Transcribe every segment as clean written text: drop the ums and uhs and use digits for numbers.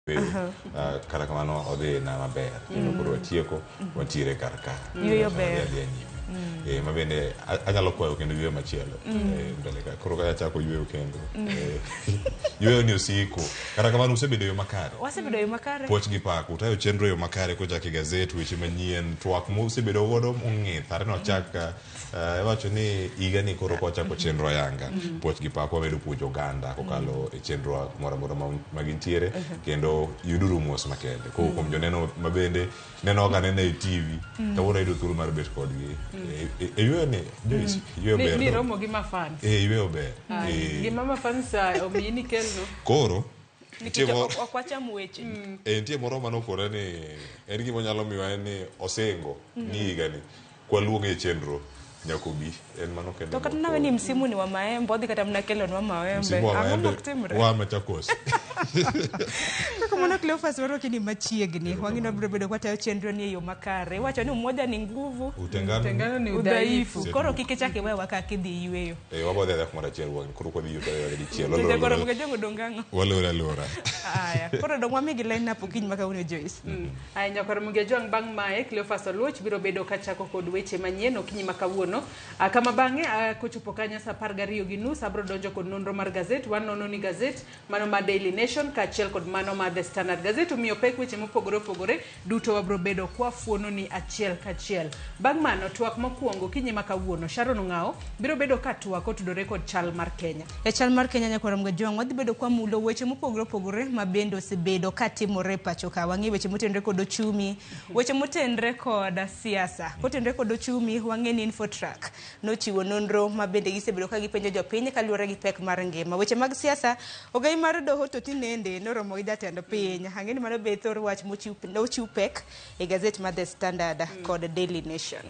kata kamano odhi na maber kendo koro watieko wantiere kar ka yueyo ber ma bende anyalo kwayo kendo yueyo machielo mbele ka koro kaya chako yueyo kendo yueyo ni osiko kata kamano usebedo yo makare wasebedo yo makare poch gi pak utayo chenro yo makare kochaki gazet weche manyien twak mo usebedo godo ong'ith are no chaka wacho ni iga ni koro kochako chenro yanga poch gi pak wamedo puonjo oganda kokalo e chenro moro amora magintiere kendo yuduru mos makende kuom joneno mabende neno ga nene e TV kawuono yudo thuolo mar bet kodgi yueyo ni yueyo ber ni romo gi mafan yueyo ber gima mafan sa omiyi ni kelno koro okwacham weche nitie moro manokore ni en gima nyalo miwa en ni osengo ni higani kwaluonge e chenro nyakobi en mano kendo to kata nawe ni msimu ni wa maembe odhi kata mnakelonwa mawembe ang'o oktimre wa Machakos kama Cleophas warwaki ni machiegni wang'ino biro bedo kwatayo chenro ni e yo makare wacho ni umoja ni nguvu utengano ni udhaifu koro kik ichak iwewa kaka idhi yueyo wabodhi adhi kumoro achiel wang' koro kodhi yuto dichiel jagoro mga jongo dongang'o walora aya koro dong wamigi line up okiny makawuono Joyce aya nyakoro mga jwang' bang' mae Cleophas Oluoch biro bedo kachako kod weche manyien okinyi makawuono kama bang'e kochopo kanyo sa 12:30 abro donjo kod nonro mar gazet wanono ni gazet mano ma Daily Nation kaachiel kod mano ma The Standard gazet omiyo pek weche mopogore opogore duto wabro bedo kwafuono ni achiel kachiel bang' mano twak mokwongo kinyi makawuono Sharon Ong'ao biro bedo ka twak otudore kod chal mar Kenya chal mar Kenya nyakoro mga jwang' wadhi bedo kwa mulo weche mopogore opogore ma bende osebedo katimore pacho ka wang'e weche motenre kod ochumi weche motenre kod siasa kotenre kod ochumi wang'e ni Infotrack nochiwo nonro ma bende gisebedo ka gipenjo jopiny kaluwore gi pek mar ngima weche mag siasa ogai mar doho to tinende noromo gi jatend piny ang'e ni mano be thor wach mochiw pek e gazet mar The Standard kod Daily Nation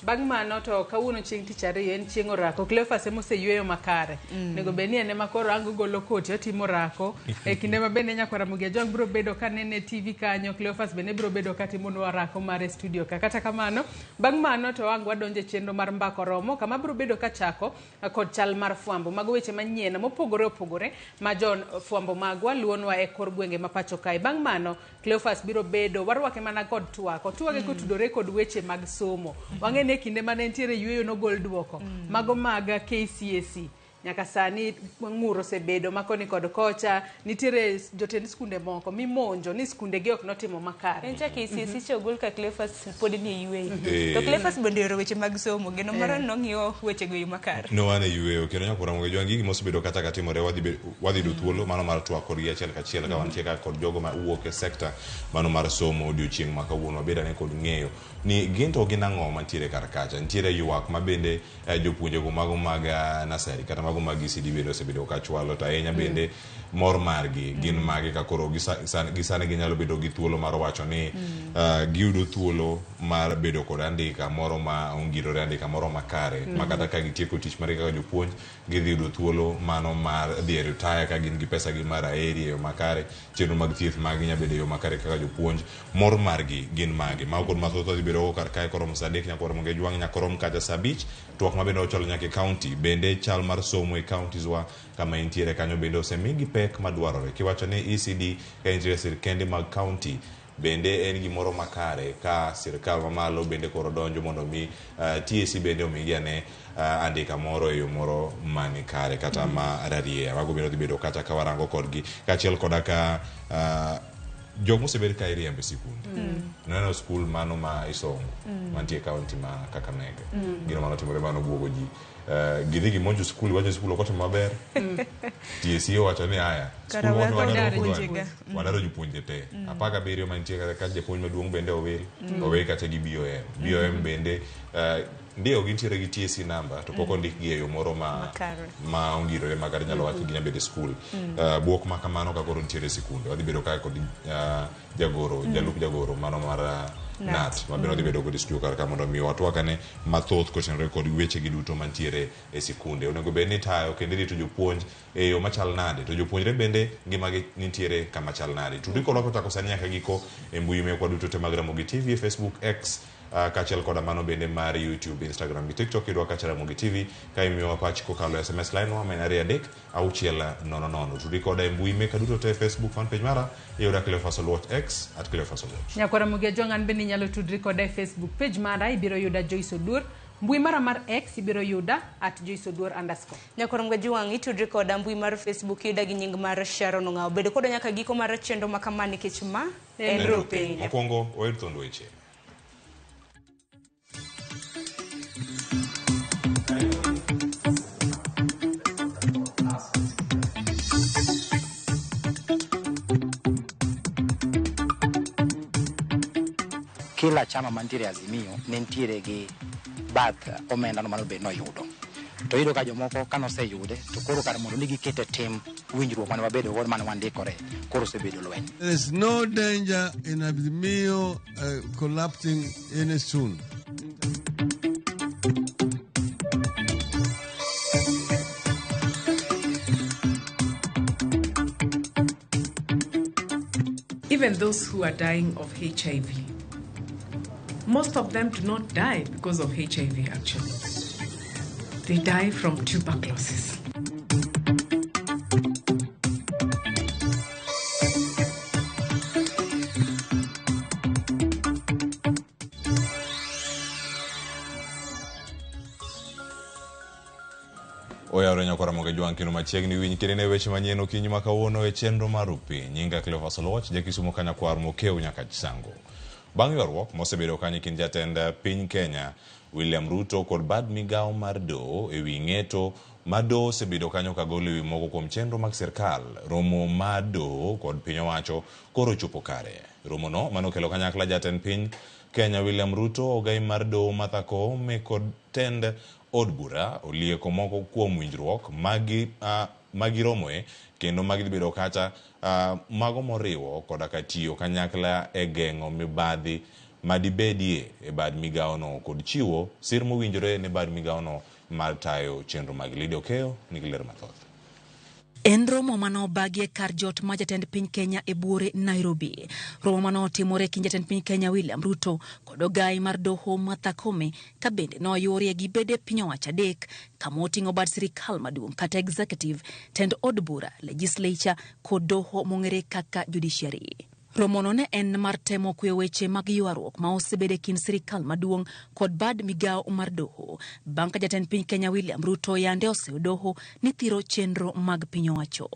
bang' mano to kawuono chieng' tich ariyo en chieng' orako Cleophas emoseyueyo makare nego be ni ene makoro ango golo koti otimo orako e kinde ma bende nyakwara Mugia Jwang' biro bedo ka nene TV kanyo Cleophas bende biro bedo ka timo orako mar studio ka kata kamano bang' mano to wang' wadonje chenro mar mbako romo kama biro bedo ka chako kod chal mar fwambo mago weche manyien mopogore opogore ma jon fwambo magwa luonwa e kor gwenge ma pacho kae bang' mano Cleophas biro bedo warwake mana kod twak otwage kotudore kod weche mag somo wang'e kinde mane ntiere yueyo nogol duoko mago mag KCSE nyaka sani ng'uro sebedo makoni kod kocha nitiere jotend skunde moko mimonjo ni skunde gi ok notimo makare en chaki sisi chogol ka Cleophas pod ni yueyo to Cleophas bende oro weche mag somo geno mara nong'iyo weche go makare no wane yueyo kendo nyakora Mugia Jwang' gigi mosebedo kata katimore wadhi do thuolo mano mar twak kod achiel kachiel ka wantie ka kod jogo ma wuok e sekta mano mar somo odiochieng' ma kawuono wabeda ne kod ng'eyo ni ginto gin ang'o mantiere kar kacha ntiere ywak ma bende jopuonje go mago mag nasari kata mago mag ECD bedo osebedo ka chwalo to ahinya bende mor margi gin magi ka koro gisane ginyalo bedo gi thuolo mar wacho ni giyudo thuolo mar bedo kod andika moro ma ongirore andika moro makare ma kata ka gitieko tich mar kaka jopuonj gidhi yudo thuolo mano mar dhi retire ka gin gi pesa gi mar aeri yo makare chenro mag thieth magi nya bedo yo makare kaka jopuonj mor margi gin magi ma kod mathoth dhi bedo kar kae koro Musadek nyakoro Mugia Jwang' nyakoro kaja sabich twak ma bende ochalo nyaka county bende chal mar somo e counties wa kama intiere kanyo bende osemigi pek madwarore kiwacho ni ECD ka intiere sirkende mag county bende en gimoro makare ka sirkal mamalo bende koro donjo mondo mi TSC bende omigi ane andika moro e yo moro mani kare kata ma rarie mago bende dhi bedo kata ka warango kodgi kaachiel koda ka jogo mosebed ka iriembe sikunde neno skul mano ma Isongo mantie kaunti ma Kakamega gino mano timore mano buogo ji gidhi gimonjo skul wacho skul okotimo maber TSC wacho ni haya skul wadaro jopuonje te apaka biriyo mantie ka japuonj maduong' bende owe kata gi BOM bende ndio gintiere gi TSC number to poko ndik gi e yo moro ma ongirore magari nyalo wacho ginya bede skul buok ma kamano ka koro ntiere sikunde wadhi bedo ka kod jalup jagoro mano mar NAT ma bende bedo kod studio kar ka mondo mi watwakane mathoth kotenre kod weche gi duto mantiere e sikunde onego bed ni tayo kendo rito jopuonj e yo machal nade to jopuonjre bende ngimagi nitiere kama chal nade tudri kodwa kochako sani nyaka giko e mbui mekwa duto te mag Ramogi TV, Facebook, X kachel koda mano bende mar YouTube, Instagram gi TikTok idwa kacha Ramogi TV ka imiyowa pach kokalo SMS line wa main 2-3-6-00. Tudi koda mbui meka duto te Facebook fan page mara iyuda Cleophas Oluoch X @Cleophas Oluoch. Nyakwara Ramogi Ajongan bende nyalo tudri koda Facebook page mara ibiro yuda Joyce Odur. Mbui mara mar X ibiro yuda @joyceodur_. Nyakoro mga juang itudri koda mbui mar Facebook yuda gi nying mar Sharon Ongao. Bedo koda nyaka giko mar chendo makama nikech ma en rupe. Mokwongo oyud thuond weche. Kila chama mantiere Azimio nentiere gi bath omenda no mano be no yudo. To yudo ka jomoko kanoseyude to koro kar mondo gikete tim winjruok mane wabedo godo mane wandikore koro osebedo lweny. There is no danger in Azimio collapsing any soon. Even those who are dying of HIV, most of them do not die because of HIV actually. They die from tuberculosis. Oyawre Nyakwara Ramogi Ajongan kino machiegni winy kirine weche manyien okinyi ma kawuono e chenro mar rupi. Nyinga Cleophas Oluoch, jakisumo ka Nyakwar Mokeo nyaka Chisango. Bang' ywaruok mosebedo kanyo kind jatend piny Kenya William Ruto kod bad migawo mar doho ewi ng'eto ma doho osebedo kanyo kagolo ewi moko kuom chenro mag sirkal, romo mar doho kod piny owacho koro chopo kare. Romo no manokelo kanyakla jatend piny Kenya William Ruto, ogai mar doho Martha Koome kod tend od bura olieko moko kuom winjruok magi romoe kendo magi bedo kata mago moriwo koda ka tiyo kanyakla e geng'o mibadhi madibedie e bad migawo no kod chiwo sir mowinjore ne bad migawo no mar tayo chenro mag Lidio Keo nigi ler mathoth. En romo mano bagie kar jot ma jatend piny Kenya e buore Nairobi. Romo mano timore kind jatend piny Kenya William Ruto kod ogai mar doho Martha Koome ka bende no yorie gi bede piny owacho adek kama oting'o bad sirikal maduong' kata executive, tend od bura, legislature kod doho mong'ere kaka judiciary. Romo no ne en mar temo kwe weche mag ywaruok ma osebede kind sirikal maduong' kod bad migawo mar doho. Bang' ka jatend piny Kenya William Ruto yande oseo doho ni thiro chenro mag piny owacho.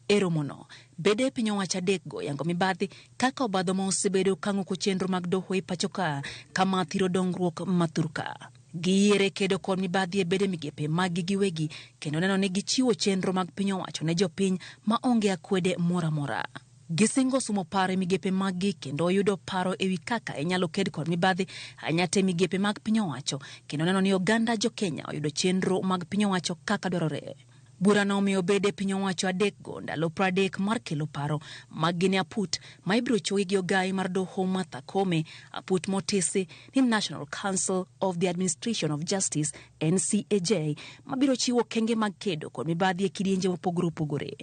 E romo no, bede piny owacho adek go yango mibadhi kaka obadho ma osebedo kang'uko chenro mag doho e pacho ka kama thiro dongruok mathurka. Giyiere kedo kod mibadhi e bede migepe mag giwegi kendo neno ni gichiwo chenro mag piny owacho ne jopiny ma onge akwede mora mora. Gisingo sumo paro migepe magi kendo oyudo paro ewi kaka inyalo ked kod mibadhi anyate migepe mag piny owacho kendo neno ni oganda jo Kenya oyudo chenro mag piny owacho kaka dwarore. Bura no omiyo bede piny owacho adek go ndalo 30 mar kelo paro mag gine aput ma ibiro chuogi gi ogai mar doho Martha Koome, aput motisi ni National Council of the Administration of Justice NCAJ mabiro chiwo kenge mag kedo kod mibadhi e kidienje mopogore opogore.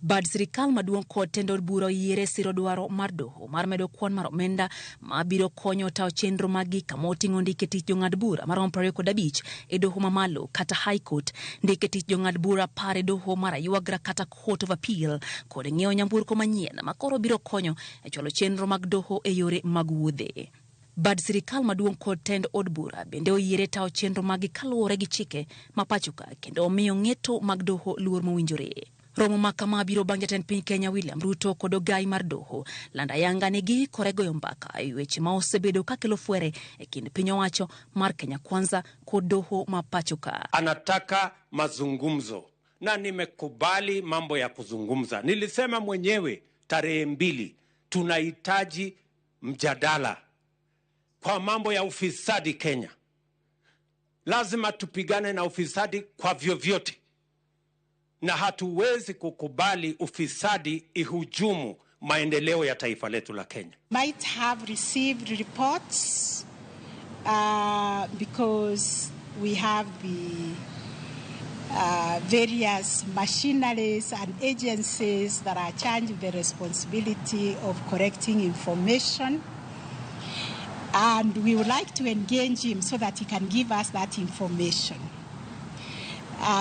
Bad sirikal maduong' kod tendo buro yiere siro dwaro mar doho mar medo kwan mar omenda ma biro konyo tawo chenro magi kama oting'o ndike tich jong'ad bura marom 25 e doho mamalo kata High Court, ndike tich jong'ad bura par e doho mar aywagra kata Court of Appeal kod ng'iewo nyamburko manyien ma koro biro konyo e chwalo chenro mag doho e yore mag wuodhe. Bad sirikal maduong' kod tend od bura bende oyiere tawo chenro magi kaluwore gi chike ma pachoka kendo omiyo ng'eto mag doho luor mowinjore. Romo makama biro bang' jatend piny Kenya William Ruto kod ogai mar doho landa yanga negi kore goyo mbaka e weche ma osebedo kakelo fwere e kind piny owacho mar Kenya Kwanza kod doho ma pachoka. Anataka mazungumzo na nimekubali mambo ya kuzungumza. Nilisema mwenyewe tarehe 2 tunahitaji mjadala kwa mambo ya ufisadi Kenya. Lazima tupigane na ufisadi kwa vyovyote. Na hatuwezi kukubali ufisadi ihujumu maendeleo ya taifa letu la Kenya. Might have received reports because we have the various machineries and agencies that are charged with the responsibility of correcting information. And we would like to engage him so that he can give us that information.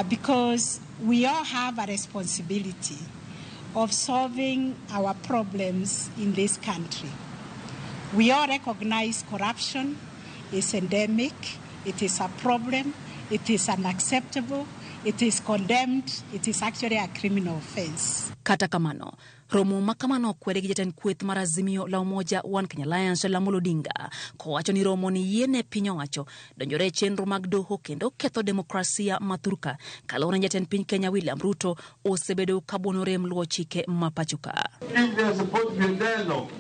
Because we all have a responsibility of solving our problems in this country. We all recognize corruption is endemic, it is a problem, it is unacceptable, it is condemned, it is actually a criminal offense. Kata kamano, romo makamano kwede gi jatend kweth mar Azimio la Umoja One Kenya Alliance la Molodinga kowacho ni romo ni yiene piny owacho donjore chenro mag doho kendo ketho demokrasia mathurka kalore jatend piny Kenya William Ruto osebedo kabuonore luwo chike mapachoka. If there is supposed to be a dialogue,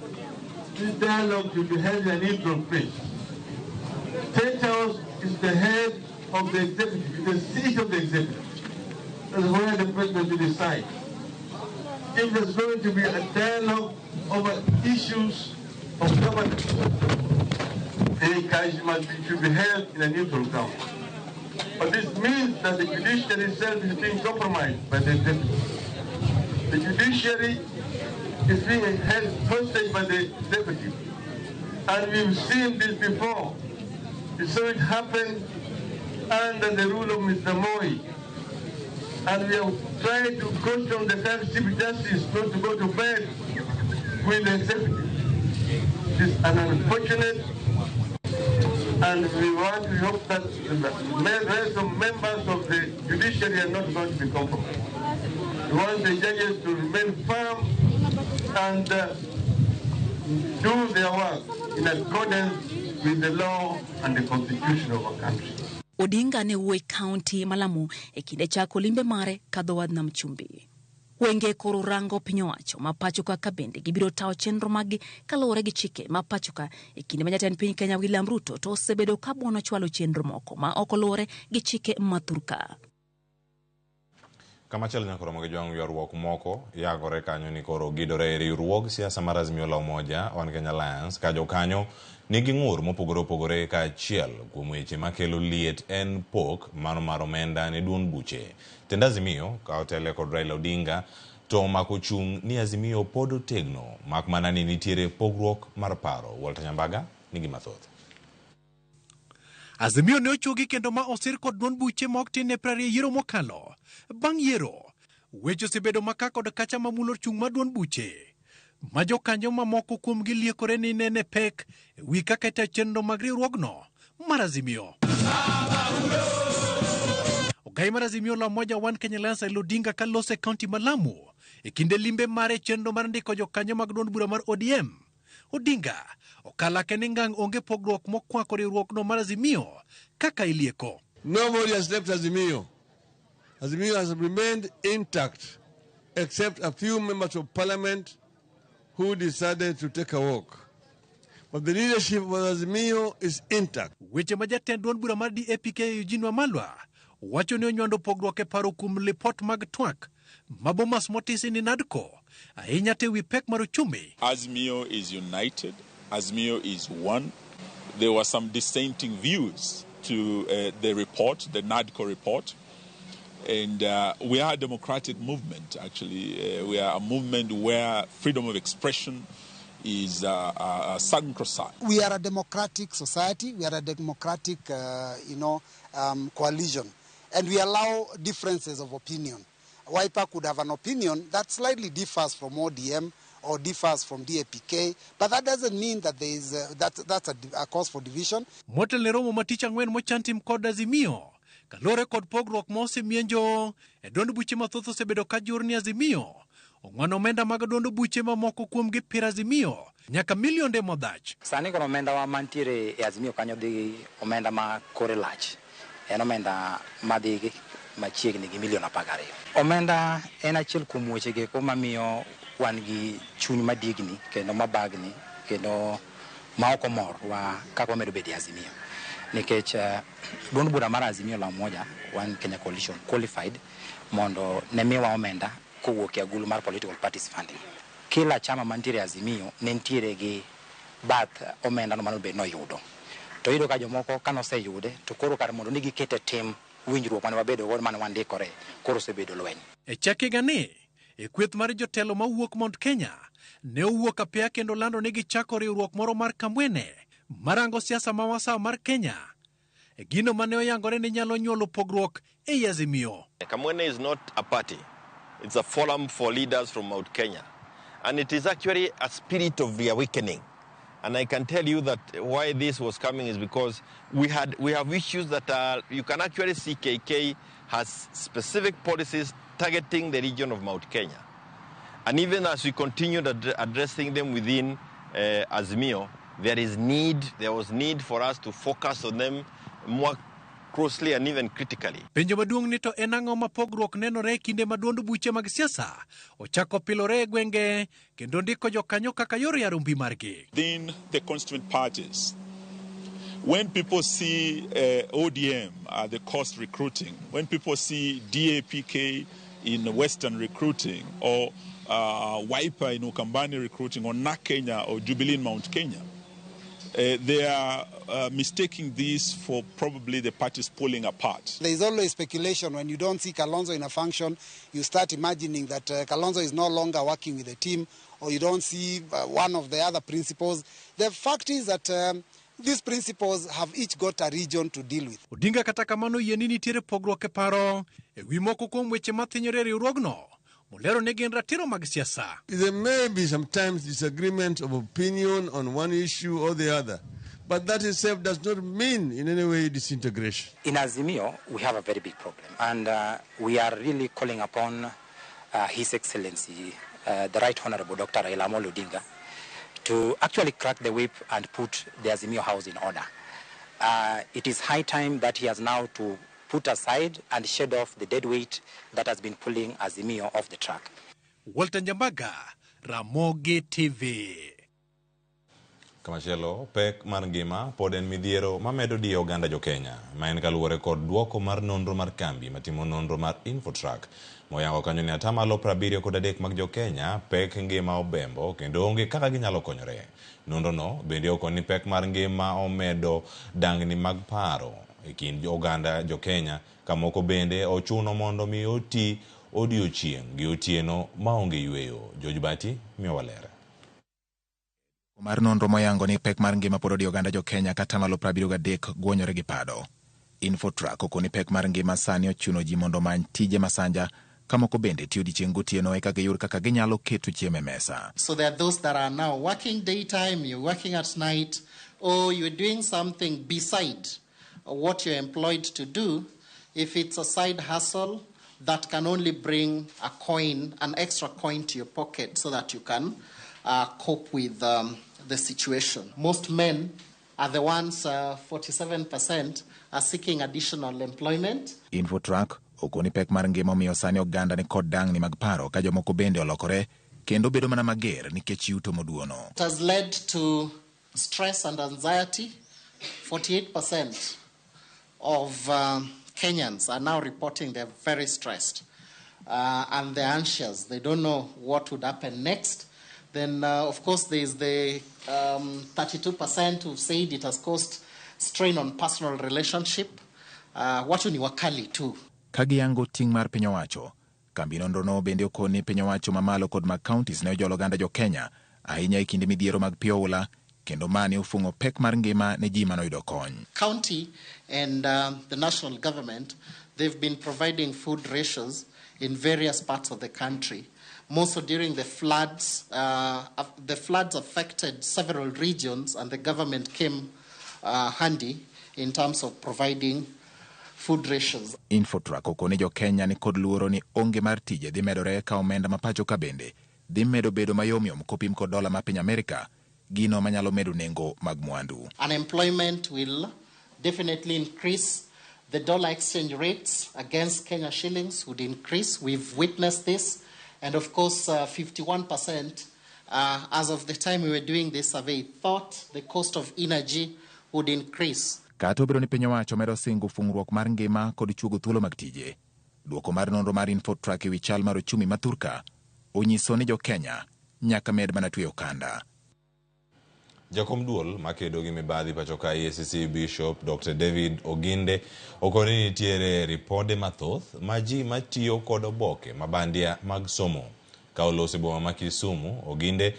this dialogue should be held in a neutral place. State House is the head of the executive, the seat of the executive. That's where the president will decide. If there's going to be a dialogue over issues of governance, the engagement should be held in a neutral ground. But this means that the judiciary itself is being compromised by the executive. The judiciary is being held hostage by the executive. And we've seen this before. We saw it happen under the rule of Mr. Moi. And we have tried to caution the current Chief Justice not to go to bed with the executive. It is an unfortunate, and we hope that the rest of members of the judiciary are not going to be compromised. We want the judges to remain firm and do their work in accordance with the law and the constitution of our country. Odinga ne wuoyi kaunti malamu kinde chako limbe mare kadho wadh nam chumbi. Wenge koro rango piny owacho mapachoka kabende gibiro tawo chenro magi kalore gi chike mapachoka kinde jatend piny Kenya William Ruto to osebedo kabuono chwalo chenro moko ma ok oluwore gi chike mathurka. Kama chal nyakoro moge jwang ywaruok moko yagore kanyo ni koro gidore riwruog siasa mar Azimio la Umoja One Kenya Alliance ka jokanyo nigi ng'ur mopogore opogore ka achiel kuom weche makelo liet en pok mano mar omenda ne duond buche. Tend Azimio ka otele kod Raila Odinga to mako chung ni Azimio pod otegno mak mana ni nitiere pogruok mar paro. Walter Nyambaga nigi mathoth. Azimio ne ochugi kendo ma osir kod duond buche ma ok tin ne 20 yiero mokalo. Bang' yiero, weche osebedo maka kod kacha mamulo chung ma duond buche. Ma jokanyo mamoko kuom gi liekore ni nene pek wi kaka ita chenro mag riwruogno mar Azimio. Ogai mar Azimio la Umoja One Kenya Alliance Raila Odinga kalose kaunti ma Lamu kinde limbe mare chenro mar ndiko jokanyo mag duond bura mar ODM. Odinga okala kene ngang onge pogruok mokwako riwruogno mar Azimio kaka ilieko. Nobody has left Azimio. Azimio has remained intact except a few members of parliament who decided to take a walk. But the leadership of Azimio is intact. Weche majatend duond bura mar DAPK Eugene Wamalwa wacho ni onywando pogruok e paro kuom lipot mag twak mabomas motisi ni NADCO ahinya te wi pek mar uchumi. Azimio is united. Azimio is one. There were some dissenting views to the report, the NADCO report. And we are a democratic movement, actually. We are a movement where freedom of expression is sacrosanct. We are a democratic society. We are a democratic, coalition. And we allow differences of opinion. Wiper could have an opinion that slightly differs from ODM or differs from DAPK, but that doesn't mean that there is that's a cause for division. Motel Neromo maticha ngwen mochantim kod Azimio. Kalore kod pogruok mose mienjo duond buche mathoth osebedo ka jur ni Azimio ong'wano omenda mag duond buche mamoko kuom gi pir Azimio nyaka milionde modhach. Sani kono omenda wa mantiere e Azimio kanyo dhi omenda ma kore lach en omenda madhi machiegni gi milion 12. Omenda en achiel kuom wechege mamiyo wan gi chuny madigni kendo mabagni kendo ma ok omor wa kaka wamedo bedo Azimio. Nikech duond bura mar Azimio la Umoja One Kenya Coalition qualified mondo ne miwa omenda kowuok e agulu mar political parties funding. Kila chama mantiere Azimio ne ntiere gi bath omenda no manobe no yudo. To yudo ka jomoko kanoseyude to koro kar mondo nigi kete tim winjruok mane wabedo godo mane wandikore koro osebedo lweny. E chakega ni e kweth mar jotelo mawuok Mount Kenya ne owuok apia kendo lando ni gichako riwruok moro mar Kambwene marango siasa mawasa mar Kenya. Gino mane oyangore ni nyalo nyuolo pogruok e Azimio. Kamwene is not a party. It's a forum for leaders from Mount Kenya. And it is actually a spirit of reawakening. And I can tell you that why this was coming is because we have issues that you can actually see KK has specific policies targeting the region of Mount Kenya. And even as we continued addressing them within Azimio, there was need for us to focus on them more closely and even critically. Penjo maduong' ni to enang'o ma pogruok nenore kinde ma duond buche mag siasa ochako pilore gwenge kendo ndiko jokanyo kaka yor yaro mbi margi. Within the constituent parties, when people see ODM the cost recruiting, when people see DAPK in Western recruiting, or Wiper in Ukambani recruiting, or NAK Kenya or Jubilee in Mount Kenya, they are mistaking this for probably the parties pulling apart. There is always speculation. When you don't see Kalonzo in a function, you start imagining that Kalonzo is no longer working with the team, or you don't see one of the other principals. The fact is that these principals have each got a region to deal with. Odinga kata kamano yeni nitiere pogruok e paro e wi moko kuom weche mathinyore riwruogno. Molero ne gin ratiro mag siasa. There may be sometimes disagreement of opinion on one issue or the other, but that itself does not mean in any way disintegration. In Azimio, we have a very big problem, and we are really calling upon His Excellency, the Right Honorable Dr. Raila Amolo Odinga, to actually crack the whip and put the Azimio house in order. It is high time that he has now to put aside and shed off the dead weight that has been pulling Azimio off the track. Walter Njambaga, Ramogi TV. Kamachelo, pek mar ngima pod en midhiero mamedo di oganda jo Kenya, ma en kaluwore kod duoko mar nonro mar kambi matimo nonro mar Infotrack. Moyango kanyo ni atamalo 73 mag jo Kenya pek ngima obembo kendo onge kaka ginyalo konyore. Nonro no bende okoni pek mar ngima omedo dangni mag paro e kind oganda jo Kenya, kamoko bende ochuno mondo mi oti odiochieng' gi otieno maonge yweyo. George Bati miyo walera. Mar nonro moyango ni pek mar ngima pod odi oganda jo Kenya kata malo 73 gwonyore gi pado. Infotrack okoni pek mar ngima sani ochuno ji mondo many tije masanja, kamoko bende tiyo odiochieng' gotieno eka giyud kaka ginyalo keto chiemo e mesa. So there are those that are now working daytime, you're working at night, or you're doing something beside what you're employed to do. If it's a side hustle that can only bring a coin, an extra coin to your pocket so that you can cope with the situation. Most men are the ones, 47%, are seeking additional employment. Infotrack okoni pek mar ngima omiyo sani oganda ni kod dangni mag paro ka jomoko bende olokore kendo bedo mana mager nikech yuto moduono. It has led to stress and anxiety. 48% of Kenyans are now reporting they're very stressed and they're anxious. They don't know what would happen next. Then, of course, there's the 32% who've said it has caused strain on personal relationship. Watu ni wakali too. Kagiyango ting' mar piny owacho, kambi nonrono bende okoni piny owacho mamalo kod mag counties ne ojolo oganda jo Kenya ahinya e kinde midhiero mag pi oula, kendo mane ofungo pek mar ngima ne ji manoyudo kony. County and the national government, they've been providing food rations in various parts of the country. Mostly during the floods affected several regions, and the government came handy in terms of providing food rations. Infotrack okoni jo Kenya ni kod luoro ni onge mar tije dhi medore ka omenda mapacho ka bende dhi medo bedo mayomyom kopim kod dola ma piny Amerika, gino manyalo medo nengo mag mwandu. Unemployment will definitely increase. The dollar exchange rates against Kenya shillings would increase. We've witnessed this. And of course, 51%, as of the time we were doing this survey, thought the cost of energy would increase. Kato biro ni piny owacho medo singo fungruok mar ngima kod chuogo thuolo mag tije. Duoko mar nonro mar Infotrack ewi chal mar ochumi ma Thurka onyiso ni jo Kenya nyaka med mana tweyo kanda. Jakom duol makedo gi mibadhi pacho ka EACC Bishop Dr. David Oginde okoni nitiere ripode mathoth ma ji matiyo kod oboke mabandia mag somo. Ka olosi boma ma Kisumu, Oginde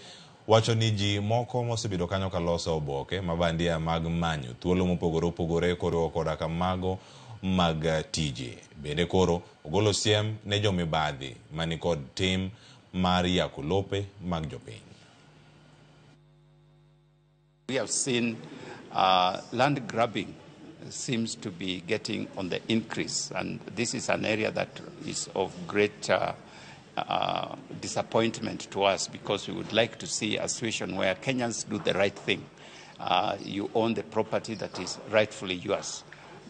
wacho ni ji moko mosebedo kanyo ka loso oboke mabandia mag manyo thuolo mopogore opogore koriwo koda ka mago mag tije. Bende koro ogolo siem ne jomibadhi mani kod tim mar yako lope mag jopiny. We have seen land grabbing seems to be getting on the increase, and this is an area that is of great disappointment to us, because we would like to see a situation where Kenyans do the right thing. You own the property that is rightfully yours.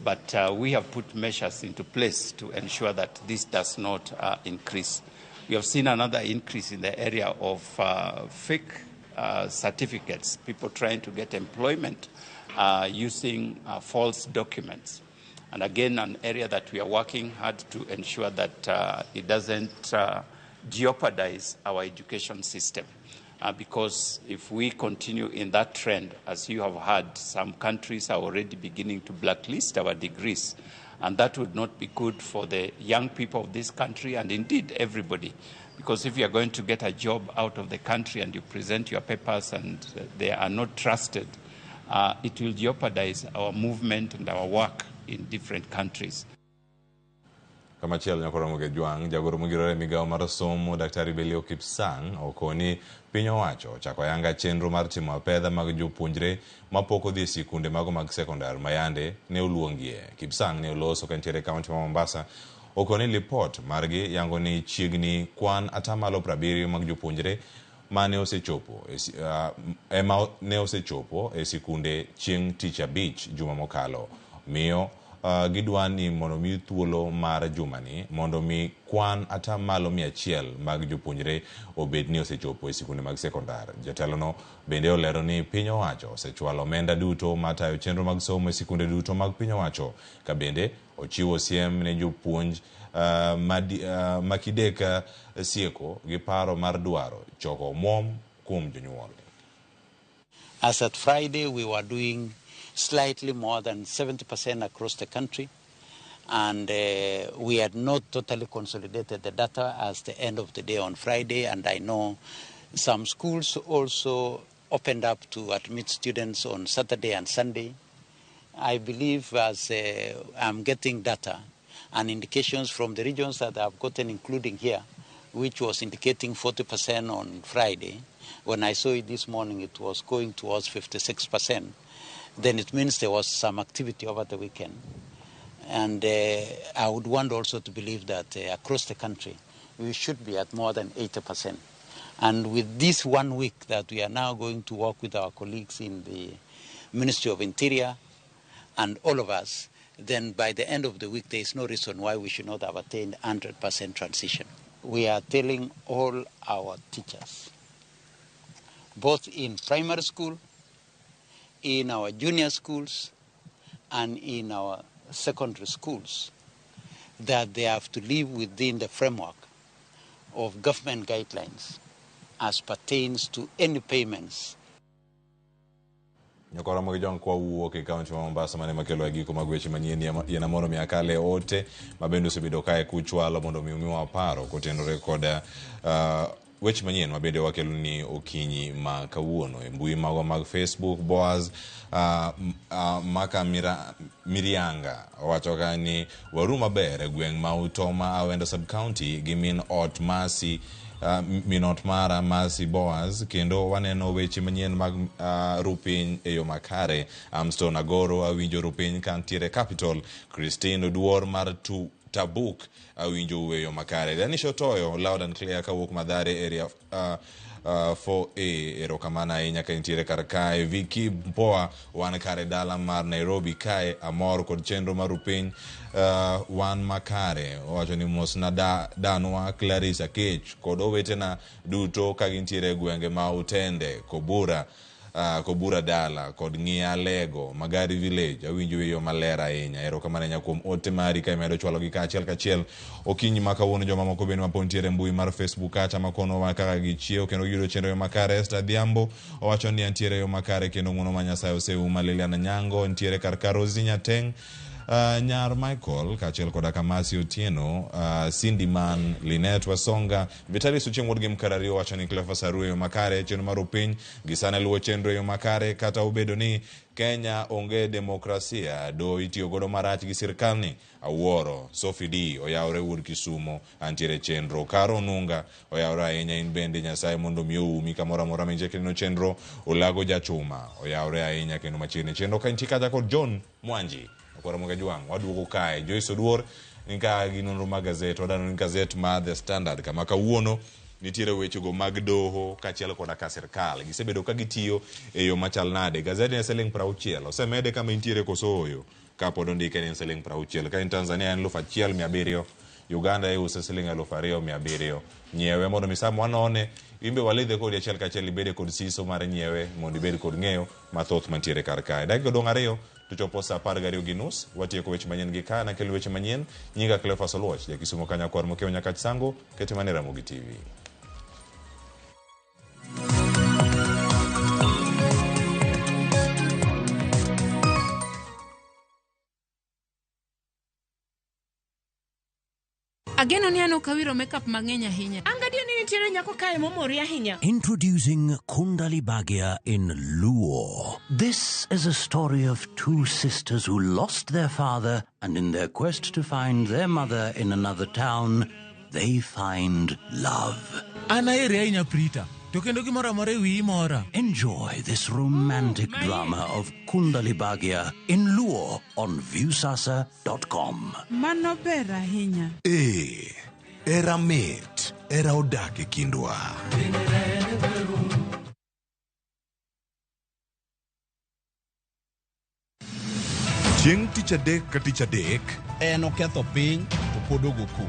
But we have put measures into place to ensure that this does not increase. We have seen another increase in the area of fake certificates, people trying to get employment using false documents. And again, an area that we are working hard to ensure that it doesn't jeopardize our education system. Because if we continue in that trend, as you have heard, some countries are already beginning to blacklist our degrees. And that would not be good for the young people of this country and indeed everybody. Because if you are going to get a job out of the country and you present your papers and they are not trusted, it will jeopardize our movement and our work in different countries. Kamachiel nyakora Ramogi Juang, jagoro mogirore migao mar somo Daktari Belio Kipsang okoni piny owacho chako yanga chenro mar timo apedha mag jopuonjre mapok odhi sikunde mago mag sekondar mayande ne oluongie. Kipsang ne oloso kantiere kaunti ma Mombasa okoni lipot margi yango ni chiegni kwan atamalo 70 mag jopuonjre mane osechopo e sikunde chieng' tich abich juma mokalo. Miyo gidwani mondo mi thuolo mar jumani mondo mi kwan atamalo 100 mag jopuonjre obed ni osechopo e sikunde mag sekondar. Jatelo no bende olero ni piny owacho osechwalo omenda duto matayo chenro mag somo e sikunde duto mag piny owacho, ka bende ochiwo siem ne jopuonj makideka sieko gi paro mar dwaro choko omwom kuom jonyuol. As at Friday, we were doing slightly more than 70% across the country, and we had not totally consolidated the data as the end of the day on Friday, and I know some schools also opened up to admit students on Saturday and Sunday. I believe as I'm getting data and indications from the regions that I've gotten, including here, which was indicating 40% on Friday. When I saw it this morning, it was going towards 56%. Then it means there was some activity over the weekend. And I would want also to believe that across the country, we should be at more than 80%. And with this 1 week that we are now going to work with our colleagues in the Ministry of Interior and all of us, then by the end of the week, there is no reason why we should not have attained 100% transition. We are telling all our teachers, both in primary school, in our junior schools, and in our secondary schools, that they have to live within the framework of government guidelines as pertains to any payments. Nyakora Ramogi Juang kwa wuok e kaunti ma Mombasa mane makelo giko mag weche manyien yana mono miakale ote mabendo osebedo kae kuchwalo mondo miwa paro kotenore koda weche manyien mabende wakelo ni okinyi ma kawuono e mbui mago mag Facebook. Boaz maka Mirianga wacho ka ni waru maber e gweng' ma Utoma Awendo sub county gi min ot Masi minot mara Masi Boaz, kendo waneno weche manyien mag rupiny e yo makare. Amston Agoro awinjo rupiny kantiere capital. Christine Oduor mar Tabuk awinjo weyo makare. Danisho Toyo loud and clear kawuok Madhare area 4A erokamana ahinya ka intiere kar kae. Viki Mpoa wan kare dala mar Nairobi kae amor kod chenro mar rupiny wan makare. Wacho ni mos na danwa Clarissa Kech kod owetena duto ka gintiere gwenge ma Utende, Kobura Dala kod Ng'ia Lego Magari Village awinjo weyo malera ahinya. Erokamana nya kuom ote mari ka imedo chwalo gi kachiel kachiel. Okinyi ma kawuono joma moko bende mapontiere mbui mar Facebook kacha makono wa kaka gichiew kendo yudo chenro yo makare. Esther Dhiambo owacho ni antiere yo makare kendo ng'uono ma Nyasaye oseuma. Liliana Nyango ntiere kar Karozi Nyateng Nyar Michael kachiel koda Kamasi Otieno, Cindy Man, Linet Wasonga, Vitalis Ochieng' Wuod gi Mkarario wacho ni Cleophas Aruyo makare chenro mar piny gisane luwo chenro yo makare kata obedo ni Kenya onge demokrasia do itiyo godo marach gi sirkal ni. Awuoro Sophie D oyawre Wuod Kisumo antiere chenro. Karo Nunga oyawre ahinya in bende Nyasaye mondo mi oumi kamoro amora minje kendo chenro. Olago Jachuma oyawre ahinya kendo machiegni chenro ka inti kata kod John Mwanji Ramogi Jwang' waduogo kae Joyce Oduor nika gi nonro mag gazet wadano ni gazet ma The Standard kama kawuono nitiere wechego mag doho kachiel koda ka sirkal gisebedo ka gitiyo e yo machal nade. Gazet ne siling 60 osemede kama intiere kosoyo ka pod ondike ni siling 60 ka in Tanzania en 1,700 Uganda iuse siling 2,700 nyiewe mondo misamo wanone imbe walidhe kod achiel kachiel ibede kod siso mar nyiewe mondo ibed kod ng'eyo mathoth mantiere kar kae. Dakika dong' 2 to chopo sa 12:30 watieko weche manyien gi ka na kelo weche manyien nyinga Cleophas Oluoch ja Kisumo kanya kwar mokeo nyaka Chisango kete mane Ramogi TV. Ageno ni ano kawiro makeup mang'eny ahinya. Angadio ni nitiere nyako kae momori ahinya. Introducing Kundali Bhagia in Luo. This is a story of two sisters who lost their father, and in their quest to find their mother in another town, they find love. Anaere ahinya Prita. To kendo gimoro amora wi mora. Enjoy this romantic drama of Kundali Bhagia in Luo on viewsasa.com. Mano ber ahinya. Era mit, era odak e kindwa. Chieng' tich adek ka tich adek en oketho piny to pod ogoku.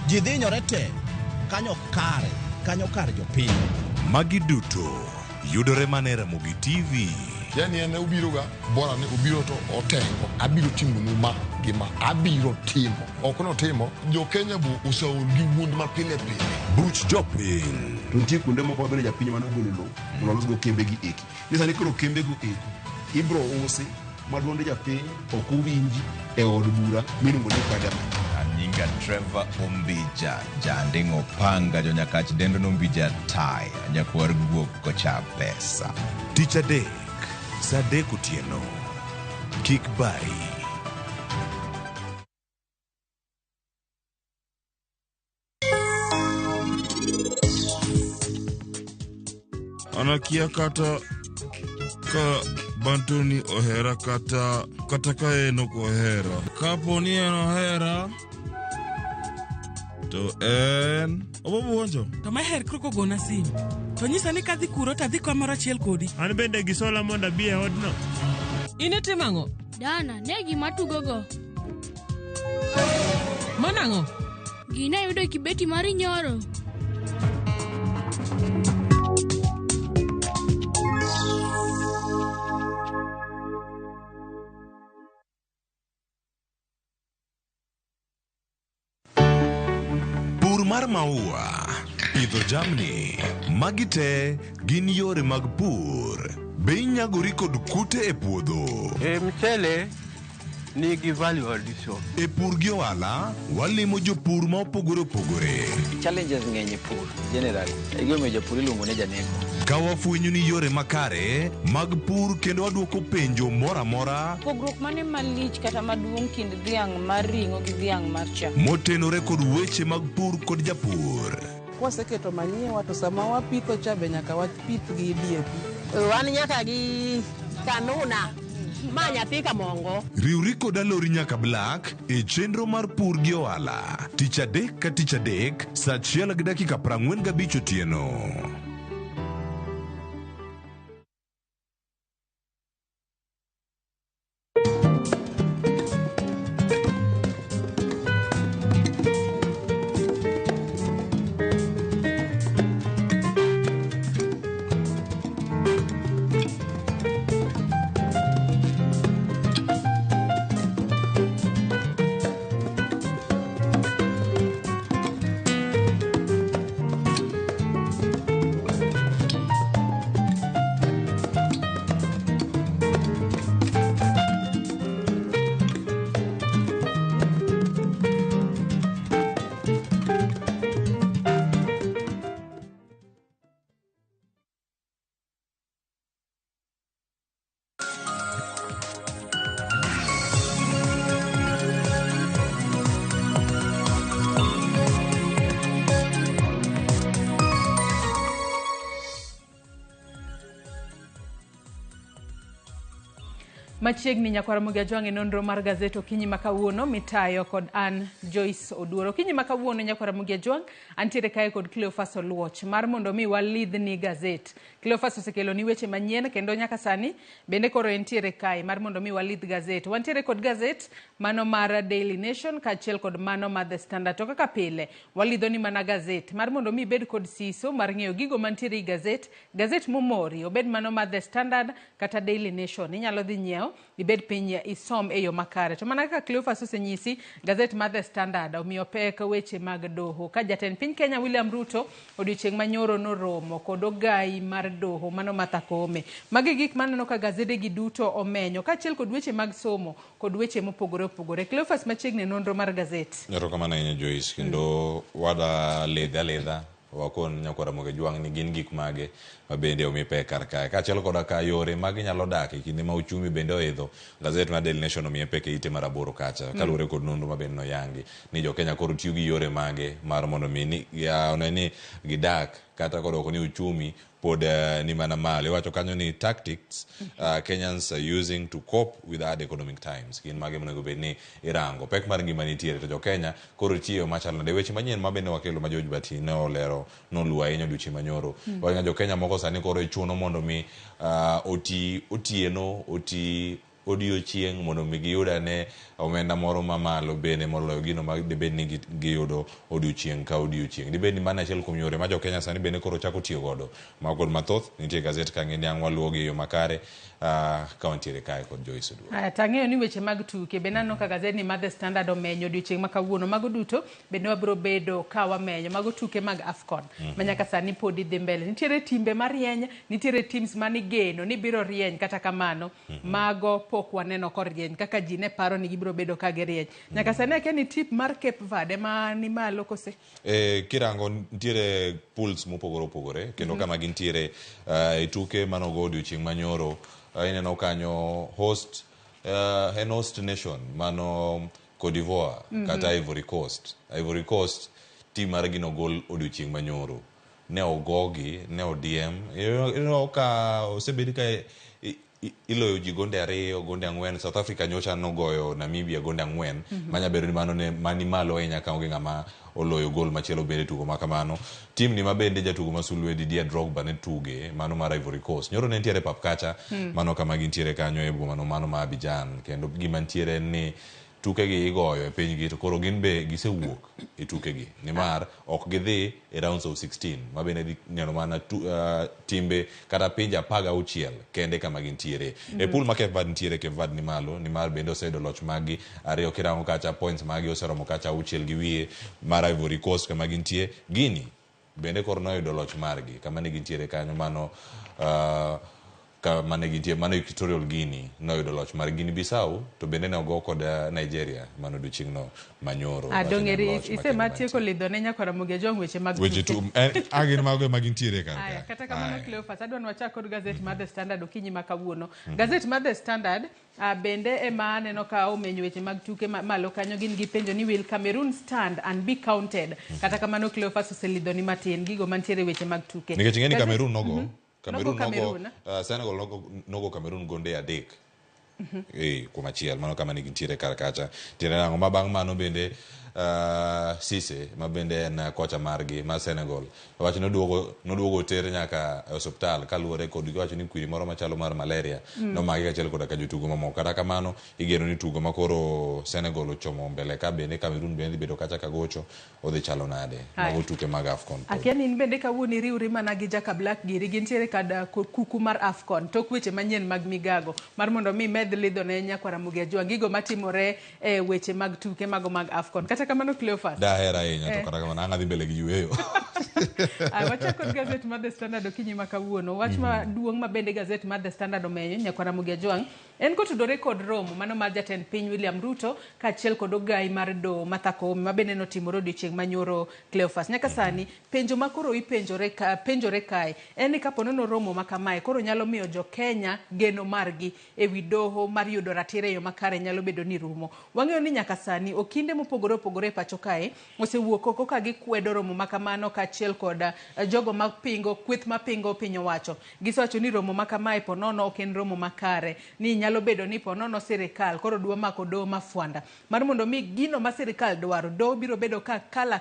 Ji dhinyore te kanyo kar jopiny. Magi duto yudore mane Ramogi TV. Yani ene ubiro ga bora ne ubiro to otengo abiro timo numa gima abiro timo okono timo jo Kenya bu usaur gi wund ma pile buch jopiny nitie kuonde moko bende japiny mano golo lo mondo los go kembe gi eki nisa ni koro kembe go eki ibro usi maduonde japiny ok uwinji e od bura miluongo ni parliament. Nyinga Trevor Ombija jandingo panga jo nyakach dendo nombija tai nyakwar guok kocha pesa. Tich adek sa 3 otieno kik bari. Anakia kata ka Bantoni ohera kata ka eno ko ohera. Kaponi en ohera to en obobuonjo. To maher kroko gona simu. To nyisa ni kadhi kuro tadhi kamoro achiel kodi. An bende gi sola mondo abi e odno. Inete mang'o? Dana, ne gima tugogo. Manang'o? Gina yudo kibeti mari nyoro. Mar maua, pidho jamni, magi te gin yore mag pur. Be inyagori kod kute e puodho? Mchele nigi value addition. E pur gi ohala, walimo jopur ma opogore opogore. Challenges ng'eny e pur, generally. Igome jopur iluongo ne janeko. Ka wafwenyo ni yore makare mag pur kendo waduoko penjo mora mora. Pogruok mane malich kata maduong' kind dhiang' mar ring'o gi dhiang' mar chak. Motenore kod weche mag pur kod japur. Kwaseketo manyiwa to sama wapitho cha be nyaka wapith gi DAP. Wan nyaka gi kanuna. Ma nyathi kamongo. Riwri kod alori nyaka Black e chenro mar pur gi ohala. Tich adek ka tich adek, sa 1:45 otieno. Machiegni nyakwara Ramogi Jwang' nonro mar gazet Okinyi makawuono mitayo kod an Joyce Oduoro. Okinyi makawuono nyakwara Ramogi Jwang' antiere kae kod Cleophas Oluoch mar mondo mi walidhni gazet. Cleophas osekelo ni weche manyien kendo nyaka sani bende koro entiere kae mar mondo mi walidh gazet. Wantiere kod gazet mano mar Daily Nation kaachiel kod mano mar The Standard. To kaka pile walidho ni mana gazet mar mondo mi bed kod siso mar ng'eyo gigo mantiere gazet momori obed mano mar The Standard kata Daily Nation. Inyalo dhi nyiewo ibed piny isom e yo makare. To mana kaka Cleophas osenyisi, gazet mar The Standard omiyo pek weche mag doho. Ka jatend piny Kenya William Ruto odiochieng' manyoro noromo kod ogai mar doho mano Martha Koome. Magi gik maneno ka gazede gi duto omenyo kaachiel kod weche mag somo kod weche mopogore opogore. Cleophas machiegni nonro mar gazet. Erokamano ahinya Joyce, kendo wada ledha wakon nyakwara Ramogi Jwang' ni gin gik mage mabende omi pek kar kae kaachiel koda ka yore mag nyalo dak e kinde ma uchumi bende oidho. Gazet mar Daily Nation omiye pek e ite mar 8 kacha kaluwore kod nonro mabende noyangi ni jo Kenya koro tiyo gi yore mage mar mondo mi ni gidak kata kodoko ni uchumi pod ni mana malo. Iwacho kanyo ni tactics Kenyans are using to cope with hard economic times. Gin mage monego bed ni irango. Pek mar ngima nitiere to jo Kenya koro tiyo machal nade. Weche manyien mabende wakelo ma George Bati ne olero noluwa ahinya odiochieng' manyoro. Wanya jo Kenya moko sani koro ichuno mondo mi oti odiochieng' mondo mi giyuda ne omenda moro mamalo bende moloyo gino ma dibed ni giyudo odiochieng' ka odiochieng'. Dibed ni mana achiel kuom yore ma jo Kenya sani bende koro chako tiyo godo. Magod mathoth nitie gazet ka ng'eni ang' waluwogi e yo makare ka wantiere kae kod Joyce Oduoro. Tang'eyo ni weche mag tuke bende aneno ka gazet ni mar The Standard omenyo odiochieng' ma kawuono. Mago duto bende wabiro bedo ka wamenyo. Mago tuke mag AFCON ma nyaka sani pod dhi mbele. Nitiere timbe marieny, nitiere teams manigeno ni biro rieny kata kamano mago pok waneno korieny kaka ji ne paro ni gibiro bedo ka girieny. Nyaka sani akia ni tip mar Cape Verde ma ni malo kose. Kirango nitiere pools mopogore opogore kendo kama gintiere e tuke manogo odiochieng' manyoro ineno kanyo host nation mano Cote d'Ivoire kata Ivory Coast team mar gino gol odiochieng' manyoro ne ogogi ne odiem ineno ka osebedi ka iloyo ji gonde 2 gonde 4. South Africa nyocha nogoyo Namibia gonde 4 manya bedo ni mano ne mani malo ahinya ka onge ng'ama oloyo gol machielo bende tugo makamano. Tim ni mabende jatugo masulwe Didier Drogba ne tuge mano mar Ivory Coast nyoro ne ntiere pap kacha mano kama gintiere kanyo e boma mano ma Abidjan kendo gima ntiere ni tukegi igoyo e pinygi to koro gin be gisewuok e tukegi nimar ok gidhi e rounds of 16 mabende neno mana timbe kata pinje 16 kende kama gintiere e pool ma Cape Verde ntiere. Cape Verde ni malo nimar bende oseyudo loch magi 2 kirango kacha points magi oseromo kacha 6 gi wiye mar Ivory Coast kama gintie. Guinea bende koro noyudo loch margi kama ne gintiere kanyo mano kama ne gintie mano Equatorial Guinea noyudo loch mar Guinea Bissau to bende ne ogo kod Nigeria mano odiochieng' no manyoro. Dongeri isematie lidho ne nyakwara Ramogi Jwang' weche mag agin mago magintiere kaka kata kamano Cleophas adwa ni wachak kod gazet mar The Standard Okinyi makawuono. Gazet mar The Standard bende ema aneno ka omenyo weche mag tuke malo kanyo gin gi penjo ni will Cameroon stand and be counted. Kata kamano Cleophas oselidho ni matin gigo mantiere weche mag tuke. Nikech ng'eni Cameroon nogo Senegal nogo Cameroon gonde 3 kuom achiel mano kama gintiere kar kacha. Tiende nang'o ma bang' mano bende Sise ma bende en kocha margi ma Senegal wacho noduogo ter nyaka hospital kaluwore kod wacho ni kwiri moro machalo mar malaria nomaki kachiel koda ka jotugo mamoko. Kata kamano igeno ni tugo makoro Senegal ochomo mbele ka bende Cameroon bende bedo kacha ka gocho odhi chalo nade mago tuke mag AFCON. Akiani in bende kawuono riwri mana gi Jaka Black giri gintiere kada kuku mar AFCON tok weche manyien mag migago mar mondo mi med lidho ne nyakwara Ramogi Jwang' gigo matimore e weche mag tuke mago mag AFCON. Kata kamano Cleophas dahera ahinya to kata kamano anga dhi mbele gi yueyo. Wachako gazet mar The Standard Okinyi makawuono. Wach maduong' ma bende gazet mar The Standard omenyo nyakwara Ramogi Jwang' en kotudore kod romo mano mar jatend piny William Ruto kaachiel kod ogai mar do Martha Koome ma bende notimore odiochieng' manyoro. Cleophas nyaka sani penjo makoro ipenjore kae en ni kapo nono romo ma kamae koro nyalo miyo jo Kenya geno margi e wi doho doho mar yudo ratiro yo makare nyalo bedo ni rumo. Wang'eyo ni nyaka sani okinde mopogore opogore pacho kae osewuok oko ka gikwedo romo makamano kaachiel kod jogo mapingo kweth mapingo piny owacho. Gisewacho ni romo makamae ponono ok en romo makare, ni nyalo bedo ni ponono sirikal koro dwa mako doho mafuanda. Mar mondo mi gino ma sirikal dwaro, doho biro bedo ka kala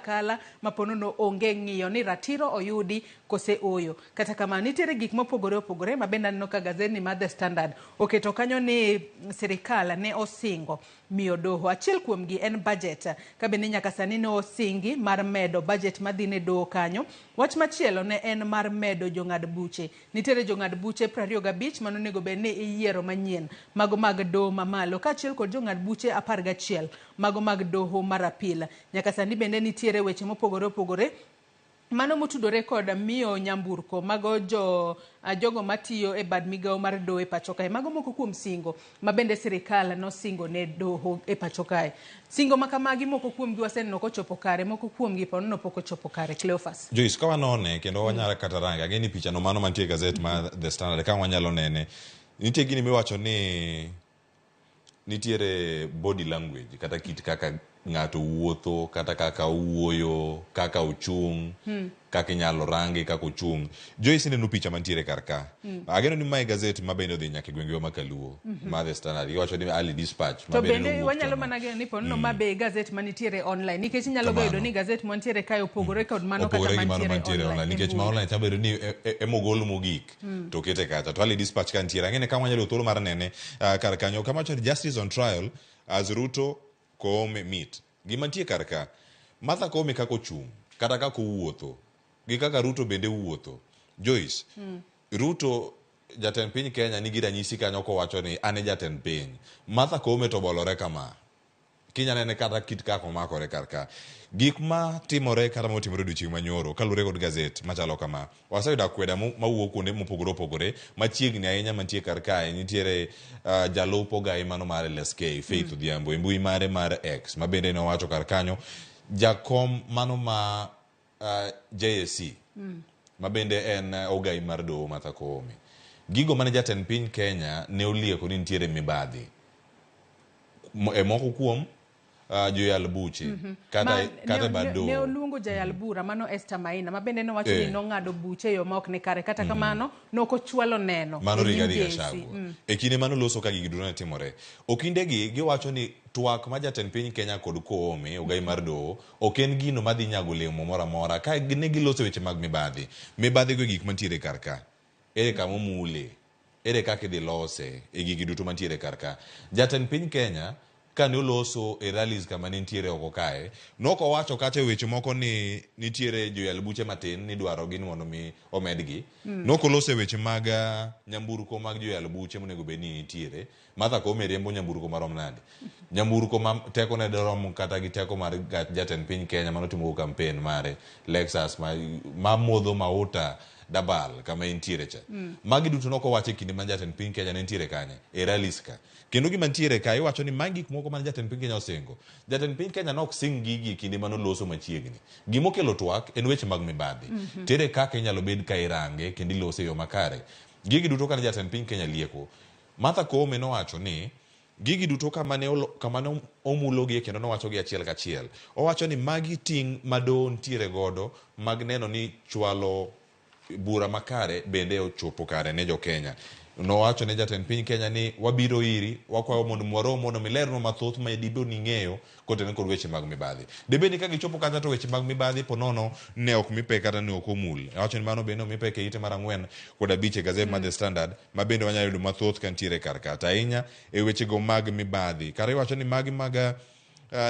ma ponono onge ng'iyo ni ratiro oyudi kose oyo. Kata kamano nitiere gik mopogore opogore ma bende aneno ka gazedni mar The Standard oketo kanyo ni sirikal ne osingo miyo doho. Achiel kuomgi en budget, ka bende nyaka sani ne osingi mar medo budget madhi ne doho kanyo. Wach machielo ne en mar medo jong'ad buche. Nitiere jong'ad buche 25 mano nego bed ni iyiero manyien, mago mag doho mamalo, kaachiel kod jong'ad buche 11 mago mag doho mar apil. Nyaka sani bende nitiere weche mopogore opogore mano motudore kod miyo nyamburko mago jogo matiyo e bad migawo mar doho e pacho kae. Mago moko kuom singo ma bende sirikal nosingo ne doho e pacho kae. Singo makamagi moko kuomgi waseneno kochopo kare, moko kuomgi ponono pok ochopo kare. Cleophas Joyce, ka wanone kendo wanyalo kata range ageni picha no mano mantie gazet mar The Standard, ka wanyalo nene nitie gini miwacho ni nitiere body language kata kit kaka ng'ato wuotho, kata kaka wuoyo, kaka ochung', kaka inyalo rangi, kaka ochung'. Joyce neno picha mantiere karka. Ageno ni mae gazet mabende odhi nyaka gwenge ma Kaluo, ma The Standard. Iwacho ni Ali Dispatch to bende wanyalo mana geno ni ponono mabe gazet manitiere online, nikech inyalo bedo ni gazet mantiere kae opogore kod mano kata mantiere online. Nikech ma online tabedo ni emogol mogik to kete kacha. To Ali Dispatch kan tiere. Angene ka wanyalo thuolo mar nene kar kanyo kama wacho justice on trial as Ruto Koome meet. Gima nitie karka, Martha Koome kako chung', kata kako wuotho, gi kaka Ruto bende wuotho. Joyce, Ruto jatend piny Kenya nigi ranyisi kanyo kowacho ni ane jatend piny. Martha Koome to bolore kama. Kinya nene kata kit kako makore karka. Gik ma timore kata motimore odiochieng' manyoro kalure kod gazet machalo kama. Waseyudo akweda mawuok kuonde mopogore opogore machiegni ahinya mantie karka. Nitiere jalupo gai mano mar LSK Faith Odhiambo e mbui mare mar X ma bende nowacho kar kanyo jakom mano ma JSC ma bende en ogai mar doho Martha Koome. Gigo mane jatend piny Kenya ne olieko ni nitiere mibadhi moko kuom joyal buche kata bado ne oluongo jayal bura mano Esther Maina ma bende no wacho ni nong'ado buche yo ma ok ne kare, kata kamano noko chwalo neno mano riga shago e kinde mano loso ka gigi duto ne timore. Okinde gi giwacho ni twak ma jatend piny Kenya kod Koome ogai mar doho ok en gino madhi nyago lemo moro amora ka ne giloso weche mag mibadhi go gik mantiere karka. Ere kama omule, ere kaka idhi lose e gigi duto mantiere karka. Jatend piny Kenya kane oloso e rallies kama ne nitiere oko kae, noko wacho kacha weche moko ni nitiere joyal buche matin ni dwaro gin mondo mi omedgi. Noko lose weche mag nyamburko mag joyal buche monego bed ni nitiere. Martha Koome riembo nyamburko marom nade. Nyamburko ma teko ne dorom kata gi teko mar jatend piny Kenya mano timo campaign mare Lexus ma modho mauta dabal kama intiere cha. Magi duto noko wache kinde man jatend piny Kenya ne nitiere kanye e rallies ka. Kendo gima ntiere ka iwacho ni magi gik moko man jatend piny Kenya osingo. Jatend piny Kenya nok sing gigi kinde mano loso machiegni. Gimo kelo twak en weche mag mibadhi. Tere kaka inyalo bed ka irange kendo ilose yo makare. Gigi duto kan jatend piny Kenya lieko. Martha Koome nowacho ni gigi duto kamane omulogi kendo nowacho gi achiel kachiel. Owacho ni magi ting' mado ntiere godo mag neno ni chwalo bura makare bende ochopo kare ne jo Kenya. Nowacho ne jatend piny Kenya ni wabiro iri wakwayo mondo mwaro mondo milerno mathoth ma dibo ni ng'eyo kotene kod weche mag mibadhi. Debe ni ka gichopo kata to weche mag mibadhi ponono ne ok mipe kata ne ok omul. Wacho ni mano bende mipe ke ite mar 4 kod 5 e gazet mar The Standard ma bende wanyalo yudo mathoth kantiere karka ahinya e weche go mag mibadhi. Kare wacho ni magi mag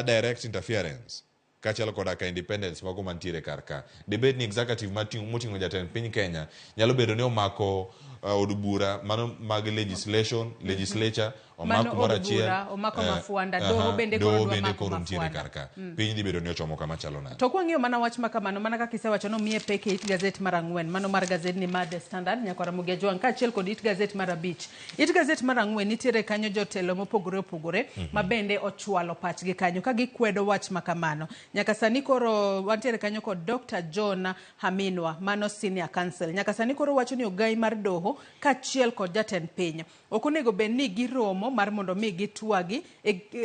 direct interference kachalo koda ka independence mago mantiere karka. Debate ni executive moting'o jatend piny Kenya nyalo bedo ni omako od bura mano mag legislature omako moro achiel omako mafuanda doho bende koro ntiere karka. Piny dhi bedo ni ochomo kama chalo nade. To kwang'iyo mana wach makamano mana kaka isewacho no mie peke it gazet mar 4 mano mar gazet ni mar The Standard nyaka Ramogi Ajwang kaachiel kod it gazet mar 5. It gazet mar 4 nitiere kanyo jotelo mopogore opogore ma bende ochwalo pachgi kanyo ka gikwedo wach makamano. Nyaka sani koro wantiere kanyo kod Dr. John Haminwa mano senior counsel. Nyaka sani koro wacho ni ogai mar doho doho kachiel kod jatend piny ok onego bed ni giromo mar mondo mi gitwagi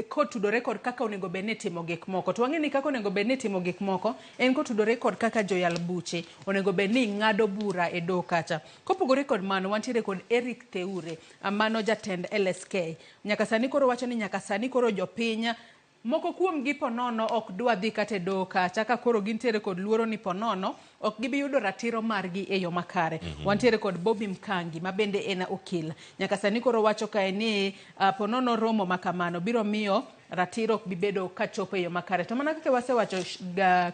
kotudore kod kaka onego bed ni timo gik moko. To wang'e ni kaka onego bed ni timo gik moko en kotudore kod kaka joyal buche onego bed ni ng'ado bura e doho kacha. Kopogore kod mano, wantiere kod Eric Theure, mano jatend LSK. Nyaka sani koro wacho ni nyaka sani koro jopiny moko kuom gi ponono ok dwa dhi kate doho kacha ka koro gintiere kod luoro ni ponono ok gibi yudo ratiro margi e yo makare. Wantiere kod Bobby Mkangi ma bende en okil. Nyaka sani koro wacho kae ni ponono romo makamano biro miyo ratiro ok bibedo kachopo e yo makare. To mana kaka wasewacho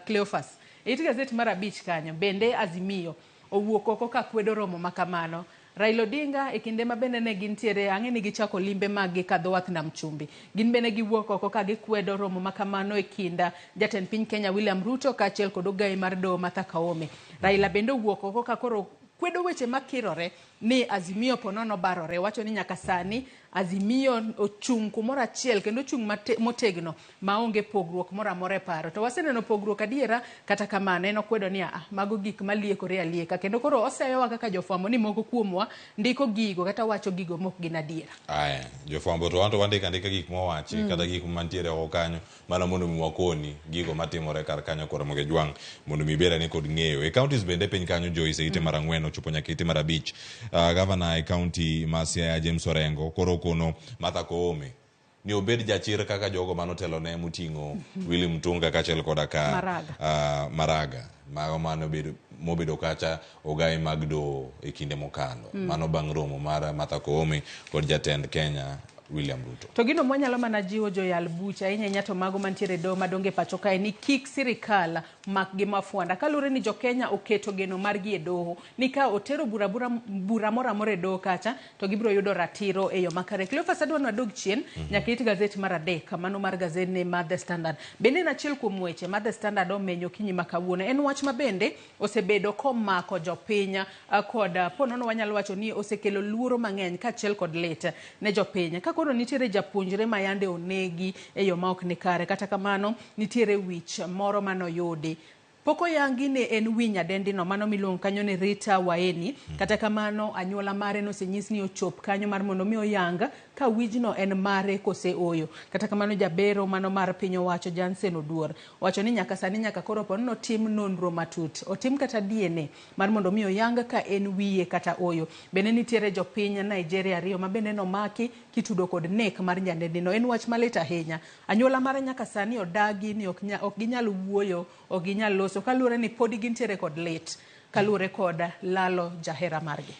Cleophas, it gazet mar 5 kanyo bende Azimio owuok oko ka kwedo romo makamano. Raila Odinga e kinde ma bende ne gintiere ang'e ni gichako limbe mag kadho wath nam chumbi. Gin bende giwuok oko ka gikwedo romo makamano e kinda jatend piny Kenya William Ruto kaachiel kod ogai mar doho Martha Koome. Raila bende owuok oko ka koro kwedo weche makirore ni Azimio ponono barore. Wacho ni nyaka sani Azimio ochung' kumoro achiel kendo ochung' motegno maonge pogruok moro amora e paro. To waseneno pogruok adiera kata kamano en okwedo ni mago gik maliekore alieka kendo koro oseyowa kaka jofwambo ni moko kuomwa ndiko gigo kata wacho gigo mok gin adiera. Aya, jofwambo to wanto wandika gik mowachi kata gik mantiere oko kanyo mana mondo mi wakoni gigo matimore kar kanyo kod Ramogi Jwang mondo mi beda ni kod ng'eyo. E counties bende piny kanyo Joyce ite mar 4 ochopo nyaka ite mar 5. Governor e county ma Siaya James Orengo koro kono Martha Koome ni obed jachir kaka jogo manotelo ne muting'o Willy Mutunga kaachiel koda ka Maraga mano mobedo kacha ogai mag doho e kinde mokalo. Mano bang' romo mar Martha Koome kod jatend Kenya William Ruto. To gino mwanyalo mana jiwo joyal bucha inyanya to mago mantiere doho madonge pacho kae ni kik sirikal mak gi mafuanda kalure ni jo Kenya oketo geno margi e doho ni ka otero bura mora more e doho kacha to gibiro yudo ratiro e yo makare. Cleophas adwa dog chien nyaka it gazet mar 3 mano mar gazet ne mar The Standard. Bende na chiel kuom weche mar The Standard omenyo kinyi makawuono en wach mabende osebedo komako jopiny kod ponono wanyalo wacho ni osekelo luoro mang'eny kaachiel kod lit ne jopiny. Koro nitiere japuonjre ma yande onegi e yo ma ok ni kare kata kamano nitiere wich moro manoyudi poko yangi ne en winya dendino mano miluongo kanyo ni Rita Waeni kata kamano anyuola mare no senyis ni ochop kanyo mar mondo mi oyanga ka wijno en mare kose oyo kata kamano jabero mano mar piny owacho Jansen Oduor wacho ni nyaka sani nyaka koro ponono tim nonro matut otim kata DNA mar mondo mi oyanga ka en wiye kata oyo. Bende nitiere jopiny Nigeria 2 ma bende no maki kitudo kod nek mar nyandendino en wach malit ahinya. Anyuola mare nyaka sani odagi ni ok ginyal wuoyo ok ginyal loso kalure ni podi gintiere kod lit kalure kod lalo jahera margi.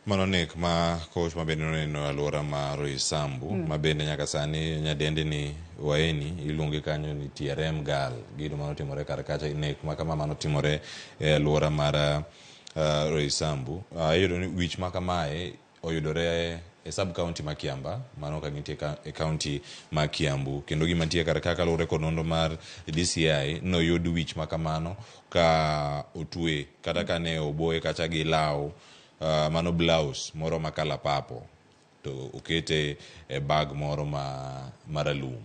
Mano nek ma coach ma bende noneno alwora ma Roysambu ma bende nyaka sani nyadendi ni Waeni iluonge kanyo ni TRM Gal gido mano timore kar kacha nek ma kama mano timore e alwora mar Roysambu. Ayudo ni wich ma kamae oyudore e sub county ma Kiamba mano ka gintie e county ma Kiambu kendo gima tie kar kaka lure kod nonro mar DCI no yud wich ma kamano ka otwe kata ka ne oboye kacha gi law mano blouse moro makala papo to okete e bag moro maralum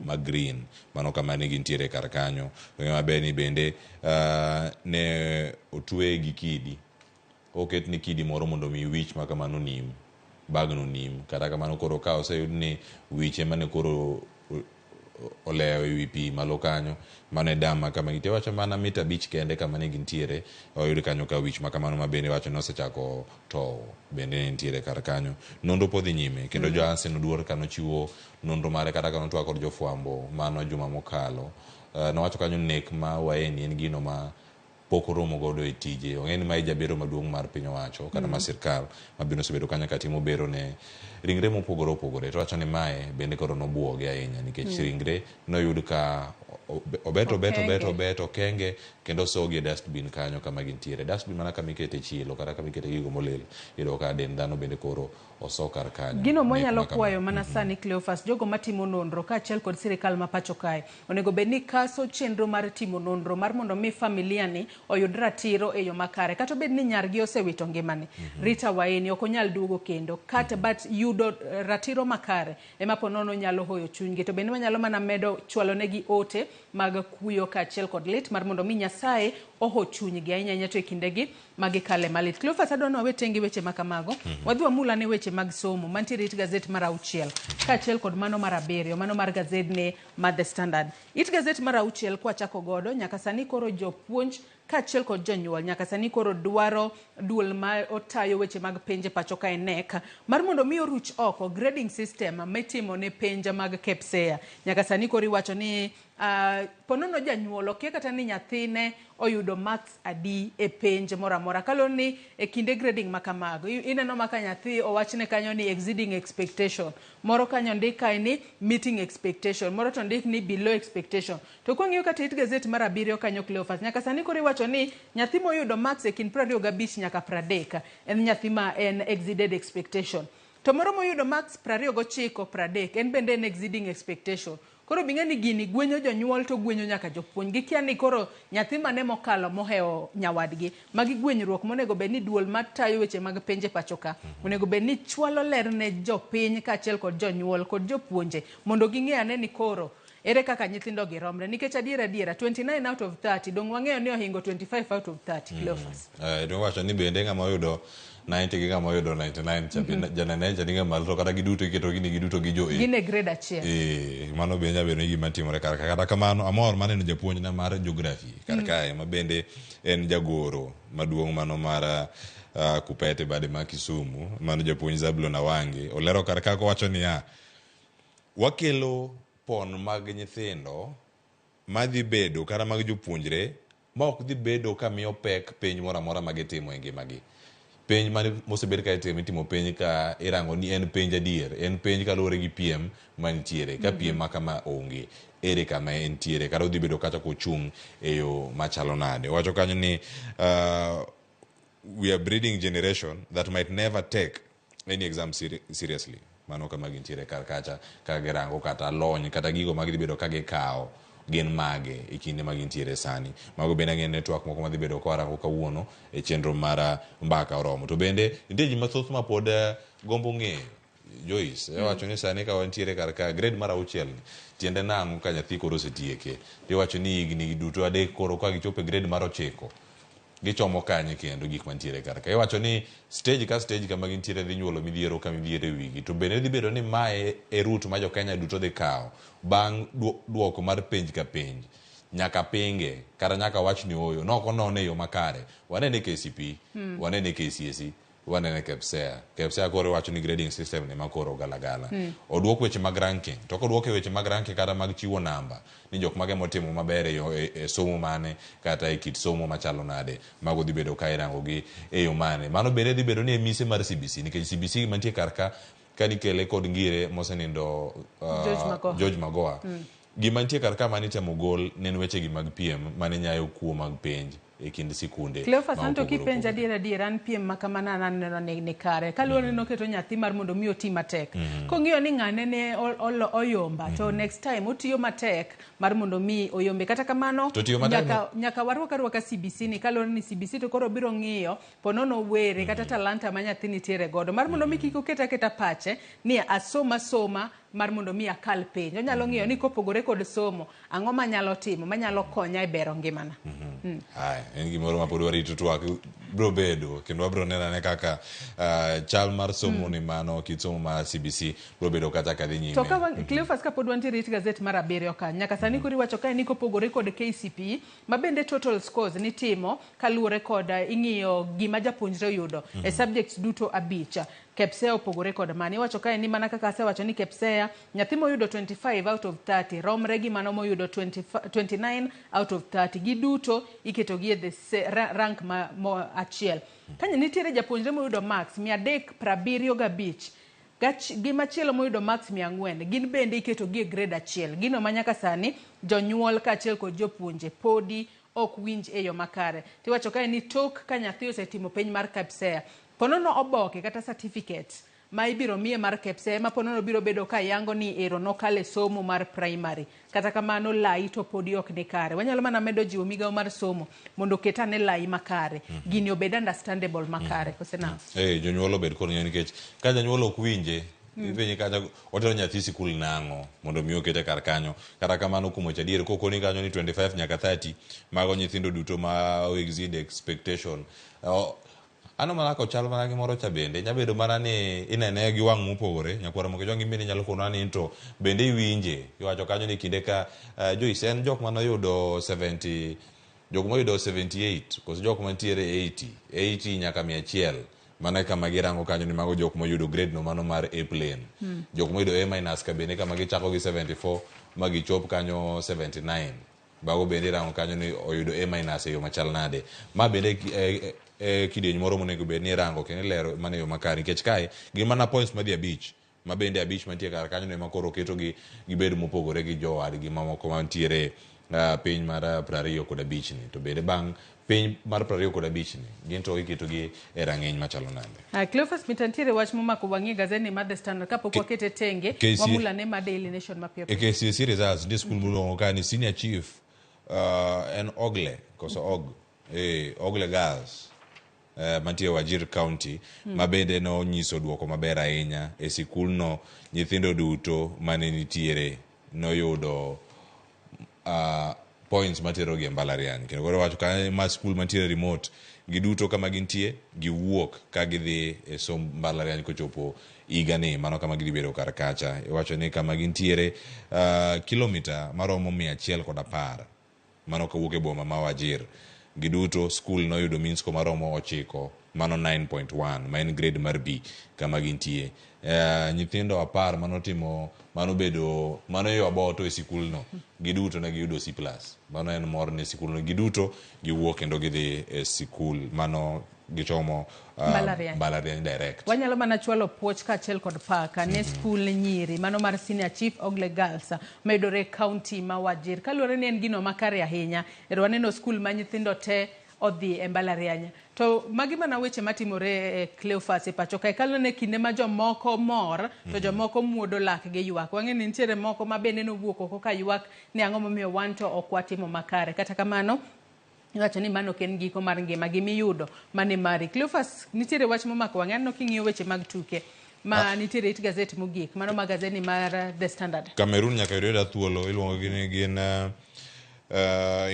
ma green mano kama ne gintiere kar kanyo ma bende ne otwe gi kidi oket ni kidi moro mondo mi wich ma kamano nim bag no nim kata kamano koro ka oseyud ni wiche mane koro oleo e pi malo kanyo mane dama kama gite wacho mana mita beach kende kama ne gintiere oyud kanyo ka wich makamano ma bende wacho no osechako to bende nitiere kar kanyo nondo podhi nyime kendo Jansen Oduor kano chiwo nondo mare kata kano twa kod jofwambo mano juma mokalo no wacho kanyo nek ma Waeni en gino ma pok romo godo e tije ong'eni ma jabero maduong' mar piny owacho kata ma sirkal mabino sebedo kanyo ka timo bero ne ringre mopogore to wacho ni mae bende koro nobuoge ahinya nikech ringre noyud ka obeto kenge kendo sogi e dustbin kanyo kama gintiere dustbin mana kama ikete chilo kata kama ikete gigo molil yudo ka den dhano bende koro oso kar kanyo. Gino monyalo kwayo mana sani Cleophas jogo matimo nonro kaachiel kod sirikal ma pacho kae onego bed ni kaso chenro mar timo nonro mar mondo mi familia ni oyud ratiro e yo makare kata bed ni nyargi osewito ngimane Rita Waeni ok onyal duogo kendo kata but yudo ratiro makare ema ponono nyalo hoyo chunygi to bende wanyalo mana medo chwalo negi ote mag kuyo kaachiel kod lit mar mondo mi Nyasaye oho chunygi ahinya to e kindegi magikale malit. Cleophas adwano wawe tengi weche makamago. Wadhi wamula ne weche mag somo mantiere it gazet mar 6 kaachiel kod mano mar 7 mano mar gazedne mar The Standard. It gazet mar 6 kwa chako godo nyaka sani koro jopuonj kaachiel kod jonyuol nyaka sani koro dwaro duol ma otayo weche mag penje pacho ka NEC mar mondo mi oruch oko grading system mitimo ne penja mag KPSEA. Nyaka sani koro iwacho ni ponono janyuol okia kata ni nyathine oyudo marks adi e penj mora mora kalo ni e kinde grading makamago ineno maka nyathi owachne kanyo ni exceeding expectation, moro kanyo ndika ni meeting expectation, moro to ndik ni below expectation. To kwang'iyo kata it gazet mar 7 kanyo Cleophas nyaka sani koro iwacho ni nyathi moyudo marks e kind 25 nyaka 30 en nyathi ma en exceeded expectation. To moro moyudo marks 29 30 en bende en exceeding expectation. Koro bing'eni gini gwenyo jonyuol to gwenyo nyaka jopuonj. Gikia ni koro nyathi mane mokalo moheo nyawadgi. Magi gwenyruok monego bed ni duol matayo weche mag penje pachoka. Monego bed ni chwalo ler ne jopiny kaachiel kod jonyuol kod jopuonje mondo ging'e ane ni koro ere kaka nyithindo giromre nikech adiera 29 out of 30 dong wang'eyo ni ohingo 25 out of 30 Cleophas. Dong wacho ni bende ng'ama oyudo 90 gi ng'ama oyudo 99 janene janinga malo kata giduto iketo gini giduto gi jo gine grade achiel. Mano bende jabedo ni gima timore kata kamano amor maneno japuonj na mar geography kae ma bende en jagoro maduong' mano mar Kupete bade ma Kisumu mano japuonj Zablon Awange olero kaka wacho ni wakelo pon mag nyithindo madhi bedo kata mag jopuonjre ma ok dhi bedo ka miyo pek penj mora mora magitimo e ngimagi. Penj mane mosebed ka itimo penj ka irango ni en penj adier, en penj kaluwore gi piem mantiere. Ka piem ma kama onge, ere kama entiere, kata odhi bedo kacha kochung' e yo machalo nade. Wacho kanyo ni we are breeding generation that might never take any exam seriously. Mano kama gintiere kar kacha ka girango kata lony kata gigo magidhi bedo ka gikawo gin mage e kinde magintiere sani. Mago bende ng'e network moko madhi bedo kwarango kawuono e chenro mar mbaka oromo. To bende nitie ji mathoth ma pod gombo ng'eyo Joyce wacho ni sani ka wantiere kar ka grade mar 6 tiende nang'o ka nyathi koro osetieke. Iwacho ni higni duto adek koro ka gichopo e grade mar 9 gichomo kanye kendo gik mantiere kar ka. Iwacho ni stage ka stage kama gintiere dhi nyuolo midhiero ka midhiero e wigi. To bende dhi bedo ni mae e route ma jo Kenya duto dhi kawo bang' duoko mar penj ka penj nyaka pinge kata nyaka wach ni oyo noko none yo makare. Wanene KCP, wanene KCSE, wanene KPSEA. KPSEA koro wacho ni grading system ne makoro galagala. Oduok weche mag ranking. To koduok weche mag ranking kata mag chiwo namba ni jok mage motimo maber e somo mane kata e kit somo machalo nade mago dhi bedo ka irango gi e yo mane. Mano bende dhi bedo ni e mise mar CBC nikech CBC mantie kar ka kanikele kod ngire mosenindo George Magoha. Gima nitie kar ka mani temo gol nen weche gi mag piem mane nyayo kuo mag penj e kind sikunde. Cleophas Santo kipenja adiera an piem makamana naneno ni kare kaluwore noketo nyathi mar mondo mi oti matek. Kong'iyo ni ng'ane ne oyomba to next time otiyo matek mar mondo mi oyombe kata kamano nyaka warwaka CBC ni kaluwore ni CBC to koro biro ng'iyo ponono were kata talanta ma nyathi nitiere godo mar mondo mi kik oketa pache ni asoma mar mondo mi akal penj. Onyalo ng'iyo ni kopogore kod somo ang'o manyalo timo manyalo konya e bero ngimana. En gimoro ma pod warito twak bro bedo kendo wabro nenane kaka chal mar somo ni mano kit somo mar CBC bro bedo kata kadhi nyime. To ka Cleophas ka pod wantiere it gazet mar 7 ka nyaka sani kori wacho kae ni kopogore kod KCP ma bende total scores ni timo kaluwore kod ing'iyo gima japuonjre yudo e subjects duto 5. KPSEA opogore kod mani wacho kae ni mana kaka asewacho ni KPSEA nyathi moyudo 25 out of 30 romre gi mano moyudo 29 out of 30 giduto iketo gi the rank ma achiel. Kanya nitiere japuonjre moyudo marks 375 gima chielo moyudo marks 400 gin bende iketo gi grade achiel. Gino manyaka sani jonyuol kaachiel kod jopuonje podi ok winj e yo makare. Tiwacho kae ni tok ka nyathi osetimo penj mar KPSEA ponono oboke kata certificate ma ibiro miye mar KPSEA ma ponono biro bedo ka yango ni ero nokale somo mar primary kata kamano lai to podi ok ni kare. Wanyalo mana medo jiwo migawo mar somo mondo ketane lai makare gini obed understandable makare kosena jonyuol obed kod ng'eyo nikech ka janyuol ok winje Ipenye kacha otero nyathi sikul nango mondo mi okete kar kanyo. Kata kamano kumo chadier koko ni kanyo ni 25 nyaka 30 mago nyithindo duto ma exceed expectation. Ano mana ko chal mana gimoro cha bende nyabedo mana ni inene gi wang' mopogore nyakwara moko jongi bende nyalo kono ni into bende iwinje iwacho kanyo ni kinde ka Joyce en jok mano yudo 70 jok moyudo 78 koso jok mantiere 80 nyaka 100 mana kama girango kanyo ni mago jok moyudo grade no mano mar A plane jok moyudo A- ka bende kama gichako gi 74 ma gichop kanyo 79 bago bende rango kanyo ni oyudo A- e yo machal nade ma bende kidieny moro monego bed ni rango kendo lero mane yo makare nikech kae gin mana points madhi abich ma bende abich mantie kar kanyo ne makoro keto gi gibed mopogore gi jowadgi mamoko mantiere piny mar 25 ni to bende bang' piny mar 25 ni gin to iketo gi e rang'iny machalo nade. Cleophas Mitantiere wach momako wang'i gazeti mar The Standard kapok wakete tenge wamula ne ma Daily Nation mapiyo. KCSE results ni school mulongo ka ni senior chief en Ogle koso Ogle Girls mantie Wajir County ma bende no nyiso duoko maber ahinya e sikul no nyithindo duto mane nitiere no yudo points matero gi mbalariany kendo koro wacho ka ma school mantiere remote giduto kama gintie giwuok ka gidhi e som mbalariany kochopo igani mano kama gidhi bedo kar kacha iwacho ni kama gintiere kilomita maromo 110 mano kawuok e boma ma Wajir giduto school no yudo means ko maromo 9 mano 9.1 ma en grade mar B kama gintie nyithindo 10 manotimo mano yo aboto e sikul no giduto ne giyudo C+. Mano en mor ne sikul no giduto giwuok kendo gidhi e sikul mano gichomo mbalariany direct. Wanyalo mana chwalo puoch kaachiel kod paka ne skul nyiri mano mar Senior Chief Ogle Girls medore county ma Wajir kaluwore ni en gino makare ahinya ero waneno skul ma nyithindo te odhi e mbalariany to magi mana weche matimore e Cleophas e pacho kae kalno ne kinde ma jomoko mor to jomoko muodo lak gi ywak wang'e ni nitiere moko ma bende nowuok oko ka ywak ni ang'o momiyo wan to ok watimo makare kata kamano iwacho ni mano ken giko mar ngima gi miyudo mane mari. Cleophas nitiere wach momako wang'e no king'iyo weche mag tuke ma nitiere it gazeti mogik mano magazeti mar The Standard. Cameroon nyaka yudo thuolo iluongo gi ni gin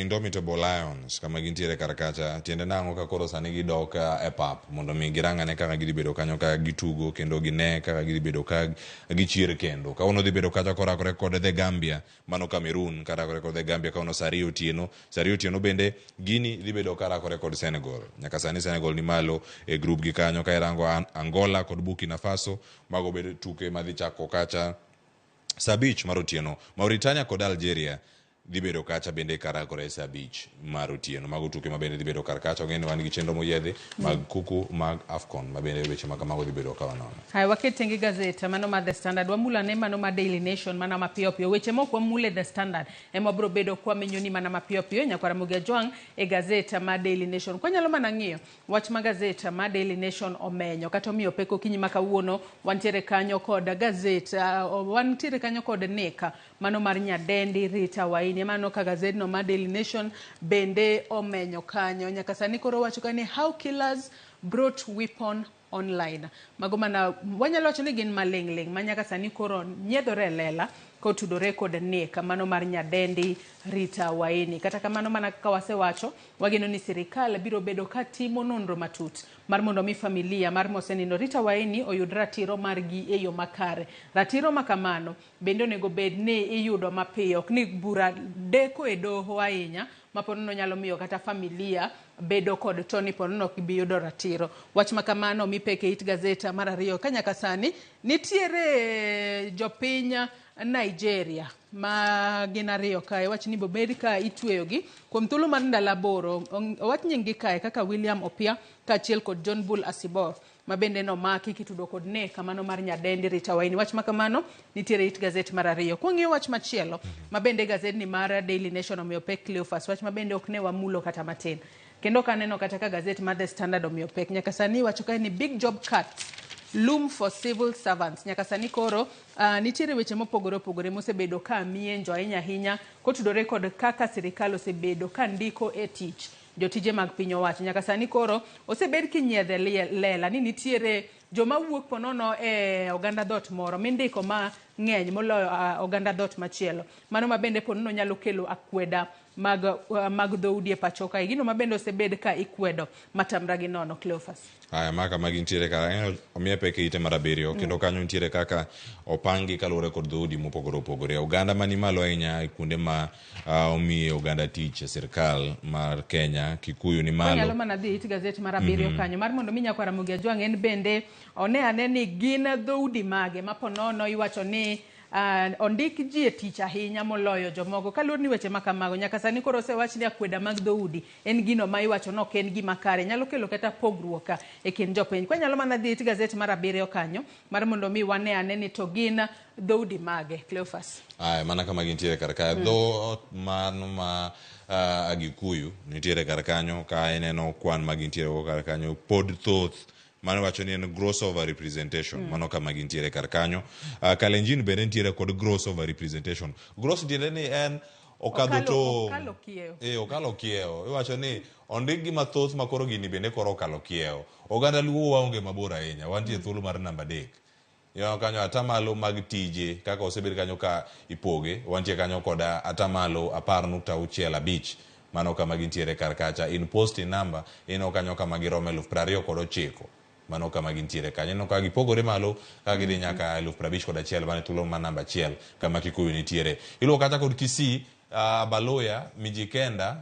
Indomitable Lions kama gintiere kar kacha tiende nango ka koro sani gidok e pap mondo mi girangane kaka gidhi bedo kanyo ka gitugo kendo gine kaka gidhi bedo ka gichier kendo ka uno dhi bedo kacha korakore kod The Gambia mano Cameroon karakore kod The Gambia ka uno Sario Otieno bende Gini dhi bedo karakore kod Senegal nyaka sani Senegal ni malo e group gi kanyo ka irango Angola kod Burkina Faso mago bedo tuke madhi chako kacha Sabich mar Otieno Mauritania kod Algeria dhi bedo kacha bende karakore Sabich mar Otieno mago tuke ma bende dhi bedo kar kacha ng'eni wan gi chenro moyiedhi mag kuku mag Afcon ma bende weche ma kamago dhi bedo ka wanono. Hai waketenge gazeta mano ma The Standard wamula ne mano ma Daily Nation mana mapiyo piyo weche moko wamule The Standard ema bro bedo kwa menyoni mana mapiyo piyo nyakwara Ramogi Ajwang e gazeta ma Daily Nation kwa nyalo mana ng'iyo wach ma gazeta ma Daily Nation omenyo kata omiyo peko kinyi makawuono wantiere kanyo kod gazeta wantiere kanyo kod neka mano mar nyadendi Rita Waini mano ka gazet no ma Daily Nation bende omenyo kanyo nyaka sani koro wacho kani how killers brought weapon online mago mana wanyalo wacho ni gin maling'ling manyaka sani koro nyiedhore lela kotudore kod neka mano mar nyadendi Rita Waini kata kamano mana kaka wasewacho wageno ni sirikal biro bedo ka timo nonro matut mar mondo mi familia mar mosenino Rita Waini oyud ratiro margi e yo makare ratiro makamano bende onego bed ni iyudo mapiyo ok ni bura deko e doho ahinya maponono nyalo miyo kata familia bedo kod toni ponono kibiyudo ratiro wach makamano mipeke it gazeta mar ariyo kanyaka sani nitiere jopiny Nigeria ma gin ariyo kae wach ni bobed ka itweyogi kuom thuolo mar ndalo 8 wach nyinggi kae kaka William Opia kaachiel kod John Bull Asibor ma bende no maki kitudo kod neka mano mar nyadendi Rita Waini wach makamano nitiere it gazet mar ariyo kwang'iyo wach machielo ma bende gazet ni mar Daily Nation omiyo pek Cleophas wach ma bende ok ne wamulo kata matin kendo kaneno kata ka gazet mar The Standard omiyo pek nyaka sani wacho kae ni big job cuts loom for civil servants nyaka sani koro nitiere weche mopogore opogore mosebedo ka mienjo ahinya kotudore kod kaka sirikal osebedo ka ndiko e tich jotije mag piny owacho nyaka sani koro osebed kinyiedhe lela ni nitiere joma wuok ponono oganda dot moro mindiko ma ng'eny moloyo oganda dot machielo. Mano ma bende ponono nyalo kelo akweda mag dhoudi e pacho kae. Gino ma bende osebed ka ikwedo matamra gi nono, Cleophas. Aya maka magintiere ka omiye peke ite mar 7 kendo kanyo nitiere kaka opangi kaluwore kod dhoudi mopogore opogore. Oganda mani malo ahinya kuonde ma omiye oganda tich e sirkal mar Kenya, Kikuyu ni malo. Nyalo mana dhi it gazeti mar 7 kanyo mar mondo mi Nyakwara Ramogi Ajwang' en bende one ane ni gin dhoudi mage maponono iwacho ni ondik ji e tich ahinya moloyo jomoko kaluwore ni weche makamago. Nyaka sani koro osewach ni akweda mag dhoudi en gino ma iwacho no en gima kare, nyalo kelo kata pogruok e kind jopiny. Kwa nyalo mana dhi it gazeti mar 7 kanyo mar mondo mi wane ane ni to gin dhoudi mage, Cleophas. Mana kama gintiere karka dho mano ma Agikuyu nitiere karkanyo ka eneno kwan magintiere go karkanyo pod thoth mano wacho ni en gross over representation. Mano kama gintiere karkanyo. Kalenjin bende nitiere kod gross over representation. Gross tiende ni en okalo okalo kiewo. Iwacho ni ondik gi mathoth makoro gini bende koro okalo kiewo. Oganda Luo waonge mabor ahinya, wantie thuolo mar namba 3. Kanyo atamalo mag tije kaka osebed kanyo ka ipoge, wantie kanyo koda atamalo 10.65. Mano kama gintiere karkacha. In posting number ino kanyo kama girome 29,000. Mano kama gintiere kanyo. Ino ka gipogore malo ka gidhi nyaka 51,000 mane thuolo ma namba 1 kama Kikuyu nitiere. Iluwo kata kod Kisii, Baloya, Mijikenda,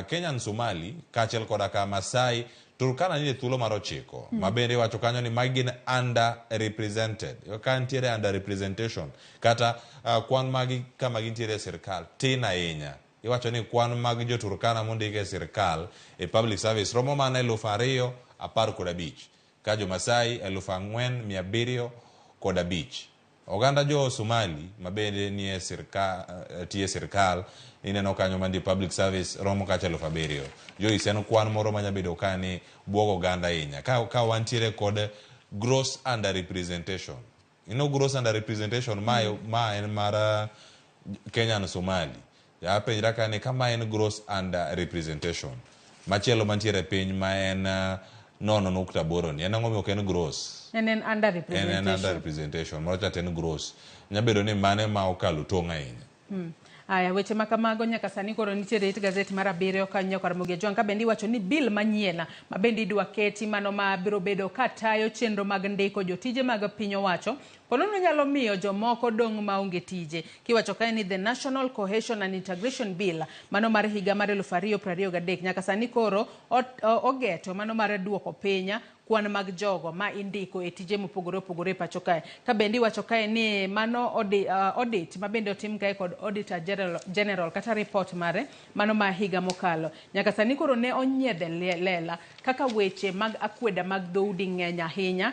Kenyan Somali, kaachiel koda ka Masai, Turkana ni thuolo mar 9. Mabende wacho kanyo ni magin under represented. Ka nitiere under representation kata kwan magi kama gintiere sirkal tin ahinya. Iwacho ni kwan mag jo Turkana mondike e sirkal e public service romo mana 2,015 ka jo Masai 4,705. Oganda jo Somali mabende ni e sirkal tie sirkal ineno kanyo mandi public service romo kacha 7,000. Jo iseno kwan moro manya bedo kani buogo oganda ahinya ka wantiere kod gross under representation. Gross under representation ma en mar Kenyan Somali. Ya penjra kani kama en gross under representation. Machielo mantiere piny ma en 0.8 ni en ang'o ok en gross. En under representation. En under representation. Moro cha en gross. Nyabedo ni mane ma okalo tong' ahinya. Aya weche makamago nyaka sani koro nitiere it gazeti mar 7 kanyo Nyakwara Ramogi Ajwang' ka bende iwacho ni bill manyiena ma bende idwa keti mano ma biro bedo katayo chenro mag ndiko jotije mag piny owacho ponono nyalo miyo jomoko dong' maonge tije. Kiwacho kae ni the National Cohesion and Integration Bill mano mar higa mar 2023 nyaka sani koro ogeto mano mar duoko pinya kwan mag jogo ma indiko e tije mopogore opogore pacho kae. Ka bende iwacho kae ni mano audit ma bende otim kae kod Auditor General kata report mare mano ma higa mokalo. Nyaka sani koro ne onyiedhe lela kaka weche mag akweda mag dhoudi ng'eny ahinya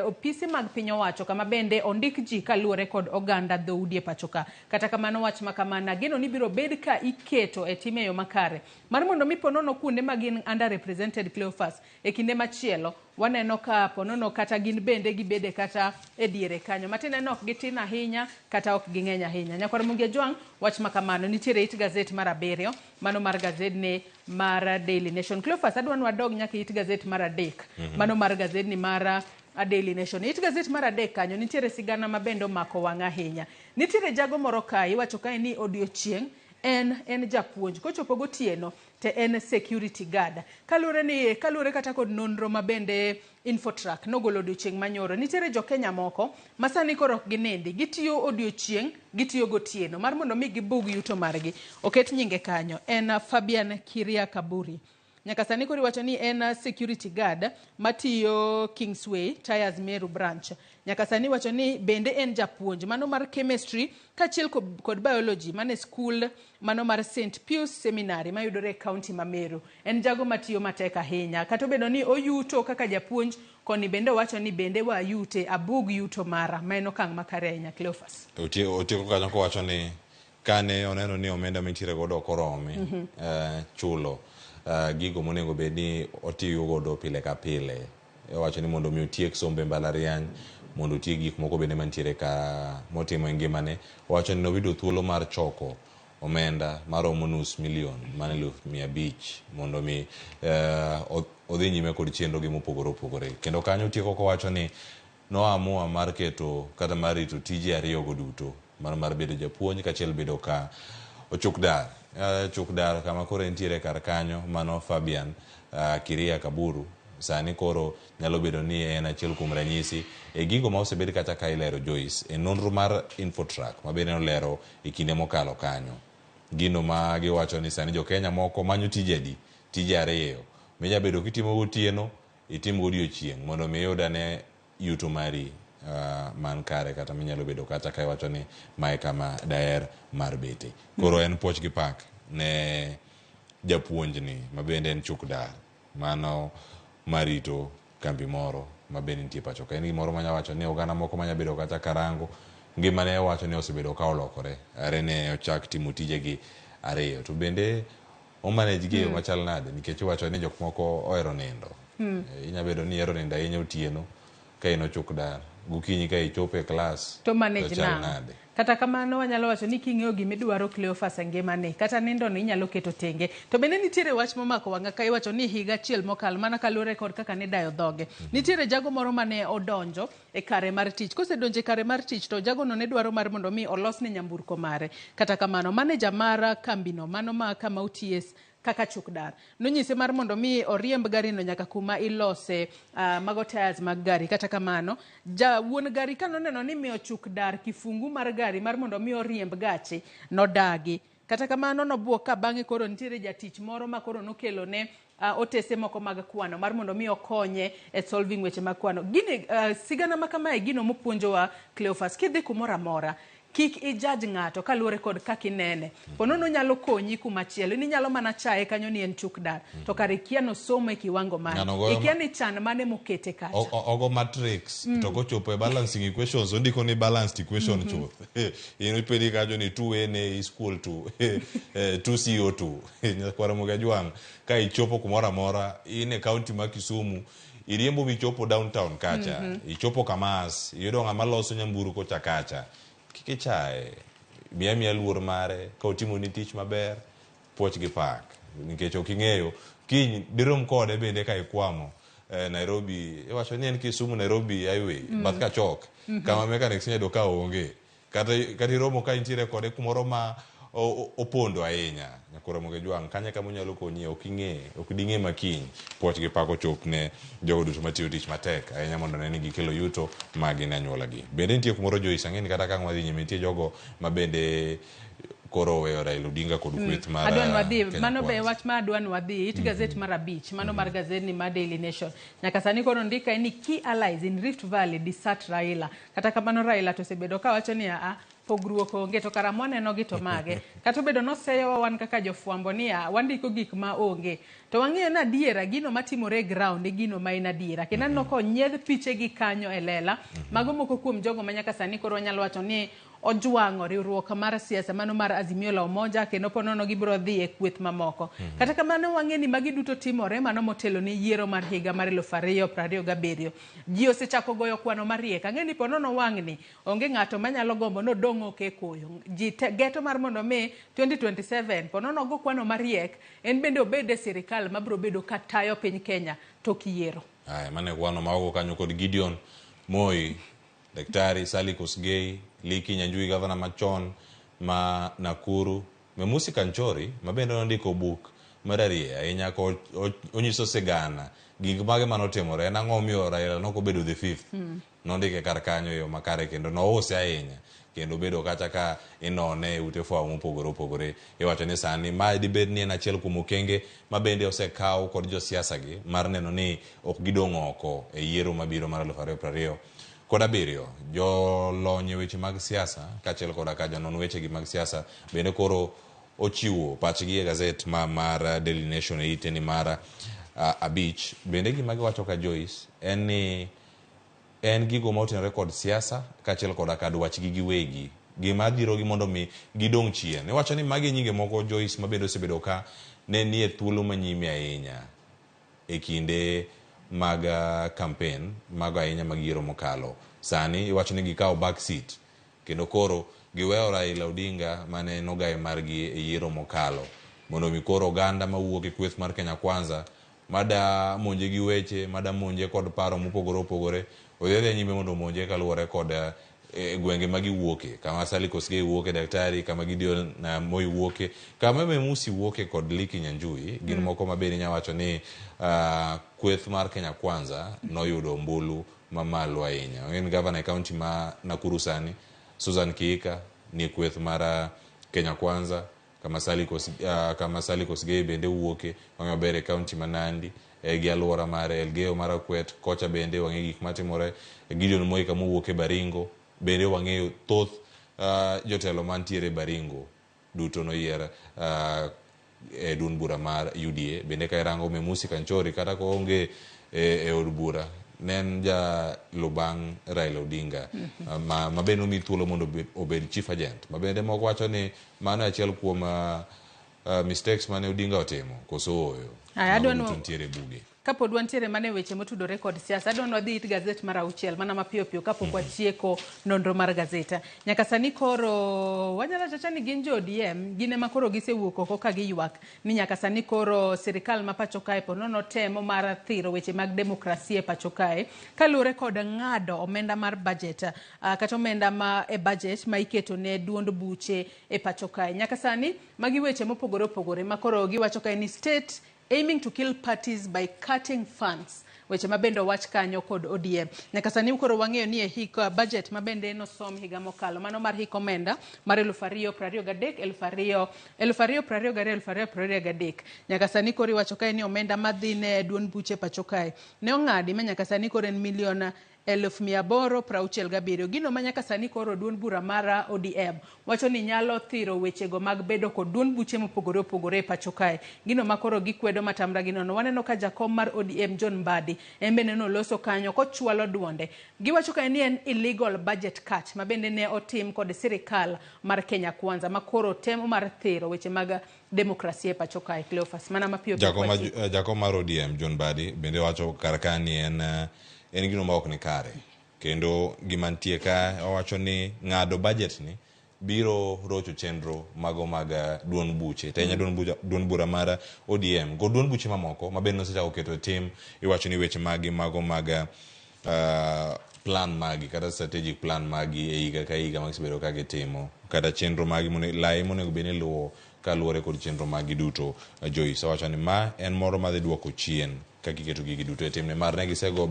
opisi mag piny owacho kama bende ondik ji kaluwore kod oganda dhoudi e pacho ka. Kata kamano wach makamana gino ni biro bed ka iketo e time yo makare mar mondo mi ponono kuonde magin under represented, Cleophas, e kinde machielo waneno ka ponono kata gin bende gibede kata e diere kanyo matine nok gitin ahinya kata ok ging'eny ahinya. Nyakwara Ramogi Ajwang' wach makamano nitiere it gazeti mar 7 mano mar gazedni mar Daily Nation. Cleophas, adwani wadog nyaka it gazeti mar 3 mano mar gazedni mar Daily Nation. It gazeti mar 3 kanyo nitiere sigana mabendo mako wang' ahinya. Nitiere jago moro kae iwacho kae ni odiochieng' en japuonj kochopo gotieno te en security guard. Kalure kata kod nonro mabende Infotrack nogolo odiochieng' manyoro. Nitiere jo Kenya moko masani koro ginindi gitiyo odiochieng' gitiyo gotieno mar mondo mi gibug yuto margi. Oket nyinge kanyo en Fabian Kiria Kaburi. Nyaka sani koro iwacho ni en security guard matiyo Kingsway Tires Meru branch. Nyaka sani wacho ni bende en japuonj mano mar chemistry kachiel kod biology mane school mano mar St. Pius Seminary mayudore county ma Meru. En jago matiyo matek ahinya. Kata obedo ni oyuto kaka japuonj koni bende wacho ni bende wayute abug yuto mara ma en okang' makare ahinya, Cleophas. Otieko kanyo kowacho ni kane oneno ni omenda mitiere godo koromi chulo gigo monego bed ni otiyo godo pile ka pile. Wacho ni mondo mi otiek sombe mbalariany, mondo otiek gik moko bende mantiere ka motimo e ngimane. Wacho ni nobido thuolo mar choko omenda maromo $500,000 $500,000 mondo mi odhi nyime kod chenro gi mopogore opogore. Kendo kanyo tieko kowacho ni noamua mar keto kata mar rito tije ariyogo duto, mar bedo japuonj kachiel bedo ka ochukdar. Chukdar kama koro entiere kar kanyo mano Fabian Kiria Kaburu sani koro nyalo bedo ni en achiel kuom ranyisi e gigo ma osebed kata ka ilero Joyce e nonro mar Infotrack ma bende nolero e kinde mokalo kanyo. Gino ma giwacho ni sani jo Kenya moko manyo tije ariyo minya bedo kitimo gotieno itimo godiochieng' mondo mi yudane yuto mari man kare kata minyalo bedo kata ka iwacho ni mae kama daer mar bete. Koro en poch gi pak ne japuonjni ma bende en Chukdar mano marito kambi moro ma bende nitie pacho ka. En gimoro manya wacho ni oganda moko manya bedo kata karango ngima ne wacho ni osebedo ka olokore are ne ochak timo tije gi ariyo to bende o manage gi machal nade nikech wacho ni jok moko ohero nindo. Inya bedo ni ihero nindo ahinya otieno ka ino Chukdar gokinyi ka ichopo e klas to manage nade. Kata kamano wanyalo wacho ni king'eyo gimidwaro Cleophas ngimani kata nindo ni inyalo keto tenge. To bende nitiere wach momako wanga ka iwacho ni higa achiel mokalo mana kaluwore kod kaka ne dayo dhoge. Nitiere jago moro mane odonjo e kare mar tich. Kosedonjo e kare mar tich to jago no ne dwaro mar mondo mi olos ne nyamburko mare. Kata kamano manager mar kambino mano ma kama UTS kaka Chukdar nonyise mar mondo mi oriemb gari no nyaka kuma ilose mago tires mag gari. Kata kamano wuon gari kanoneno ni miyo Chukdar kifungu mar gari mar mondo mi oriemb gachi nodagi. Kata kamano nobuok ka bang'e koro nitiere jatich moro ma koro nokelo ne otese moko mag kwano mar mondo mi okonye e solving weche mag kwano. Gini sigana makamae gino mopuonjowa Cleophas kidhi kumoro amora kik ijudge ng'ato kaluwore kod kaka inene. Ponono nyalo konyi kumachielo. Ni nyalo mana chaye kanyo ni en Chukdar. To kare kia no somo e kiwango mane. Ikia ni chan mane mokete kacha. Ogo matrix. To kochopo e balancing equations. Ondiko ni balanced equation chuth. Ino ipedi kajo ni 2Na is equal to 2CO2. Kwa Ramogi Juang. Ka ichopo kumora mora. Ine county ma Kisumu. Iriembo michopo downtown kacha. Ichopo Kamas. Iyudo ng'ama loso nyamburu kocha kacha. Kichae miya luor mare ka otimo ni tich maber poch gi pak nikech ok ing'eyo kiny dirom kode bende ka ikwamo Nairobi iwacho ni en Kisumu Nairobi highway bath ka chok kama mechanics nyado ka onge kata iromo ka intiere kode kumoro ma opondo ahinya nyakoro Ramogi Juang kanya kama unyalo konyi ok ding'e makiny poch gi pak ochop ne jogo duto matiyo tich matek ahinya mondo ne gikelo yuto magi ne anyuola gi. Bende nitie kumoro Joyce ang'eni kata ka ng'wadhi nyime nitie jogo ma bende koro weyo Raila Odinga kod kweth mar Adwan wadhi mano be wach ma adwan wadhi it gazet mar abich mano mar gazet ni mar Daily Nation nyaka sani koro ndika ni key allies in Rift Valley desert Raila. Kata kamano Raila to sebedo ka wacho ni pogruok onge to kara mwaneno gi to mage kata bedo noseyo wan kaka jofwambo ni wandiko gik ma onge to wang'eyo na adiera gino matimore ground e gino ma ina adiera kendo no ko nyiedh piche gi kanyo e lela mago moko kuom jogo ma nyaka sani koro wanyalo wacho ni ojwang'o riwruok mar siasa mano mar Azimio la Umoja kendo ponono gibiro dhi e kweth mamoko. Kata kamano wang'e ni magi duto timore mano motelo ni yiero mar higa mar 2027. Ji osechako goyo kwano mariek. Ang'e ni ponono wang'ni onge ng'ato manyalo gombo no dong'o ke koyo. Ji geto mar mondo me 2027 ponono go kwano mariek en bende obede sirikal mabiro bedo katayo piny Kenya tok yiero. Mane kwano mago kanyo kod Gideon Moi, Daktari Sally Kosgei, Liki Nyanjui gavana machon ma Nakuru, Memusi Kanchori mabende nondiko buk mararie ahinya ko onyiso sigana gik mage manotimore en ang'o miyo Raila nokobedo the fifth. Nondike kar kanyo yo makare kendo nouse ahinya kendo bedo kata ka inone ute fwambo mopogore opogore. Iwacho ni sani ma dibed ni en achiel kuom okenge mabende osekaw kod josiasa gi mar neno ni ok gidong' oko e yiero mabiro mar 2027. Kod abiriyo, jolony weche mag siasa, kachiel koda ka jonon weche gi mag siasa, bende koro ochiwo pachgi e gazet mar Daily Nation e ite ni mar abich. Bende gima giwacho ka Joyce, en gigo motenore kod siasa, kachiel koda ka dwachgi giwegi. Gima dhirogi mondo mi gidong' chien. Iwacho ni magi nyinge moko Joyce mabende osebedo ka ne nie thuolo manyime ahinya e kinde mag campaign mago ahinya mag yiero mokalo. Sani iwacho ni gikawo back seat kendo koro giweyo Raila Odinga mane nogayo margi e yiero mokalo mondo mi koro oganda mawuok e kweth mar Kenya Kwanza mada monje gi weche mada monje kod paro mopogore opogore oyedhe nyime mondo monje kaluwore kod gwenge magi wuoke kama Sally Kosgei wuoke daktari kama Gideon na Moi wuoke kama Memusi wuoke kod Liki Nyanjui gin moko mabeni nyawacho ni kweth mar Kenya Kwanza noyudo ombulu mamalo ahinya. En governor county ma Nakuru sani Susan Kiika ni kweth mar Kenya Kwanza kama Sally Kosgei bende wuoke wang'e county ma Nandi gi alwora mar Elgeyo Marakwet kocha bende wang'e gik matimore Gideon Moi kama wuoke Baringo bende wang'eyo thoth jotelo mantiere Baringo duto noyier e duond bura mar UDA bende ka irango Memusi Kanchori kata ko onge e od bura nen ja lubang Raila Odinga ma bende omi thuolo mondo obed chief agent ma bende moko wacho ni mano achiel kuom mistakes mane Odinga otimo koso oyo ntiere buge kapod wantiere mane weche motudore kod siasa adwa wadhi it gazet mar 6 mana mapiyo piyo kapok wachieko nonro mar gazeta nyaka sani koro wanyalo chacha ni gin jo ODM gine makoro gisewuok oko ka giywak ni nyaka sani koro sirikal ma pacho kae ponono temo mar thiro weche mag demokrasia e pacho kae kalure kod ng'ado omenda mar budget kata omenda ma e budget ma iketo ne duond buche e pacho kae nyaka sani magi weche mopogore opogore makoro giwacho kae ni state aiming to kill parties by cutting funds weche mabendo wach kanyo kod ODM nyaka sani koro wang'eyo ni e hik budget mabende nosom higa mokalo mano mar hik omenda mar 2023 nyaka sani koro iwacho kae ni omenda madhi ne duond buche pacho kae ne ong'adi ma nyaka sani koro en milion 867 gino manyaka sani koro duond bura mar ODM wacho ni nyalo thiro wechego mag bedo kod duond buche mopogore opogore e pacho kae gino makoro gikwedo matamra gino waneno ka jakom mar ODM John Mbadi embe neno loso kanyo kochwalo duonde giwacho kae ni en illegal budget cut mabende ne otim kod sirikal mar Kenya Kwanza makoro temo mar thiro weche mag demokrasia e pacho kae Cleophas mana mapiyo jakom mar ODM John Mbadi bende wacho karaka ni en gino ma ok ni kare kendo gimantie ka owacho ni ng'ado budget ni biro rocho chenro mago mag duond buche tenya duond bura mar ODM go duond buche mamoko mabende nosechako keto tim iwacho ni weche magi mago mag plan magi kata strategic plan magi e higa ka higa magisebedo ka gitimo kata chenro magi monego bed ni luwo kaluwore kod chenro magi duto Joyce owacho ni ma en moro madhi duoko chien kagiketo gigi duto e timne mar ne gisego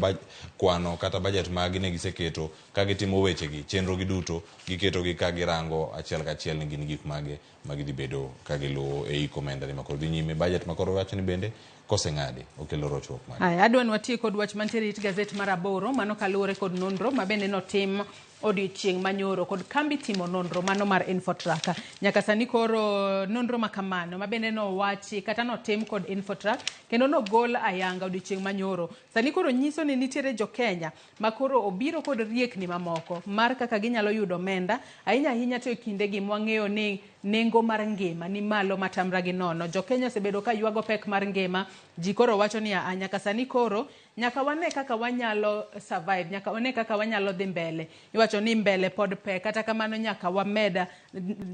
kwano kata budget magi ne giseketo ka gitimo wechegi chenro gi duto giketo gi ka girango achiel kachiel ni gin gik mage magidhi bedo ka giluwo e iko omenda ni makoro dhi nyime budget makoro wacho ni bende koseng'adi okelo rochruok mage. Adwa ni watie kod wach mantiere it gazet mar 8 mano kaluwore kod nonro mabende notim odiochieng' manyoro kod kambi timo nonro mano mar Infotrack nyaka sani koro nonro makamano mabende nowachi kata notim kod Infotrack kendo nogol ayanga odiochieng' manyoro sani koro nyiso ni nitiere jo Kenya makoro obiro kod riekni mamoko mar kaka ginyalo yudo omenda ahinya to e kinde gi mwang'eyo ni nengo mar ngima ni malo matamra gi nono jo Kenya osebedo ka ywago pek mar ngima ji koro wacho ni nyaka sani koro nyaka wane kaka wanyalo survive nyaka wane kaka wanyalo dhi mbele iwacho ni mbele pod pek kata kamano nyaka wameda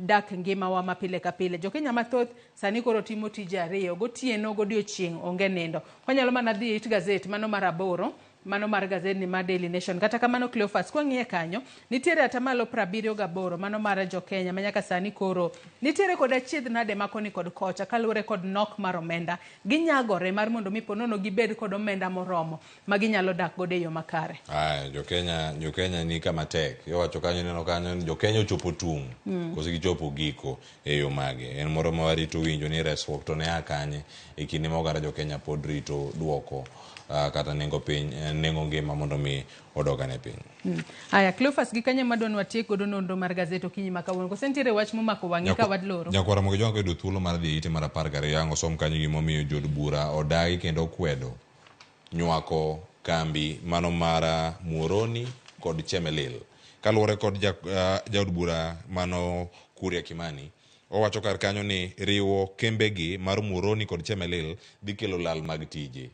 dak ngima wa mapile ka pile jo Kenya mathoth sani koro timo tije ariyo gotieno godiochieng' onge nindo wanyalo mana dhi it gazet mano mar 8 mano mar gazet ni mar Daily Nation kata kamano Cleophas kwang'iye kanyo nitiere atamalo 78 mano mar jo Kenya manyaka sani koro nitiere kod achiedh nade makoni kod kocha kaluwore kod nok mar omenda ginyagore mar mondo mi ponono gibed kod omenda moromo maginyalo dak godo e yo makare. Jo Kenya ni kama tek iwacho kanyo neno kanyo jo Kenya ochopo tung koso gichopo giko e yo mage en moro ma warito winjo ni resruok to ne akanye e kinde ma ogara jo Kenya pod rito duoko kata nengo piny nengo ngima mondo mi odogane piny. Cleophas gi kanye madon watie godo nonro mar gazet okinyi makawuono koso nitiere wach momako wang'e ka wadloro nyakwara mogo jongo yudo thuolo mar dhi ite mar 12 osom kanyo gimomiyo jod bura odagi kendo kwedo nywako kambi mano mar Muoroni kod Chemelil kaluwore kod jaod bura mano Kuria Kimani owacho kar kanyo ni riwo kembegi mar Muoroni kod Chemelil dhi kelo lal mag tije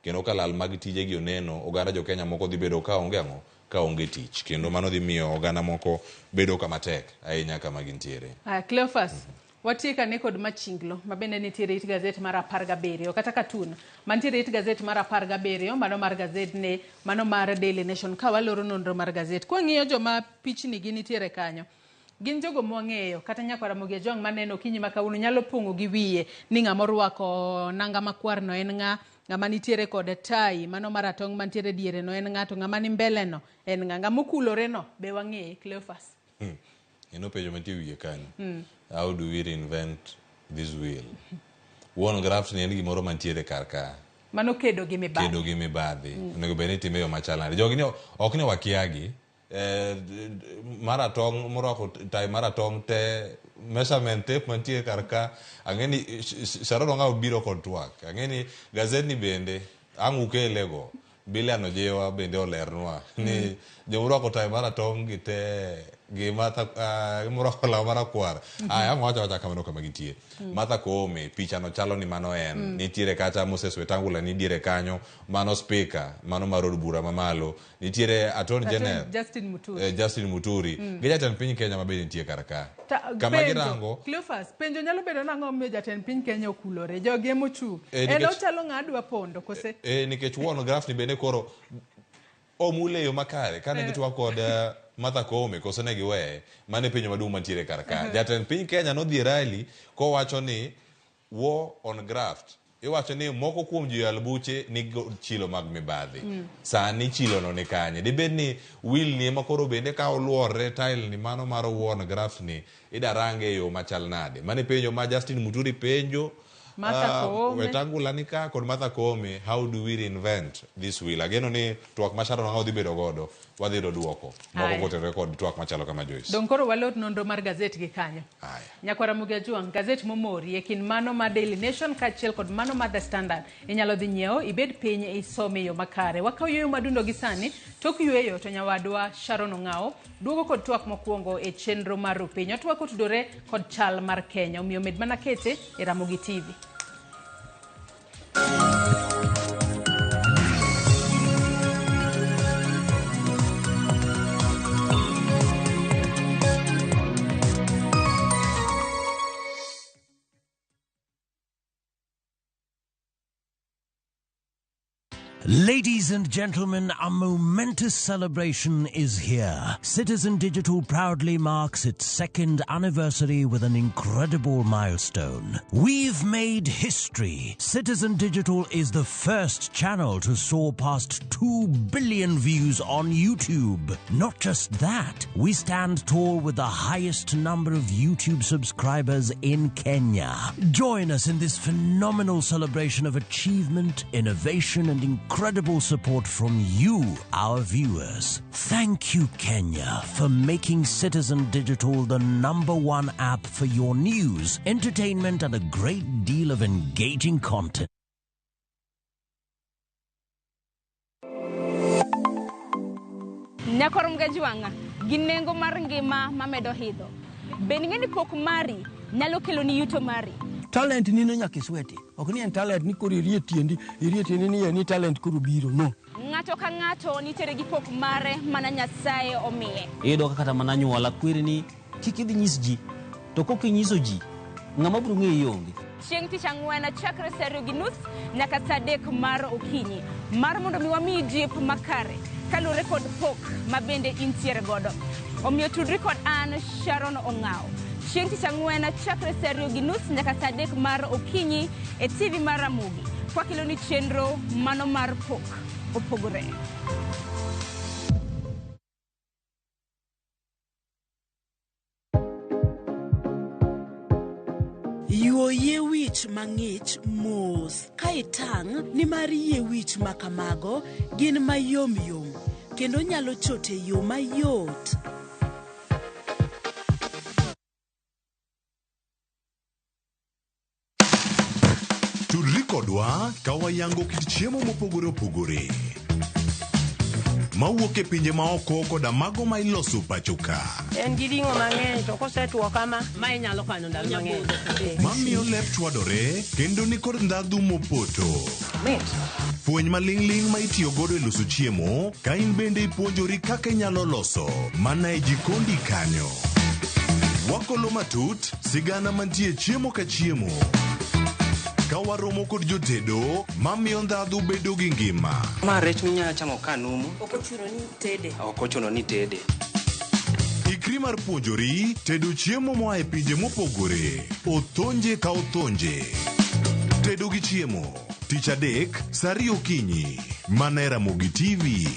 kendo ka lal mag tije gi oneno oganda jo Kenya moko dhi bedo ka onge ang'o ka onge tich kendo mano dhi miyo oganda moko bedo kama tek ahinya kama gintiere. Cleophas, watika ne kod machinglo mabende nitiere it gazet mar 17 kata katun mantiere it gazet mar 17 mano mar gazet ne mano mar Daily Nation ka waloro nonro mar gazet kwa ng'iyo joma pichni gi nitiere kanyo gin jogo mwang'eyo kata nyaka Ramogi Jong maneno kinyi makauno nyalo pongo gi wiye ni ng'ama orwako nanga makwar no en ng'ama nitiere kod tai mano maratong mantiere diere no en ng'ato ng'ama ni mbele no en ng'ama okulore no be wang'eye Cleophas. Eno penjo mantie wiye kanyo. How do we reinvent this wheel? One graft ni en gimoro mantiere karka. Mano kedo gi mibadhi. Kedo gi mibadhi. Onego bed ni time yo machalare. Jogi ni ok ni wakiagi. Maratong moroko tai maratong te measurement tape mantie karka angeni Sharon ngao biro kod twak angeni gazet ni bende ang'ukelego bila no jewa bende olernwa ni jomoroko tai maratong gi te gi Martha moroko law marakwar ang'wacha kamano kama gitie Martha Koome picha no chalo ni mano en nitiere kata Moses Wetangula ni diere kanyo mano speaker mano mar od bura mamalo nitiere Attorney General Justin Muturi gi jatend piny Kenya mabende nitie karaka kama girango Cleophas penjo nyalo bedo nang'o miyo jatend piny Kenya okulore jogi emochung en ochalo ng'adwa pondo kose nikech wuon graph ni bende koro omule yo makare kane gitwa kod Martha Koome koso ne giweye mane penjo maduong' mantiere karaka jatend piny Kenya nodhi rally kowacho ni war on graft iwacho ni moko kuom joyal buche ni chilo mag mibadhi sani chilo no ni kanye dibed ni will ni ema koro bende ka oluore tile ni mano mar war on graft ni idarange yo machal nade mane penjo ma Justin Muturi penjo Martha Koome Wetangula ni ka kod Martha Koome how do we reinvent this wheel ageno ni twak machalo ng'ao dhi bedo godo wadhi do duoko moko kotere kod twak machalo kama Joyce don koro walot nonro mar gazet gi kanyo nyaka Ramogi Jong gazet momori e kin mano mar Daily Nation kachiel kod mano mar The Standard inyalo dhi nyiewo ibed piny isome yo makare wakaw yo madundo gi sani tok yueyo to nyawadwa Sharon Ong'ao duogo kod twak mokwongo e chenro mar piny otwak otudore kod chal mar Kenya omiyo med mana kete e Ramogi TV. Ladies and gentlemen, a momentous celebration is here. Citizen Digital proudly marks its 2nd anniversary with an incredible milestone. We've made history. Citizen Digital is the first channel to soar past 2 billion views on YouTube. Not just that, we stand tall with the highest number of YouTube subscribers in Kenya. Join us in this phenomenal celebration of achievement, innovation, and incredible support from you, our viewers. Thank you, Kenya, for making Citizen Digital the #1 app for your news, entertainment, and a great deal of engaging content. Nyakorom gajuanga, ginengo mar ngima mamedo hidho. Beningeni pok mari, nyalo kelo ni yuto mari. Talent ni nyaka isweti. Ok ni en talent ni koro irie tiendi ni talent koro biro no. Ng'ato ka ng'ato nitere gi pok mare mana Nyasaye omiye. Iyudo kata mana nyuola kwiri ni kik idhi nyis ji to kok inyiso ji ng'ama biro ng'eyo onge. Chieng' tich ang'wen chakre saa 2:30 nyaka saa 3 mar okinyi mar mondo mi wami jip makare kalure kod pok mabende intiere godo. Omiyo tudri kod an Sharon Ong'ao. Chieng' tich ang'wen chakre saa 2:30 nyaka saa 3 mar okinyi e TV mar Ramogi kwa kilo ni chenro mano mar pok opogore. Yuo yie wich mang'ich mos ka itang' ni mar yie wich makamago gin mayom yom kendo nyalo chote yo mayot. Tudri kodwa ka wayango kit chiemo mopogore opogore mawuok e pinje maoko koda mago ma iloso pacho ka. En gi ring'o mang'eny to kosetuo kama ma inyalo kano ndalo mang'eny. Mamiyo lep chwadore kendo ni kod ndhadhu mopoto. Mit. Fweny maling'ling ma itiyo godo e loso chiemo, ka in bende ipuonjori kaka inyalo loso mana e jikondi kanyo. Wakolo matut, sigana mantie chiemo ka chiemo. Ka waromo kod jotedo, mamiyo ndhadhu bedo gi ngima. Ma rech minya chamo ka numu. Ok ochuno ni tede. Ikri mar puonjori, tedo chiemo moa e pinje mopogore. Othonje ka othonje. Tedo gi chiemo. Tich adek, saa 2 okinyi. Mana e Ramogi TV.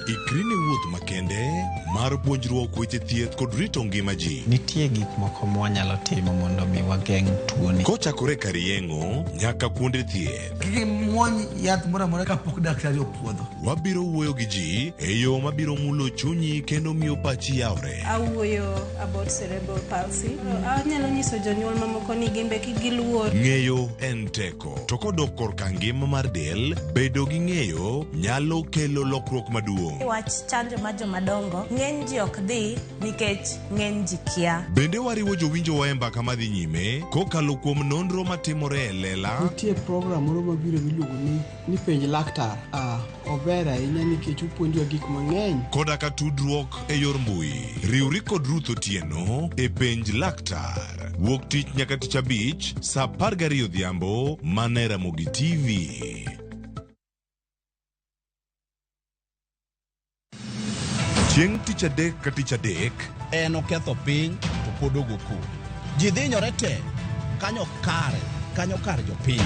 Ikri ne wuoth makende mar puonjruok weche thieth kod rito ngima ji. Nitie gik moko mwanyalo timo mondo mi wageng' tuoni. Kochakore kar yeng'o nyaka kuonde thieth. Kiki muony yath moro amora kapok daktari opuodho. Wabiro wuoyo gi ji e yo mabiro mulo chunyi kendo miyo pachi yawre. Awuoyo about cerebral palsy. Anyalo nyiso jonyuol mamoko ni gimbe giluor. Ng'eyo en teko. To kodok korka ngima mar del, bedo gi ng'eyo nyalo kelo lokruok maduong'. Wach chanjo ma jomadongo ng'eny ji ok dhi nikech ng'eny ji kia. Bende wariwo jowinjo wa e mbaka madhi nyime kokalo kuom nonro matimore e lela. Nitie program moro mabiro miluongo ni penj laktar. Ober ahinya nikech opuonjowa gik mang'eny. Koda ka tudruok e yor mbui. Riwri kod Ruth Otieno e penj laktar. Wuok tich nyaka tich abich, saa 12 odhiambo, mana e Ramogi TV. Chieng' tich adek ka tich adek. En oketho piny to pod ogo kwe. Ji dhinyore te, kanyo kar jopiny.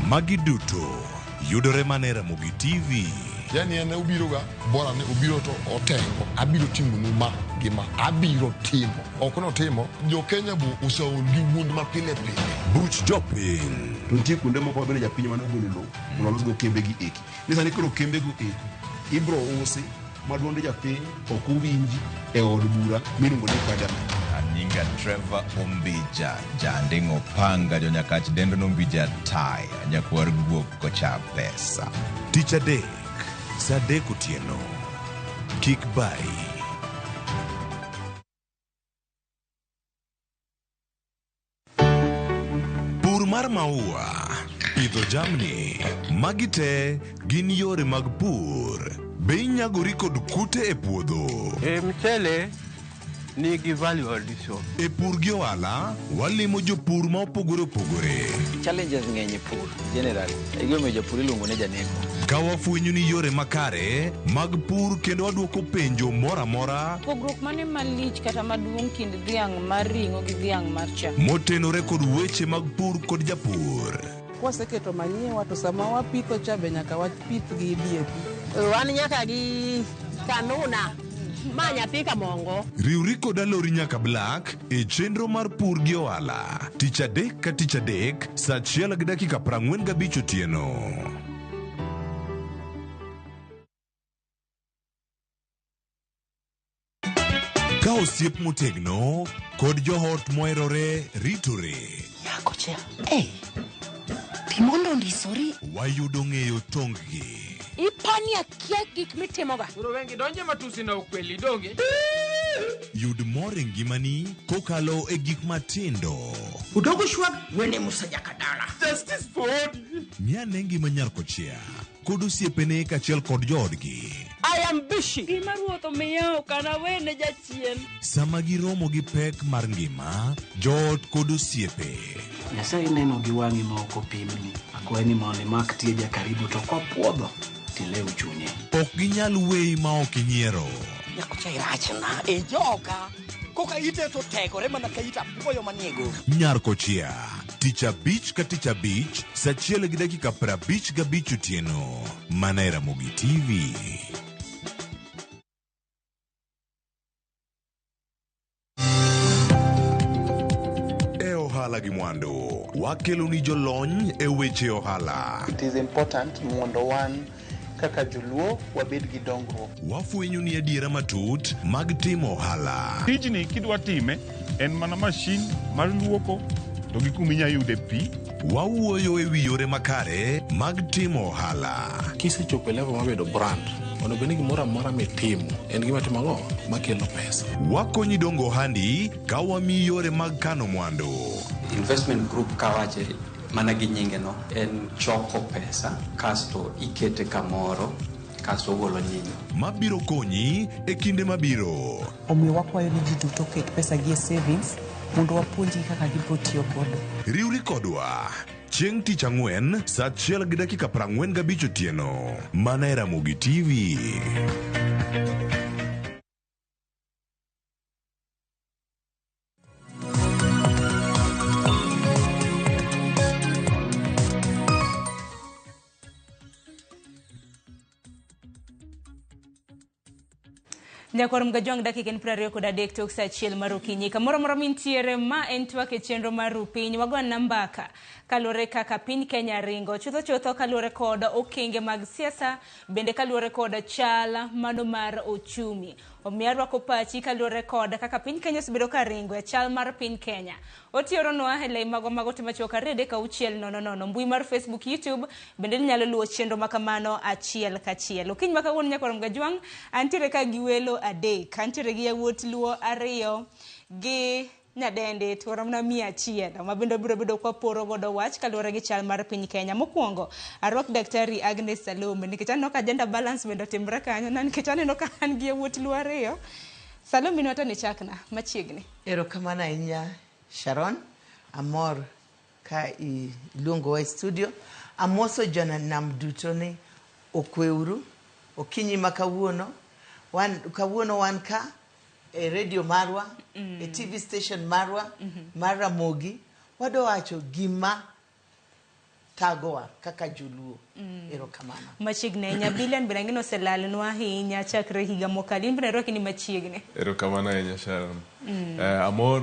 Magi duto yudore mana e Ramogi TV. Yani ene ubiro ga, bora ne ubiro to otengo. Abiro timo numa gima. Abiro timo. Okono timo. Jo Kenya bu usaul gi wund ma pile pile. Buch jopiny. Nitie kuonde moko bende japiny mane ogolo lowo mondo olos go kembe gi eki. Nisani koro kembe go eki ibro usi maduonde japiny ok owinji e od bura miluongo ni parliament. Anyinga Trevor Ombija, janding opanga jonyakach dendo nombija tai, nyakwar guok kocha pesa. Tich adek, saa 3 otieno. Kik bai. Pur mar maua, pidho jamni, magi te gin yore mag pur. Be inyagori kod kute e puodho. Mchele nigi value addition. E pur gi ohala, walimo jopur ma opogore opogore. Challenges ng'eny e pur generally. Igome jopur iluongo ne janeko. Ka wafwenyo ni yore makare mag pur kendo waduoko penjo mora mora. Pogruok mane malich kata maduong' kind dhiang' mar ring'o gi dhiang' mar chak. Motenore kod weche mag pur kod japur. Kwaseketo manyiwa to sama wapitho cha be nyaka wapith gi DAP. Wan nyaka gi kanuna ma nyathi kamongo. Riwri kod alori nyaka Black e chenro mar pur gi ohala. Tich adek ka tich adek, saa 1:45 otieno. Ka osiep motegno kod johot moherore ritore. Nyako cha. Timondo ndisori. Wayudo ng'eyo tonggi. Ipani akia gik mitimoga. Kuro wengi donje matusi na ukweli donge. Yud mor e ngimani kokalo e gik matindo. Udogo shwag wene musaja kadala. Justice for all. Miane ngima Nyarkochea kod osiepene kachiel kod joodgi. I am busy. Gima ruotho miyo kana wene jachien. Sama giromo gi pek mar ngima, joot kod osiepe. Nyasaye neno gi wang'i ma ok opimni. Akwaye ni mondo imak tieja karibu to kopuodho tilew chunye. Ok ginyal weyi ma ok inyiero. Nyako cha irachna e joga. Koka ite to tegore mana ka ita puoyo maniego. Nyarkochea, tich abich ka tich abich, saa 1:55 otieno. Mana e Ramogi TV. Ohala gi mwandu, wakelo ni jolony e weche ohala. It is important mondo wan kaka joluo wabed gi dongruok. Wafwenyo ni adiera matut mag timo ohala. Tijni kidwa time en mana mashin mar luoko to gi kuminya yude pi. Wawuoyo e wi yore makare mag timo ohala. Kisechopo level mabedo brand, onego ni gimoro amora mitimo en gima timo ang'o makelo pesa. Wakonyi dongo handi ka wamiyi yore mag kano mwandu. Investment group kawache mana gi nyinge no en choko pesa kasto ikete kamoro kasto golo nyinyo mabiro konyi e kinde mabiro. Omiyo wakwayo ni ji duto ket pesa gi e savings mondo wapuonji kaka gibiro tiyo kodo. Riwri kodwa chieng' tich ang'wen saa 1:45 otieno mana e Ramogi TV. Nyakor mgajong dakika en 23 tok saa 1 mar okinyi kamoro moro mintiere ma en twak e chenro mar piny wagon nambaka kalore kaka piny Kenya ringo chutho kalore kod okenge mag siasa bende kalore kod chala mano mar ochumi omiyo rwako pachi kalore kod kaka piny Kenya osebedo ka ringo e chal mar piny Kenya otioro noa hele mago tima choka rede ka uchiel nono mbui mar Facebook YouTube bende nyalo luwo chenro makamano achiel kachiel okinyi makawuono nyakor mgajwang antiere ka giwelo adek antiere gi yawuot luo 2 gi nyadende to ramna 100 ma bende biro bedo kwa poro godo wach kalore gi chal mar piny Kenya mokwongo arwak daktari Agnes Salome nikech aneno ka gender balance bende timbre kanyo nikech aneno ka an gi yawuot luo 2 Salome no to ni chakna machiegni erokamano ahinya Sharon amor ka iluongo wa studio amoso jona nam duto ni okweuru okinyi makawuono wan ka e radio marwa e TV station marwa mar Ramogi wado wacho gima tagowa kaka joluo erokamano machiegni nya bilen bende no selalnwa hinya chakre higa mokali bende roki ni machiegni erokamano ahinya Sharon amor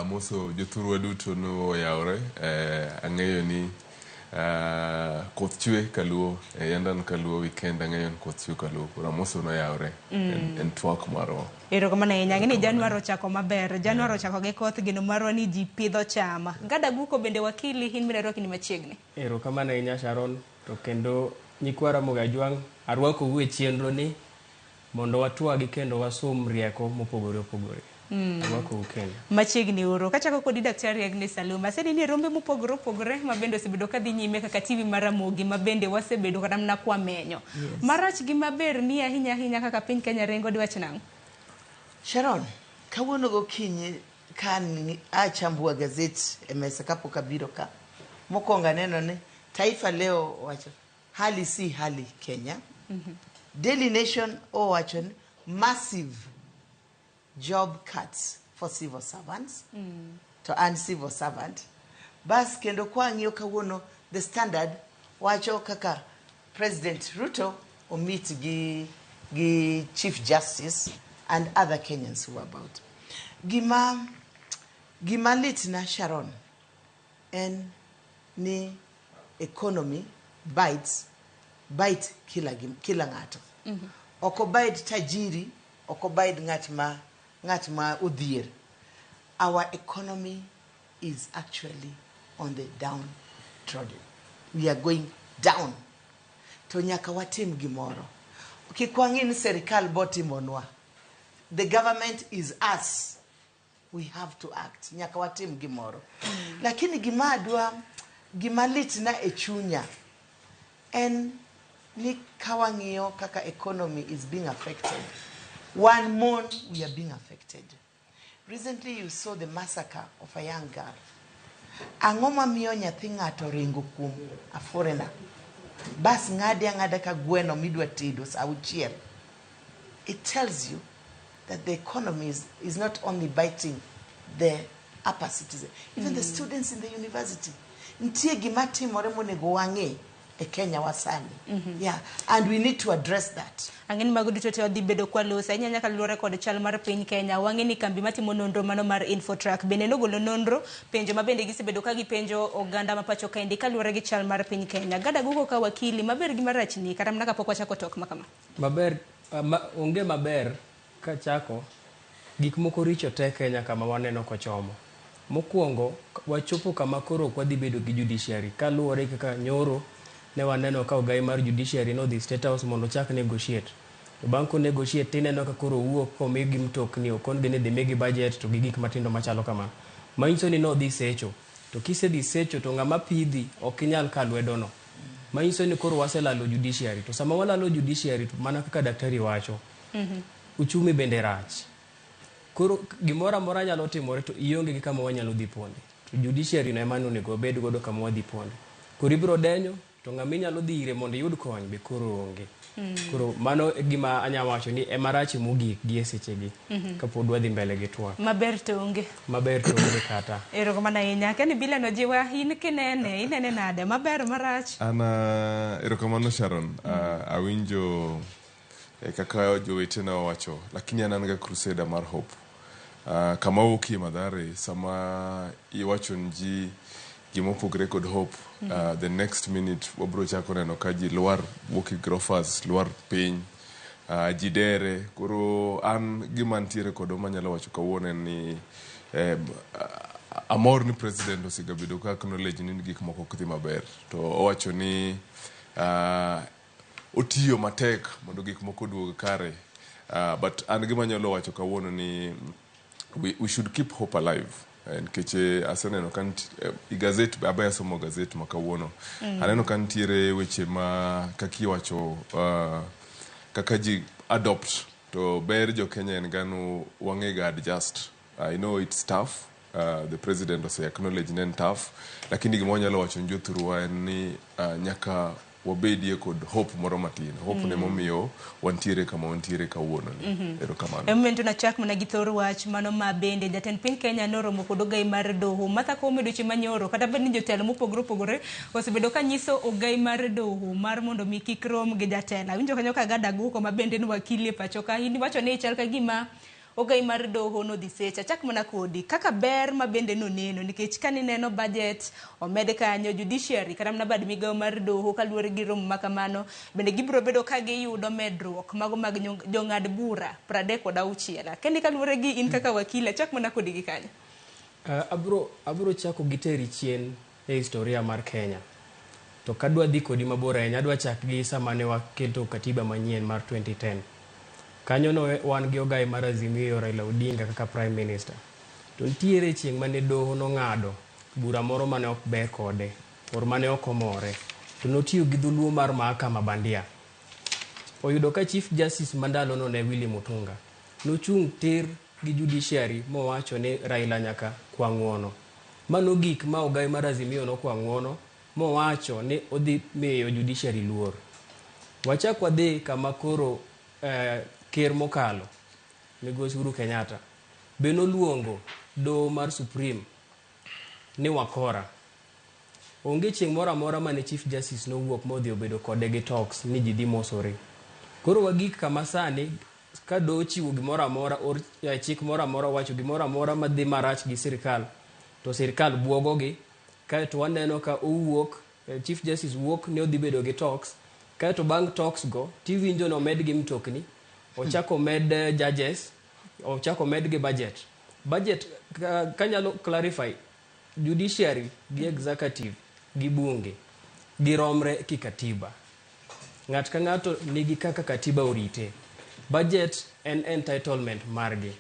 moso jothurwa duto no yaore ang'eyo ni koth chwe kaluo yandan kaluo weekend ang'eyo ni koth chwe kaluo ramoso no yaore en twak marwa erokamano ahinya ng'eni Januari ochako maber Januari ochako gi koth gino marwa ni ji pidho chama gada guko bende wakili hin bende roki ni machiegni erokamano ahinya Sharon to kendo nyikwara Mogajwang arwako uwe chenro ni mondo watwagi kendo wasum rieko mopogore opogore arwako ukenya machiegni oro kachako kodi daktari Agnes Salome aseni ni rombe mopogore opogore ma bende osebedo ka dhi nyime kaka TV mar Ramogi ma bende wasebedo kata mna kwa menyo marach gi maber ni ahinya kaka piny Kenya rengo dwach nang Sharon kawuono gokinyi kan achambua gazeti e mesa kapok abiro ka mokwongo neno ni Taifa Leo wacho hali si hali Kenya Daily Nation wacho ni massive job cuts for civil servants to uncivil servant bas kendo kwang'io kawuono The Standard wacho kaka President Ruto meet gi Chief Justice and other Kenyans who are about gima litna Sharon en ni economy bite kila ng'ato oko bite tajiri oko bite ng'at ma odhier our economy is actually on the downtrodden we are going down to nyaka watim gimoro kikwang'in serikal botimonwa the government is us we have to act nyaka watim gimoro lakini gima litna e chunya en ni kawang'io kaka economy is being affected one mon we are being affected recently you saw the massacre of a young girl ang'o mamiyo nyathi ng'ato ringo kuom a foreigner bas ng'ada ka gweno midwa tedo saa 6 it tells you that the economy is not only biting the upper citizen even the students in the university ntie gima timore monego wang'e e Kenya wasani yeah and we need to address that ang'eni mago duto te odhi bedo kwa losa inyanya kalure kod chal mar piny Kenya wang'eni kambi matimo nonro mano mar Infotrack bende nogolo nonro penjo ma bende gisebedo ka gipenjo oganda mapacho kaendi kalure gi chal mar piny Kenya gada guko ka wakili maber gi marach ni kata mna kapok wachako tok makama maber onge maber ka chako gik moko richo te Kenya kama waneno kochomo mokwongo wachopo kama koro kwa dhi bedo gi judiciary kaluore kaka nyoro ne waneno ka ogai mar judiciary no the state house mondo chak negotiate bang' ko negotiate tineno ka koro wuok komigi mtokni okon gini dhi migi budget to gi gik matindo machalo kama manyiso ni nodhi secho to kisedhi secho to ng'ama pidhi ok inyal ka lwedono manyiso ni koro waselalo judiciary to sama walalo judiciary to mana kaka daktari wacho uchumi bende rach koro gimoro amora nyalo timore to ionge gi kama wanyalo dhi ponde to judiciary no ema onego bed godo kama wadhi ponde koro ibiro denyo to ng'ama inyalo dhi ire mondo iyud kony be koro onge koro mano gima anya wacho ni ema rach mogik gi e sechegi kapod wadhi mbele gi twak maber to onge kata erokamano ahinya kani bila no jiwa in inene nade maber marach ana erokamano Sharon awinjo kaka jowetena wacho lakini an ga crusader mar hope kama wuokie Mathare sama iwacho ni ji gimopogre kod hope the next minute wabro chako neno ka ji lwar wuok grofas lwar piny ji dere koro an gima ntiere kod manyalo wacho kawuono ni amor ni president osegabedo ka acknowledge ni gik moko ok dhi maber to owacho ni otiyo matek mondo gik moko duog kare but an gima nyalo wacho kawuono ni we should keep hope alive nikech aseneno kan gazet abaya somo gazet makawuono aneno kan tiere weche ma kakiwacho kaka ji adopt to ber jo Kenya en gano wangega adjust I know it's tough the president also acknowledge nen tough lakini gimo nyalo wacho njothruwa en ni nyaka wabedie kod hope moro matin hope ne momiyo wantiere kama wantiere kawuono ni erokamano emento na chak mana gi thor wach mano ma bende jatend piny Kenya noromo kod ogai mar doho Martha Koome doche manyoro kata bed ni jotelo mopogore osebedo ka nyiso ogai mar doho mar mondo mi kik rom gi jatelo winjo kanyo ka gada guko ma bende ni wakili e pacho ka in wacho ni chal ka gima ogai mar doho no dhi secha chak mana kodi kaka ber ma bende no neno nikech kani neno budget omed kanyo judiciary kata mana bad migao mar doho kaluwore gi romo makamano bende gibiro bedo ka giyudo medruok mago mag jong'ad bura 36 kendi kaluwore gi in kaka wakila chak mana kodi gi kanyo abro chako giteri chien e historia mar Kenya to kadwa dhi kodi mabor ahinya adwa chak gi sama ne waketo katiba manyien mar 2010 kanyo no wan gi ogai mar Azimio Raila Odinga kaka prime minister to ntiere chieng' mane doho no ng'ado bura moro mane ok ber kode or mane ok omore to notiyo gi dhuluo mar mahakama bandia oyudo ka chief justice mandalo no ne Willy Mutunga nochung' tir gi judiciary mowacho ni Raila nyaka kwang'uono mano gik ma ogai mar Azimio no kwang'uono mowacho ni odhi miyo judiciary luor wachak wadhi kama koro ker mokalo Migosi Uhuru Kenyatta beno luongo doho mar Supreme ni wakora onge chieng' moro amora mane chief justice no wuok modhi obedo kode gi talks ni ji dhi mosore koro wagik kama sani ka doho chiwo gimoro amora or chik moro amora wacho gimoro amora madhi marach gi sirikal to sirikal buogogi kaeto waneno ka owuok chief justice wuok ni odhi bedo gi talks kaeto bang' talks go tiwinjo no med gi mtokni ochako med judges ochako med gi budget kanyalo clarify judiciary gi executive gi bunge giromre ki katiba ng'at ka ng'ato nigi kaka katiba orite budget en entitlement margi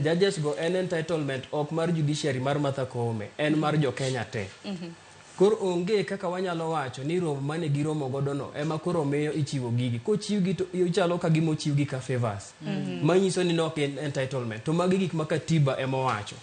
judges go en entitlement ok mar judiciary mar Martha Koome en mar jo Kenya te koro onge kaka wanyalo wacho ni romo mane giromo godo no ema koro miyo ichiwo gigi kochiwgi to ichalo ka gimo chiwgi ka favors manyiso ni nok en entitlement to magi gik ma katiba ema wacho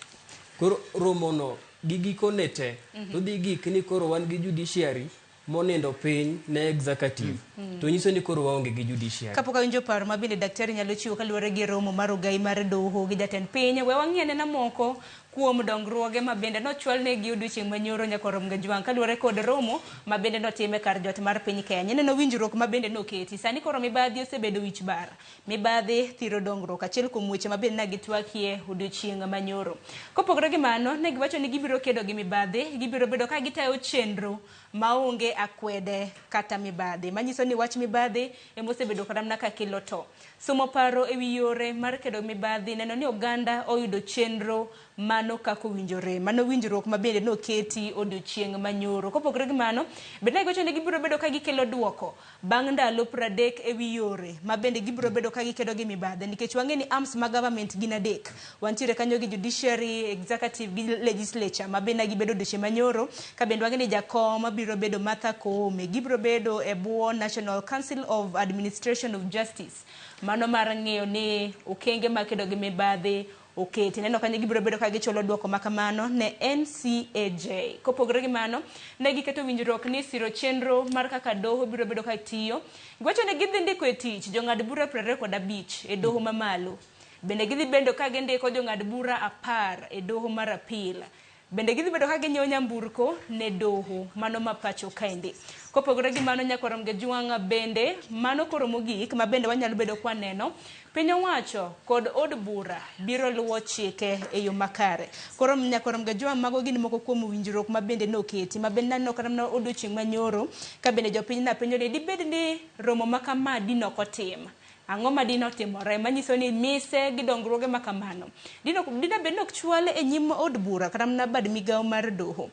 koro romo no gigi konete to dhi gik ni koro wan gi judiciary monindo piny ne executive to nyiso ni koro waonge gi judiciary kapok awinjo paro ma bende daktari nyalo chiwo kaluwore gi romo mar ogai mar doho gi jatend piny we wang'iane na moko kuom dongruoge ma bende nochwal ne gi odiochieng' manyoro nyaka rom gajwang' kaluwore kod romo ma bende notime kar jot mar piny Kenya neno winjruok ma bende noketi sani koro mibadhi osebedo wich bar mibadhi thiro dongruok achiel kuom weche ma bende nagitwakie odiochieng' manyoro kopogore gi mano ne giwacho ni gibiro kedo gi mibadhi gibiro bedo ka gitayo chenro maonge akwede kata mibadhi. Manyiso ni wach mibadhi emosebedo karamna ka kelo to. Somo paro ewi yore mar kedo mibadhi neno ni oganda oyudo chenro mano kako winjore. Mano winjruok mabende no keti odiochieng' manyoro. Kopogore gi mano, bende gocho ne gibiro bedo ka gikelo duoko bang' ndalo 30 ewi yore mabende gibiro bedo ka gikedo gi mibadhi nikech wang'e ni arms ma government gin adek. Wantiere kanyo gi judiciary, executive gi legislature mabende gibedo deche manyoro ka bende wang'e ni jakom mabiro bedo Martha Koome gibiro bedo e bwo National Council of Administration of Justice. Mano mar ng'eyo ni okenge makedo gi mibadhi oketi. Neno kanyo gibiro bedo ka gicholo duoko makamano ne NCAJ. Kopogore gi mano, ne giketo winjruok ni siro chenro mar kaka doho biro bedo ka tiyo. Gwacho ne gidhi ndiko e tich jong'ad bura 25 e doho mamalo. Bende gidhi bedo ka gindiko jong'ad bura 10 e doho mar apil. Bende gidhi bedo ka ginyo nyamburko ne doho mano mapacho kaende. Kopogore gi mano nyakorom ge juanga bende mano koro mogik ma bende wanyalo bedo kwa neno piny owacho kod od bura biro luwo chike e yo makare. Koro nyakorom ge juanga mago gin moko kuom winjruok ma bende noketi ma bende nanno karamna odiochieng' manyoro ka bende jopiny na penjo ni dibed ni romo makama dino kotim. Ang'o ma dino timore manyiso ni mise gi dongruoge makamano dina bed nok chwale e nyim od bura karamna bad migawo mar doho.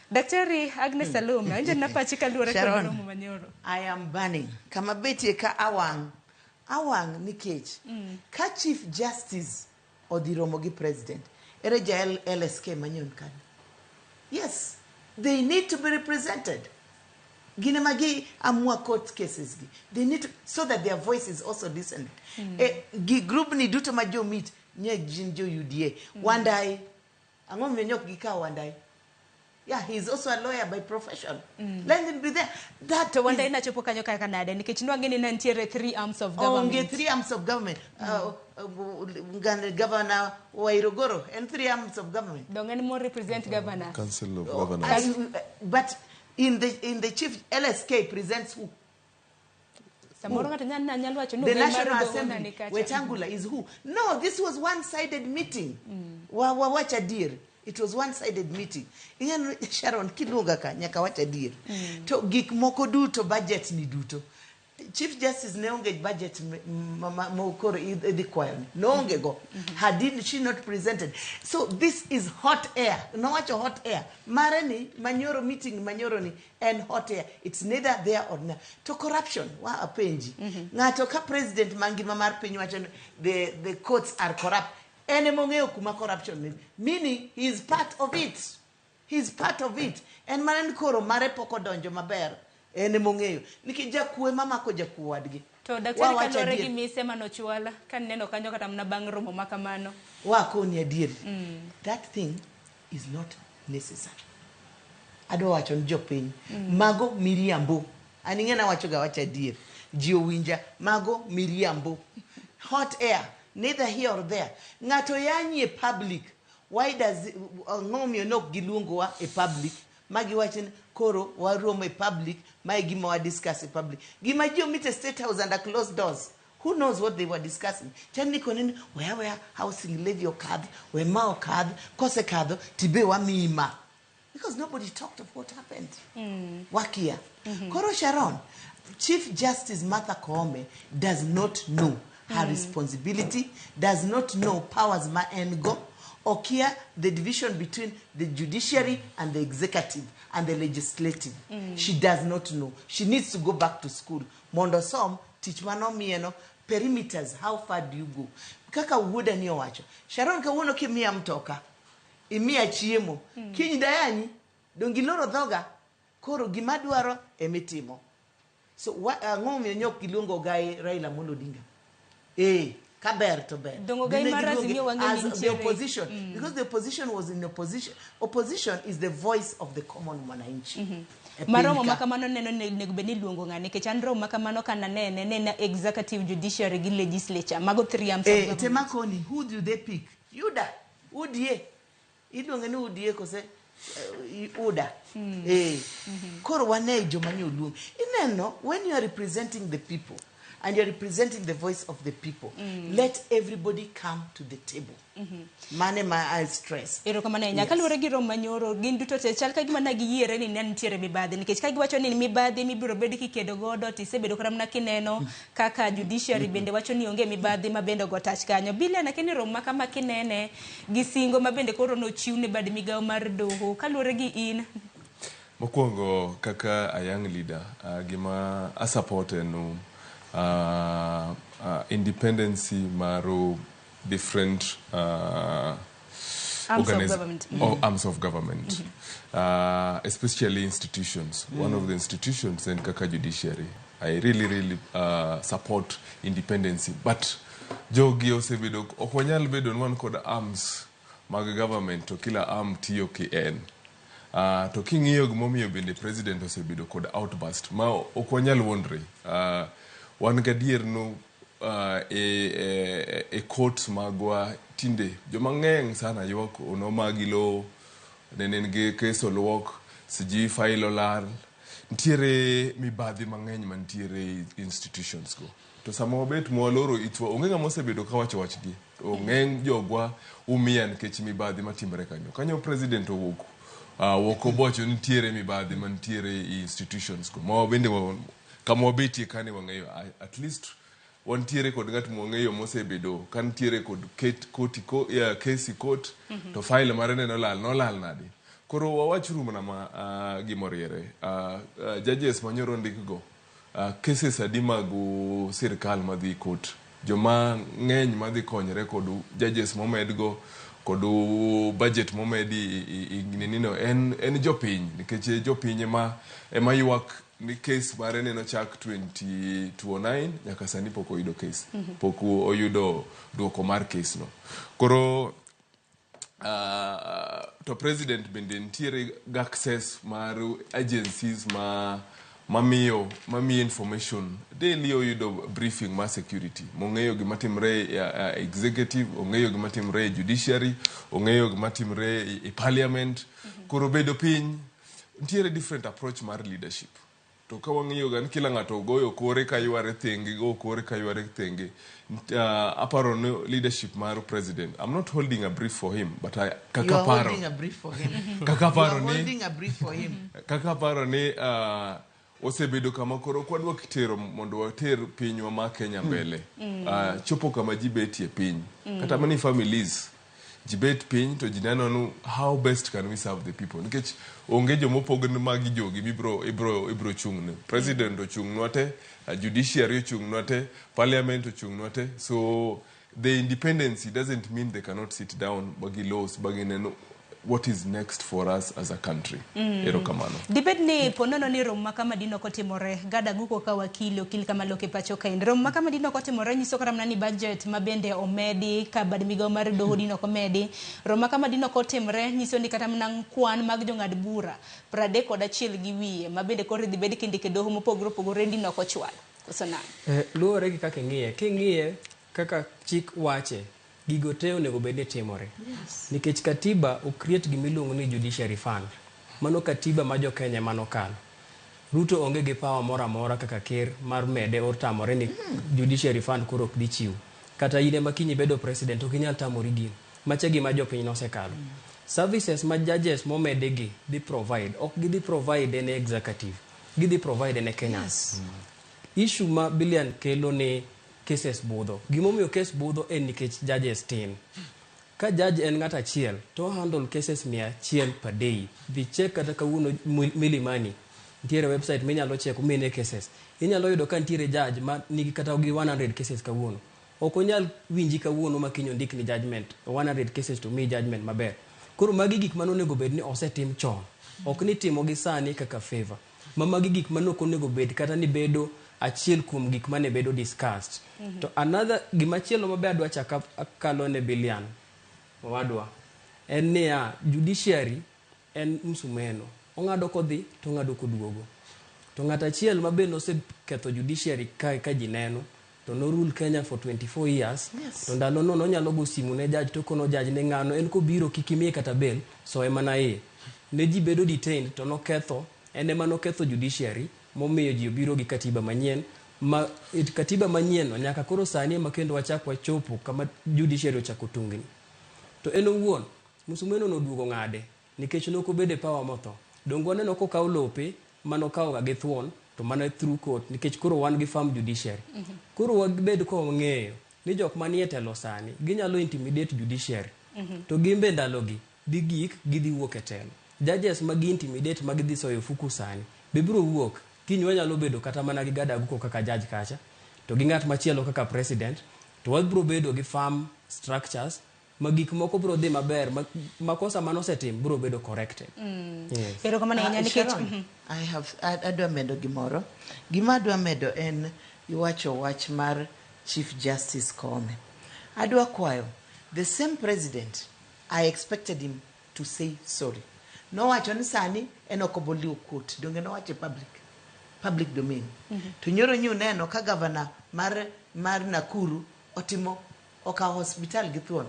Daktari Agnes Salome, anje napachi kaluore kod romo manyoro. I am burning. Kama betie ka awang nikech. Ka Chief Justice odi Ramogi president. Ere ja LSK manyon kan. Yes, they need to be represented. Gine magi amua court cases gi. They need to, so that their voice is also listened. Group ni duto majo meet nye jinjo UDA. Wandai. Angom menyok gika wandai. Yeah, he's also a lawyer by profession. Let him be there. That to wanda ina chopo kanyo kaka nade nikech nwangeni nantiere 3 arms of government. Onge 3 arms of government. Governor Wairogoro and 3 arms of government. Don't any more represent governor. Council of Governors. But in the chief LSK presents who? The National Assembly. Wetangula is who? No, this was one-sided meeting. Wacha dear. It was one-sided meeting. Iyan Sharon kilunga ka nyaka wacha dir. To gik moko duto budget ni duto. Chief Justice ne onge budget mokoro idhi kwayo. No onge go. She not presented. So this is hot air. No wacho hot air. Mareni manyoro meeting manyoro ni and hot air. It's neither there or there. To corruption wa apenji. Ngato ka president mangima mar piny wacho the courts are corrupt. Enemongeo kuma corruption meaning he is part of it. He's part of it. And manen koro mare poko donjo maber. Enemongeo nikija kuwe mama ko jakuo wadgi. To daktari kalore gi mise manochwala kan neno kanyo kata mna bang' romo makamano. Wako ni adier. That thing is not necessary. Ado wacho njopiny. Mago miriambo. Aningena wacho ga wacha adier. Jiowinja mago miriambo. Hot air. Neither here or there. Ngato yanyi a public. Why does ngomyo nok gilungo a public? Magi wachin koro waromo a public. Magi wa discuss a public. Gimajio meet a state house under closed doors. Who knows what they were discussing? Chani konin where housing levy or card, where mao card, kose card, tibe wa mima. Because nobody talked of what happened. Wakia. Koro Sharon, Chief Justice Martha Koome does not know her responsibility, does not know powers ma and go, or care the division between the judiciary and the executive and the legislative. She does not know. She needs to go back to school. Mondo som, teach mano mieno, perimeters, how far do you go? Kaka uwoda niyo wacho. Sharon ka uono ki miya mtoka, imiya chiemo, kinyi dayani, dongiloro dhoga, koro gimaduaro emitimo. So, ngomyo nyok gilungo gai Raila Amolo Odinga. Kaber to bear. As the opposition, because the opposition was in opposition. Opposition is the voice of the common mwananchi. Maromo makamano neno negubeni luongo ngani ke chandro makamano kana nene executive, judiciary gi legislature mago 3 arms of government. Temakoni, who do they pick? Yuda, udie. Iluongo ni udie kose uda. Koro wane joma nyoluong. Ineno when you are representing the people, and you're representing the voice of the people. Let everybody come to the table. Mane ma stress. Ero kama na nyaka lure gi rom manyoro gin duto te chal ka gima na giyiere ni nan tiere mibadhi nikech ka giwacho ni mibadhi mibiro bedo kikedo godo tisebedo karamna kineno kaka judiciary bende wacho ni onge mibadhi mabende go touch kanyo bila na keni rom makama kinene gisingo mabende koro no chiwne bad migawo mar doho ka lure gi in. Mokwongo kaka a young leader gima a support no independency maro different arms of government. Arms of government, especially institutions. One of the institutions in kaka judiciary, I really support independency. But jogi osebedo okwanyal bedo one called arms mag government to kila arm tiyo kien. To king'iyo gimomiyo bende president osebedo kod outburst ma okwanyal wondre. Wan gadier no e court magwa tinde jomang'eng sana ywak onomagilo nenen ge keso luok siji file lar ntiere mibadhi mang'eny mantiere institutions go to samo bet mwaloro itwa ong'enga mosebedo kawacho wachgi ong'eng jogwa umian kech mibadhi matimre kanyo president owuok woko bocho ntiere mibadhi mantiere institutions go ma bende kama betie kane wang'eyo at least wantiere kod ng'at mwang'eyo mosebedo kan tiere kod kesi court to file mare nolal nade koro wawachuru mana ma gimoriere judges manyoro ndikgo cases adi mag sirkal madhi court joma ng'eny madhi konyre kod judges momedgo kod budget momedi nino en jopiny nikech jopiny ema ywak ni case mare neno chak 2009 nyaka sani pok oyudo case pok oyudo duoko mar case no koro to president bende ntiere access mar agencies mamiyo information daily oyudo briefing ma security mong'eyo gima timre executive ong'eyo gima timre judiciary ong'eyo gima timre e parliament koro bedo piny ntiere different approach mar leadership to ka wang'iyo gan kila ng'ato goyo kore ka yware thenge go kore ka yware thenge aparo no leadership mar president. I'm not holding a brief for him but kaka paro holding a brief for him kaka paro ni holding a brief for him kaka paro ni osebedo kama koro kwadwa kitero mondo water pinywa ma Kenya mbele chopo kama jibetie piny kata mani families jibet piny to jinano no how best can we serve the people nikech onge jomopogni magi jogi ibro chung'ne president ochung'nwa te judiciary ochung'nwa te parliament ochung'nwa te so the independence doesn't mean they cannot sit down bagi laws bagi neno what is next for us as a country. Ero kamano. Dibed ni ponono ni rom makama dino kotimore gada guko ka wakili kama loke pacho kain rom makama dino kotimore nyiso karamna ni budget mabende omedi ka bad migawo mar doho dino komedi rom makama dino kotimore nyiso ni kata mna kwan mag jong'ad bura 31 gi wiye mabende koro dibed kindike doho mopogore dino kochwal osona luore gi kaka ng'iye kaka chik wache gigo te onego bede timore. Yes. Nikech katiba o create gimiluongo ni judiciary fund. Mano katiba ma jo Kenya mano kalo. Ruto onge gi power mora kaka ker mar mede or tamore ni judiciary fund koro ok di chiw. Kata ine makinyi bedo president ok inyal tamori din. Machegi ma jo piny no sekalo. Services ma judges momede gi di provide ok gi provide ne executive. Gi di provide ne Kenyans. Issue ma billion kelo ne cases budho. Gimomiyo case budho en nikech judges tin. Ka judge en ng'at achiel to handle cases 100 per day. Dhi check kata kawuono Milimani. Ntiere website minyalo check mine cases. Inyalo yudo ka ntiere judge ma nigi kata gi 100 cases kawuono. Ok onyal winji kawuono makinyo ndik ni judgment 100 cases to mi judgment maber. Koro magi gik mano nego bed ni osetim chon. Ok ni timo gi sani kaka favor. Magi gik mano konego bed kata ni bedo achiel kuom gik mane bedo discussed. To another gimachielo mabe adwa chaka kalo ne billion wadwa en niya judiciary en msumeno ong'ado kodhi to ong'ado koduogo to ng'at achiel mabe noseketho judiciary ka jineno to no rule Kenya for 24 years. Yes. To ndalo no nyalo go simu ne judge to kono judge ne ng'ano en ko biro kikimie kata bail so emana ne ji bedo detained to no ketho ene mano ketho judiciary momiyo ji obiro gi katiba manyien katiba manyien nyaka koro sani ma kendo wachak wachopo kama judiciary ochako tungni. To en owuon Musumeno noduogo ng'ade nikech noko bede power motho. Dongo neno ko kaw lope mano kaw ga githuon to mana through court nikech koro wan gi farm judiciary. Koro wabed ko ng'eyo ni jok manie telo sani ginyalo intimidate judiciary. To gimbe ndalogi dhi gik gidhi wuok e telo. Judges magi intimidate magi dhi soyo fuku sani be biro wuok kinywa nyalo bedo kata mana gi gada guko kaka judge kacha to gi ng'at machielo kaka president to wabiro bedo gi farm structures magik moko biro dhi maber makosa mano setim biro bedo corrected. Pero kama nenya nikech I have adwa medo gimoro. Gima adwa medo en iwacho wach mar Chief Justice Koome. Adwa kwayo the same president I expected him to say sorry. No wacho ni sani en okoboli court donge no wacho public domain. To nyoro nyu neno ka governor mar Nakuru otimo oka hospital githuon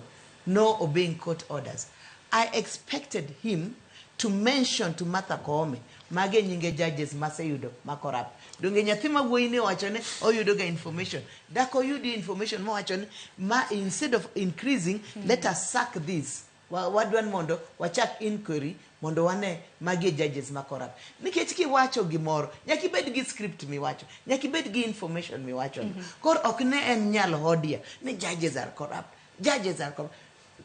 no obeying court orders. I expected him to mention to Martha Koome mage nyinge judges maseyudo makorap. Donge nyathi ma wuoyi ne wacho ne oyudo ga information. Dako yudi information mo wacho ne instead of increasing let us sack this. Wadwan mondo wachak inquiry mondo wane magi judges makorap. Nikech ki wacho gimoro nyaki bed gi script mi wacho nyaki bed gi information mi wacho. Kor ok ne en nyal hodia ni judges are corrupt. Judges are corrupt.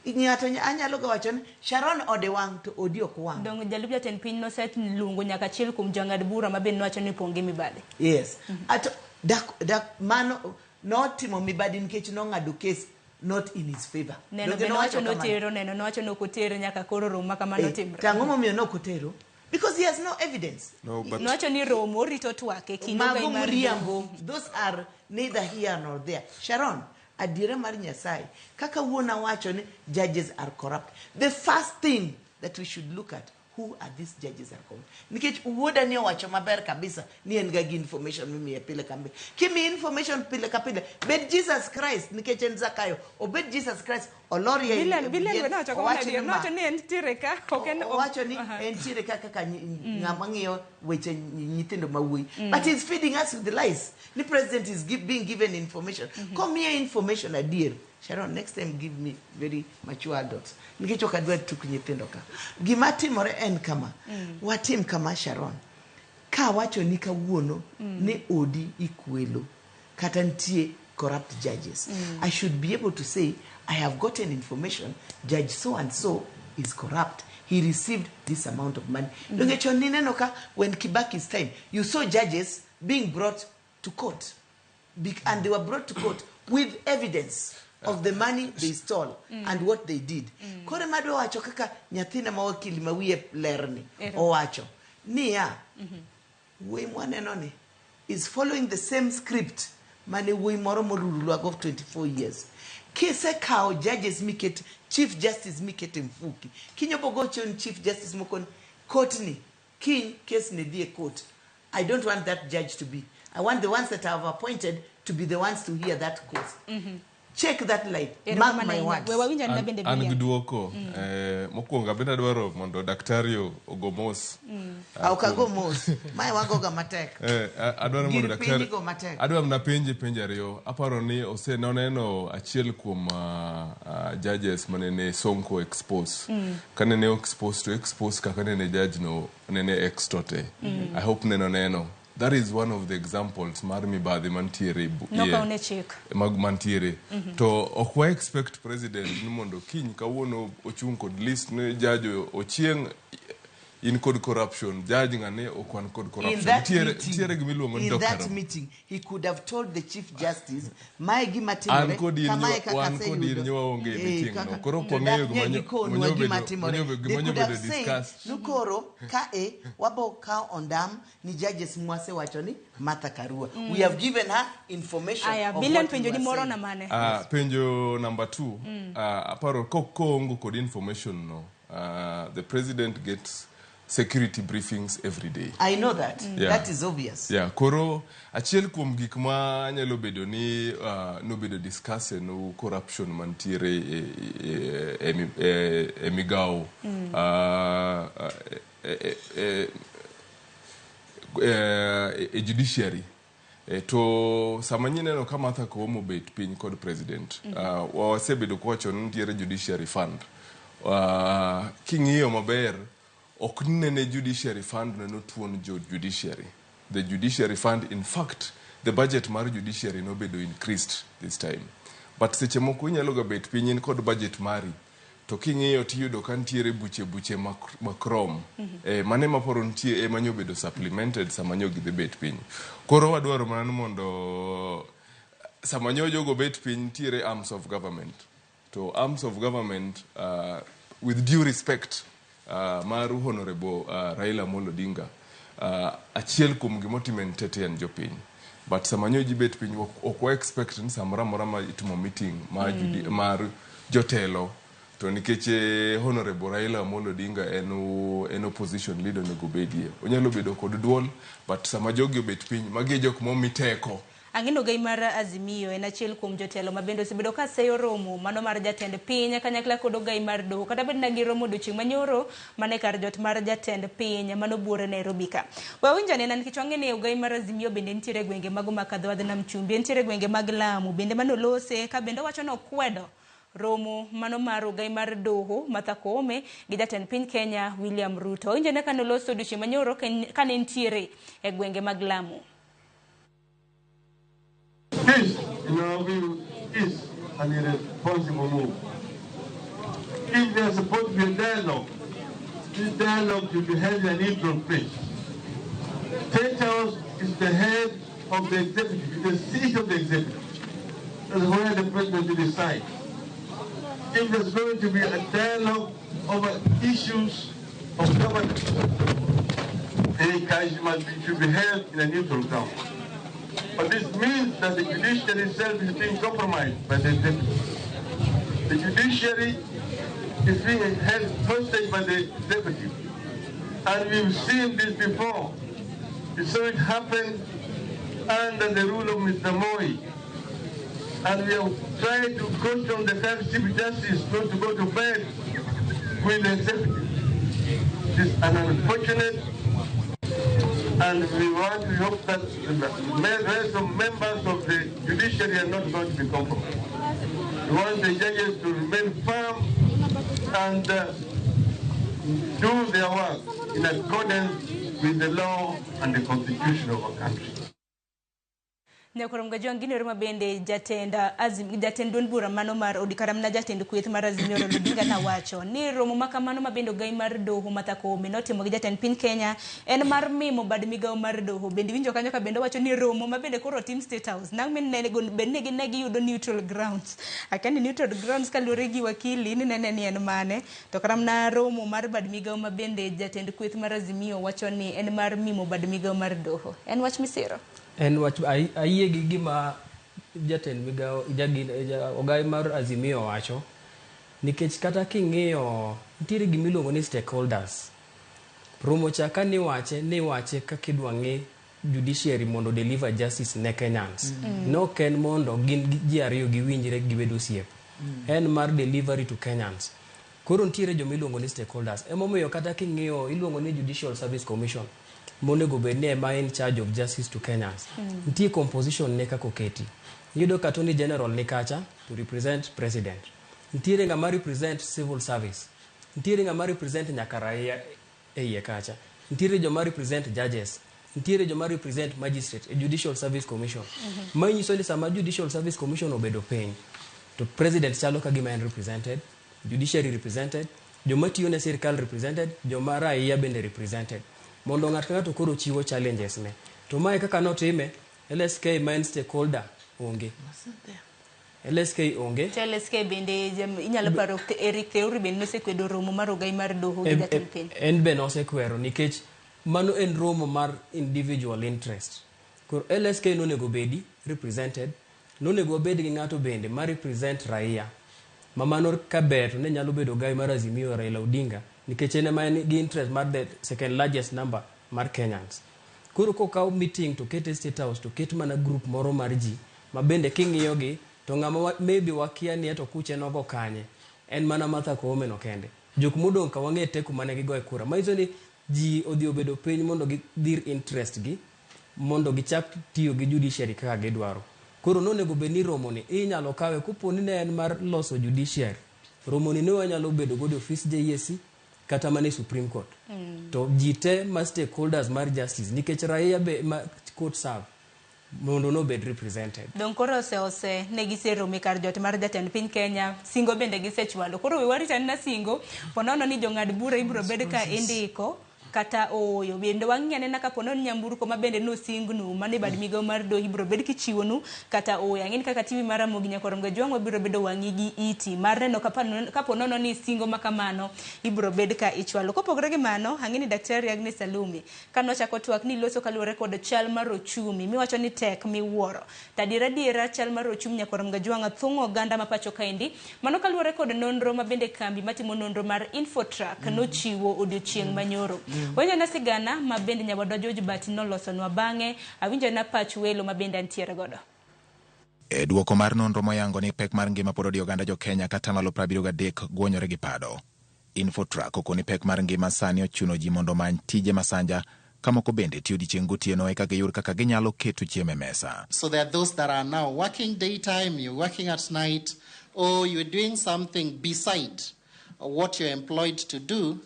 Ng'ato anyalo ga wacho ni Sharon ode wang to odi ok wang. Dong jalup jatend piny no set lungo nyaka chiel kuom jang'ad bura ma ben wacho ni ponge mibade. Yes. Ato dak mano notimo mibade nikech no ng'ado case not in his favor. Neno wacho no tero neno no wacho no kotero nyaka koro roma kama no timre. Tango momiyo no kotero because he has no evidence. No wacho ni romo rito twake kinyo ga imariambo. Those are neither here nor there. Sharon adire mar Nyasaye kaka wuona wacho ni judges are corrupt. The first thing that we should look at, who are these judges are corrupt? Nikech wuoda ni wacho maber kabisa ni en ga gi information mimi e pile kambe. Kimi information pile kapile bed Jesus Christ nikech en Zakayo obed Jesus Christ oloria bilen na wacho ko ni en tireka oken wacho ni en tireka kaka ng'ama ng'iyo weche nyithindo mawuoyi. But he's feeding us with the lies. The president is being given information. Come here information adier. Sharon, next time give me very mature adults. Nikech ok adwa tuk nyithindo ka. Gima timore en kama. Watim kama Sharon. Ka wacho ni kawuono ni odi ikwelo kata ntie corrupt judges. I should be able to say I have gotten information judge so and so is corrupt. He received this amount of money. Dongecho nineno ka when Kibaki's time you saw judges being brought to court and they were brought to court with evidence of the money they stole and what they did. Kore madwa wacho kaka nyathina ma wakili mawiye lerni owacho niya wuoyi mwaneno ni is following the same script mane wuoyi moro moruru of 24 years. Kise kao judges miket chief justice miket mfuki kinyobo gocho ni chief justice mokon court ni king case ne die court. I don't want that judge to be. I want the ones that I have appointed to be the ones to hear that case. Check that light. Mark my words. An giduoko mokwongo abenda dwaro mondo daktari ogomos. Aukago mos. Mai wagoga matek. Adwaro mondo daktari adwaro mna penje ariyo. Aparo ni ose noneno achiel kuom judges manene Sonko expose. Kanene expose kaka nene judge no nene extorte. I hope neno. That is one of the examples mar mibadhi mantiere mantiere to okwa expect president ni mondo kiny kawuono ochung kod list ne judge ochieng in kod corruption judge ngane okwan kod corruption tiere gimiluongo ni doctor. In that meeting he could have told the chief justice my gimatimore kama kaka sayudo nyowa onge meeting no koro kwang'eyo gimanyo bedo discuss nukoro ka wabo ka ondam ni judges mwase wacho ni Martha Karua. We have given her information of what penjo ni moro na mane penjo number 2 aparo ko kod information no the president gets security briefings every day. I know that. That is obvious. Yeah, koro achiel kuom gik ma nyalo bedo ni no bedo discuss no corruption mantiere e migao judiciary To sama nyineno ka Martha Koome obet piny kod president, wasebedo kwacho ni nitiere judiciary fund. King'iyo maber, ok nene judiciary fund neno tuon judiciary. The judiciary fund, in fact, the budget mar judiciary nobedo increased this time. But seche moko inyalo ga bet piny in kod budget mari, to king'iyo tiyudo ka nitiere buche makrom. Mane maporo nitie ema nyobedo supplemented sama nyo gidhi bet piny. Koro wadwaro mana mondo sama nyo jogo bet piny nitiere arms of government. To arms of government, with due respect, maru Honorable Raila Amolo Odinga, achiel kuom gimotime ntete en jopiny. But sama nyo ji bet piny ok wa expect ni samora mora ma itimo meeting mar jotelo. To nikech Honorable Raila Amolo Odinga en opposition leader nego bedie. Onyalo bedo kod duol, but sama jogi obet piny, magi jok momi teko. Ang'ino gai mar Azimio en achiel kuom jotelo mabende osebedo ka seyo romo mano mar jatend piny kanyakla kod ogai mar doho kata bed nagi romo odiochieng' manyoro mane kar jot mar jatend piny mano buore Nairobi ka. Wawinjo ne nikech wang'eni ogai mar Azimio bende nitiere gwenge mago makadho wadh nam chumbi, nitiere gwenge mag Lamu bende manolose ka bende wacho no kwedo romo mano mar ogai mar doho Martha Koome gi jatend piny Kenya William Ruto. Wawinjo ne kanoloso odiochieng' manyoro kane nitiere e gwenge mag Lamu. This, in our view, is an irresponsible move. If there is supposed to be a dialogue, this dialogue should be held in a neutral place. State House is the head of the executive, the seat of the executive. That's where the president will decide. If there's going to be a dialogue over issues of governance, the engagement should be held in a neutral ground. But this means that the judiciary itself is being compromised by the executive. The judiciary is being held hostage by the executive. And we've seen this before. We saw it happen under the rule of Mr. Moi. And we have tried to caution the current Chief Justice not to go to bed with the executive. This is an unfortunate, and we hope that the rest of members of the judiciary are not going to be compromised. We want the judges to remain firm and do their work in accordance with the law and the constitution of our country. Nyakorom gajon ginero mabende jatend duond bura mano mar odikaram na jatend kweth mar Azimio Odinga na wacho ni romo makamano mabende ogai mar doho Martha Koome notimo gi jatend piny Kenya en mar mimo bad migawo mar doho. Bende winjo kanyo ka bende wacho ni romo mabende koro tim State House nang men ne bende gi yudo neutral grounds. Akani neutral grounds kalure gi wakili ni nene ni en mane to karam na romo mar bad migawo mabende jatend kweth mar Azimio wacho ni en mar mimo bad migawo mar doho. En wach misiro. En wach ayie gi gima jatend migawo ogai mar Azimio wacho nikech kata king'iyo nitiere gimiluongo ni stakeholders. Romo chaka ni wache kaka idwa ng'i judiciary mondo deliver justice ne Kenyans. No ken mondo gin ji ariyo giwinjre gibed osiep. En mar delivery to Kenyans. Koro nitiere jomiluongo ni stakeholders. Emomiyo kata king'iyo iluongo ni Judicial Service Commission monego bed ni ema in charge of justice to Kenyans. Ntie composition ne kako keti. Yudo ka Attorney General ni kacha to represent president. Ntiere ngama represent civil service. Ntiere ngama represent nyaka raia iye kacha. Ntiere joma represent judges. Ntiere joma represent magistrate e Judicial Service Commission. Manyiso ni sama Judicial Service Commission obedo piny to president chalo ka gima en represented, judiciary represented, joma tiyo ne sirkal represented, joma raia bende represented. Mondo ng'at ka ng'ato koro chiwo challenges ne. To mae kaka notime, LSK main stakeholder onge. LSK onge. LSK bende inyalo paro Eric Theuri bende nosekwedo romo mar ogai mar doho gi jatend piny. En be nosekwero nikech mano en romo mar individual interest. Koro LSK nonego bedi represented, nonego bed gi ng'ato bende ma represent raia. Mamano kaber ne nyalo bedo ogai mar Azimio Raila Odinga nikech en ema gi interest mar the second largest number mar Kenyans. Koro kokaw meeting to ket State House to ket mana group moro mar ji ma bende king'iyo gi to ng'ama maybe wakia ni to kuche nogo kanye en mana Martha Koome no kende. Jok modong ka wang'e teku mane gigoe kura. Maizo ni ji odhi obedo piny mondo gidhir interest gi mondo gichak tiyo gi judiciary kaka gidwaro. Koro nonego bed ni romoni inyalo kawe koponi ne en mar loso judiciary. Romoni ne wanyalo bedo godo office JSC kata mane Supreme Court. To jite ma stakeholders mar justice nikech raia be ma court serve mondo no bed represented. Don koro ose ne gisero mikar jot mar jatend piny Kenya singo bende gisechwalo. Koro we warita na singo ponono ni jong'ad bura ibro bed ka indiko kata oyo bende wang'ane na kapono nyamburko ma bende no singnu mane bad migo mar do ibro bed kichiwonu kata oyo ang'in kaka TV mar Ramogi Nyakorongo jwang'o biro bedo wang'i gi iti mar neno kapono ni singo makamano ibro bed ka ichwalo. Kopogore gi mano ang'ini Daktari Agnes Salumi kano chako twak ni loso kaluwore kod chal mar ochumi miwacho ni tek miwuoro tadiera chal mar ochumi Nyakorongo jwang'o thung'o oganda ma pacho kaendi mano kaluwore kod nonro ma bende kambi matimo nonro mar Infotrack nochiwo odiochieng' manyoro. Wenyo na sigana ma bende nyawadwa George Bati noloso nwa bang'e awinjo na pach welo ma bende antiere godo. E duoko mar nonro moyango ni pek mar ngima pod odi oganda jo Kenya kata malo 73 gwonyore gi pado. Infotrack okoni pek mar ngima sani ochuno ji mondo many tije masanja kamoko bende tiyo odiechieng' gotieno eka giyud kaka ginyalo keto chiemo e mesa. So there are those that are now working daytime, you're working at night, or you're doing something beside what you're employed to do.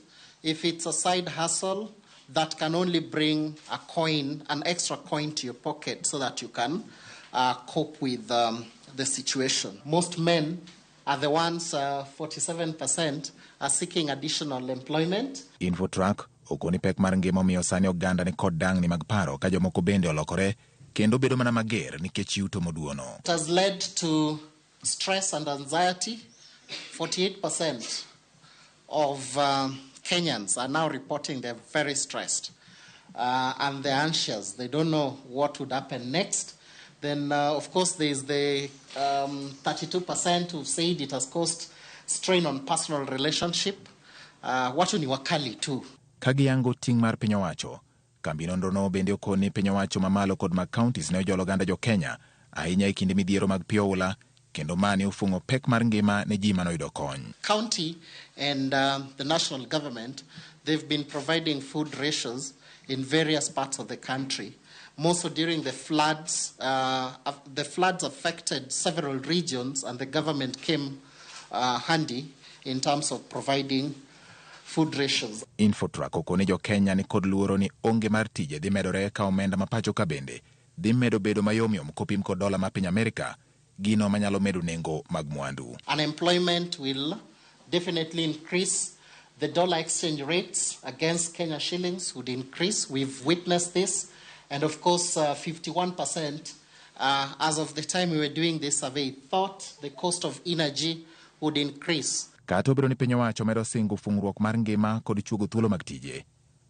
If it's a side hustle that can only bring a coin, an extra coin to your pocket so that you can cope with the situation. Most men are the ones, 47% are seeking additional employment. Infotrack okoni pek mar ngima omiyo sani oganda ni kod dang' ni mag paro ka jomoko bende olokore kendo bedo mana mager nikech yuto moduono. It has led to stress and anxiety. 48% of Kenyans are now reporting they're very stressed and they're anxious. They don't know what would happen next. Then, of course, there's the 32% who said it has caused strain on personal relationship. Watu ni wakali too. Kagiyango ting' mar piny owacho, kambi nonrono bende okoni piny owacho mamalo kod mag counties ne ojolo oganda jo Kenya ahinya e kinde midhiero mag pi oula kendo mane ofungo pek mar ngima ne ji manoyudo kony. County and the national government, they've been providing food rations in various parts of the country. Mostly during the floods affected several regions and the government came handy in terms of providing food rations. Infotrack okoni jo Kenya ni kod luoro ni onge mar tije dhi medore ka omenda mapacho ka bende dhi medo bedo mayomyom kopim kod dola ma piny Amerika gino manyalo medo nengo mag mwandu. Unemployment will definitely increase. The dollar exchange rates against Kenya shillings would increase. We've witnessed this. And of course, 51%, as of the time we were doing this survey, thought the cost of energy would increase. Kata obedo ni piny owacho medo singo fungruok mar ngima kod chuogo thuolo mag tije.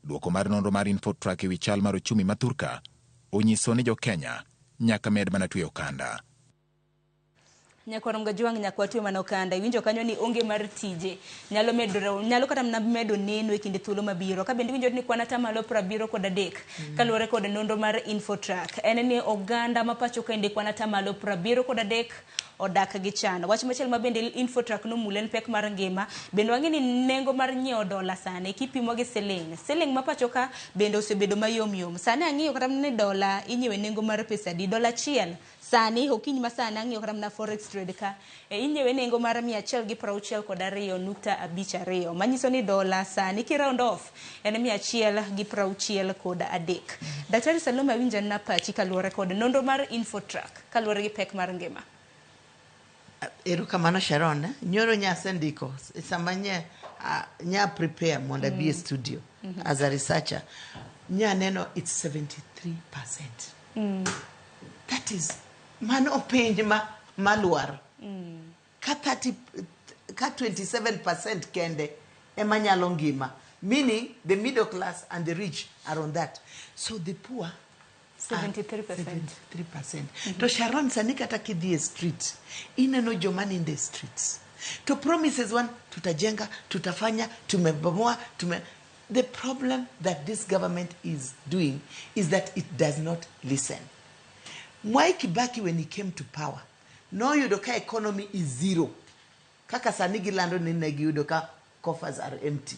Duoko mar nonro mar Infotrack ewi chal mar ochumi ma Thurka onyiso ni jo Kenya nyaka med mana tweyo kanda. Nyakorongo jwang' nyakwatwe manokanda iwinjo kanyo ni onge mar tije nyalo kata medo neno e kinde thuolo mabiro ka bende winjo ni kwana tamalo 73 kaluwore kod nonro mar Infotrack en ni oganda mapacho kende kwana tamalo 73 odak gi chan. Wach machielo ma bende Infotrack nomulen pek mar ngima bende wang'eni nengo mar nyiewo dola sani kipimo gi siling mapacho ka bende osebedo mayomyom. Sani ang'iyo kata ni dola inyiewe nengo mar pesa di dola achiel sani okiny masana ang'iyo kata na forex trade ka inyewe nengo mar 162.52 manyiso ni dola sani ki round off en 163. Daktari Salome awinja na pachi kaluwore kod nonro mar Infotrack kaluwore gi pek mar ngima. Erokamano Sharon, nyoro nyasendiko sama nya prepare mondo be a studio as a researcher. Nya neno it's 73%. That is mano penj maluar. Ka 27% kende ema nyalo ngima, meaning the middle class and the rich are on that. So the poor 73%. To Sharon sani kata kidhi street ineno jomani in the streets to promises one tutajenga tutafanya tumebomoa the problem that this government is doing is that it does not listen. Mwai Kibaki when he came to power no yudoka economy is zero kaka sani gilando ni yudoka coffers are empty.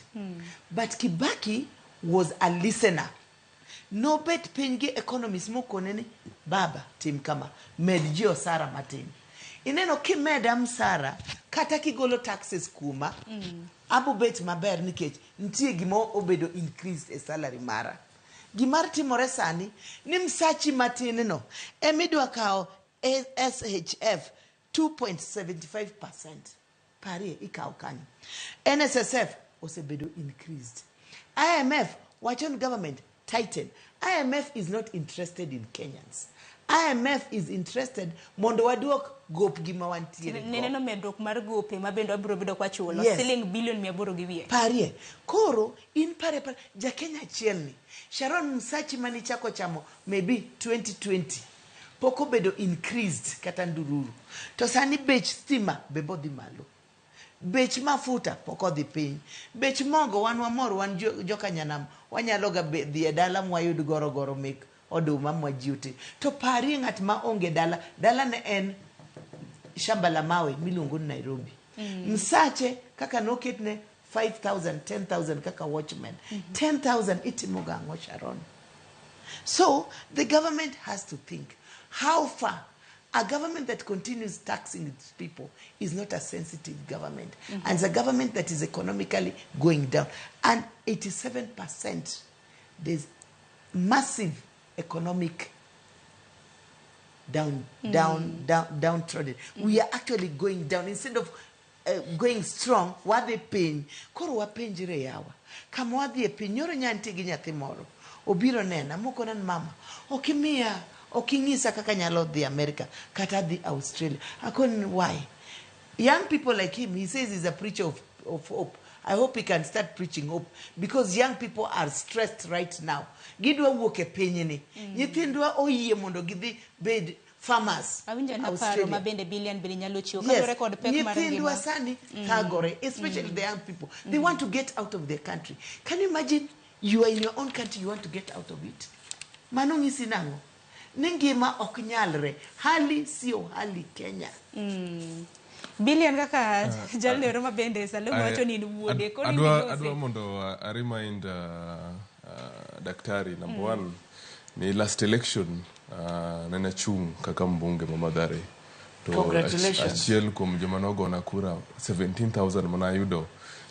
But Kibaki was a listener. nobet piny gi economist mokone ni baba tim kama med ji osara matin. Ineno kimeda msara kata kigolo taxes kuma abobet maber nikech nitie gima obedo increased e salary mara. Gimar timore sani ni msachi matin no emidwa kao SHF 2.75%. Parie ikao kanyo. NSSF osebedo increased. IMF wachon government tighten. IMF is not interested in Kenyans. IMF is interested mondo waduok gop gima wantiere. Neneno medruok mar gope mabendo abiro bedo kwa chulo siling bilion 800 gi wiye. Parie. Koro in pare ja Kenya achiel ni Sharon Msachi mani chako chamo maybe 2020 poko bedo increased kata ndururu. To sani bech stima bebo dhi malo. Bech mafuta poko dhi piny. Bech mogo wan wamor wan joka nyanam wanyalo ga dhi e dala mwayud goro mek oduma mwajiuti. To pari ng'at ma onge dala ne en shamba la mawe miluongo ni Nairobi. Msache kaka noketne 5,000 10,000 kaka watchman 10,000 itimoga ang'o Sharon. So the government has to think how far. A government that continues taxing its people is not a sensitive government. And it's a government that is economically going down. And 87%, there's massive economic downtrodden. We are actually going down. Instead of going strong, what they paying? Koro wa penjire yawa. Kama wadhi e piny, nyoro nyanti gi nyathi moro. Obiro nena, moko nan mama. Okimia. Okingisa kaka nyalo dhi America kata dhi Australia. Akon why? Young people like him, he says he's a preacher of hope. I hope he can start preaching hope because young people are stressed right now. Gidwa wuok e piny ni. Nyithindwa oyie mondo gidhi bed farmers. Awinja na paro mabende billion nyalo chiwo ka record pek mar ngima. Nyithindwa sani thagore, especially the young people. They want to get out of their country. Can you imagine you are in your own country, you want to get out of it? Mano ngisi nango. Ningima oknyalre hali sio hali Kenya. Billion kaka jalne roma bende salo wacho ni wuode ko ni adwa mondo a remind daktari number one ni last election nana chung kaka mbunge Mamadhare to achiel kuom joma nogo na kura 17,000 mana yudo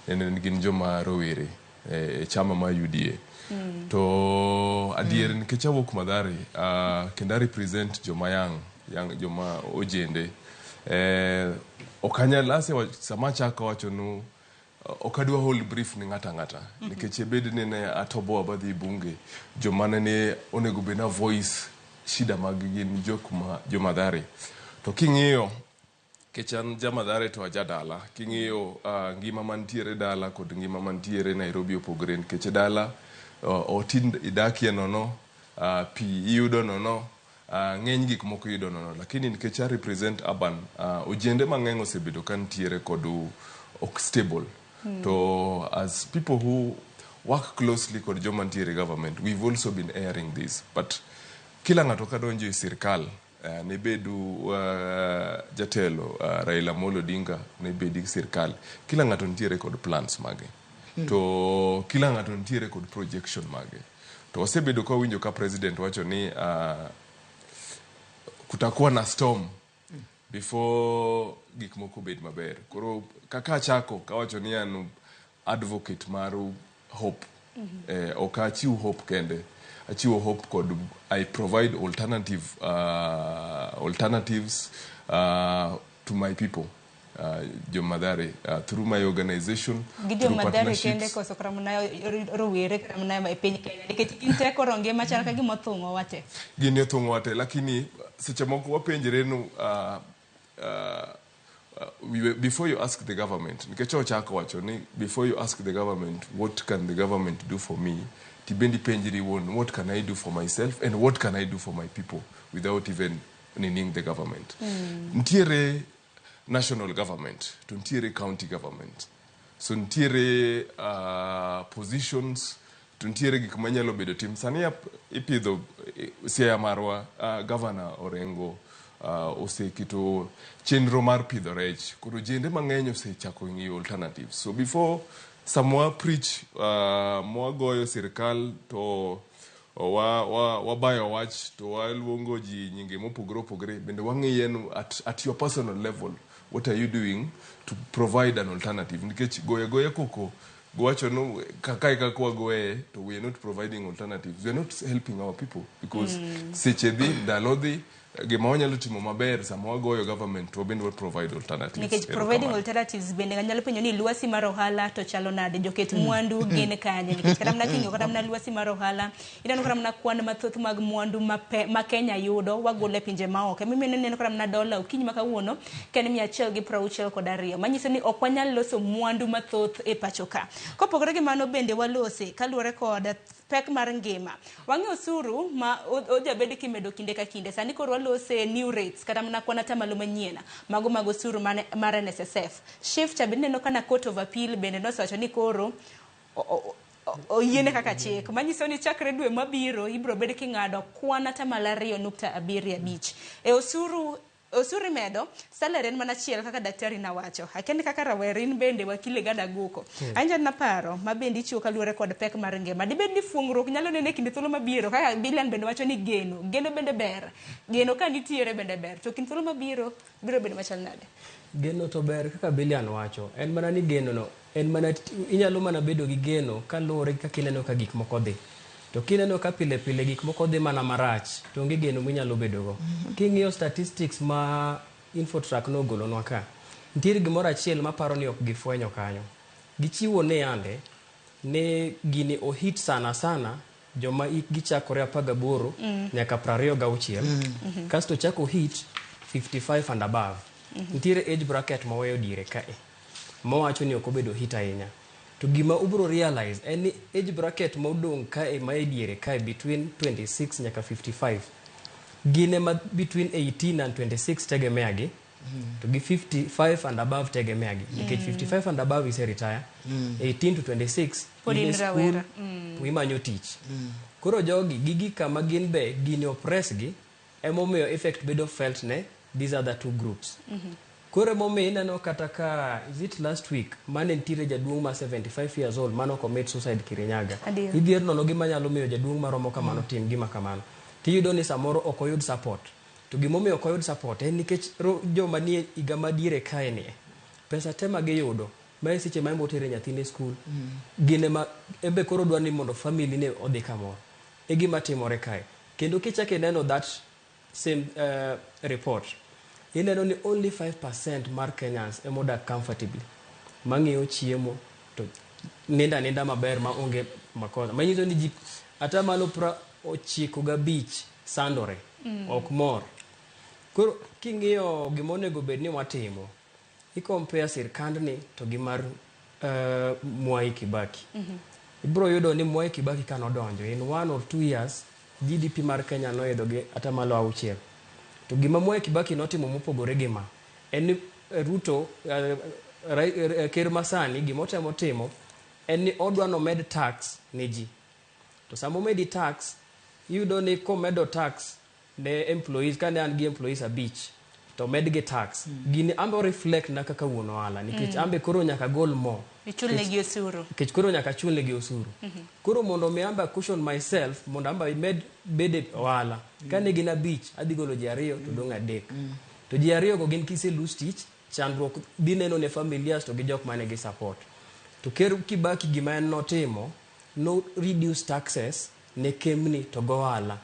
ne gin joma rowere e chama ma UDA. To adier nikech awuok Mathare kenda represent joma yang joma ojende okanya lase sama chaka wacho no okadwa whole brief ni ngata nikech bed ne atobo abadhi bunge joma ne onego bena voice shida mag gin joma Mathare. To king'iyo kechan Mathare to ajadala king'iyo ngima mantiere dala kod ngima mantiere Nairobi opogore nikech dala otin idakie nono pi iyudo nono ng'eny gik moko iyudo nono lakini nikech a represent urban ojende mang'eny osebedo kantiere kod ok stable. To as people who work closely kod joma ntiere government, we've also been airing this, but kila ng'ato kadonjo e sirkal ne bedu jatelo Raila Amolo Odinga ne bedi sirkal kila ng'ato ntiere kod plans mage. To kila ng'ato ntiere kod projection mage. To osebedo kwa winjo ka president wacho ni kutakuwa na storm before gik moko bed maber. Koro kaka chako kawacho ni anu advocate maru hope. Okachiu hope kende. Achiu hope kod I provide alternatives to my people. Mathare through my organization through partnerships. Kende koso kramna rowere kramna ma piny Kenya nikech inte koronge machal ka gima thungo wate. Gine thungo wate lakini seche moko wapenjre no before you ask the government nikech ochako wacho ni before you ask the government what can the government do for me tibendi penjri won what can I do for myself and what can I do for my people without even needing the government. Ntiere national government, to ntiere county government. So ntiere positions, to ntiere gik manyalo bedo tim. Sani ipidho Siaya marwa governor Orengo osekito chenro mar pidho rech. Koro jende mang'eny osechako ng'iyo alternatives. So before samwa preach mwa goyo sirkal to wabayo wach to waluongo ji nyinge mopogore opogore bende wang'iye at your personal level what are you doing to provide an alternative nikech goye koko gwacho no kaka kwa goye to we are not providing alternatives, we are not helping our people because seche dhi ndalo dhi gima wanyalo timo maber sama wagoyo government to bende we provide alternatives. Nikech providing alternatives bende nganyalo penjo ni lwasi mar ohala to chalo nade joket mwandu gin kanye nikech kata mna kinyo kata mna lwasi mar ohala ineno kata mna kwan mathoth mag mwandu ma Kenya yudo wagole pinje maoko mimi neno kata mna dola ukinyi makawuono ken 162 manyiso ni ok wanyal loso mwandu mathoth e pacho ka kopogore gi mano bende walose kaluore kod pek mar ngima wang'e osuru ma ojabedi kimedo kinde ka kinde sani koro walose new rates kata mna kwana tamalo manyiena mago mag osuru mar NSSF shift bende neno kana court of appeal bende nosewacho ni koro oyiene kaka chik manyiso ni chakre dwe mabiro ibro bed king'ado kwana tamalo 2.75 e osuru medo salary mana chiel kaka daktari na wacho akeni kaka rawerin bende wakile gada guko anja na paro mabendi chiwo kaluore kod pek mar ngima dibed ni fuongruok nyalo nene kinde thuolo mabiro kaka Billion bende wacho ni geno bende ber geno ka nitiere bende ber to kinde thuolo mabiro biro bende machal nade geno to ber kaka Billion wacho en mana ni geno no en mana inyalo mana bedo gi geno kaluore kaka ineno ka gik moko dhi to kineno ka pile pile gik moko dhi mana marach to onge geno minyalo bedo go king'iyo statistics ma Infotrack no golonwa ka nitiere gimoro achiel maparo ni ok gifwenyo kanyo gichiwo ne ande ne gini ohit sana joma gichakore 18 nyaka 26 kasto chako hit 55 and above nitiere age bracket maweyo dire kae mawacho ni ok obedo hit ahinya to gima ubro realize any age bracket modong kae ma ediere kae between 26 nyaka 55 gine ma between 18 and 26 tegemeagi to gi 55 and above tegemeagi because 55 and above is a retire 18 to 26 in school imanyo tich koro jogi gigi kama gin be gini oppress gi emomiyo effect bedo felt ne these other two groups kore momi ineno kata ka is it last week mane ntire jaduong ma 75 years old mano commit suicide Kirinyaga idhier nono gima nyalo miyo jaduong maromo kamano tim gima kamano tiyudo ni samoro ok oyud support to gimomiyo ok oyud support en nikech joma nie iga madiere kae ni pesa tema giyudo ma seche ma motere nyathine school gine ma embe koro dwani mondo family ne odhi kamoro e gima timore kae kendo kichake neno that same report ineno ni only 5% mar Kenyans emodak comfortably mang'eyo chiemo to ninda maber ma onge makosa manyiso ni ji atamalo 95 sandore ok mor koro king'iyo gimonego bed ni watimo ikompare sirkandni to gi mar Mwai Kibaki ibro yudo ni Mwai Kibaki kanodonjo in 1 or 2 years GDP mar Kenya noedo gi atamalo 6 to gima Mwai Kibaki notimo mopogore gima en Ruto ker masani gimotemo timo en ni odwano med tax ne ji to samo medi tax yudo ni komedo tax ne employees kane an gi employees abich to med gi tax gini ambe reflect na kaka wuon ohala nikech ambe koro nyaka gol mo ichulne gi osuru nikech koro nyaka chulne gi osuru koro mondo me amba cushion myself mondo amba med bede ohala kane gin abich adhi golo ji 2 to dong 3 to ji 2 go gin kise lose tich chandruok dhi neno ne familias to gi jok mane gi support to ker Kibaki gima en notimo no reduce taxes ne kemni to gohala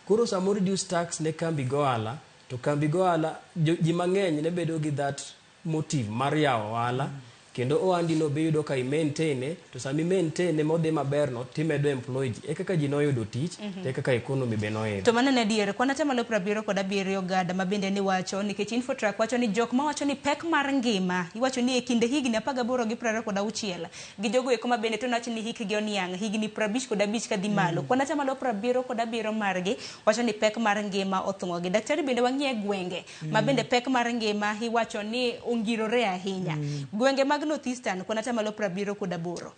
koro samo reduce tax ne kambi gohala to kambi gohala ji mang'eny ne bedo gi that motive mar yawo ohala kendo oandi no be yudo ka i-maintain to sami maintain modhi maber no timedo employee e kaka ji noyudo tich e kaka economy be noyudo to manene diere kwana tamalo 77 gada mabende ni wacho nikech Infotrack wacho ni jok ma wacho ni pek mar ngima iwacho ni e kinde higni 18 gi 26 gi jogo eko mabende to wacho ni hikgi oniang higni 55 kadhi malo kwana tamalo 77 margi wacho ni pek mar ngima othungo gi daktari bende wang'ie gwenge mabende pek mar ngima iwacho ni ongirore ahinya gwenge mag Northeastern kwana tamalo 78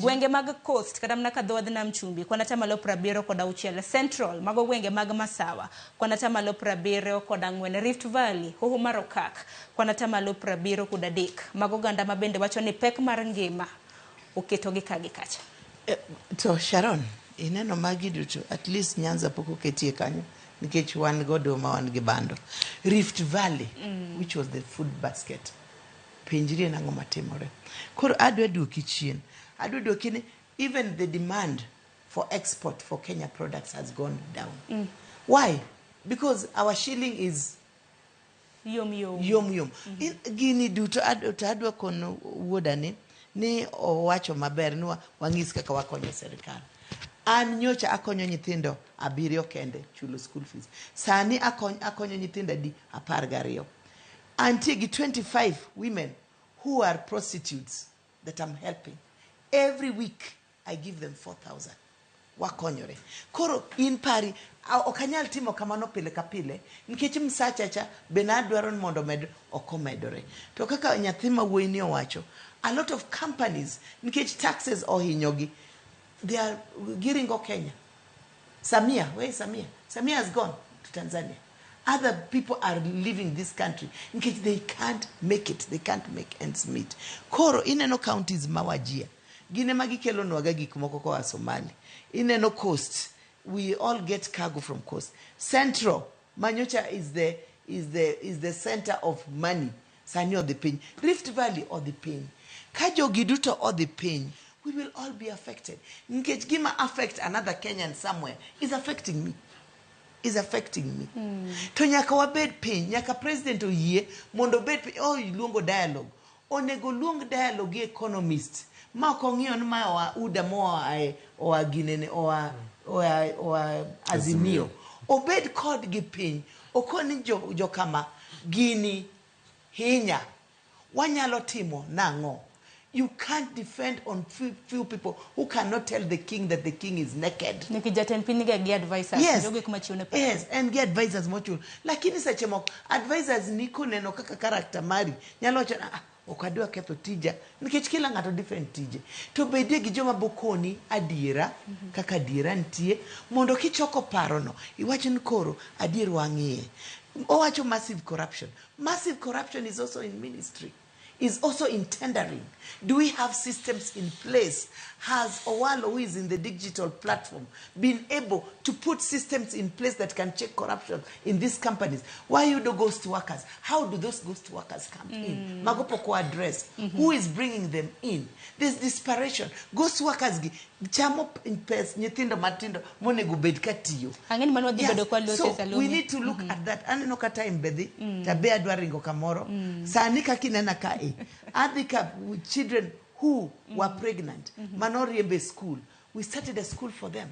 gwenge mag Coast kata mna kadhodh nam chumbi kwana tamalo 76 Central mago gwenge mag Masawa kwana tamalo 74 Rift Valley hoho marokak kwana tamalo 73 mago ganda mabende wacho ni pek mar ngima oketo gi kagi kacha to Sharon Ineno magi duto, at least Nyanza poko ketie kanyo, nikech wan godo ma wan gi bando. Rift Valley, which was the food basket, penjiri nango matimore. Koro adwa duoki chien. Adwa duoki ni, even the demand for export for Kenya products has gone down. Why? Because our shilling is yom. Gini duto adwa kono wuodani ni owacho maber ni wang'is kaka wakonyo serikal. An nyocha akonyo nyithindo 7 kende chulo school fees. Sani akonyo nyithindo 12. Antie gi 25 women who are prostitutes that I'm helping. Every week I give them 4,000. Wakonyore. Koro in pari okanyal timo kamano pile ka pile nikech msachacha benadwaro mondo med okomedore. To kaka nyathi ma wuoyi ni owacho, a lot of companies nikech taxes ohinyogi, they are giringo Kenya. Samia, where is Samia? Samia has gone to Tanzania. Other people are leaving this country because they can't make it. They can't make ends meet. Koro ineno counties mawajia. Gine magi kelo nwaga gik moko kwa Somali. Ineno coast. We all get cargo from coast. Central, Manyocha is the center of money. Sani or the pain. Rift Valley or the pain. Kajo Giduto or the pain. We will all be affected. Nkech gima affect another Kenyan somewhere is affecting me. Is affecting me. To nyaka wabed piny, nyaka president oye, mondo bed piny, luongo dialogue. Onego luong dialogue economist. Ma kong'iyo ni ma wa uda moa oa ginene oa azimio. Obed kod gi piny. Okoni jo kama gini hinya. Wanyalo timo nango. You can't defend on few people who cannot tell the king that the king is naked. Yes, yes, and get advisors mochul. Lakini sache moko, advisors niko neno kaka character mari. Nyalo chana, okadua ketho tija. Nikech kila ngato different tije. To bede gi joma bokoni adiera, kaka adiera ntie. Mondo kichoko parono, iwacho nkoro adier wang'ie. Owacho massive corruption. Massive corruption is also in ministry. Is also in tendering. Do we have systems in place? Has Owalo, who is in the digital platform, been able to put systems in place that can check corruption in these companies? Why you do ghost workers? How do those ghost workers come in? Magopoko address. Who is bringing them in? There's desperation. Ghost workers chamo in pes nyithindo matindo monego bed katiyo. So we need to look at that. Aneno kata imbedhi tabe adwa ringo kamoro. Sani kakinena ka Adhika children who were pregnant, Manoriembe school. We started a school for them.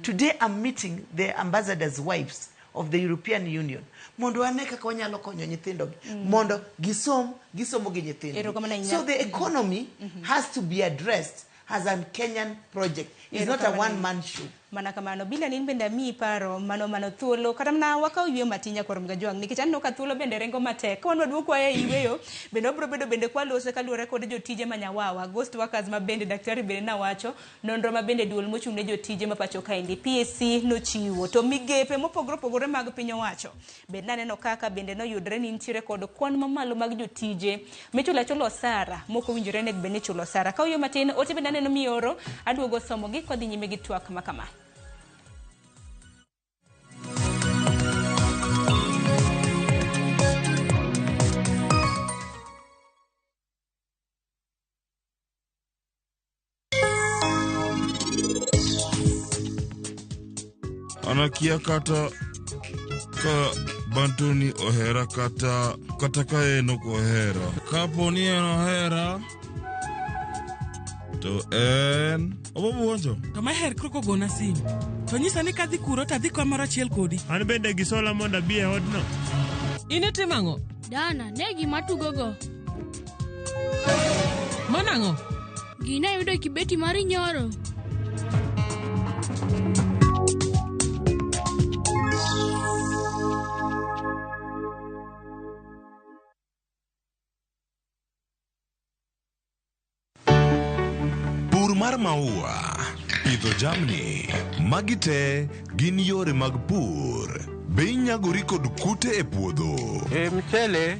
Today I'm meeting the ambassadors' wives of the European Union. Mondo aneka konyalo konyo nyithindo. Mondo gisomo gi nyithindo. So the economy has to be addressed as a Kenyan project. It's not a one-man show. Manakamano bila nin benda mi paro mano thuolo kata na waka uywe matinya kwa mgajwang nikech anno ka thuolo bende rengo matek ka wanwa duoko ya iweyo bende obro bedo bende kwa lose kaluore kod jotije manyawawa ghost workers ma bende daktari bende na wacho nonro ma bende duol mochung ne jotije ma pacho kaendi PSC no chiwo to migepe mopogore mag piny owacho bende naneno kaka bende no yudre ni ntiere kod kwan mamalo mag jotije michulo chulo sara moko winjore ne bende chulo sara ka uyo matin ote bende naneno mioro aduogo somo gi kodhi nyime gi twak makama. Anakia kata ka bantoni ohera kata ka eno kohera. Kaponi en ohera to en obobuonjo. To maher kroko gona sim. To nyisa ni kadhi kuro tadhi kamoro achiel kodi. An bende gi sola mondo abi e odno. In itimango? Dana, ne gima tugogo. Manango? Gina yudo kibeti mari nyoro. Mar maua, pidho jamni, magi te gin yore mag pur. Be inyagori kod kute e puodho? Mchele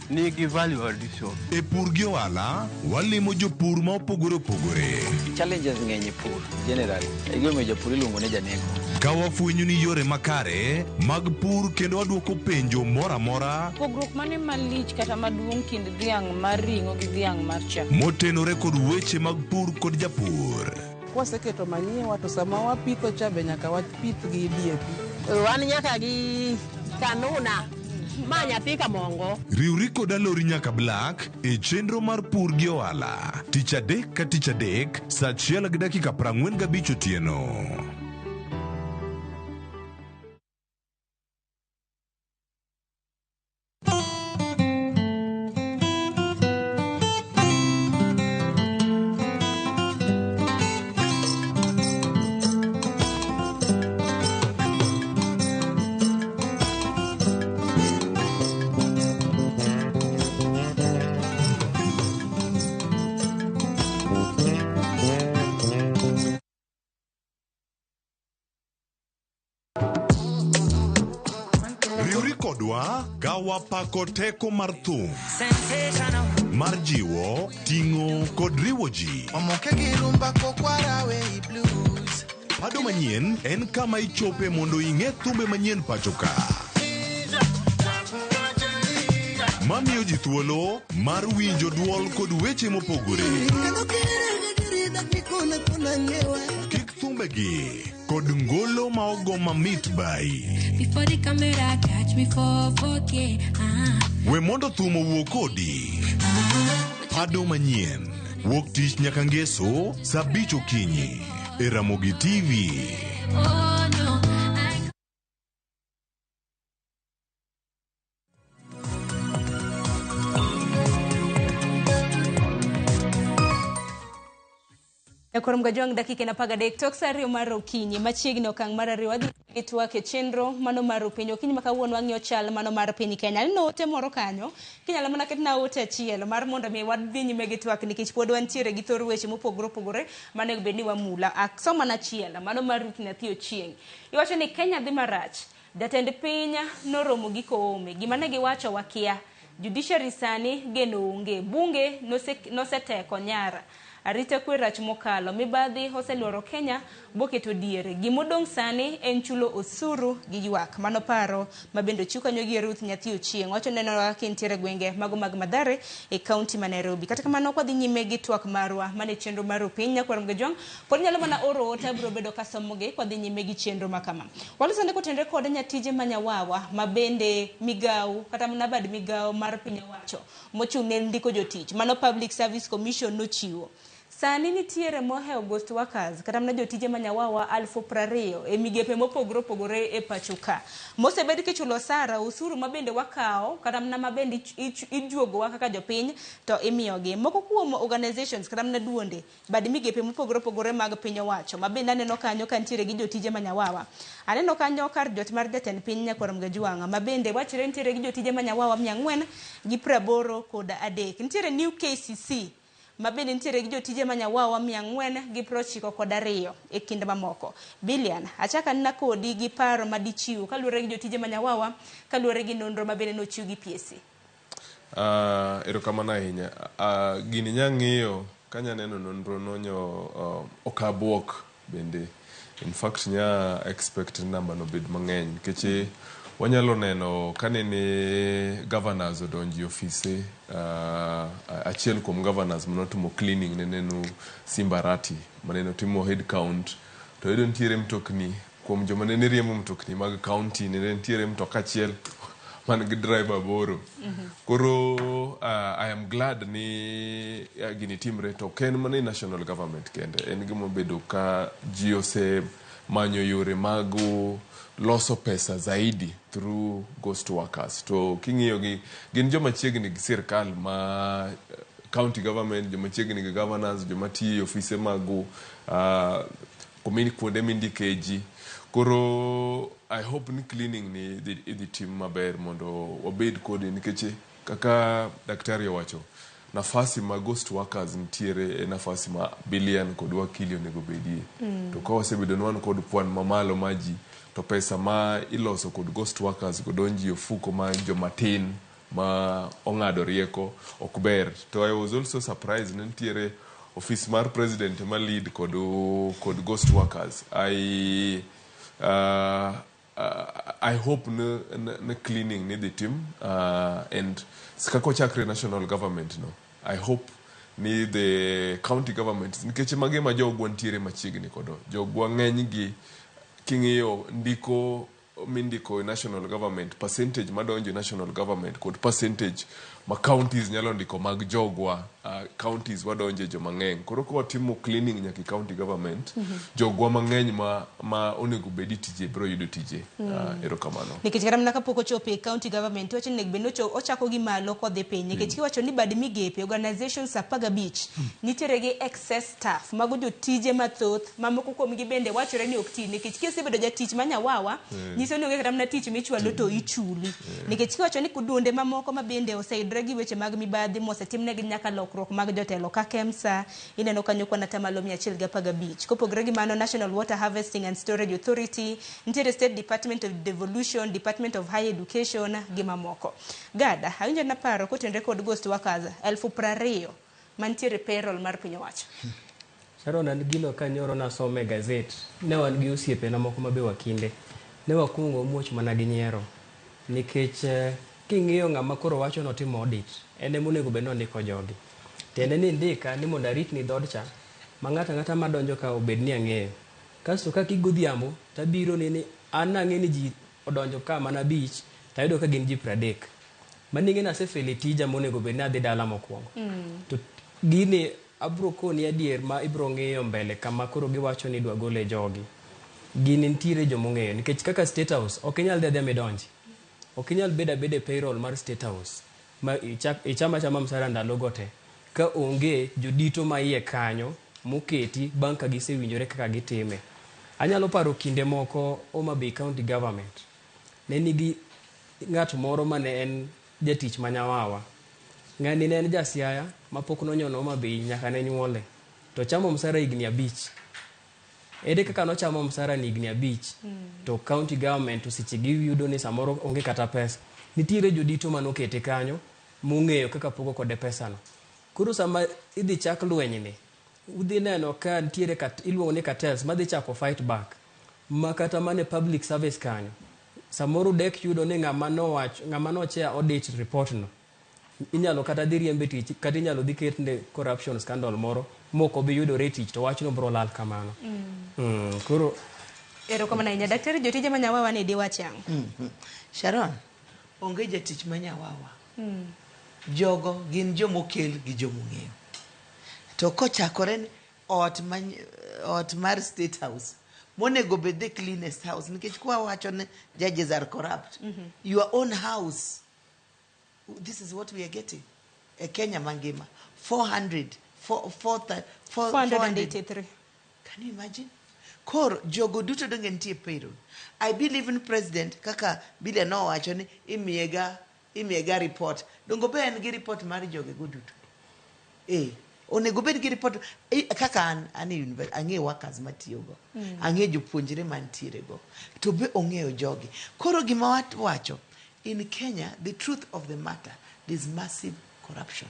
nigi value addition. E pur gi ohala, walimo jopur ma opogore opogore. Challenges ng'eny e pur, generally. E gima jopur iluongo ne janego. Ka wafwenyo ni yore makare mag pur kendo waduoko penjo moro amora. Pogruok mane malich kata maduong' kind dhiang' mar ring'o gi dhiang' mar chak. Motenore kod weche mag pur kod japur. Kwaseketo manyiwa to sama wapitho cha be nyaka wapith gi DAP. Wan nyaka gi kanuna. Ma nyathi kamongo. Riwri kod alori nyaka Black e chenro mar pur gi ohala. Tich adek ka tich adek, saa 1:45 otieno. Ka wapako teko mar thum, mar jiwo, ting'o kod riwo ji. Pado manyien en kama ichope mondo ing'e thumbe manyien pacho ka. Mamiyo ji thuolo mar winjo duol kod weche mopogore. Kik thumbegi kod ngolo ma ogo mamit bai. Before the camera catch me for 4K. We mondo thum owuok kodi. Pado manyien wuok tich nyaka ngeso saa 5 okinyi e Ramogi TV. Oh no. Korom gajwang dakika na paga dek tok sa riyo mar okinyi machiegni okang' mar ariyo wadhi gi twak e chenro mano mar piny okinyi ma kawuono wang'iyo chal mano mar piny Kenya. Nino ote moro kanyo kinyalo mana ketna ote achiel mar mondo mi wadhi nyime gi twak nikech pod wantiere gi thor weche mopogore opogore manego bed ni wamula. Asoma na achiel mano mar Ruth Nyathi Ochieng'. Iwacho ni Kenya dhi marach. Jatend piny noromo gi Koome. Gima ne giwacho wakia. Judiciary sani geno onge. Bunge noseteko nyara. Arita kwe rach mokalo mibadhi oseluoro Kenya boketo diere. Gimodong' sani en chulo osuru gi ywak. Mano paro mabendo chukanyo gi Ruth Nyathi Ochieng'. Wacho neno kintiere gwenge mago mag Mathare e kaunti ma Nairobi. Kata kamano kwadhi nyime gi twak marwa mane chenro mar piny Nyakorom Gajwang. Pod nyalo mana oro ota bro bedo kasomoge kwadhi nyime gi chenro makama. Walisande kotendre kod nyatije manyawawa mabende migao kata mnabad migao mar piny owacho mochung' ne ndiko jotich. Mano Public Service Commission nochiwo. Sani nitiere mohe Ghost Workers kata mna jotije manyawawa 20,000 e migepe mopogore opogore e pachuka. Mosebed kichulo sara usuru mabende wakao kata mna mabende ijuogo kaka jopiny to imiyogi. Moko kuom organizations kata mna duonde bad migepe mopogore opogore mag piny owacho mabende aneno kanyo ka nitiere gi jotije manyawawa. Aneno kanyo kar jot mar jatend piny Nyakorom Gajwang' mabende wachre nitiere gi jotije manyawawa 483 kod adek. Nitiere new KCC mabende nitiere gi jotije manyawawa 492 e kind mamoko. Billion achaka nna kodi gi paro madichiw kaluwore gi jotije manyawawa kaluwore gi nonro mabende nochiw gi PSC. Erokamano ahinya. Gini nyang'iyo kanya neno nonro nonyo okabuok bende. In fact nya expect number no bed mang'eny keche wanyalo neno kanene governors odonji ofise achiel kuom governors manotumo cleaning neneno Simbarati maneno timo head count to yedon tiere mtokni kuom joma nene riembo mtokni mag county nene tiere mtoka achiel man gi driver boro. Koro I am glad ni gini timre to ken mane national government kende en gimo bedo ka jiose manyo yore mago loso pesa zaidi through ghost workers. To king'iyo gi gin joma chiegni gi sirkal ma county government, joma chiegni gi governors, joma tiyo ofise mago komini kuonde mindikeji. Koro I hope ni cleaning ni idhi tim maber mondo wabed kodi nikech kaka daktari owacho nafasi ma ghost workers ntiere nafasi ma billion kod wakili onego bedie. To ka wasebedo nwan kod puan mamalo maji to pesa ma iloso kod ghost workers godonji ofuko ma jomatin ma ong'ado rieko ok ber. To I was also surprised ni nitiere office mar president ma lead kod ghost workers. I hope ne cleaning ni the team and kako chakre national government no. I hope ni the county government nikech mage ma jogwa ntiere machiegni kodo. Jogwa ng'eny gi king'iyo mindiko national government, percentage madonjo national government kod percentage ma counties nyalo ndiko mag jogwa counties wadonje jo mang'eny. Koro ko timo cleaning nyaki county government jogwa mang'eny ma onego bedi tije bro yudo tije. Erokamano. Nikech kata mana kapok ochopo e county government wacho ni bende ochako gi malo kodhi piny nikech kiwacho ni bad migepe organizations 15 nitiere gi excess staff mago jotije mathoth mamoko kuomgi bende wachore ni ok ti nikech kisebedo jatich manyawawa nyiso ni onge kata mana tich michwalo to ichuli nikech kiwacho ni kudonde mamoko ma bende oseidre gi weche mag mibadhi mosetimnegi nyaka lokruok mag jotelo ka KEMSA ineno kanyo kwana tamalo 115 kopogre gi mano National Water Harvesting and Storage Authority nitiere State Department of Devolution, Department of Higher Education gi mamoko. Gada awinjo na paro kotenre kod ghost workers 20,000 mantiere payroll mar piny owacho. Sharon, an gino kanyoro nasome gazet ne wan gi osiepe na moko mabe wakinde ne wakungo muoch mana gi nyiero nikech king'iyo ng'ama koro wacho no timo audit ene monego bed nondiko jogi tene ni ndika ni mondo arit ni dhodcha ma ng'ata madonjo ka obed ni ang'eyo kasto ka kigodhiambo tabiro ni an ang'e ni ji odonjo ka mana bich tayudo ka gin ji 30 maning'e na sefele tija monego bed ni adhi dala mokwongo to gini abro koni adier ma ibro ng'eyo mbele kama koro giwacho ni dwa gole jogi gini ntiere jomong'eyo nikech kaka State House ok inyal dhi midonji ok inyal beda payroll mar State House ma ichama msara ndalo gote ka onge jodito ma iye kanyo moketi bang' ka gisewinjore kaka gitime. Anyalo paro kinde moko Homa Bay County Government ne nigi ng'at moro mane en jatich manyawawa ng'ani ne en jasiaya mapok nonyono Homa Bay nyaka ne nyuole to chamo msara higni 5 ere kaka nochamo msara ni higni 5 to county government osichigi yudo ni samoro onge kata pesa nitiere jodito manokete kanyo mong'eyo kaka pogo kode pesa no koro sama idhi chak lwenyni udhi neno ka nitiere iluongo ni cartels madhi chako fight back makata mane public service kanyo samoro dek yudo ni ng'ama nochea audit report no inyalo kata dhi riembe tich kata inyalo dhi ketne corruption scandal moro moko bi yudo retich to wachno bro lal kamano. Koro erokamano ahinya daktari jotije manyawawa ne diwachang. Sharon onge jatich manyawawa jogo gin jomokel gi jomong'eyo to kochakore ni ot mar State House monego bed the cleanest house nikech kwa wacho ni judges are corrupt your own house this is what we are getting a Kenya mangima 483. Can you imagine? Kor jogo duto donge ntie payroll. I believe in president kaka bile no wacho ni imiega report dongo be en gi report mar joge go duto onego bed gi report kaka an university ang'e workers matiyogo ang'e jopuonjre mantiere go to be ong'eyo jogi koro gima wacho in Kenya the truth of the matter there's massive corruption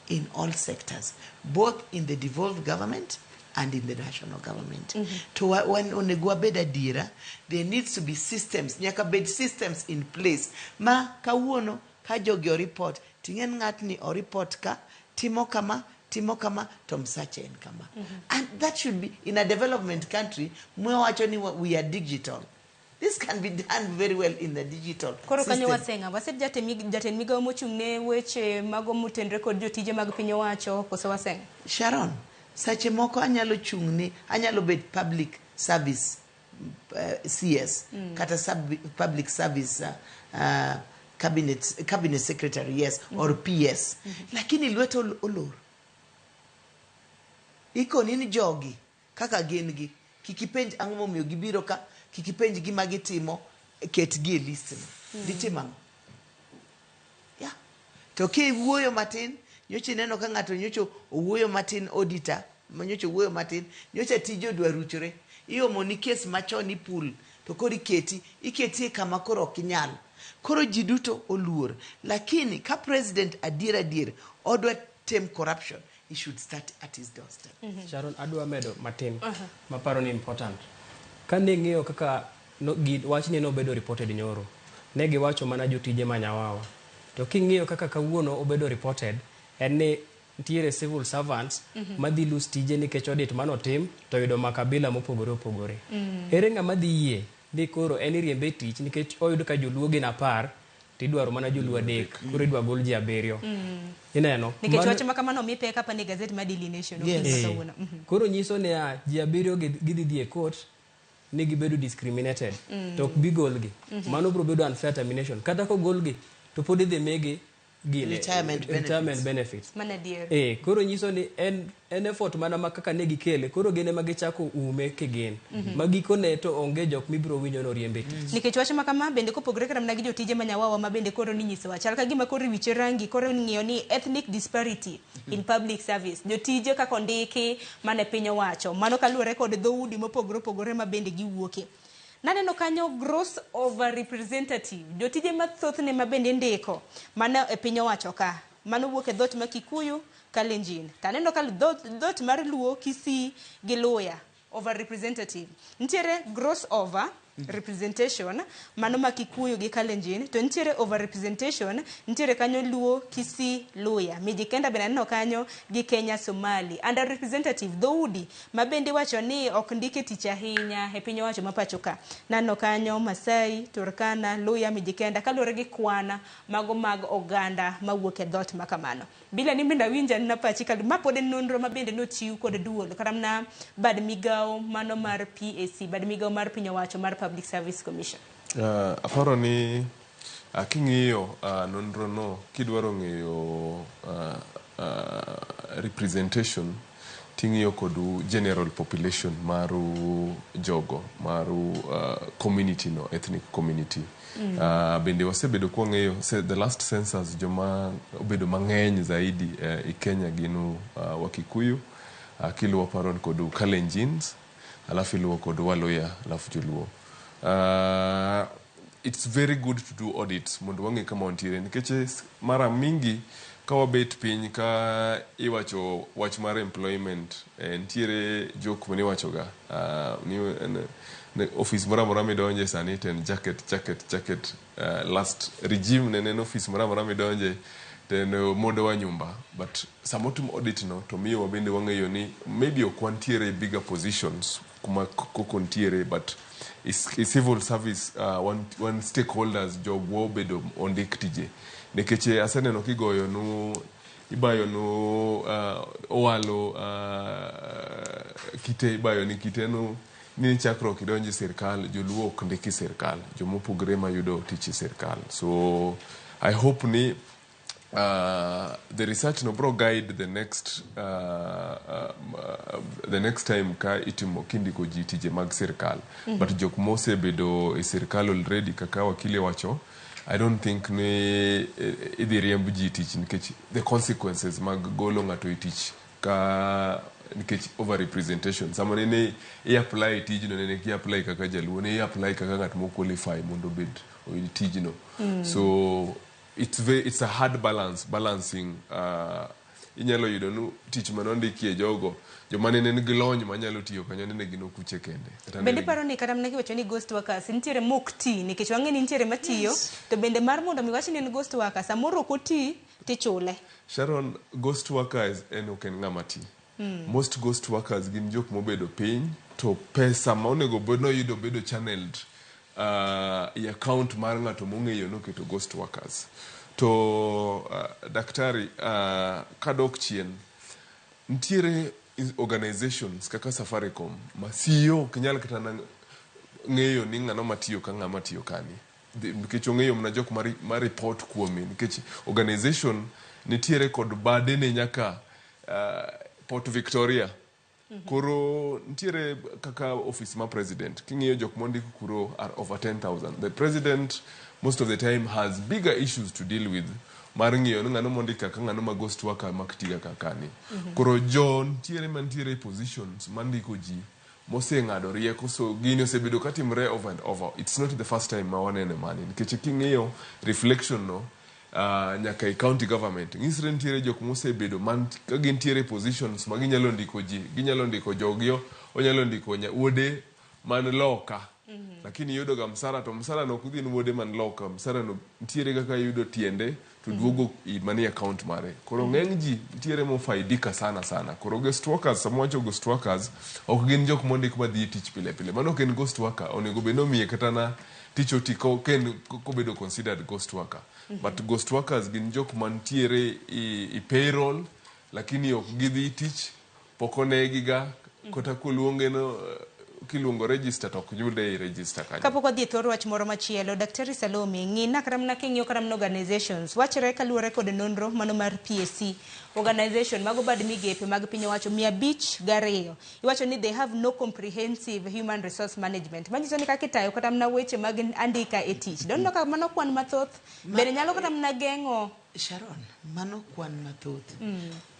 in all sectors both in the devolved government and in the national government to when onego bed adiera there needs to be systems nyaka bed systems in place ma kawuono ka jogi o report tingen ng'atni o report ka timo kama to msache en kama and that should be in a development country mwe wacho ni we are digital. This can be done very well in the digital koro kanyo wasenga waset jatend migawo mochung'ne weche mago mutendre kod jotije mag piny owacho koso wasenga Sharon sache moko anyalo chung'ni anyalo bet public service CS kata public service cabinet secretary yes or PS lakini lweto olor iko nini jogi kaka gin gi kikipenj ang'o momiyo gibiro ka kikipenj gima gitimo ketgi e list ditimam to kiwuoyo matin nyocha neno ka ng'ato nyocha owuoyo matin auditor nyocha owuoyo matin nyocha tije odwa ruchore iomoni kes machon ipul to koro iketi kama koro ok inyal Koro ji duto oluor. Lakini ka president adier odwa tem corruption, he should start at his doorstep. Sharon, adwa medo matin maparo ni important. Kane ng'eyo kaka wachni nobedo reported nyoro, ne giwacho mana jotije manyawawa. To king'iyo kaka kawuono obedo reported, en ni ntiere civil servants madhi lose tije nikech audit manotim to yudo makabila mopogore opogore. Ere ng'ama dhi yie ni koro en riembe tich nikech oyudo ka joluo gin 10 tidwaro mana joluo 3 koro idwa gol ji 7. Ineno nikech wach ma kamano mi peka pa ni gazette ma Daily Nation koro nyiso ne ji 7 gidhi dhi e court ni gibedo discriminated to ok bi golgi. Mano biro bedo unfair termination. Kata ko golgi to pod idhi megi retirement benefits. Mana dear. Koro nyiso ni en effort mana makaka ne gikele koro gene magichako ume kegen. Magikone to onge jok mibiro winjo no riembe tich. Nikech wach ma kama bende kopogore kata mana gi jotije manyawawa ma bende koro ni nyiso wach ka gima koro wiche rangi koro ng'iyo ni ethnic disparity in public service. Jotije kako ndiki mane piny owacho mano kaluwore kod dhoudi mopogore opogore ma bende giwuoke. Naneno kanyo gross over representative jotije mathothne ma bende ndiko mana e piny owacho ka mano wuok e dhot ma Kikuyu, Kalenjin. Taneno ka dhot mar Luo, Kisii gi Luya over representative. Ntiere gross over representation mano ma Kikuyu gi Kalenjin, to ntiere over representation ntiere kanyo Luo, Kisii, Luya. Mijikenda bende naneno kanyo gi Kenya, Somali. Under representative dhoudi ma bende wacho ni ok ndike tich ahinya e piny owacho ma pacho ka. Naneno kanyo Masai, Turkana, Luya, Mijikenda kaluwore gi kwana mago mag oganda mawuok e dhot ma kamano. Bila ni bende winja na pachi kalu ma pod nonro ma bende nochiw kod duol kata na bad migao mano mar PAC, bad migao mar piny owacho mar Public Service Commission. Aparo ni king'iyo nonro no kidwaro ng'eyo representation ting'iyo kodu general population maru jogo maru community no, ethnic community. Bende wasebedo kwa ng'eyo the last census joma obedo mang'eny zaidi i Kenya ginu Wakikuyu, kiluwo paron kodu Kalenjins, alafu iluwo kodu Waluya, alafu joluo. It's very good to do audits mondo wange kama ontiere nikech mara mingi ka wabet piny ka iwacho wach mar employment ntiere jok mani wacho ga office mora midonje sani ten jacket last regime nene office mora midonje ten modo wa nyumba but samotum audit no to miyo wabende wang'eyo ni maybe okwantiere bigger positions kuma kokontiere but is civil service one stakeholders job wo bedo ondik tije nikech aseneno kigoyo no ibayo no owalo kite ibayo ni kite no ni chakruok idonje sirkal joluo ok ndiki sirkal jomopogre mayudo tich sirkal. So I hope ni the research no bro guide the next time ka itimo kindiko ji tije mag sirkal but jok mose bedo e sirkal already kaka wakile wacho I don't think ni idhi riemb ji tich nikech the consequences mag golo ng'ato i tich ka nikech over representation sama nene i-apply tijno nene ki-apply kaka jaluo ne i-apply kaka ng'at mo qualify mondo bed oyud tijno. So it's a hard balancing inyalo yudo nu tich manondikie jogo joma nene nigi lony manyalo tiyo kanyo nene gin okuche kende. Bende paro ni kata mneki wacho ni ghost workers nitiere mok ti nikech wang'e ni nitiere matiyo to bende mar mondo miwach ni en ghost workers samoro ok oti tichule. Sharon, ghost workers en ok en ng'ama ti. Most ghost workers gin jok mobedo piny to pesa ma onego bedno yudo bedo channeled i account mar ng'ato mong'eyo noketo ghost workers. To daktari kadok chien ntiere organizations kaka Safaricom ma CEO kinyal kata ng'eyo ni ng'ano matiyo ka ng'ama tiyo kani nikech ong'eyo mna jok ma report kuome nikech organization nitiere kod bade ne nyaka Port Victoria. Koro ntiere kaka office ma president king'iyo jok mondik kuro are over 10,000. The president most of the time has bigger issues to deal with mar ng'iyo ng'ano mondik kaka ng'ano ma ghost worker maktiga kakani. Koro jo ntiere mantiere positions mandiko ji moseng'ado rieko, so gini osebedo katimre over and over. It's not the first time ma wanene mani, nikech king'iyo reflection no nyaka i county government ng'isre nitiere jok mosebedo man ka gintiere positions ma ginyalo ndiko ji, ginyalo ndiko jogio, onyalo ndiko wuode man loka, lakini yudo ga msara, to msara no kudhi wuode man loka, msara no nitiere kaka yudo tiende to duogo i mani account mare. Koro ng'eny ji nitiere mofaidika sana. Koro guest workers, samwacho guest workers ok gin jok mondik madhi tich pile pile. Mano ken ghost worker, onego beno miye kata na tich otiko ken kobedo considered ghost worker. But ghost workers gin jok mantiere i payroll, lakini ok gidhi tich, pokone giga, kota kuluonge no kiluongo register to ok yude i register kanyo. Kapok wadhi thor wach moro machielo, Daktari Salome, ng'ina karamna king'iyo karamna organizations, wachre kaluwore kod nonro mano mar PSC, organization mago bad migepe mag piny owacho 502 iwacho ni they have no comprehensive human resource management. Manyiso ni kaka itayo karamna weche mag andika e tich. Don't know ka mano kwan mathoth, bende nyalo karamna geng'o. Sharon, mano kwan mathoth,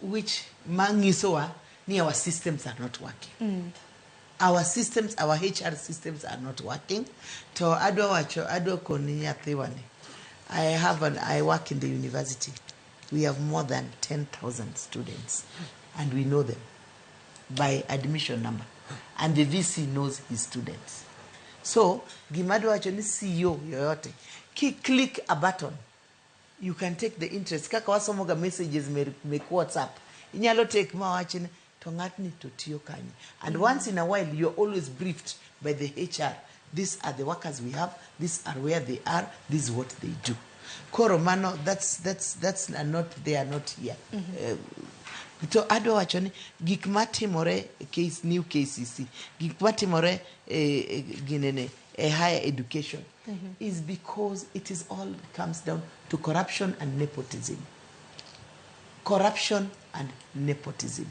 which mangisowa ni our systems are not working. Our systems, our HR systems are not working. To adwa koni nyathiwani. I work in the university. We have more than 10,000 students, and we know them by admission number, and the VC knows his students. So, gimadwa wacho ni CEO yoyote, click a button, you can take the interest. Kaka wasomoga messages make WhatsApp. Inyalo take mawachini to ngatni to tiyo kanyi. And once in a while, you're always briefed by the HR. These are the workers we have. These are where they are. This is what they do. Koro mano, that's not, they are not here. To adwa wacho ni gik matimore new KCC, gik matimore ginene higher education is because it is all comes down to corruption and nepotism. Corruption and nepotism.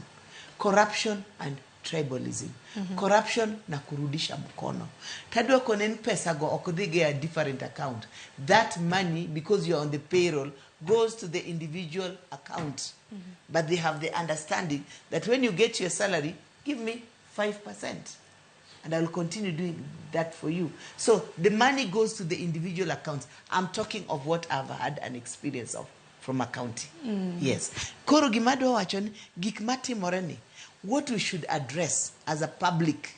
Corruption and tribalism. Corruption na kurudisha mkono. Tadwa konen pesa go okudhige a different account. That money, because you're on the payroll, goes to the individual account. But they have the understanding that when you get your salary, give me 5%. And I will continue doing that for you. So the money goes to the individual accounts. I'm talking of what I've had an experience of from accounting. Yes. Koro gimadwa wacho ni gik matimore ni, what we should address as a public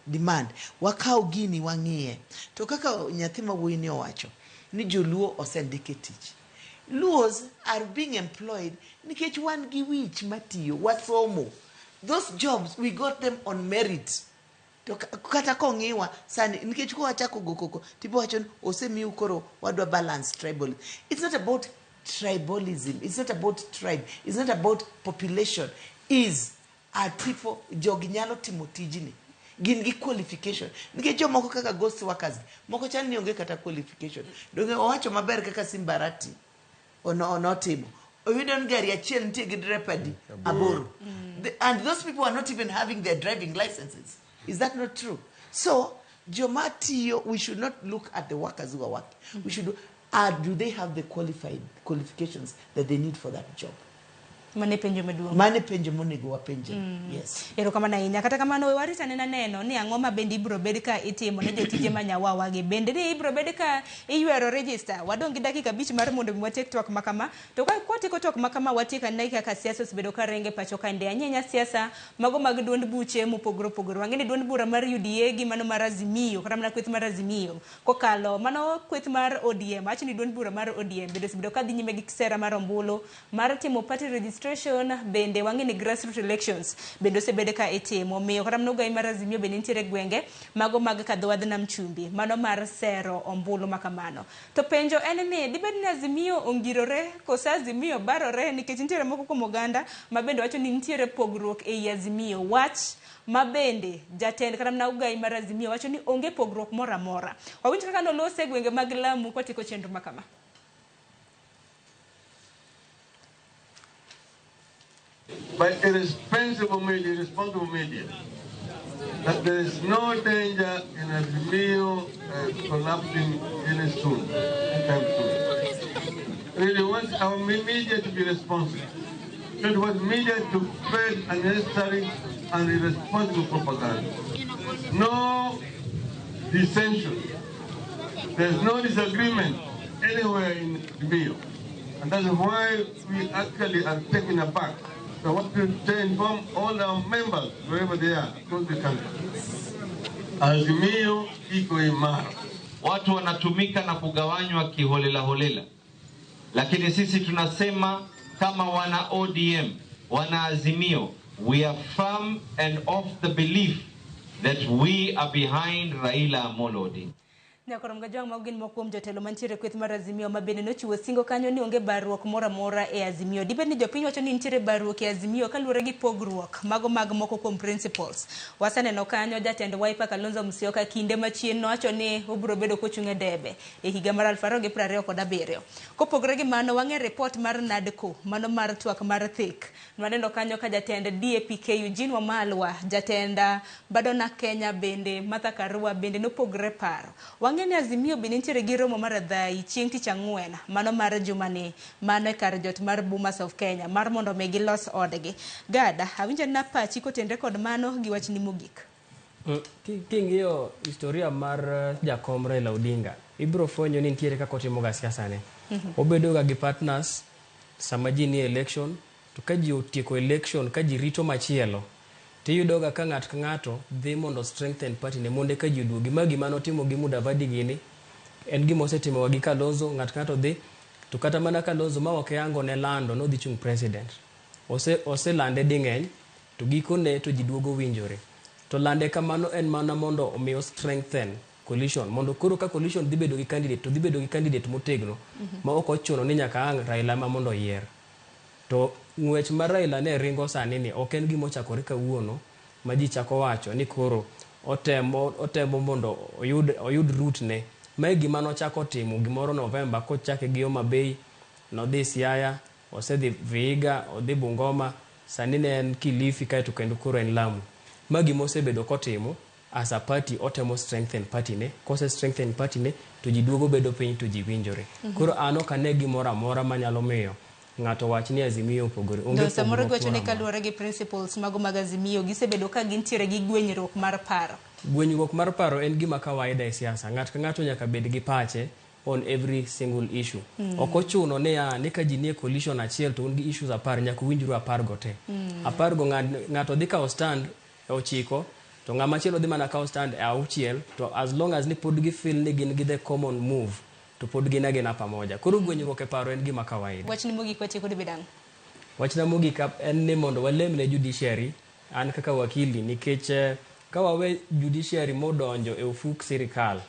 demand, wakao gini wang'iye. To kaka nyathi mawuoyi ni owacho ni joluo osendike tich. Luos are being employed nikech wan gi wich matiyo wasomo. Those jobs we got them on merit. To kata kong'iwa sani nikech ko wachako gokoko tipo wacho osemiu koro wadwa balance tribal. It's not about tribalism. It's not about tribe. It's not about population. Are people jogi nyalo timo tijini. Gin gi qualification. Nikech jomoko kaka ghost workers, moko chan ni onge kata qualification. Donge owacho maber kaka Simbarati ono timo. Oyudon gari achiel nitie gi drepadi aboro. And those people are not even having their driving licenses. Is that not true? So, Jomatiyo, we should not look at the workers who are working. We should do they have the qualifications that they need for that job? Mane penjo maduong'. Mane penjo monego wapenje. Yes. Ero kamana inya kata kamano warita neno ni ang'o ma bende ibro bed ka itimo ne jotije manyawawa gi bende ni ibro bed ka iywero register wadong gi dakika 5 mar mondo watek twak makama to ka kwatiko twak makama watika ndai kaka siasa osebedo ka renge pacho ka nde anyenya siasa mago mag duond buche mopogoro pogoro wangeni duond bura mar UDA gi mano mar Azimio kata mana kweth mar Azimio kokalo mano kweth mar ODM achini duond bura mar ODM bende osebedo ka dhi nyime gi sera mar ombulu mar timo party registration bende wangeni grassroots elections bende osebede ka itimo miyo kata mnogo ai mar Azimio bende nitiere gwenge mago mag kadhowadh nam chumbi mano mar sero ombulu makamano to penjo en ni dibed ni Azimio ongirore kosa Azimio barore nikech nitiere moko kuom oganda ma bende wacho ni nitiere pogruok ei Azimio wach mabende jatend kata mna ugai mar Azimio wacho ni onge pogruok moro amora wawinj kaka nolose gwenge mag Lamu kwatiko chenro makama. But irresponsible media, that there is no danger in Azimio collapsing any soon, anytime soon. Really want our media to be responsible. Don't want media to spread unnecessary and irresponsible propaganda. No dissension. There's no disagreement anywhere in Libya. And that's why we actually are taken aback. So I want to inform all our members, wherever they are, across the country. Azimio iko imara. Watu wanatumika na kugawanywa kiholela holela. Lakini sisi tunasema kama wana ODM, wana Azimio, we are firm and of the belief that we are behind Raila Amolo Odinga. Nyakorom jwang' ma gin mokuom jotelo mantiere kweth mar Azimio ma bende nochiwo singo kanyo ni onge barruok moro amora e Azimio. Dibed ni jopiny wacho ni nitiere barruok e Azimio kaluwore gi pogruok mago mag moko kuom principles. Waseneno kanyo jatend Wiper Kalonzo Musyoka kinde machien nowacho ni obiro bedo kochung' e debe e higa mar 2027. Kopogore gi mano, wang'e report mar NADCO, mano mar twak mar thik. Nwaneno kanyo ka jatend DAPK Eugene Wamalwa, jatend Badona Kenya bende Martha Karua bende nopogre paro. Wang'eni Azimio bende nitiere gi romo mar adhai chieng' tich ang'wen, mano mar jumani, mano e kar jot mar Bomas of Kenya, mar mondo mi gilos odgi. Gada, awinjo na pachi kotenre kod mano gi wachni mogik. King'iyo historia mar jakom Raila Odinga, ibiro fwenyo ni nitiere kaka otimo ga siasa ne. Obedo ga gi partners sama ji ni election, to ka ji otieko election, ka ji rito machielo, tiyudo ga ka ng'at ka ng'ato dhi mondo strengthen party ne monde ka ji oduogi. Ma gima notimo gi Mudavadi gini, en gima osetimo gi Kalonzo, ng'at ka ng'ato dhi, to kata mana Kalonzo ma ok yango ne lando no dhi chung president. Ose lande ding'eny, to gikone to ji duogo winjore. To lande kamano en mana mondo omiyo strengthen coalition, mondo koro ka coalition dhi bedo gi candidate, to dhi bedo gi candidate motegno, ma ok ochuno ni nyaka ang' Raila ma mondo yier. To ng'wech mar Raila ne ringo sani ni ok en gima ochakore kawuono ma ji chako wacho ni koro otemo mondo oyud route ne. Ma gima nochako timo gimoro November kochake gi Homa Bay, nodhi Siaya, osedhi Vihiga, odhi Bungoma, sani ne en Kilifi kaeto kendo koro en Lamu. Ma gima osebedo kotimo as a party, otemo strengthen party ne. Kose strengthen party ne, to ji duogo bedo piny to ji winjore. Koro ano kane gimoro amora manyalo miyo ng'ato wach ni Azimio opogore. Onge samoro gwacho ni kaluwore gi principles mago mag Azimio gisebedo ka gintiere gi gwenyruok mar paro. Gwenyruok mar paro en gima kawaida e siasa. Ng'at ka ng'ato nyaka bed gi pache on every single issue. Ok ochuno ni ka ji nie coalition achiel to un gi issues apar, nyaka winjru apar go te. Apar go ng'ato dhi kawo stand e ochiko, to ng'ama chielo dhi mana kawo stand e auchiel, to as long as ni pod gi feel ni gin gi the common move, to pod gina pamoja. Koro gwenyruok e paro en gima kawaida. Wachni mogik watieko dibedang'. Wachna mogik en ni mondo walemne judiciary, an kaka wakili, nikech ka wawe judiciary modonjo e ofuk sirikal,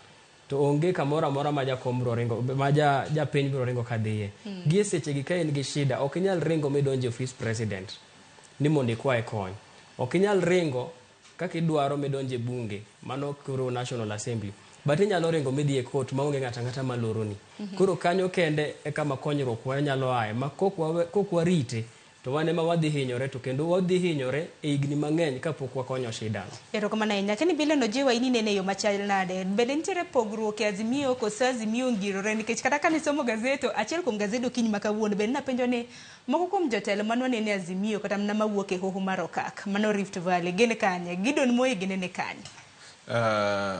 to onge kamoro amora ma jakom biro ringo, ma japiny biro ringo kadhiye. Gie seche gi ka en gi shida, ok inyal ringo midonjo e office president ni mondo ikwaye kony. Ok inyal ringo kaka idwaro midonjo e bunge, mano koro National Assembly. But inyalo ringo midhi e court maonge ng'ata ng'ata maloroni. Koro kanyo kende e kama konyruok wanyalo aye, ma kok warite to wane ma wadhi hinyore, to kendo wadhi hinyore e higni mang'eny kapok wakonyo shida. Erokamano ahinya. Kani bile no jiwa ini nene yo machal nade. Bende nitiere pogruok e Azimio koso Azimio ngirore, nikech kata ka nisomo gazeto, achiel kuom gazeto kiny makawuono bende napenjo ni moko kuom jotelo manwanene Azimio kata mana mawuok e hoho mar Okak, mano Rift Valley, gin kanye, Gideon Moi ginene kanye.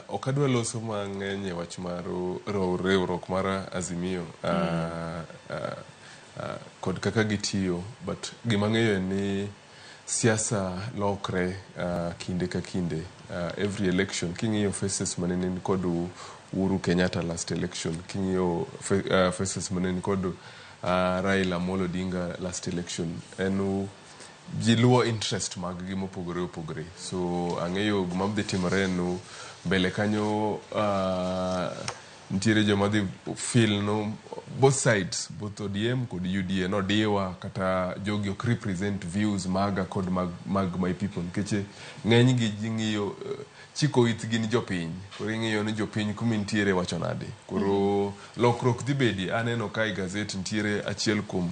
Ok adwa loso mang'eny e wach mar riwruok mar Azimio kod kaka gitiyo, but gima ng'eyo en ni siasa lokre kinde ka kinde. Every election, king'iyo faces manene kod Uhuru Kenyatta last election, king'iyo faces manene kod Raila Amolo Odinga last election, en ji luwo interest mag gi mopogore opogore. So ang'eyo gima dhi timore no mbele kanyo, nitiere joma dhi feel no both sides, both ODM kod UDA no diwa kata jogi ok represent views maga kod mag my people, nkeche ng'eny gi jing'iyo chiko itgi ni jopiny, koro ing'iyo ni jopiny kumi nitiere wacho nade. Koro lokrok dhi bedi, aneno ka i gazet nitiere achiel kuom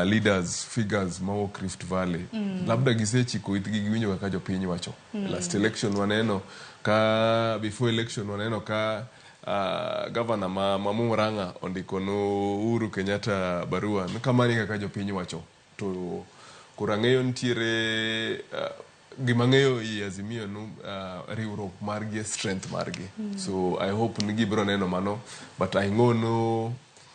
leaders, figures mawuok Rift Valley, labda gisechiko itgi giwinjo kaka jopiny wacho. Last election waneno ka, before election waneno ka governor ma Murang'a ondiko no Uhuru Kenyatta barua kamani kaka jopiny wacho. To koro ang'eyo nitiere gimang'eyo i Azimio riwruok margi strength margi. So I hope ni gibiro neno mano, but I know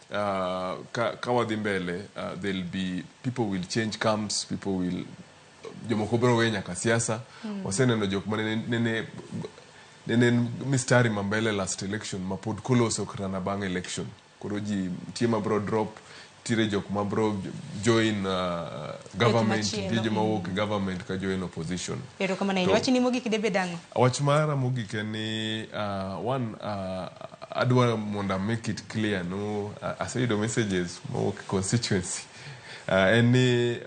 ka wadhi mbele, there'll be people will change camps, people will jomoko biro weyo nyaka siasa. Waseneno jok mane nene mistari mambele last election mapod koloso kata bang election. Koro ji tie mabro drop, tire jok mabro join government, tie joma wuok government ka join opposition. Ero kama nene wachi ni mogik debe dango. Wach mara mogik ni one adwa monda make it clear no aseyudo messages mowuok constituency en ni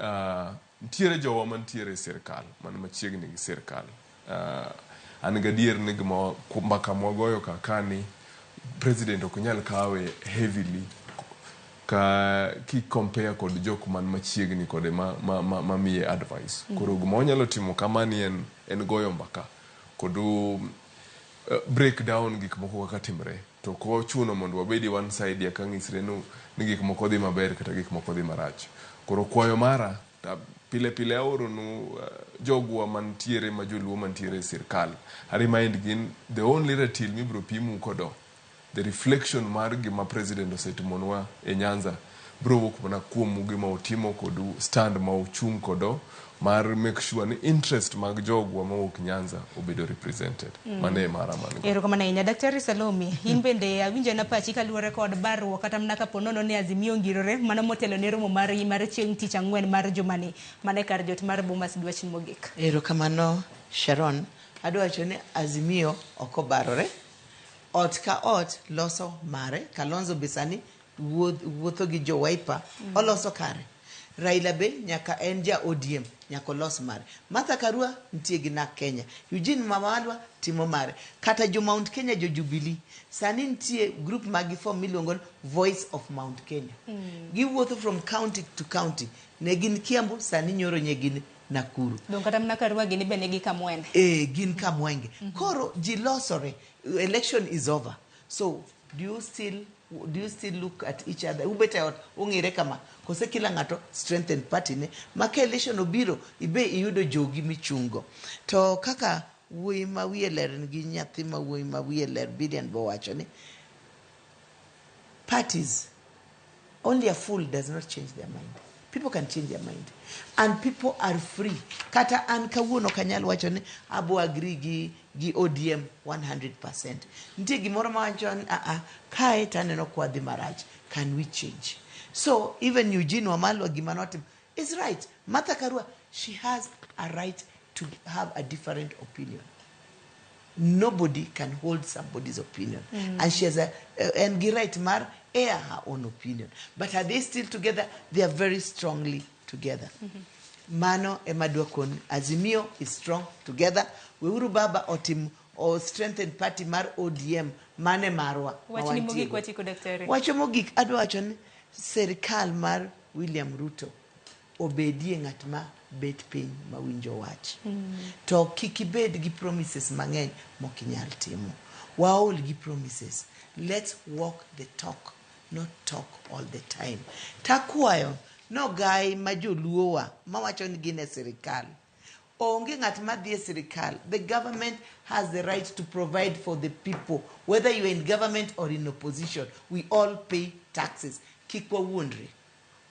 tiere jowa mantiere sirkal man machiegni gi sirkal an gadier ni gima mbaka mwagoyo kakani president ok nyal kawe heavily ki compare kod jok man machiegni kode ma miye advice. Koro gima onyalo timo kamani en goyo mbaka kodu break down gik moko kaka timre, to ko chuno mondo wabedi one side ya kang'isre ni gik moko dhi maber kata gik moko dhi marach. Koro kwayo mara pile aoro jogwa mantiere ma joluo mantiere sirkal I remind gin the only ratil mibro pimu kodo the reflection mar gima president osetimonwa e Nyanza bro wuok mana kuom gima otimo kodu stand ma ochung kodo mar make sure ni interest mag jogwa mawuok Nyanza obedo represented. Mane mara mane. Ero kama nainya Daktari Salome, in bende awinjo na pachi kaluwore kod barruok kata mana kaponono ni Azimio ngirore mano motelo ne romo mar chieng' tich ang'wen mar jumani mane kar jot mar Bomas dwach mogik. Ero kamano Sharon, adwa wacho ni Azimio ok obarore. Ot ka ot loso mare, Kalonzo Bisani wuotho gi jo Wiper oloso kare. Raila be nyaka en ja ODM nyaka los mare. Martha Karua ntie gi nak Kenya. Eugene Wamalwa timo mare. Kata jo Mount Kenya jo Jubilee. Sani ntie group magi form miluongo Voice of Mount Kenya. Giwuotho from county to county. Ne gin Kiambu, sani nyoro nye gin Nakuru. Don kata mna Karua gini bene gi kamwende. Gin kamwenge. Koro jilosore. Election is over. So do you still look at each other? Ubete out ungire kama kose kila ngato strengthen party ne maka election obiro ibe iyudo jogi michungo. To kaka wuoyi ma wiye ler gi nyathi ma wuoyi ma wiye ler Billion bo wacho ni parties, only a fool does not change their mind. People can change their mind. And people are free. Kata an kawuono kanyal wacho ni abo agree gi ODM 100%. Ntie gimoro ma wacho ni kae taneno kwadhi marach. Can we change? So even Eugene Wamalwa gimanotim is right. Martha Karua, she has a right to have a different opinion. Nobody can hold somebody's opinion. And she has and right mar air her own opinion. But are they still together? They are very strongly together. Mano emadwakon Azimio is strong together. Weuru baba otim or strengthen party mar ODM mane marwa. Wachini mogik wachiko daktari. Wacho mogik adwa wacho ni serikal mar William Ruto obedie ng'at ma bet piny mawinjo wach. To kikibed gi promises mang'eny mokinyal timo. Waol gi promises. Let's walk the talk, not talk all the time. Takwayo no guy majoluowa mawacho ni gine serikal. Onge ng'at madhi e serikal. The government has the right to provide for the people. Whether you're in government or in opposition, we all pay taxes. Kikwa wundri.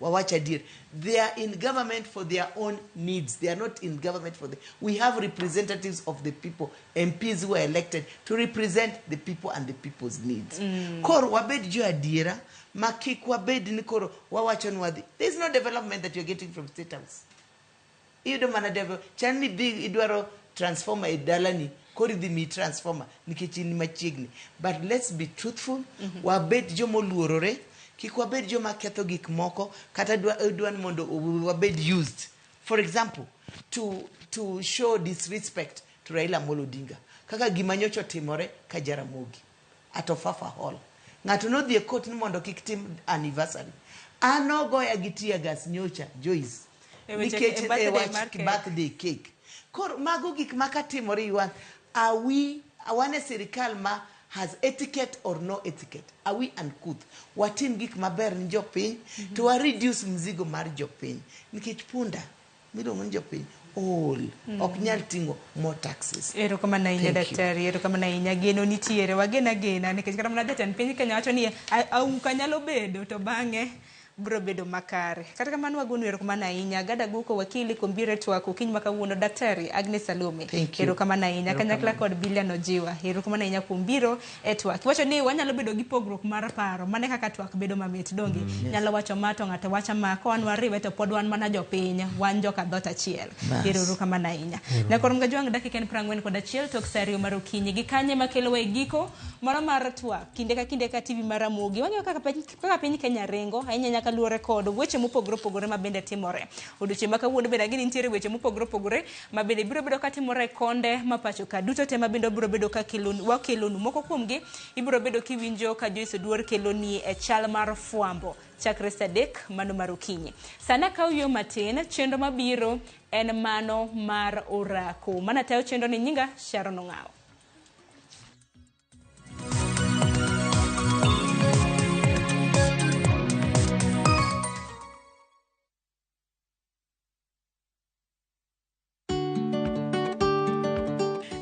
Wawacha dear. They are in government for their own needs. They are not in government for the... We have representatives of the people, MPs who are elected to represent the people and the people's needs. Koro wabed jo adira, makik wabed ni koro wawacho nwadi. There is no development that you're getting from State House. You don't wanna develop. Chani di idwaro transformer e dalani. Kori di mi transformer. Nikechini machigni. But let's be truthful. Wabed jo moluorore. Kikwabed jo maketho gik moko kata dwan mondo wabed used, for example, to show disrespect to Raila Amolo Odinga. Kaka gimanyocho timore ka Jaramogi at Ofafa Hall. Ng'ato no dhi e court ni mondo kik tim anniversary. Ano goya gi tear gas nyocha Joyce. Nikech e wach birthday cake. Kor mago gik makatimore yuan. Are we awane serikal ma has etiquette or no etiquette? Are we uncouth? Watim gik maber ni jopiny to wa reduce mzigo mar jopiny. Nikech punda miluongo ni jopiny all. Ok nyal tingo more taxes. Ero kama na inya Thank you. daktari, ero kama na inya geno nitiere, wagena nikech kata mana jatend piny Kenya wacho ni auka nyalo bedo to bang'e bro bedo makare. Kata kamano wagonu ero kama na inya gada guko wakili kombire twako kiny makawuono daktari Agnes Salome. Ero kama na inya kanyakla kod Billion Ojiwa. Ero kama na inya kumbiro twak. Wacho ni wanyalo bedo gi pogruok mar paro, mane kaka twak bedo mamit donge. Nyalo wacho mato ng'ato wacho ma ko wan wariwe to pod wan mana jopiny, wan joka dhot achiel. Ero kama na inya. Na korom ga jwang dakika 41 tok sario mar okinyi gi kanye makelo we giko moro mar twak kinde ka TV mar Ramogi. Wang'eyo kaka piny Kenya ringo ahinya kaluwore kod weche mopogore opogore ma bende timore. Odiochieng' ma kawuono bende gini nitiere weche mopogore opogore ma bende biro bedo ka timore konde ma pacho ka duto te ma bende biro bedo ka wakelonu moko kuomgi ibiro bedo kiwinjo ka Joyce Duor keloni e chal mar fwambo chakre saa 3 mano mar okinyi. Sana kaw yo matin chenro mabiro en mano mar orako. Mana tayo chenro ni nyinga Sharon Ong'ao.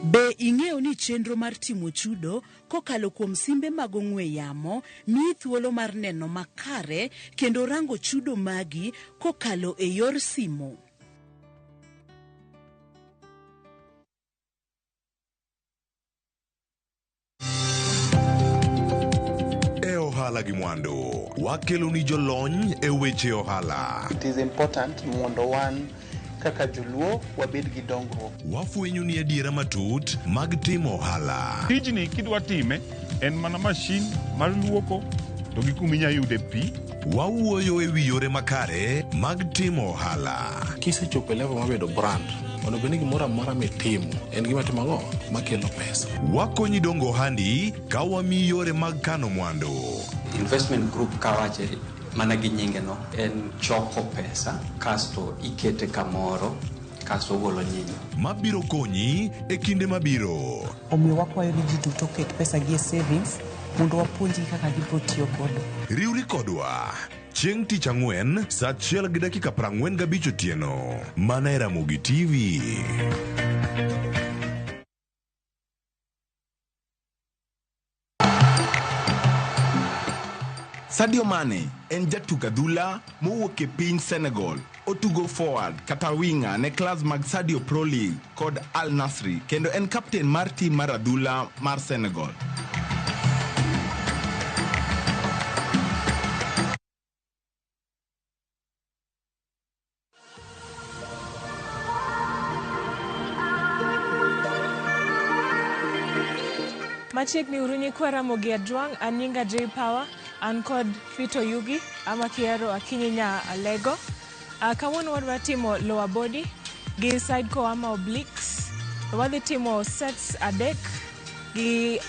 Be ing'eyo ni chenro mar timo chudo kokalo kuom simbe mag ong'we yamo miyi thuolo mar neno makare kendo rango chudo magi kokalo e yor simo? E ohala gi mwandu, wakelo ni jolony e weche ohala. It is important mondo wan kaka joluo wabed gi dongruok. Wafwenyo ni adiera matut mag timo ohala. Tijni kidwa time en mana mashin mar luoko to gi kuminya yude pi. Wawuoyo e wi yore makare mag timo ohala. Kisechopo e level mabedo brand, ono bende gimoro amora mitimo en gima timo ang'o makelo pesa. Wakonyi dongo ohandi ka wamiyi yore mag kano mwandu. Investment group kawache mana gi nyinge no en choko pesa kasto ikete kamoro kasto golo nyinyo mabiro konyi e kinde mabiro. Omiyo wakwayo ni ji duto ket pesa gi e savings mondo wapuonji kaka gibiro tiyo godo. Riwri kodwa chieng' tich ang'wen saa 1:45 otieno mana e Ramogi TV. Sadio Mane en jatug adhula mowuok e piny Senegal. Otugo forward kata winger ne klas mag Sadio Pro League kod Al Nassr kendo en kapten mar tim mar adhula mar Senegal. Machiegni urunyi kwa Ramogi Adwang, Aninga J Power, an kod Fito Yugi, ama kiero Akinyi nya Alego. Kawuono wadwa timo lower body gi side core ama obliques. Wadhi timo sets adek gi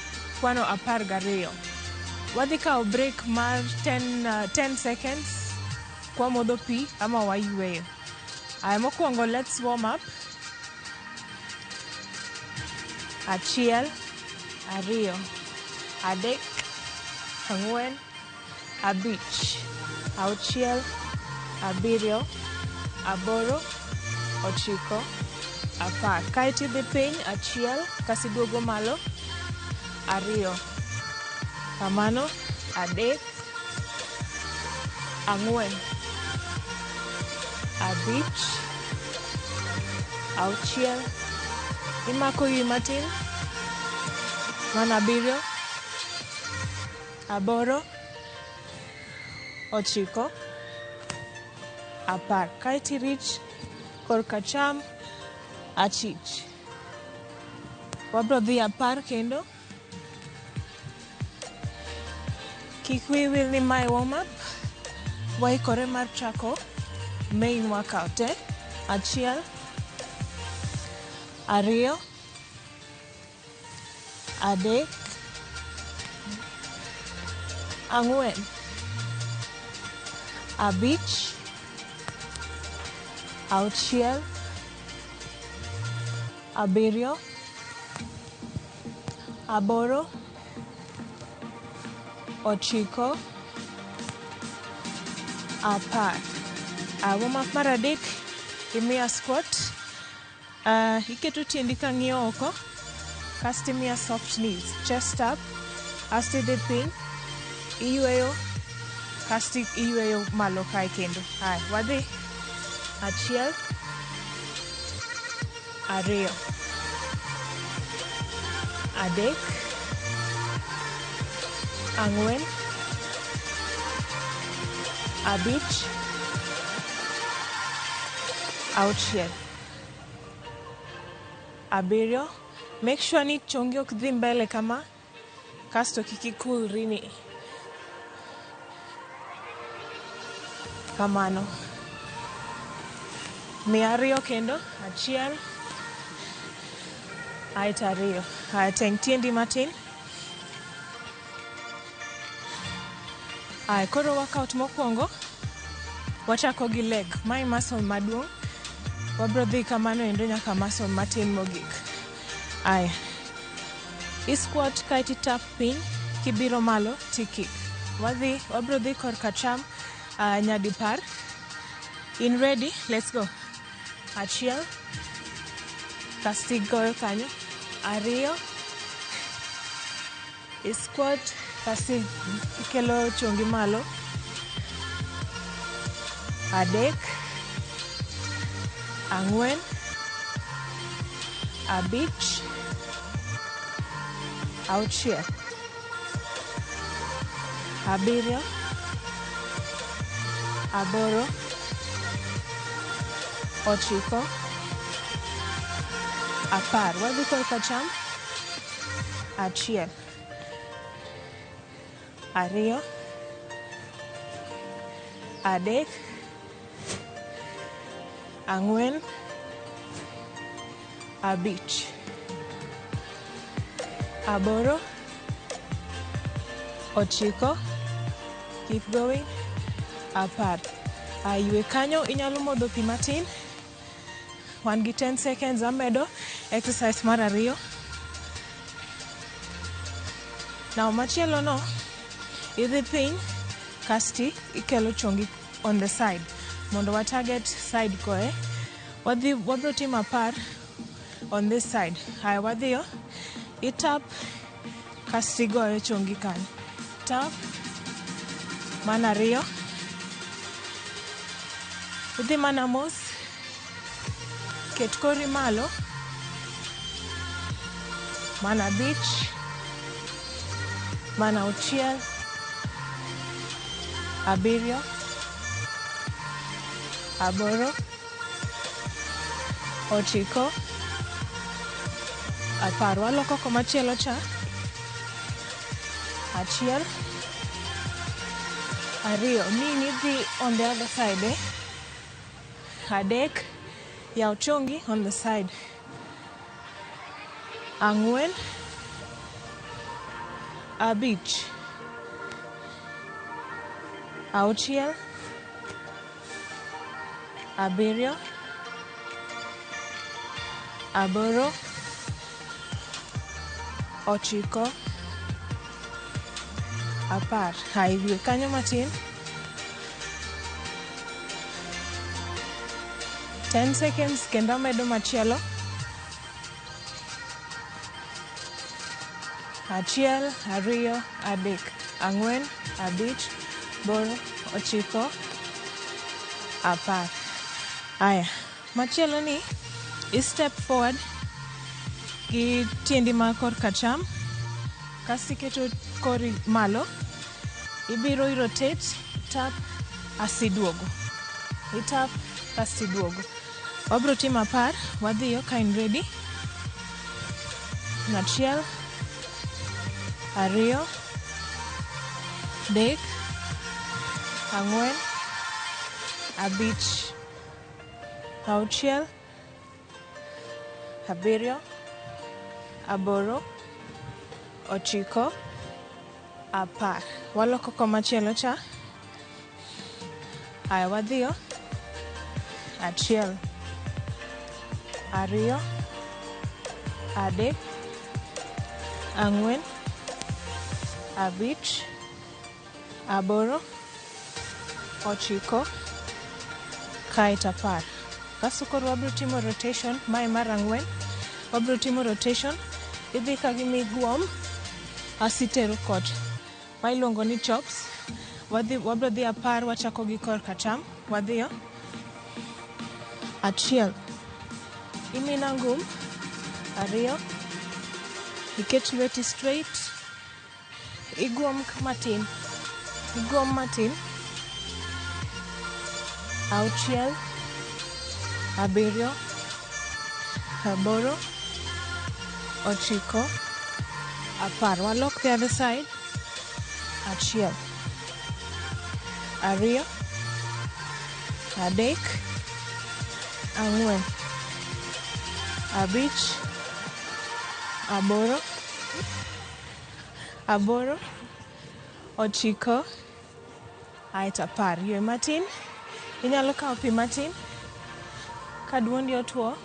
kwano 12. Wadhi kao break mar 10 seconds kwa modho pi ama wayweyo. Mokwongo let's warm up. Achiel, ariyo, adek, ang'wen, abich, auchiel, abiriyo, aboro, ochiko, apar. Kaeto idhi piny achiel, kasi duogo malo, ariyo. Kamano, adek, ang'wen, abich, auchiel, imako wi matin, mano abiriyo, aboro, ochiko, apar. Kaeto irich korka cham achich. Wabro dhi apar kendo. Kik wiyi wil ni mae warm up. Waikore mar chako main workout. Achiel, ariyo, adek, ang'wen, abich, auchiel, abiriyo, aboro, ochiko, apar. Warm up mar adek, imiya squat Iketo tiendi kang'iyo oko, kasto imiya soft knees, chest up, asto idhi piny, iyweyo, kasto iyweyo malo kae kendo. Haya, wadhi. Achiel, ariyo, adek, ang'wen, abich, auchiel, abiriyo. Make sure ni chongi ok dhi mbele kama, kasto kik ikulri ni. Kamano. Miya ariyo kendo, achiel, aeto ariyo. Haya, teng' tiendi matin. Haya, koro workout mokwongo, wachako gi leg. Mae muscle maduong'. Wabro dhi kamano endo nyaka muscle matin mogik. Haya, i-squat kaeto itap piny, kibiro malo ti-kick. Wabro dhi korka cham nyadipar. In ready? Let's go. Achiel, kasto igoyo kanyo. Ariyo, i-squat, kasto ikelo chongi malo. Adek, ang'wen, abich, auchiel, abiriyo, aboro, ochiko, apar. Wadhi korka cham. Achiel, ariyo, adek, ang'wen, abich, aboro, ochiko, keep going, apar. Ywe kanyo, inyalo modho pi matin. Wan gi 10 seconds amedo exercise mar ariyo. Now machielo no, idhi piny, kasti ikelo chongi on the side. Mondo wa target side koe. Wabro timo apar on this side. Haya, wadhiyo. Itap, kasti igoyo chongi kanyo. Tap, mana ariyo. Idhi mana mos. Ket kori malo. Mana abich. Mana auchiel. Abiriyo. Aboro. Ochiko. Apar. Waloko komachielo cha. Achiel. Ariyo. Nini dhi on the other side. Adek. Yaw chongi on the side. Ang'wen. Abich. Auchiel. Abiriyo. Aboro. Ochiko. Apar. Haiwe kanyo matin. 10 seconds kendo medo machielo. Achiel, ariyo, adek, ang'wen, abich, boro, ochiko, apar. Aya, machielo ni, i step forward gi tiendi ma korka cham, kasi iketo kori malo, ibiro i-rotate, tap, asiduogo. Itap, asiduogo. Wabro timo apar, wadhiyo ka in ready. Achiel, ariyo, dek, ang'wen, abich, auchiel, abiriyo, aboro, ochiko, apar. Waloko komachielo cha. Aya, wadhiyo. Achiel, ariyo, adek, ang'wen, abich, aboro, ochiko, kaeto apar. Kasto koro wabiro timo rotation, mae mar ang'wen. Wabiro timo rotation, idhi ka gimi guom, asitero kot. Ma iluongo ni chops. Wabiro dhi apar, wachako gi kor kacham. Wadhiyo. Achiel. Imina ngum. Ariyo. Iket lweti straight. Iguom matin. Iguom matin. Auchiel. Abiriyo. Aboro. Ochiko. Apar. Walok the other side. Achiel. Ariyo. Adek. Ang'wen. Abich. Aboro. Aboro. Ochiko. Aeto apar. Ywe matin. Inyalo kawo pi matin. Ka duondi otuo.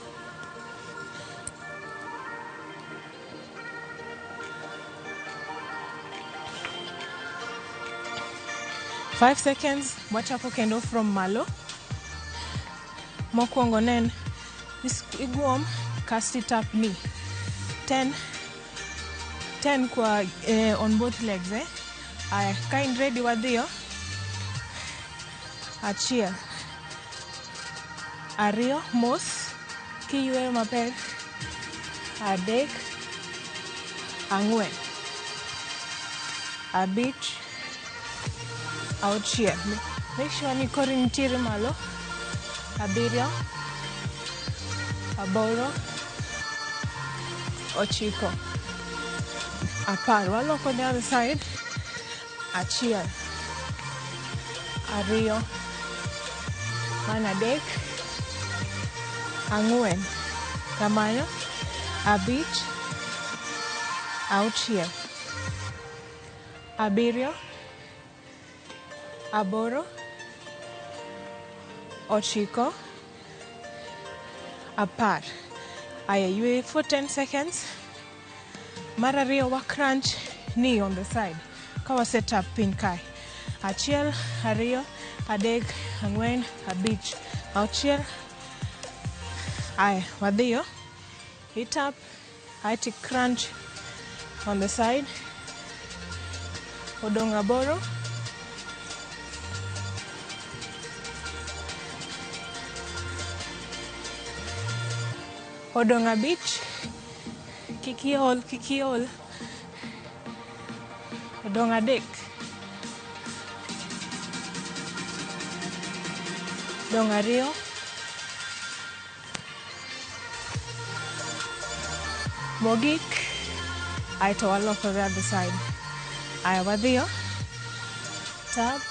Five seconds, wachako kendo from malo. Mokwongo nen, iguom, kasti tap knee. 10 kwa on both legs, Aya, ka in ready wadhiyo. Achiel. Ariyo, mos. Kiyueyo maber. Adek. Ang'wen. Abich. Auchiel. Make sure ni kori nitiere malo. Abiriyo. Aboro. Ochiko. Apar. Waloko the other side. Achiel. Ariyo. Adek. Ang'wen. Kamano. Abich. Auchiel. Abiriyo. Aboro. Ochiko. Apar. Aya, ywe for 10 seconds. Mar ariyo wa crunch knee on the side. Kawa set up pin kai. Achiel, ariyo, adek, ang'wen, abich, auchiel. Aya, wadhiyo. Hit up. Aiti crunch on the side. Odong aboro. Odong abich. Kikiol. Odong adek. Odong ariyo. Mogik. Aito waloko the other side. Aya wadhiyo. Tap.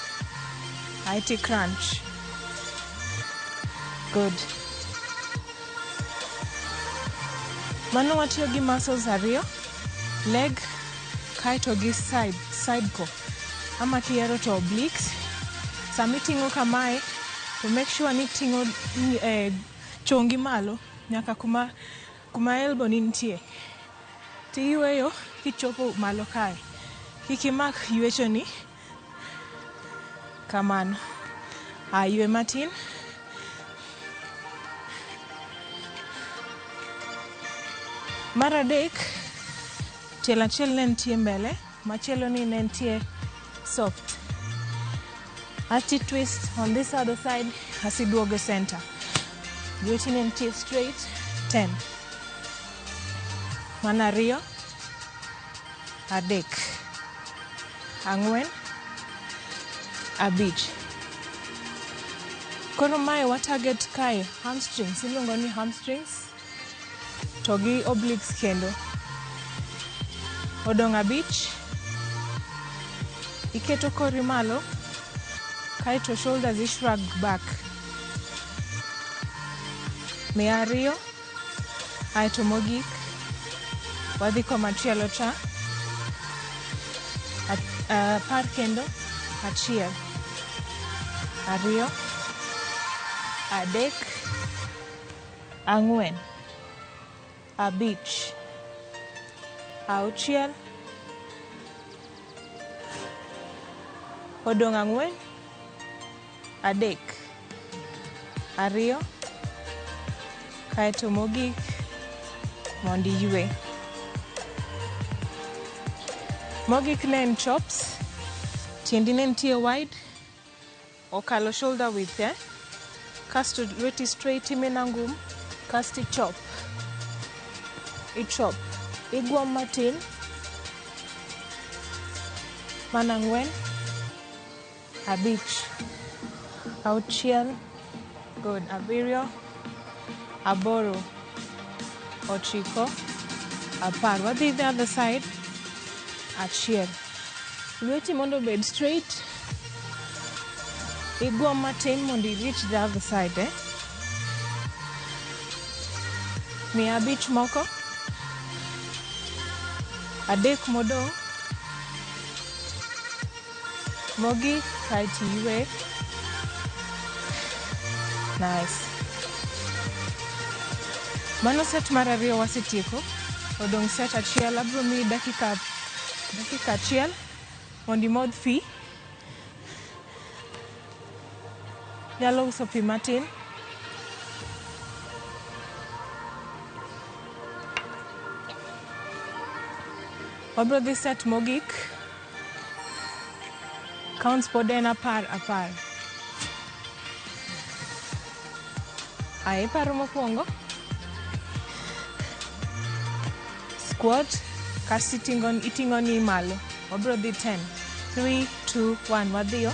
Aiti crunch. Good. Mano watiyo gi muscles ariyo. Leg. Kaito gi side ko. Ama kihero to obliques. Sami ting'o kamae, to make sure ni ting'o chongi malo nyaka kuma elbow ni nitie. Tiyueyo kichopo malo kae. Kikimak ywecho ni kamano. Ywe matin. Mar adek, tielo achiel ne nitie mbele, machielo ni ne nitie soft. Ati twist on this other side, asiduogo center. Lweti ne nitie straight, 10. Mana ariyo, adek, ang'wen, abich. Koro mae wa target kae, hamstrings, iluongo ni hamstrings. To gi obliques kendo. Odong abich. Iketo kori malo. Kaito shoulders ishrug back. Mia ariyo. Aito mogik. Wadhi komachielo cha. Par kendo. Achiel. Ariyo. Adek. Ang'wen. Abich. Auchiel. Odong ang'wen. Adek. Ariyo. kaeto mogik mondo iywe. Mogik ne en chops, tiendi ne nitie wide, okalo shoulder width, kasto lweti straight imena ngum, kasto ichop, igwom matin, mana 4, 5, 6, good, 7, 8, 9, 10. Wadhi the other side, 1. Lweti mondo obed straight, igwom matin mondo reach the other side, Mia 5 moko, 3 modong', mogik kaeto iywe. Nice. Mano set mar 2 wasetieko. Odong' set 1, abro miyi dakika 1 mondo imodh pi. Nyalo uso pi matin. Wabro dhi set mogik. Counts pod en 10. Ae paro mokwongo. Squat, kasi iting'o ni malo. Wabro dhi 10. 3, 2, 1. Wadhiyo.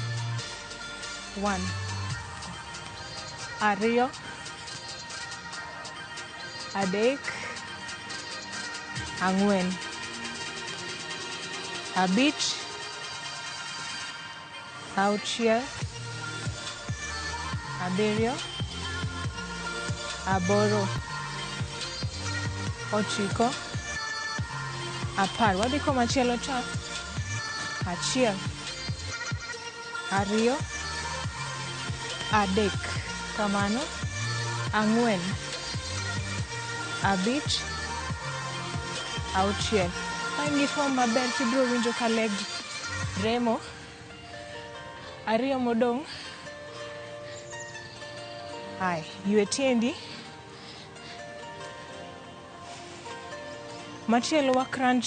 1, 2, 3, 4, 5, 6, 7, 8, 9, 10. Wadhi komachielo cha. 1, 2, 3. Kamano. 4, 5, 6. Kain form maber tibro winjo ka leg remo. 2 modong'. Hai, ywe tiendi. Machielo wa crunch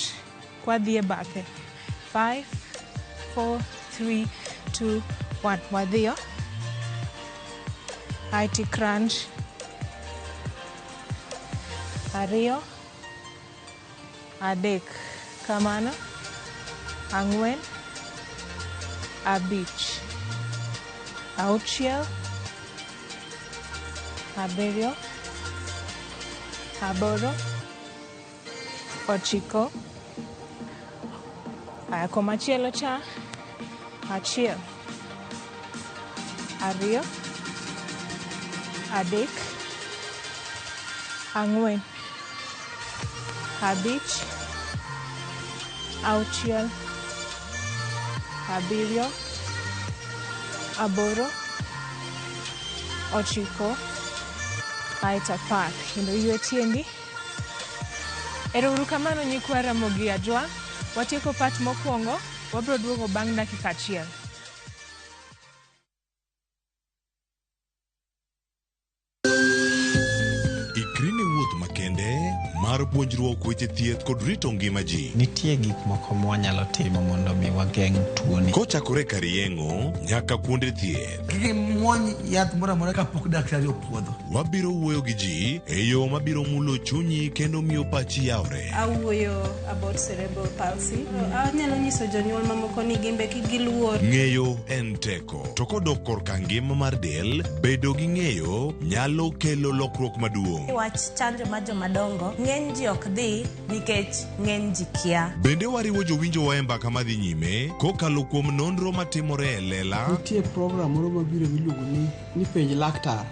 kwa dhie bathe. 5, 4, 3, 2, 1. Wadhiyo. Haiti crunch. 2, 3. Kamano. 4, 5, 6, 7, 8, 9. Aya komachielo cha. 1, 2, 3, 4, 5, 6, 7, 8, 9. Aita 10. Kendo ywe tiendi. Erokamano nyikwa Ramogi Ajwang'. Watieko part mokwongo. Wabro duogo bang' dakika 1. Ikri ne wuoth makende mar puonjruok weche thieth kod rito ngima ji. Nitie gik moko mwanyalo timo mondo mi wageng' tuoni. Kochakore kar yeng'o nyaka kuonde thieth. Kiki muony yath moro amora kapok daktari opuodho. Wabiro wuoyo gi ji e yo mabiro mulo chunyi kendo miyo pachi yawre. Awuoyo about cerebral palsy. Anyalo nyiso jonyuol mamoko ni gimbe kigiluor. Ng'eyo en teko. To kodok korka ngima mar del, bedo gi ng'eyo nyalo kelo lokruok maduong'. Wach chanjo ma jomadongo ng'eny ji ok dhi nikech ng'eny ji kia. Bende wariwo jowinjo wa e mbaka madhi nyime kokalo kuom nonro matimore e lela. Nitie program moro mabiro miluongo ni penj laktar.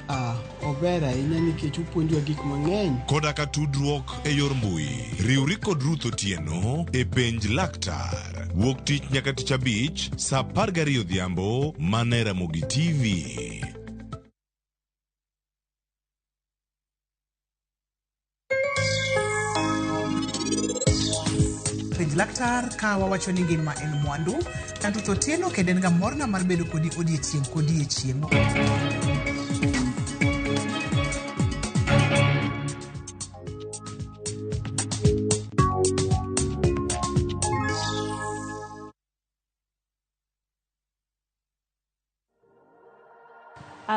Ober ahinya nikech opuonjwa gik mang'eny. Koda ka tudruok e yor mbui. Riwri kod Ruth Otieno e penj laktar. Wuok tich nyaka tich abich saa 12 odhiambo mana e Ramogi TV. Penj laktar ka wawacho ni ngima en mwandu, kanto to Otieno kendo en ga morna mar bedo kodi odiechieng' kodiechieng'.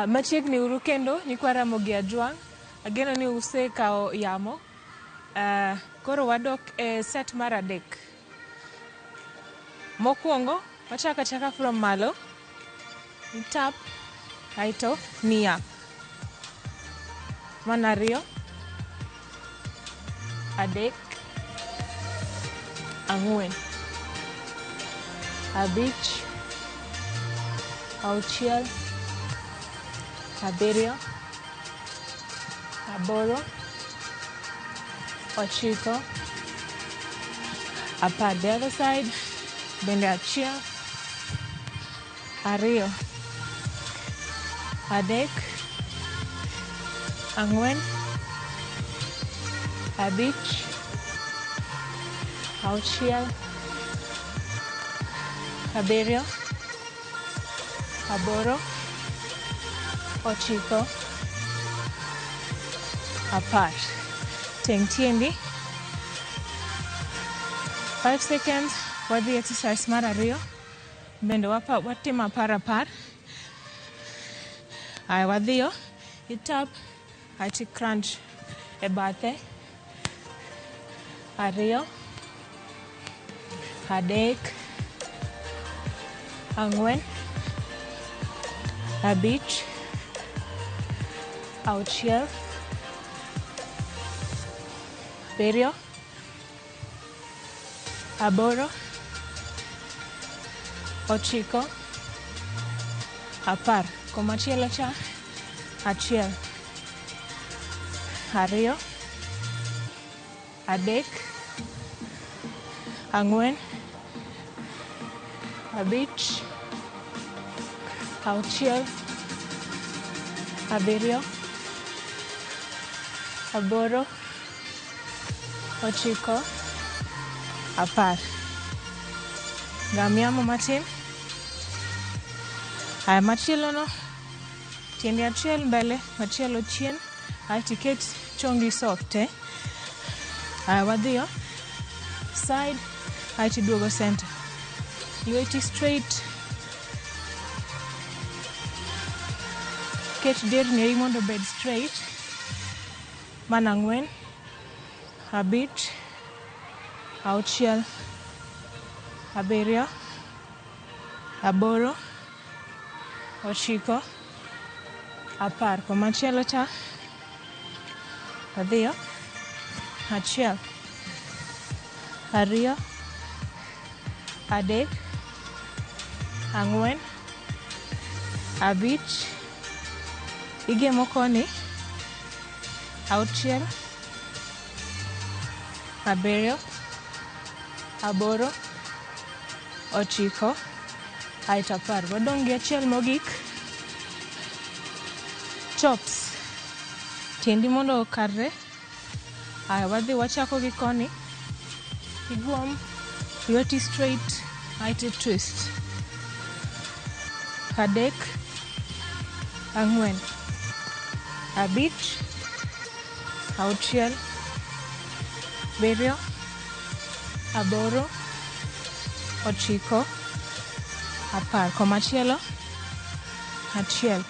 Machiegni uru kendo nyikwa Ramogi Ajwang'. Ageno ni usekao yamo. Koro wadok e set mar adek. Mokwongo, wachaka chaka from malo. Tap, aito, knee up. Mar ariyo, adek, ang'wen, abich, auchiel, abiriyo, aboro, ochiko, apar. The other side, bende achiel, ariyo, adek, ang'wen, abich, auchiel, abiriyo, aboro, ochiko, apar. Teng' tiendi. 5 seconds. Wadhi exercise mar ariyo. Bende watimo apar. Aya wadhiyo. Itap. Aiti crunch e bathe. Ariyo. Adek. Ang'wen. Abich. Auchiel. Abiriyo. Aboro. Ochiko. Apar. Komachielo cha. Achiel. Ariyo. Adek. Ang'wen. Abich. Auchiel. Abiriyo. Aboro. Ochiko. Apar. Gamiamo matin. Aya machielo no. Tiendi achiel mbele, machielo chien. Aya tiket chongi soft. Aya wadhiyo. Side. Aya tiduogo center. Lweti straight. Ket derni mondo bed straight. Mana ang'wen. Abich. Auchiel. Abiriyo. Aboro. Ochiko. Apar. Komachielo cha. Wadhiyo. Achiel. Ariyo. Adek. Ang'wen. Abich. Igemo koni. Auchiel. Abiriyo. Aboro. Ochiko. Aito apar. Wadong' gi achiel mogik. Chops. Tiendi mondo okarre. Aya wadhi wachako gi koni. Iguom. Lweti straight. Aito twist. Adek. Ang'wen. Abich. Auchiel. Abiriyo. Aboro. Ochiko. Apar. Komachielo. Achiel.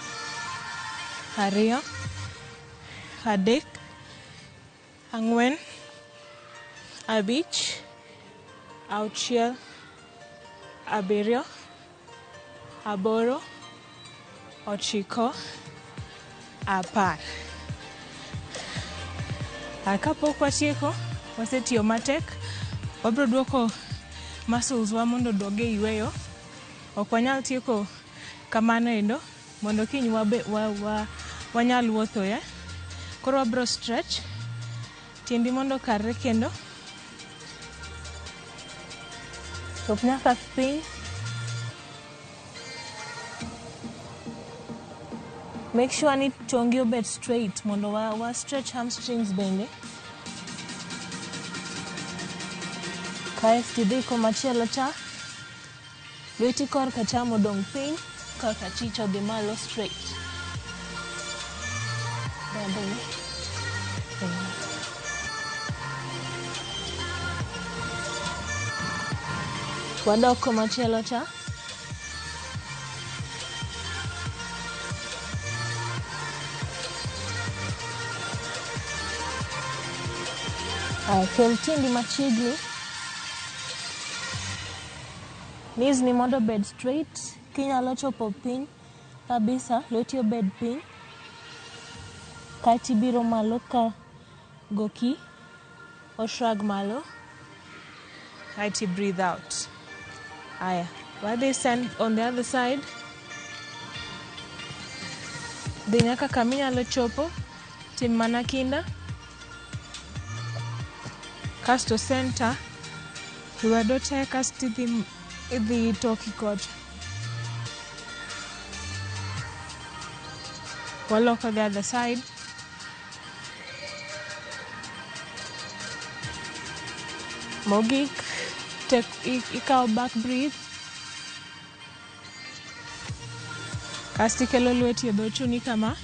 Ariyo. Adek. Ang'wen. Abich. Auchiel. Abiriyo. Aboro. Ochiko. Apar. Kapok watieko, wasetiyo matek, wabro duoko muscles wa mondo doge yweyo. Ok wanyal tieko kamano endo, mondo kiny wanyal wuotho ya. Koro wabro stretch, tiendi mondo karre kendo. Chop nyaka piny. Make sure ni chongi obet straight mondo wa stretch hamstrings bende. Kaesti dhi komachielo cha. Lweti korka cha modong' piny, korka chich odhi malo straight. Wadok komachielo cha. Kel tindi machiegni. Knees ni mondo bed straight. Kinyalo chopo piny kabisa, lweti obed piny. Kati biro malo ka goki or shrug malo. Kati breathe out. Aya, while they stand on the other side, dhi nyaka kaminyalo chopo, tim mana kinda. Kasto center, lwedo te kasto idhi toki kocha. Waloko the other side. Mogik, ikaw back breathe. Kasto ikelo lweti e dho chuni kama.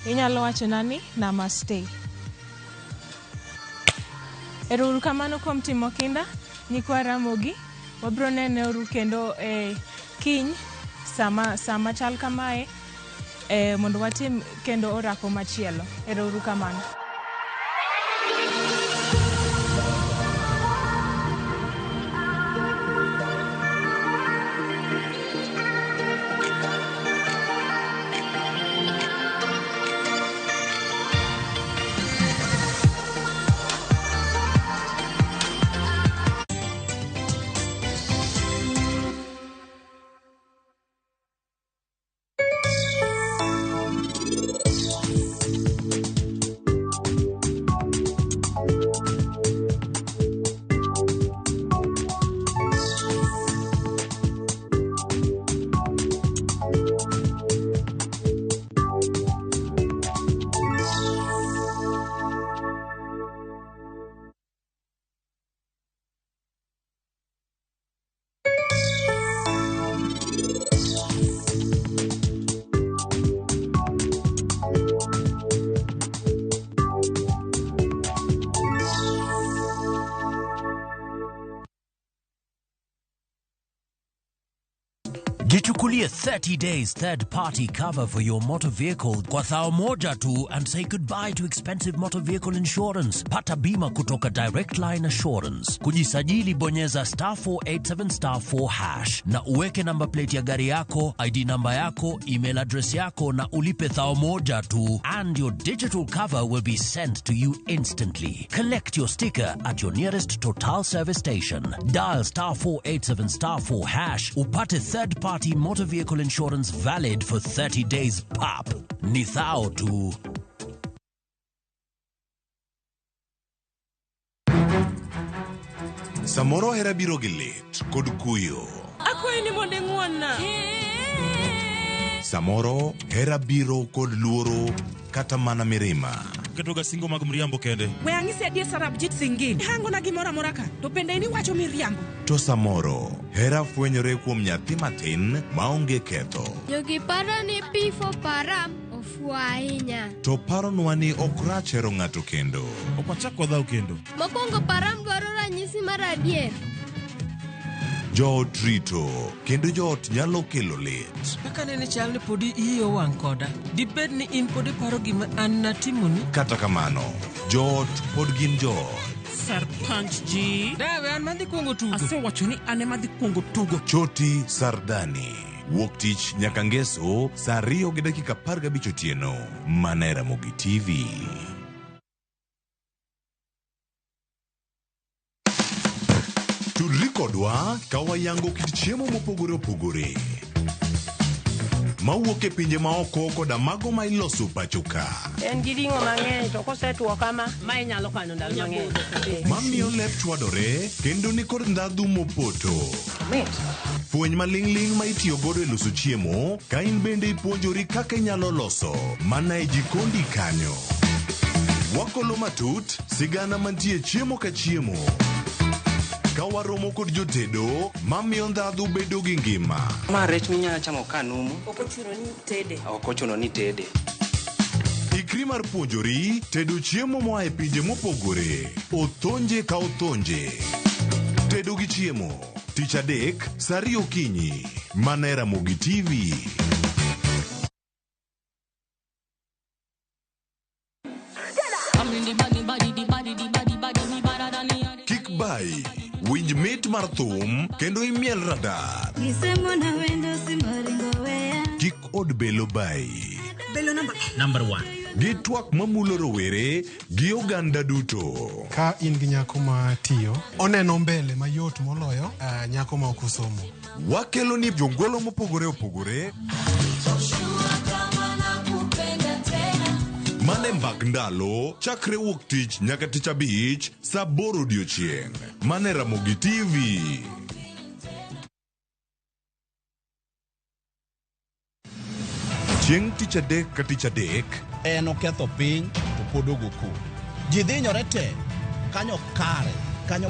Inyalo wacho nani? Namaste. Ero kamano kuom timo kinda, nyikwa Ramogi. Wabro nene oru kendo kiny sama chal kamae mondo watim kendo orako machielo. Ero kamano. Jichukulie 30 days third-party cover for your motor vehicle kwa thao moja tu and say goodbye to expensive motor vehicle insurance. Pata bima kutoka Direct Line Assurance. Kujisajili bonyeza *487*4# na uweke number plate ya gari yako, ID namba yako, email address yako na ulipe thao moja tu and your digital cover will be sent to you instantly. Collect your sticker at your nearest Total service station. Dial *487*4# upate third-party motor vehicle insurance valid for 30 days pap. Ni thao tu. Samoro hera biro gi lit kod kuyo. Akwayi ni mondo ing'wonna. Samoro hera biro kod luoro kata mana mirima. Ketoga singo mag mriambo kende. We ang'isi adier Sarab Jit Singin. Hango na gimora mora ka. To pende ini wacho miriambo. To samoro hera fwenyore kuom nyathi matin maonge ketho. Jogi paro ni pifo param ofua ahinya. To paronwa ni ok rach hero ng'ato kendo. Ok wachak wadhaw kendo. Mokwongo param dwaro ranyisi mar adier. Joot rito kendo joot nyalo kelo lit. Kaka nene chal ni podi iyo wang' koda. Dibed ni in podi paro gima an natimoni. Kata kamano, joot pod gin joot. Sarpanch ji. Dawe an madhi kuongo tugo. Asewacho ni an ema dhi kuongo tugo. Choti Sardani. Wuok tich nyaka ngeso saa 2:15 otieno. Mana Ramogi TV. Tudri kodwa kawayango kit chiemo mopogore opogore. Mawuok e pinje maoko koda mago ma iloso pachoka. En gi ring'o mang'eny to kosetuo kama ma inyalo kano ndalo mang'eny. Mamiyo lep chwadore kendo ni kod ndhadhu mopoto. Fweny maling'ling ma itiyo godo e loso chiemo, ka in bende ipuonjori kaka inyalo loso mana e jikondi kanyo. Wakolo matut, sigana mantie chiemo ka chiemo. Kawaromo kod jotedo, mamiyo ndhadhu bedo gi ngima. Ma rech minyalo chamo ka numu. Ok ochuno ni tede. Ikri mar puonjori tedo chiemo moa e pinje mopogore. Othonje ka othonje. Tedo gi chiemo. Tich adek, saa 2 okinyi. Mana Ramogi TV. I'm in the body, Bai. Winj mit mar thum kendo imiel radar. Kik od belo bai. Belo Number 1. Gi twak mamulo rowere gi oganda duto. Ka in gi nyako ma tiyo, oneno mbele mayot moloyo nyako ma ok osomo. Wakelo ni jongolo mopogore opogore. Mane mbak ndalo chakre wuok tich nyaka tich abich saa 8 odiochieng'. Mane Ramogi TV. Chieng' tich adek ka tich adek en oketho piny to pod ogoku. Ji dhinyore te kanyo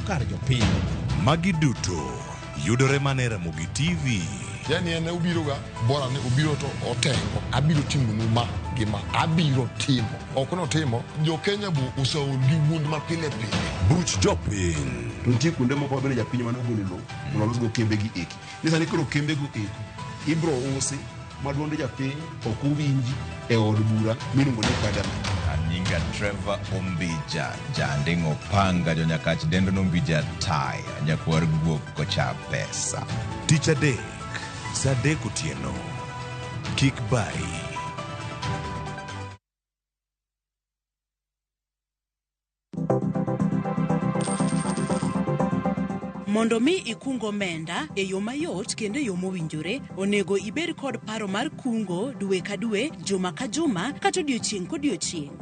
kar jopiny. Magi duto yudore mane Ramogi TV. Yani ene ubiro ga bora ne ubiro to otengo abiro timo ma gima abiro timo ok no timo jo Kenya bu usaol gi wund ma pile pile buch jopiny. Nitie kuonde moko bende japiny mane ogolo lo mondo go kembe gi eki nisani koro kembe go eki ibro usi maduonde japiny ok uwinji e od bura miluongo ni Parliament. Anyinga Trevor Ombija jandingo panga jo nyakach dendo nombija tai nyakwar guok kocha pesa. Tich adek saa 3 otieno. Kik bai. Mondo mi ikungo omenda e yo mayot kendo e yo mowinjore, onego ibed kod paro mar kungo dwe ka dwe, juma ka juma, kata odiochieng' kodiochieng'.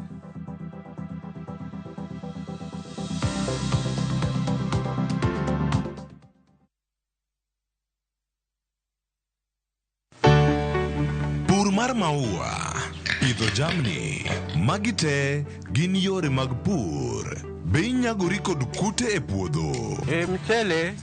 Pur mar maua, pidho jamni, magi te gin yore mag pur. Be inyagori kod kute e puodho? Mchele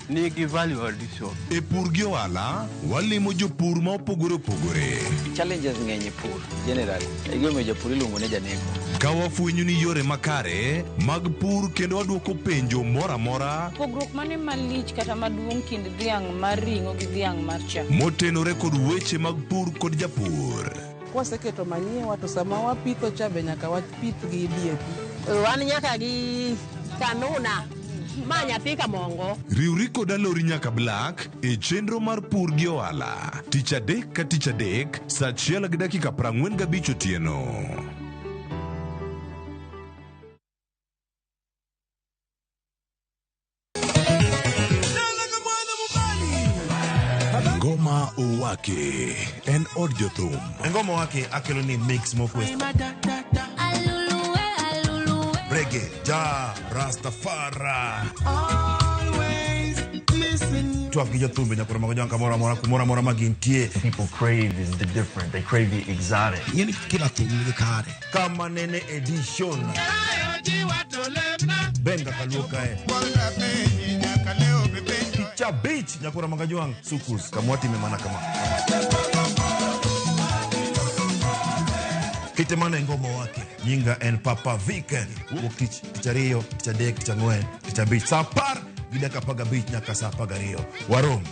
nigi value addition. E pur gi ohala, walimo jopur ma opogore opogore. Challenges ng'eny e pur generally. E gima jopur iluongo ne janego. Ka wafwenyo ni yore makare mag pur kendo waduoko penjo mora mora. Pogruok mane malich kata maduong' kind dhiang' mar ring'o gi dhiang' mar chak. Motenore kod weche mag pur kod japur. Kwaseketo manyiwa to sama wapitho cha be nyaka wapith gi DAP. Wan nyaka gi kanuna ma nyathi kamongo. Riwri kod alori nyaka Black e chenro mar pur gi ohala. Tich adek ka tich adek saa 1 gi dakika 45 otieno. Ngoma Owake en od jothum. Ngoma Owake akelo ni mix mokwe. Reggae, ja, Rastafari. Twak gi jothumbe nyakoro mago janka mora mora magintie. People crave is the different. They crave the exotic. Yeni kila thing ni kare. Kama nene edition. Benga kaluka Picha beach nyakora magajuang sukus kamwati memana kama. Kitemana Ngoma Owake nyinga en Papa Viken wokich tichario tichadek tichangwen tichabich sapar gidaka paga beach nyaka saa pagario warom.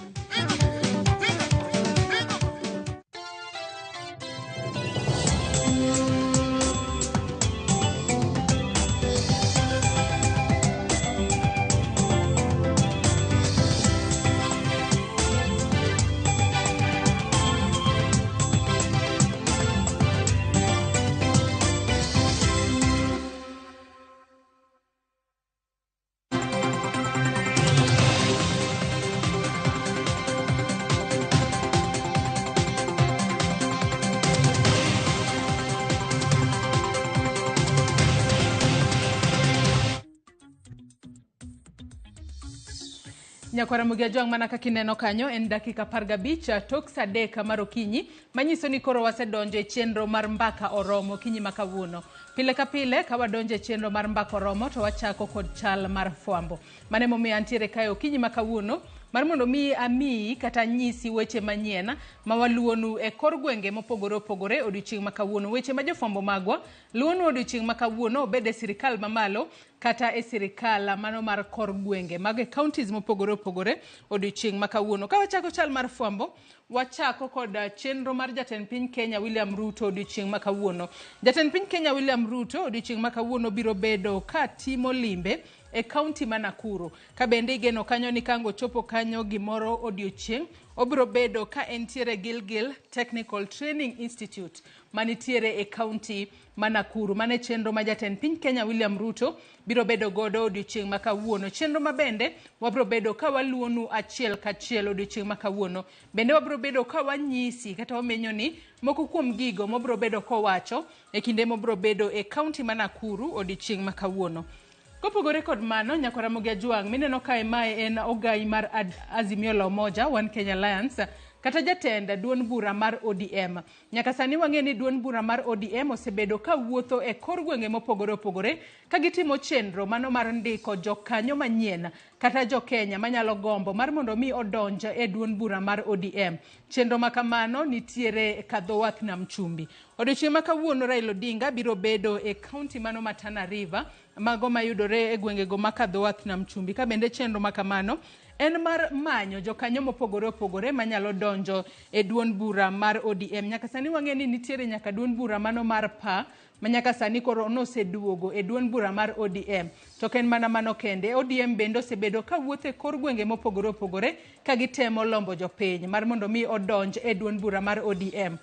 Nyakwara Mugia Jwang mana kaka ineno kanyo en dakika 15 tok saa 3 mar okinyi manyiso ni koro wasedonjo e chenro mar mbaka oromo okinyi makawuono. Pile ka pile ka wadonjo e chenro mar mbaka oromo to wachako kod chal mar fwambo. Mane momiyo antiere kae okinyi makawuono mar mondo mi ami kata nyisi weche manyien ma waluonu e kor gwenge mopogore opogore odiochieng' makawuono. Weche ma jofwambo magwa luonu odiochieng' makawuono obed e sirikal mamalo kata e sirikal mano mar kor gwenge mag counties mopogore opogore odiochieng' makawuono. Ka wachako chal mar fwambo, wachako kod chenro mar jatend piny Kenya William Ruto odiochieng' makawuono. Jatend piny Kenya William Ruto odiochieng' makawuono biro bedo ka timo limbe e kaunti ma Nakuru. Ka bende igeno kanyo ni kango chopo kanyo gimoro odiochieng' obro bedo ka entiere Gilgil Technical Training Institute manitiere e kaunti ma Nakuru. Mane chenro ma jatend piny Kenya William Ruto biro bedo godo odiochieng' ma kawuono. Chenro ma bende wabro bedo ka waluonu achiel kachiel odiochieng' ma kawuono. Bende wabro bedo ka wanyisi kata wamenyo ni moko kuom gigo mobro bedo kowacho e kinde mobro bedo e kaunti ma Nakuru odiochieng' ma kawuono. Kopogore kod mano, nyako Ramogi Ajwang' mineno kae mae en ogai mar Azimio la Umoja, One Kenya Alliance, kata jatend duond bura mar ODM. Nyaka sani wang'e ni duond bura mar ODM osebedo ka wuotho e kor gwenge mopogore opogore ka gitimo chenro mano mar ndiko jokanyo manyien kata jo Kenya manyalo gombo mar mondo mi odonj e duond bura mar ODM. Chenro ma kamano nitiere ka dho wath Nam Chumbi. Odiochieng' ma kawuono Raila Odinga biro bedo e kaunti mano ma Tana River, mago mayudore e gwengego ma ka dho wath Nam Chumbi. Ka bende chenro ma kamano en mar manyo jokanyo mopogore opogore manyalo donjo e duond bura mar ODM. Nyaka sani wang'e ni nitiere nyaka duond bura mano mar PA ma nyaka sani koro noseduogo e duond bura mar ODM. To ken mana mano kende, ODM bende osebedo ka wuotho e kor gwenge mopogore opogore ka gitemo lombo jopiny mar mondo mi odonj e duond bura mar ODM.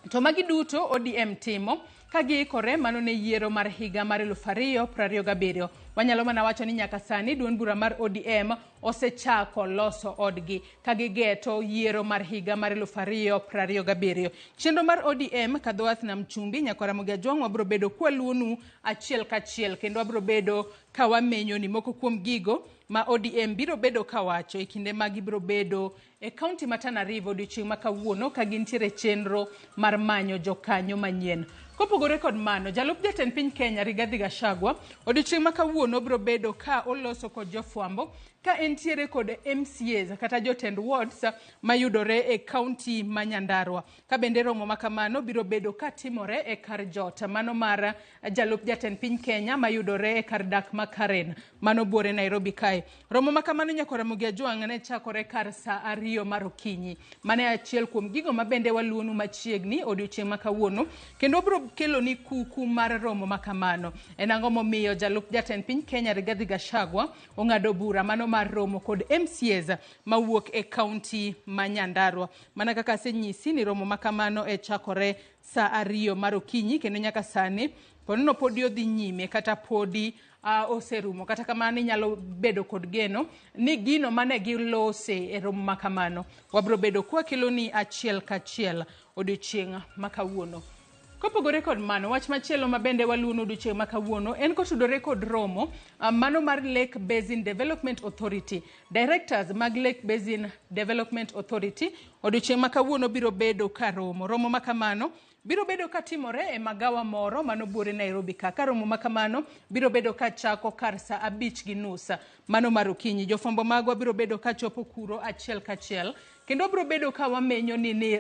To magi duto ODM timo ka giikore mano ne yiero mar higa mar 2027. Wanyalo mana wacho ni nyaka sani duond bura mar ODM osechako loso odgi ka gigeto yiero mar higa mar 2027. Chenro mar ODM ka dho wath Nam Chumbi, nyako Ramogi Ajwang' wabro bedo kwaluonu achiel kachiel kendo wabro bedo ka wamenyo ni moko kuom gigo ma ODM biro bedo kawacho e kinde ma gibro bedo e kaunti ma Tana River odiochieng' ma kawuono ka gintiere chenro mar manyo jokanyo manyien. Kopogore kod mano, jalup jatend piny Kenya Rigathi Gachagua odiochieng' ma kawuono biro bedo ka oloso kod jofwambo ka entiere kod MCAs kata jotend wards mayudore e kaunti ma Nyandarua. Ka bende romo ma kamano biro bedo ka timore e kar jot mano mar jalup jatend piny Kenya mayudore e kar dak ma Karen mano buore Nairobi kae. Romo ma kamano nyako Ramogi Ajwang' ne chakore kar saa 2 mar okinyi. Mane achiel kuom gigo ma bende waluonu machiegni odiochieng' ma kawuono kendo biro kelo ni kuku mar romo ma kamano. En ang'o momiyo jalup jatend piny Kenya Rigathi Gachagua ong'ado bura mano mar romo kod MCAs mawuok e kaunti ma Nyandarua. Mana kaka senyisi ni romo ma kamano e chakore saa 2 mar okinyi kendo nyaka sani ponono podi odhi nyime kata podi oserumo. Kata kamano inyalo bedo kod geno ni gino mane gilose e romo ma kamano wabro bedo kwa kelo ni achiel kachiel odiochieng' ma kawuono. Kopogore kod mano, wach machielo ma bende waluonu odiochieng' ma kawuono en kotudore kod romo mano mar Lake Basin Development Authority. Directors mag Lake Basin Development Authority odiochieng' ma kawuono biro bedo ka romo. Romo ma kamano biro bedo ka timore e magawa moro mano buore Nairobi ka. Ka romo ma kamano biro bedo ka chako kar saa 5:30 mano mar okinyi. Jofwambo magwa biro bedo ka chopo kuro achiel kachiel kendo biro bedo ka wamenyo ni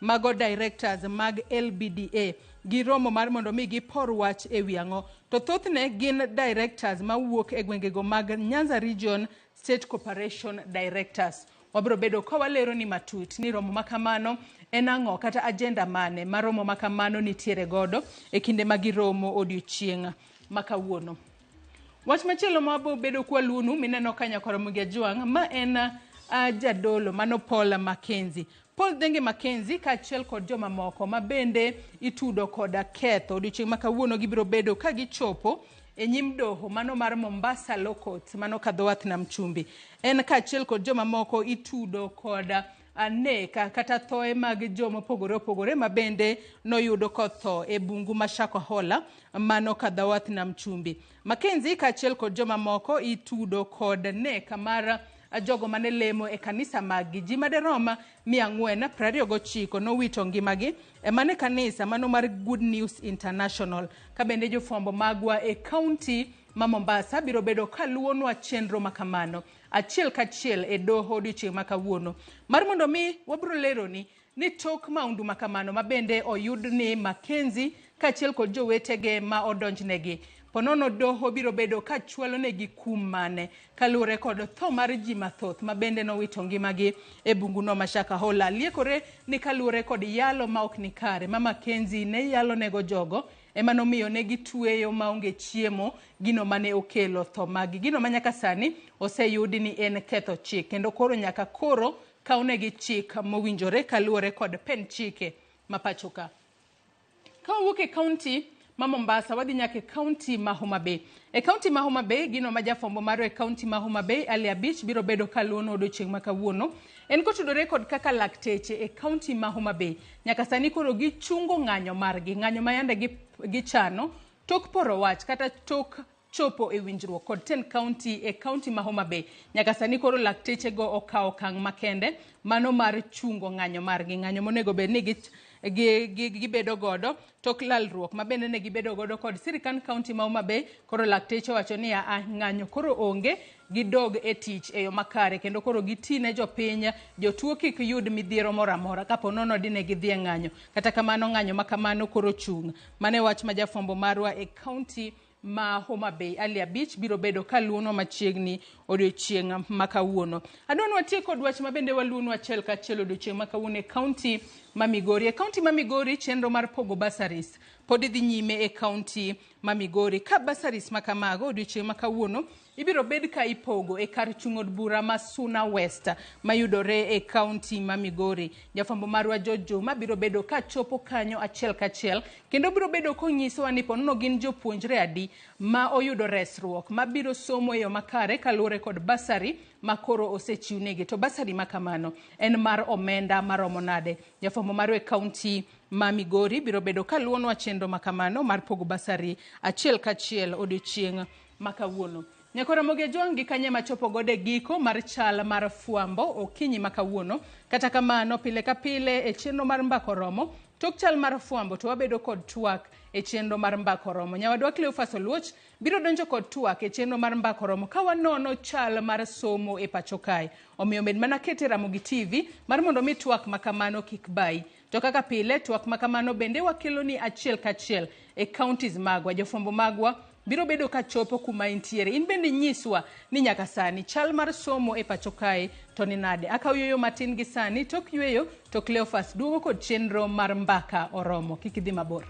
mago directors mag LBDA giromo mar mondo mi gipor wach e wi ang'o. To thothne gin directors mawuok e gwengego mag Nyanza Region State Corporation Directors. Wabro bedo ka walero ni matut ni romo ma kamano en ang'o kata agenda mane ma romo ma kamano nitiere godo e kinde ma giromo odiochieng' ma kawuono. Wach machielo ma wabro bedo kwaluonu mineno ka nyako Ramogi Ajwang' ma en jadolo mano Paul Mackenzie. Paul Denge Mackenzie ka achiel kod joma moko ma bende itudo kod ketho odiochieng' ma kawuono gibiro bedo ka gichopo e nyim doho mano mar Mombasa Law Court mano ka dho wath Nam Chumbi. En ka achiel kod joma moko itudo kod neka kata thoe mag joma opogore opogore ma bende noyudo kotho e bungu ma Shakahola mano ka dho wath Nam Chumbi. Mackenzie ka achiel kod joma moko itudo kod neka mar jogo mane lemo e kanisa magi. Ji maderom 429 nowito ngimagi e mane kanisa mano mar Good News International. Ka bende jofwambo magwa e kaunti ma Mombasa biro bedo ka luonwa chenro ma kamano achiel kachiel e doho odiochieng' ma kawuono mar mondo mi wabro leroni ni tok maundu ma kamano ma bende oyud ni Mackenzie ka achiel kod jowetege ma odonjnegi ponono doho biro bedo ka chwalo negi kum mane kalure kod tho mar ji mathoth ma bende nowito ngimagi e bunguno mashaka hola liekore ni kalure kod yalo ma ok ni kare mama Kenzi ne yalo nego jogo ema nomiyo negi tueyo maonge chiemo gino mane okelo tho magi gino manyaka sani oseyudi ni en ketho chik kendo koro nyaka koro kaunegi chik mowinjore kalure kod pen chike mapachoka ka wuok e kaunti ma Mombasa wadhi nyaka e kaunti ma Homa Bay. E kaunti ma Homa Bay gino ma jafombo maro e kaunti ma Homa Bay Ali Abich biro bedo kaluono odiochieng' ma kawuono. En kotudore kod kaka lakteche e kaunti ma Homa Bay nyaka sani koro gichungo ng'anyo margi, ng'anyo ma yande gichano tok poro wach kata tok chopo e winjruok kod ten county e kaunti ma Homa Bay. Nyaka sani koro lakteche go okawo okang' makende mano mar chungo ng'anyo margi, ng'anyo monego bed ni gibedo godo tok lalruok ma bende ne gibedo godo kod sirikand kaunti ma Homa Bay. Koro lakteche wacho ni ng'anyo koro onge, gidog e tich e yo makare kendo koro gitine jopiny jotuo kik yud midhiero moro amora kapo nono dine gidhi e ng'anyo. Kata kamano ng'anyo ma kamano koro chung'. Mane wach ma jafombo marwa e kaunti ma Homa Bay Ali Abich biro bedo kaluono machiegni odiochieng' ma kawuono. Adwani watie kod wach ma bende waluono achiel kachiel odiochieng' ma kawuono e kaunti ma Migori. E kaunti ma Migori chenro mar pogo basaris pod dhi nyime e kaunti ma Migori ka basaris ma kamago odiochieng' ma kawuono ibiro bed ka ipogo e kar chung' od bura ma Suna West mayudore e kaunti ma Migori. Jafambo marwa Jojo ma biro bedo ka chopo kanyo achiel kachiel kendo biro bedo konyisowa ni ponono gin jopuonjre adi ma oyudo resruok ma biro somo e yo makare kalure kod basari ma koro osechiwnegi. To basari ma kamano en mar omenda maromo nade? Jafambo marwa e kaunti ma Migori biro bedo kaluono chenro ma kamano mar pogo basari achiel kachiel odiochieng' ma kawuono. Nyakora Ramogi Jwangi kanye machopo gode giko mar chal mar fuambo okinyi ma kawuono. Kata kamano pile ka pile e chenro mar mbako romo tok chal mar fuambo to wabedo kod twak e chenro mar mbako romo. Nyawadwa Cleophas Oluoch biro donjo kod twak e chenro mar mbako romo ka wanono chal mar somo e pacho kae. Omiyo med mana kete Ramogi TV mar mondo mi twak makamano kik bai. To kaka pile twak makamano bende wakelo ni achiel kachiel e counties magwa. Jofombo magwa biro bedo ka chopo kuma intiere. In bende nyiswa ni nyaka sani chal mar somo e pacho kae to ni nade. Aka uyoyo matin gi sani tok yueyo to Cleophas duogo kod chenro mar mbaka oromo. Kikidhi mabor.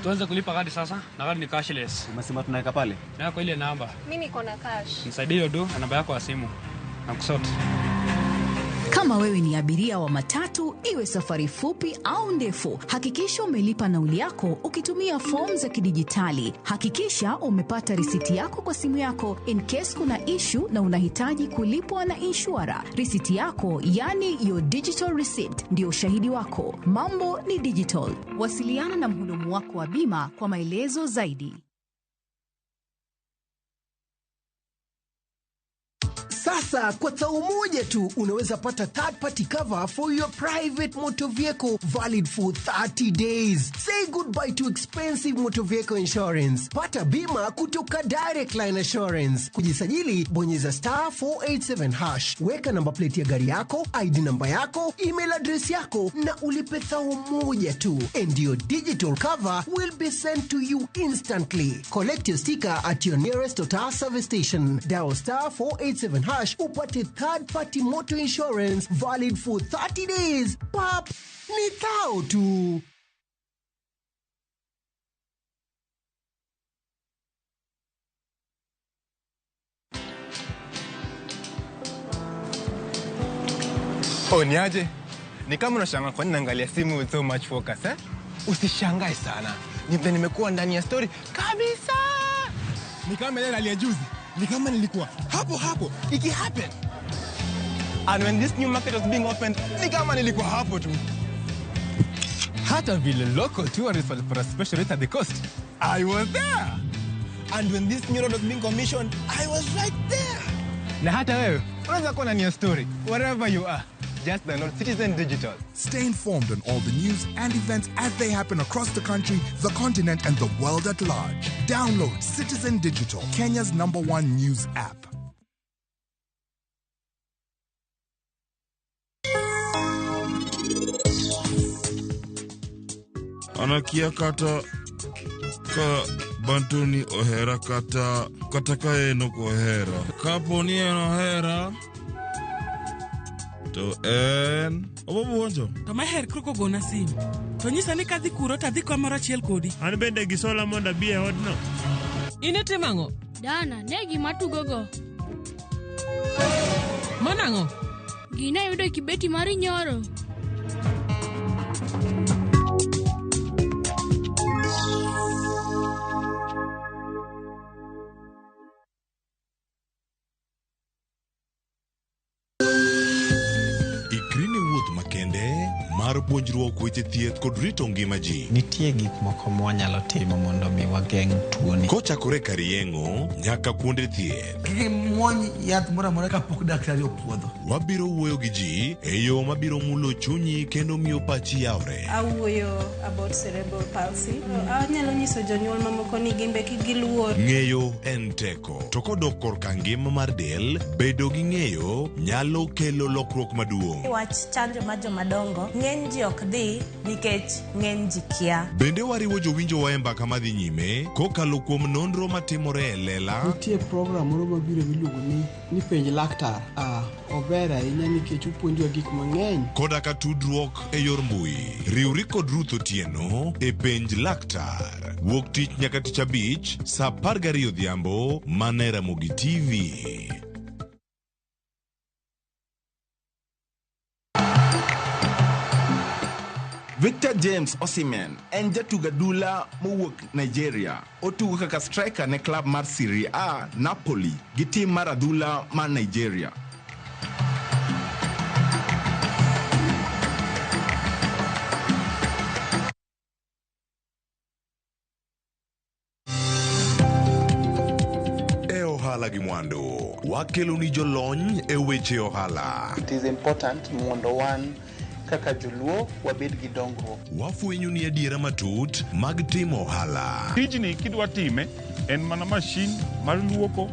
Tuanze kulipa kadi sasa, na kadi ni cashless. Umesema tunaweka pale? Na kwa ile namba. Mimi niko na cash. Nisaidie hiyo do na namba yako ya simu. Na kusote. Kama wewe ni abiria wa matatu, iwe safari fupi au ndefu, hakikisha umelipa nauli yako ukitumia fomu za kidijitali. Hakikisha umepata risiti yako kwa simu yako in case kuna issue na unahitaji kulipwa na insurer. Risiti yako, yani your digital receipt, ndio ushahidi wako. Mambo ni digital. Wasiliana na mhudumu wako wa bima kwa maelezo zaidi. Sasa kwa tao moja tu unaweza pata third party cover for your private motor vehicle valid for 30 days. Say goodbye to expensive motor vehicle insurance. Pata bima kutoka Direct Line Assurance. Kujisajili bonyeza *487#. Weka namba plate ya gari yako, ID namba yako, email address yako na ulipe thao moja tu. And your digital cover will be sent to you instantly. Collect your sticker at your nearest Total service station. Dial *487# upate third party motor insurance valid for 30 days. Pap, ni thao tu. Niaje? Ni kama unashangaa kwa nini naangalia simu with so much focus, eh? Usishangae sana. Nimekuwa ndani ya story kabisa. Ni kama ile hali ya juzi. Ni kama nilikuwa hapo iki happen. And when this new market was being opened, ni kama nilikuwa hapo tu. Hata vile local tourists were for a special rate at the coast, I was there. And when this new road was being commissioned, I was right there. Na hata wewe unaweza kuwa ndani ya story wherever you are. Just download Citizen Digital. Stay informed on all the news and events as they happen across the country, the continent, and the world at large. Download Citizen Digital, Kenya's #1 news app. anakia kata ka bantoni ohera kata ka en ok ohera. Kapo ni en ohera to en obobuonjo. To maher kroko gona simu. To nyisa ni kadhi kuro tadhi kamoro achiel kodi. An bende gi sola mondo abi e odno. Initimo ang'o? Dana, ne gima tugogo. Manang'o? Gina yudo kibeti mar nyoro. mar puonjruok weche thieth kod rito ngima ji. Nitie gik moko mwanyalo timo mondo mi wageng' tuoni. Kochakore kar yeng'o nyaka kuonde thieth. Kiki muony yath moro amora kapok daktari opuodho. Wabiro wuoyo gi ji e yo mabiro mulo chunyi kendo miyo pachi yawre. Awuoyo about cerebral palsy. Anyalo nyiso jonyuol mamoko ni gimbe kik giluor. Ng'eyo en teko. To kodok korka ngima mar del, bedo gi ng'eyo nyalo kelo lokruok maduong'. Wach chanjo mar jomadongo ng'eny ji ok dhi nikech ng'eny ji kia. Bende wariwo jowinjowa e mbaka madhi nyime kokalo kuom nonro matimore e lela. Nitie program moro mabiro miluongo ni penj laktar. Ober ahinya nikech opuonjowa gik mang'eny. Koda ka tudruok e yor mbui. Riwri kod Ruth Otieno e penj laktar. Wuok tich nyaka tich abich saa 12 odhiambo mana e Ramogi TV. Victor James Osimhen en jatugo adhula mowuok Nigeria. Otugo kaka striker ne klab mar Serie A Napoli gi tim mar adhula mar Nigeria. E ohala gi mwandu, wakelo ni jolony e weche ohala. It is important mondo wan kaka joluo wabed gi dongruok. Wafwenyo ni adiera matut mag timo ohala. Tijni kidwa time en mana mashin mar luoko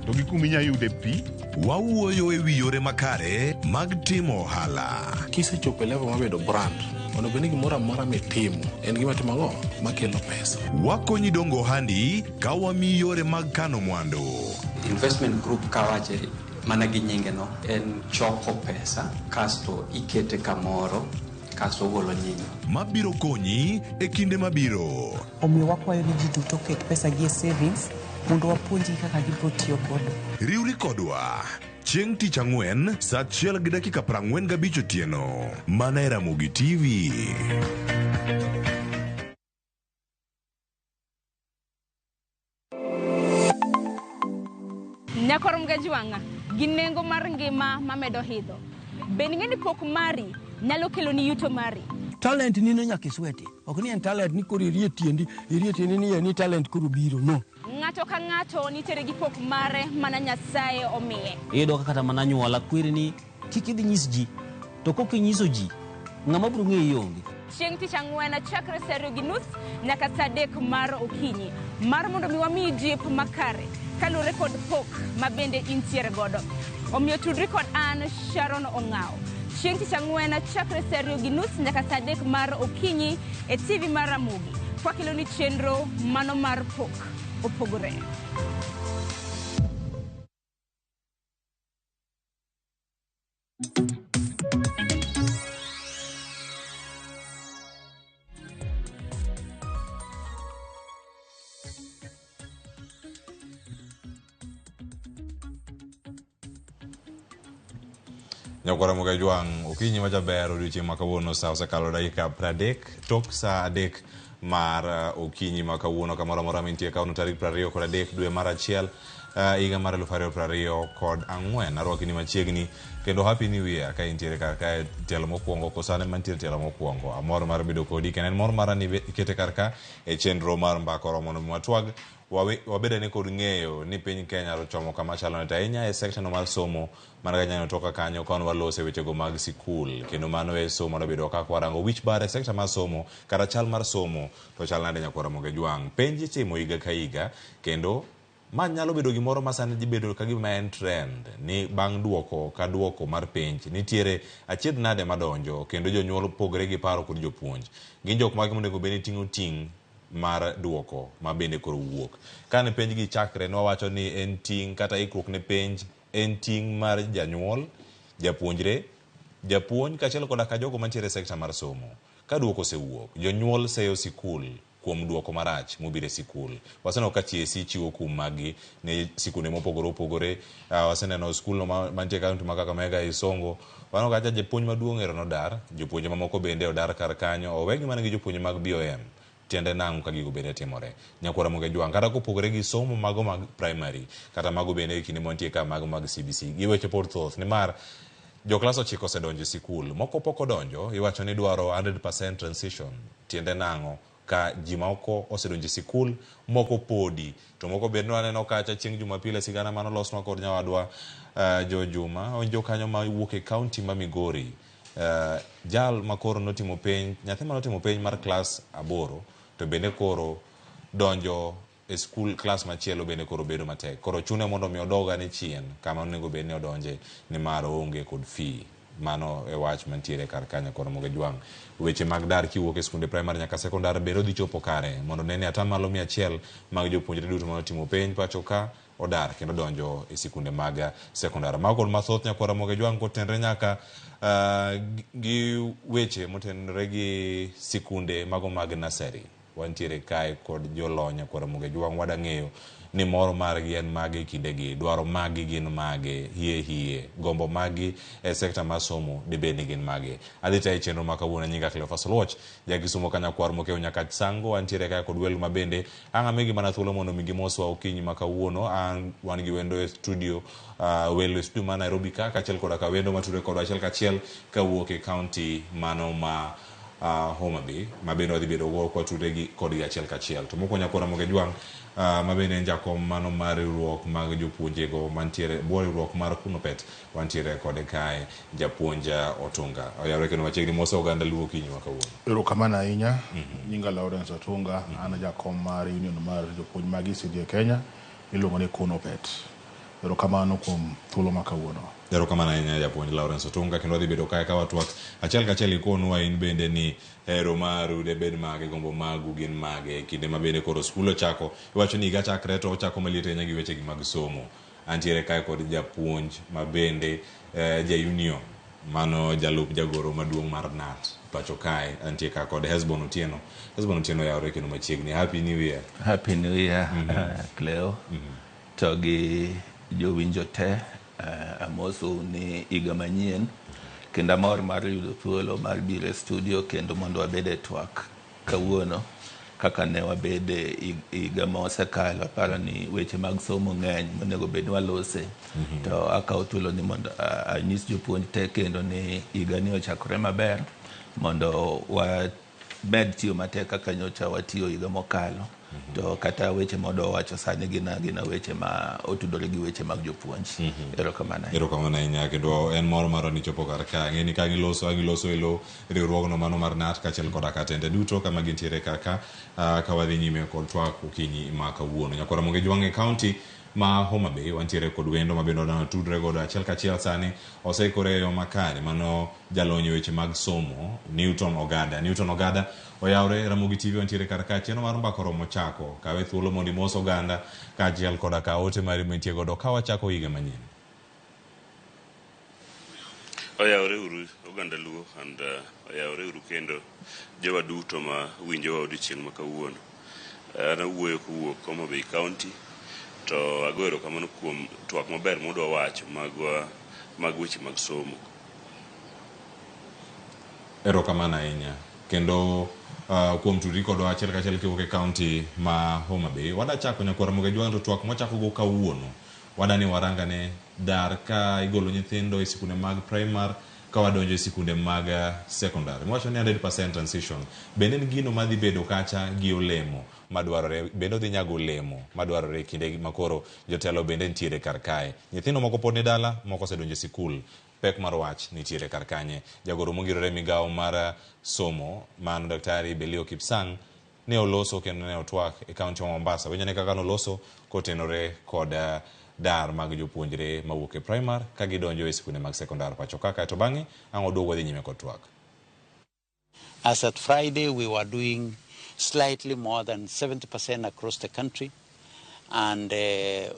to gi kuma inyalo yude pi. Wawuoyo e wi yore makare mag timo ohala. Kisechopo level mabedo brand, onego ni gimoro amora mitimo en gima timogo makelo pesa. Wakonyi dongo ohandi ka wamiyi yore mag kano mwandu. Investment group kawache mana gi nyinge no en choko pesa kasto ikete kamoro kasto golo nyinyo mabiro konyi e kinde mabiro. Omiyo wakwayo ni ji duto ket pesa gi e savings mondo wapuonji kaka gibiro tiyo godo. Riwri kodwa chieng' tich ang'wen saa 1:45 otieno mana e Ramogi TV. Nyakorom gajuanga ginengo mar ngima mamedo hidho. Ben ng'eni pok mari nyalo kelo ni yuto mari. Talent ni no nyaka isweti. Ok ni en talent ni koro irie tiendi ni talent koro biro no. Ng'ato ka ng'ato nitere gi pok mare mana Nyasaye omiye. Iyudo kata mana nyuola kwiri ni kik idhi nyis ji to kok inyiso ji ng'ama biro ng'eyi onge. Chieng' tich ang'wen chakre saa 2:30 nyaka saa 3 mar okinyi mar mondo mi wamiyi jip makare kalure kod pok mabende intiere godo. Omiyo tudri kod an Sharon Ong'ao. Chieng' tich ang'wen chakre saa 2:30 nyaka saa 3 mar okinyi e TV mar Ramogi. Kwakelo ni chenro mano mar pok opogore. Nyakwara Muga Juang, okinyi majaber odiochieng' makawuono saa osekalo dakika 30 tok saa 3 mar okinyi makawuono kamoro amora mintie kauno tarik 23 dwe mar achiel higa mar 2024 arwakini machiegni kendo happy new year ka intiere kaka tielo mokwongo kosane mantiere tielo mokwongo amor mar bedo kodi kendo en mor mara ni ikete karka e chenro mar mbakoro mondo mwatwag wabeda ni kod ng'eyo ni piny Kenya rochomo kama chalo neta ahinya e section mar somo mar ganyanyo toka kanyo kon walose wechego mag sikul kendo mano e somo na bedo kaka warango which bar e section mar somo kata chal mar somo to chal nade Nyakwara Muga Juang penj timo higa ka higa kendo ma nyalo bedo gimoro ma sani dhi bedo ka gima en trend ni bang' duoko ka duoko mar penj nitiere achiedh nade madonjo kendo jonyuol pogre gi paro kod jopuonj gin jok mage monego bed ni ting'o ting' mar duoko ma bende koro wuok kane penj gi chakre ne wawacho ni en ting' kata ikruok ne penj en ting' mar janyuol japuonjre japuonj kaachiel koda ka jogo mantiere e sekta mar somo ka duoko osewuok jonyuol seyo sikul kuom duoko marach mobire sikul waseneno ka TSC chiwo kum magi ne sikunde mopogore opogore waseneno skul no mantie kaunti ma Kakamega Isongo wano kacha japuonj maduong' ero nodar jopuonje mamoko bende odar kar kanyo owegi mana gi jopuonje mag BOM tiende nang'o ka gigo bende timore nyakwara Ramogi Jwang kata kopogore gi somo mago mag primary kata mago bende kinde mantie ka mago mag CBC gi weche pod thoth nimar jo klas 9 osedonjo e sikul moko pok odonjo iwacho ni dwaro 100% transition tiende nang'o ka ji moko osedonjo e sikul moko podi to moko bende waneno kacha chieng' Jumapil sigana manolosnwa kod nyawadwa Jo Juma onjo kanyo ma wuok e kaunti ma Migori jal makoro notimo penj nyathi manotimo penj mar klas 8 to bende koro donjo e skul klas machielo bende koro bedo matek koro chune mondo mi odoga ni chien kama onego bed ni odonje ni mar onge kod fee mano e wach mantiere kar kanya koro Ramogi Jwang weche mag dar kiwuok e skunde primary nyaka sekondar bende odhi chopo kare mondo nene atamalo 100 mag jopuonjre duto manotimo penj pacho ka odar kendo donjo e sikunde mag sekondar mago kod mathoth nyakwara Ramogi Jwang kotenre nyaka gi weche motenre gi sikunde mago mag nursery wantiere kae kod jolony nyakwara Ramogi Jwang wada ng'eyo ni moro margi en mage e kindegi dwaro magi gin mage hie gombo magi e sekta mar somo dibed ni gin mage adhi tayo chenro ma kawuono nyinga Cleophas Oluoch jakisomo ka nyakwar mokeo nyaka sango wantiere kae kod welo mabende ang' amigi mana thuolo mondo mi gimoswa okinyi ma kawuono wan gi wendo e studio welo e studio ma Nairobi ka kaachiel koda ka wendo matudore kod achiel kachiel kawuok e kaunti mano ma Homa Bay ma bende wadhi bedo go kwatudre kodgi achiel kachiel to moko nyakwara Ramogi Jwang ma bende en jakom mano mar riwruok mag jopuonjego mantiere bwo riwruok mar Kunopet wantiere kode kae japuonja Otunga oyawre kendo machiegni mosa oganda luo kinyi ma kawuono erokamano ahinya nyinga Lawrence Otunga an jakom mar union mar jopuonj mag ECD e Kenya iluongo ni Kunopet erokamano kuom thuolo ma kawuono erokamano ahinya japuonj Lawrence Otunga kendo wadhi bedo kae ka watwak achiel kachiel ikonwa in bende ni hero maru debed mage gombo magu gin mage kinde ma bende koro skul ochako iwacho ni higa chakre to ochako maliet ahinya gi wechegi mag somo antiere kae kod japuonj ma bende ja union mano jalup jagoro maduong' mar NAT pacho kae antie ka kod Hesbon Otieno yawre kendo machiegni happy new year Cleo to gi jowinjo te amoso ni higa manyien kendo amor mar yudo thuolo mar biro e studio kendo mondo wabed e twak kawuono kaka ne wabede higa ma osekalo aparo ni weche mag somo ng'eny monego bed walose to akawo thuolo ni mondo anyis jopuonj te kendo ni higa ni ochakore maber mondo wamed tiyo matek kaka nyocha watiyo higa mokalo to kata weche modo wacho sani gina weche ma otudore gi weche mag jopuonj erokamano ahinya kendo en moro maro ni chopo kar ka ng'eni ka giloso elo riwruogno mano mar NAT kaachiel koda katende duto kama gintiere kaka ka wadhi nyime kod twak okinyi ma kawuono nyakwara Ramogi Jwang e kaunti ma Homa Bay wantiere kod wendo ma bende odano tudre godo achiel kachiel sani oseikore e yo makare mano jalony weche mag somo Newton Ogada oyawre Ramogi TV wantiere kar ka chenro mar mbako romo chako kawe thuolo mondo imos oganda kaachiel koda ka ote mari mantie godo ka wachako higa manyien oyawre uru oganda luo and oyawre uru kendo jowa duto ma winjowa odiochieng' ma kawuono an awuoyo kowuok Homa Bay County to ago erokamano kuom twak maber modwa wacho mag weche mag somo erokamano ahinya kendo kuom tudri kodwa achiel kachiel kiwuok e kaunti ma Homa Bay wada chako nyakwara Ramogi Jwang to twak mwachako go kawuono wada ni warangane dar ka igolo nyithindo e sikunde mag primary ka wadonjo e sikunde mag secondary mwacho ni 100% transition bende en gino madhi bedo kacha gi olemo madwarore bende odhi nyago olemo madwarore kinde makoro jotelo bende nitiere kar kae nyithindo moko pod ni dala moko osedonjo e sikul pek mar wach nitiere kar kanye jagoro mogirore migawo mar somo man Daktari Belio Kipsang ne oloso kendo ne otwak e kaunti ma Mombasa. Winjane kaka noloso kotenore kod dar mag jopuonjre mawuok e primar ka gidonjo e skunde mag sekondar pacho kaka to bang'e ang' oduogo wadhi nyime kod twak. As at Friday, we were doing slightly more than 70% across the country, and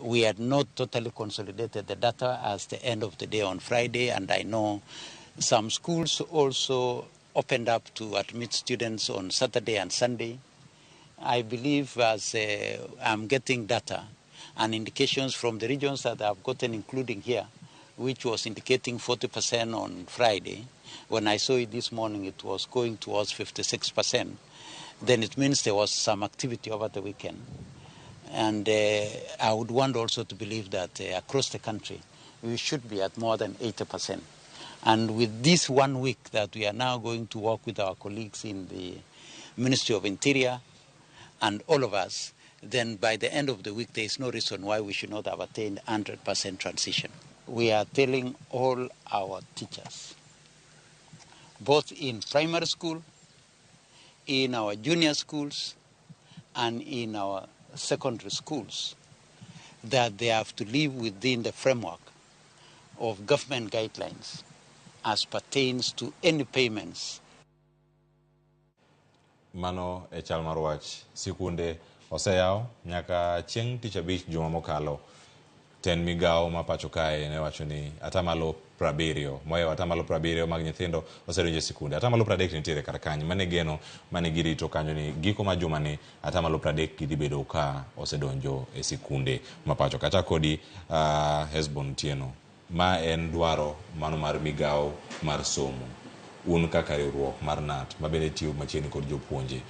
we had not totally consolidated the data as the end of the day on Friday, and I know some schools also opened up to admit students on Saturday and Sunday. I believe as I'm getting data and indications from the regions that I've gotten, including here, which was indicating 40% on Friday. When I saw it this morning, it was going towards 56%. Then it means there was some activity over the weekend. And I would want also to believe that across the country, we should be at more than 80%. And with this 1 week that we are now going to work with our colleagues in the Ministry of Interior and all of us, then by the end of the week, there is no reason why we should not have attained 100% transition. We are telling all our teachers, both in primary school, in our junior schools, and in our secondary schools, that they have to live within the framework of government guidelines as pertains to any payments. Mano e chal mar wach sikunde oseyaw nyaka chieng' tich abich juma mokalo. Ten migao ma pacho kae ne wacho ni atamalo 70 moyo atamalo 70 mag nyithindo osedonjo e sikunde. Atamalo 30 nitiere kar kanyo mane geno mane girito kanyo ni giko ma juma ni atamalo 30 gidhi bedo ka osedonjo e sikunde ma pacho kata kodi Hesbon Tieno ma en dwaro mano mar migao mar somo. Un kaka riwruok mar NAT ma bende tiyo machiegni kod jopuonje,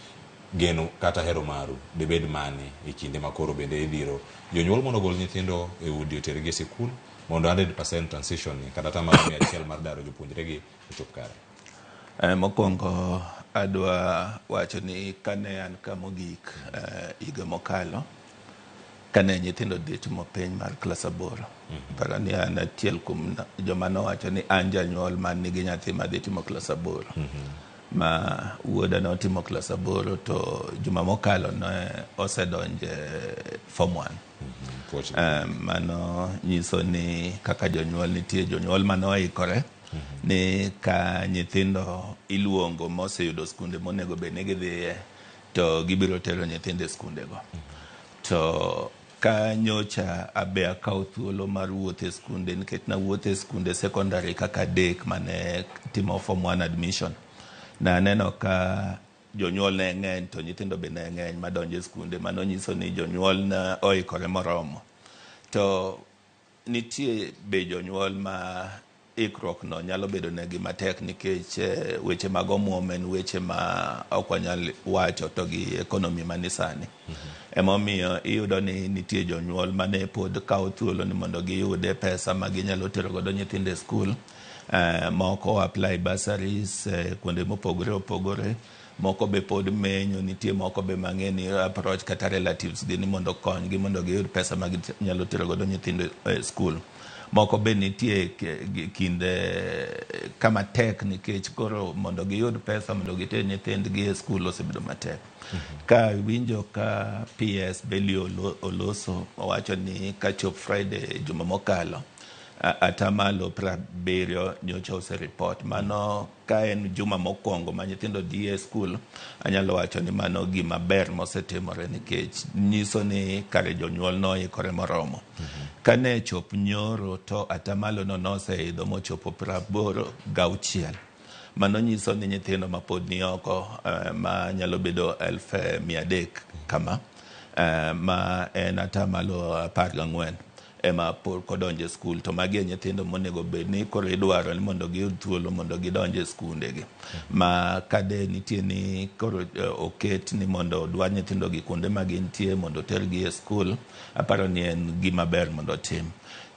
geno kata hero maru debed mane e kinde makoro bende idhiro jonyuol mondo gol nyithindo e udi otergi e sikul mondo 100% transition kata tamalo 100 mar daro jopuonjregi ochop kare. Mokwongo adwa wacho ni kane an kamogik higa mokalo kane nyithindo dhi timo penj mar klas 8 para ni an achiel kuom joma nowacho ni an janyuol man nigi nyathi madhi timo klas 8 ma wuoda notimo klas 8 to juma mokalo ne osedonje form 1. Mano nyiso ni kaka jonyuol nitie jonyuol manoikore ni ka nyithindo iluongo moseyudo skunde monego bed ni gidhiye to gibiro tero nyithindo e skundego. To ka nyocha abe akawo thuolo mar wuoth e skunde nikech na wuoth e skunde secondary kaka adek mane timo form 1 admission. Na neno ka jonyuol ne ng'eny to nyithindo be ne ng'eny madonjo e skunde, mano nyiso ni jonyuol na oikore moromo. To nitie be jonyuol ma ikruok no nyalo bedo negi matek nikech weche mag omuom en weche ma ok wanyal wacho to gi ekonomi manisani. Emomiyo iyudo ni nitie jonyuol mane pod kawo thuolo ni mondo giyude pesa ma ginyalo tero godo nyithindo e skul. Moko apply bursaries kuonde mopogore opogore, moko be pod menyo, nitie moko be mang'eni approach kata relatives gi ni mondo konygi mondo giyud pesa ma ginyalo tero godo nyithindo e skul. Moko be nitie kinde kama tek nikech koro mondo giyud pesa mondo giter nyithindgi e skul osebedo matek. Ka winjo ka PS Belio oloso owacho ni ka chop Friday juma mokalo atamalo 70 nyocha oseripot. Mano ka en juma mokwongo ma nyithindo dhi e skul, anyalo wacho ni mano gima ber mosetimore nikech nyiso ni kare jonyuol noikore moromo. Kane chop nyoro to atamalo no noseidho mochopo 86. Mano nyiso ni nyithindo ma pod ni oko ma nyalo bedo 1300 kama ma en atamalo 14 ema por kodonje skul. To magi nyithindo monego bed ni koro idwaro ni mondo giyud thuolo mondo gidonje skundegi. Ma kade nitie ni koro oket ni mondo dwa nyithindo gi kuonde ma gintie mondo tergi e skul, aparo ni en gima ber mondo tim.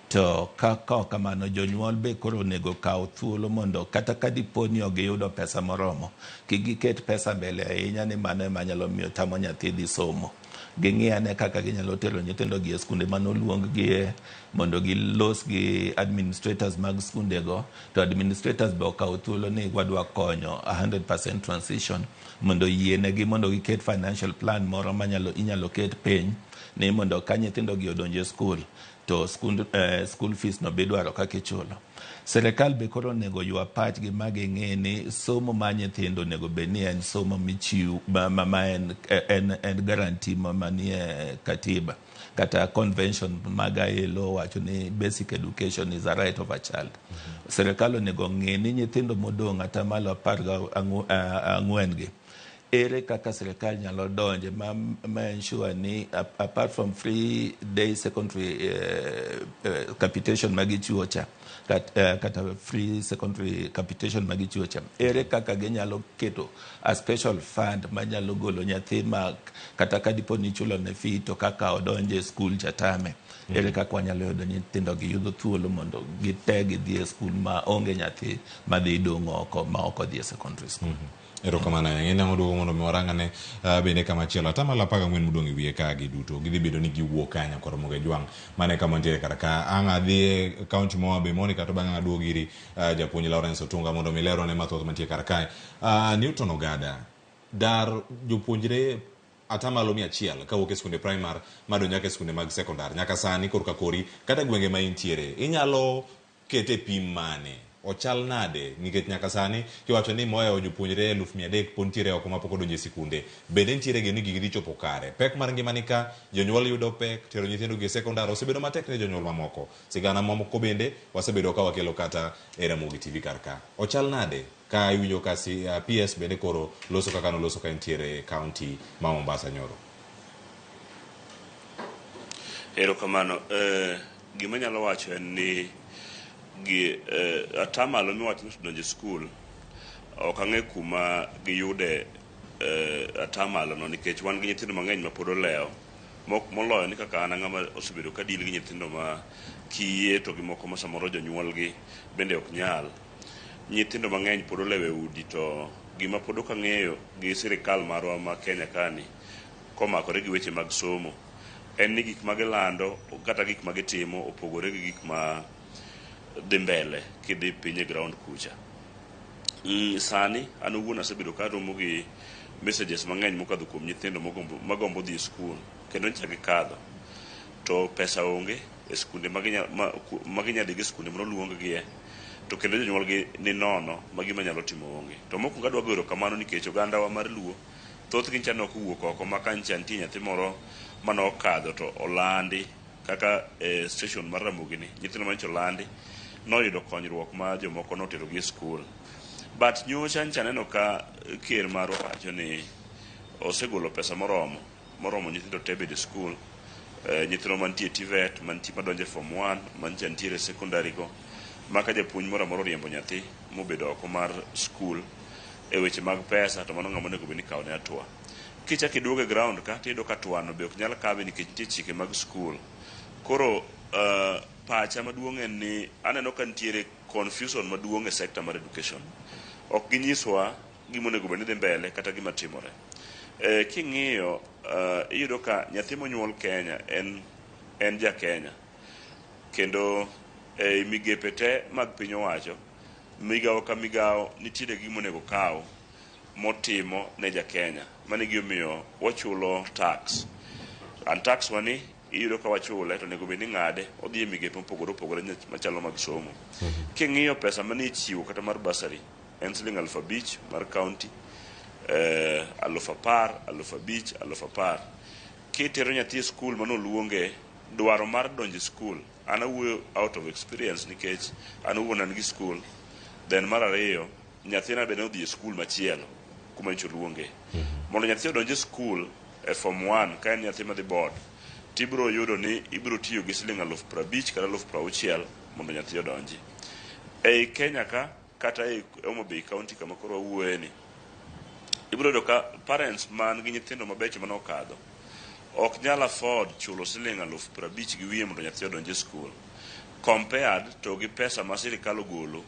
To ka kamano jonyuol be koro onego kaw thuolo mondo kata ka dipo ni giyudo pesa moromo, kik giket pesa mbele ahinya ni mano ema nyalo miyo tamo nyathi dhi somo. ging'iyane kaka ginyalo tero nyithindo gi e skunde manoluong gie mondo gilos gi administrators mag skundego, to administrators be okawo thuolo ni wadwa konyo 100% transition mondo yienegi mondo giket financial plan moro inyalo ket piny ni mondo ka nyithindo gi odonje skul to school fees no be dwaro kaka ichulo. Serikal be koro onego ywa pachgi ma ging'e ni somo ma nyithindo onego bed ni en somo michiw ma en guarantee manie katiba kata convention mag ILO wacho ni basic education is a right of a child. Serikal onego ng'e ni nyithindo modong' atamalo 14 gi ere kaka serikal nyalo donje ma ensure ni apart from free day secondary capitation magichiwo cha kata free secondary capitation magichiwo cha, ere kaka ginyalo keto a special fund manyalo golo nyathi ma kata ka dipo ni chulo ne fee to kaka odonje skul chatame, ere kaka wanyalo yudo nyithindo gi yudo thuolo mondo gite gidhi e skul ma onge nyathi madhi dong' oko ma ok odhi e secondary school. Erokamano ng'eny moduogo mondo mi warangane bende kama chielo atamalo 14 modong' e wiye ka giduto gidhi bedo ni giwuok kanya koro Ramogi Jwang mane kama ntiere kar ka ang' adhi e kaunti ma be Monica to bang'e aduogo iri japuonj Lawrence Otunga mondo mi lero ne mathoth mantie kar kae. Newton Ogada dar jopuonjre atamalo 100 kawuok e skunde primar madonjo nyaka e skunde mag sekondar nyaka sani korka kori kata gwenge ma intiere inyalo kete pim mane ochal nade nikech nyaka sani kiwacho ni moyo jopuonjre 300,000 pod ntiere oko mapok odonjo e sikunde bende ntiere geno gigi dhi chopo kare pek mar ngimani ka jonyuol yudo pek tero nyithindo gi e sekondar osebedo matek ne jonyuol mamoko sigana mamoko bende wasebedo ka wakelo kata e Ramogi TV kar ka ochal nade ka iwinjo ka PS bende koro loso kaka noloso ka ntiere kaunti ma Mombasa nyoro. Erokamano gima nyalo wacho en ni gi atamalo miwacho ni donjo skul ok ang'e kuma giyude atamalo no nikech wan gi nyithindo mang'eny ma pod olewo moloyo ni kaka an ng'ama osebedo ka deal gi nyithindo ma kiye to gi moko ma samoro jonyuol gi bende ok nyal. Nyithindo mang'eny pod olewo e udi to gima pod ok ang'eyo gi sirikal marwa ma Kenya kani komakore gi weche mag somo en ni gik ma gilando kata gik ma gitimo opogore gi gik ma dhi mbele kidhi piny e ground kucha. Sani an owuon asebedo ka romo gi messages mang'eny mokadho kuom nyithindo magombo dhi e skul kendo ncha gikadho to pesa onge e skunde maginya dhi gi skunde manoluong gie to kendo jonyuol gi ni nono ma gima nyalo timo onge. To mokwongo adwa goro kamano nikech ogandawa mar Luo thoth gi ncha nok wuok oko ma ka ncha nitie nyathi moro manokadho to olandi kaka station mar Ramogi ni nyithindo mancho olandi noyudo konyruok ma jomoko notero gi skul. But nyocha ncha neno ka ker marwa wacho ni osegolo pesa moromo nyithindo te bede skul, nyithindo mantie TVET, mantie madonje form 1, mantie ntiere secondary go, maka japuonj moro amora riembo nyathi mobedo oko mar skul e weche mag pesa to mano ng'ama onego bed ni kawo ne atua. Kichak iduogo e ground ka tiyudo ka tuano be ok nyal kawe nikech nitie chike mag skul. Koro pacha maduong' en ni aneno ka ntiere confusion maduong' e sector mar education. Ok ginyiswa gima onego bed ni dhi mbele kata gima timore. King'iyo iyudo ka nyathi monyuol Kenya en ja Kenya kendo migepe te mag piny owacho migawo ka migawo nitiere gima onego kaw motimo ne ja Kenya. Mano gimomiyo wachulo tax. And tax wani iyudo ka wachule to nego bed ni ng'ade odhi e migepe mopogore opogore machalo mag somo. King'iyo pesa mane ichiwo kata mar basari en Sh5,000 mar county, 10,000, 5,000, 10,000. Kitero nyathi e skul manoluonge dwaro mar donjo skul, an awuoyo out of experience nikech an awuon an gi skul. Then mar ariyo nyathina bende odhi e skul machielo kuma ncho luonge. Mondo nyathi odonje skul e form 1 ka en nyathi madhi board tibro yudo ni ibro tiyo gi Sh50,000 kata Sh60,000 mondo nyathi odonji. Ei Kenya ka kata e Homa Bay County kama koro wawuoye ni ibro yudo ka parents man gi nyithindo mabecho manokadho ok nyal afford chulo Sh50,000 gi wiye mondo nyathi odonje skul compared to gi pesa ma sirikal ogolo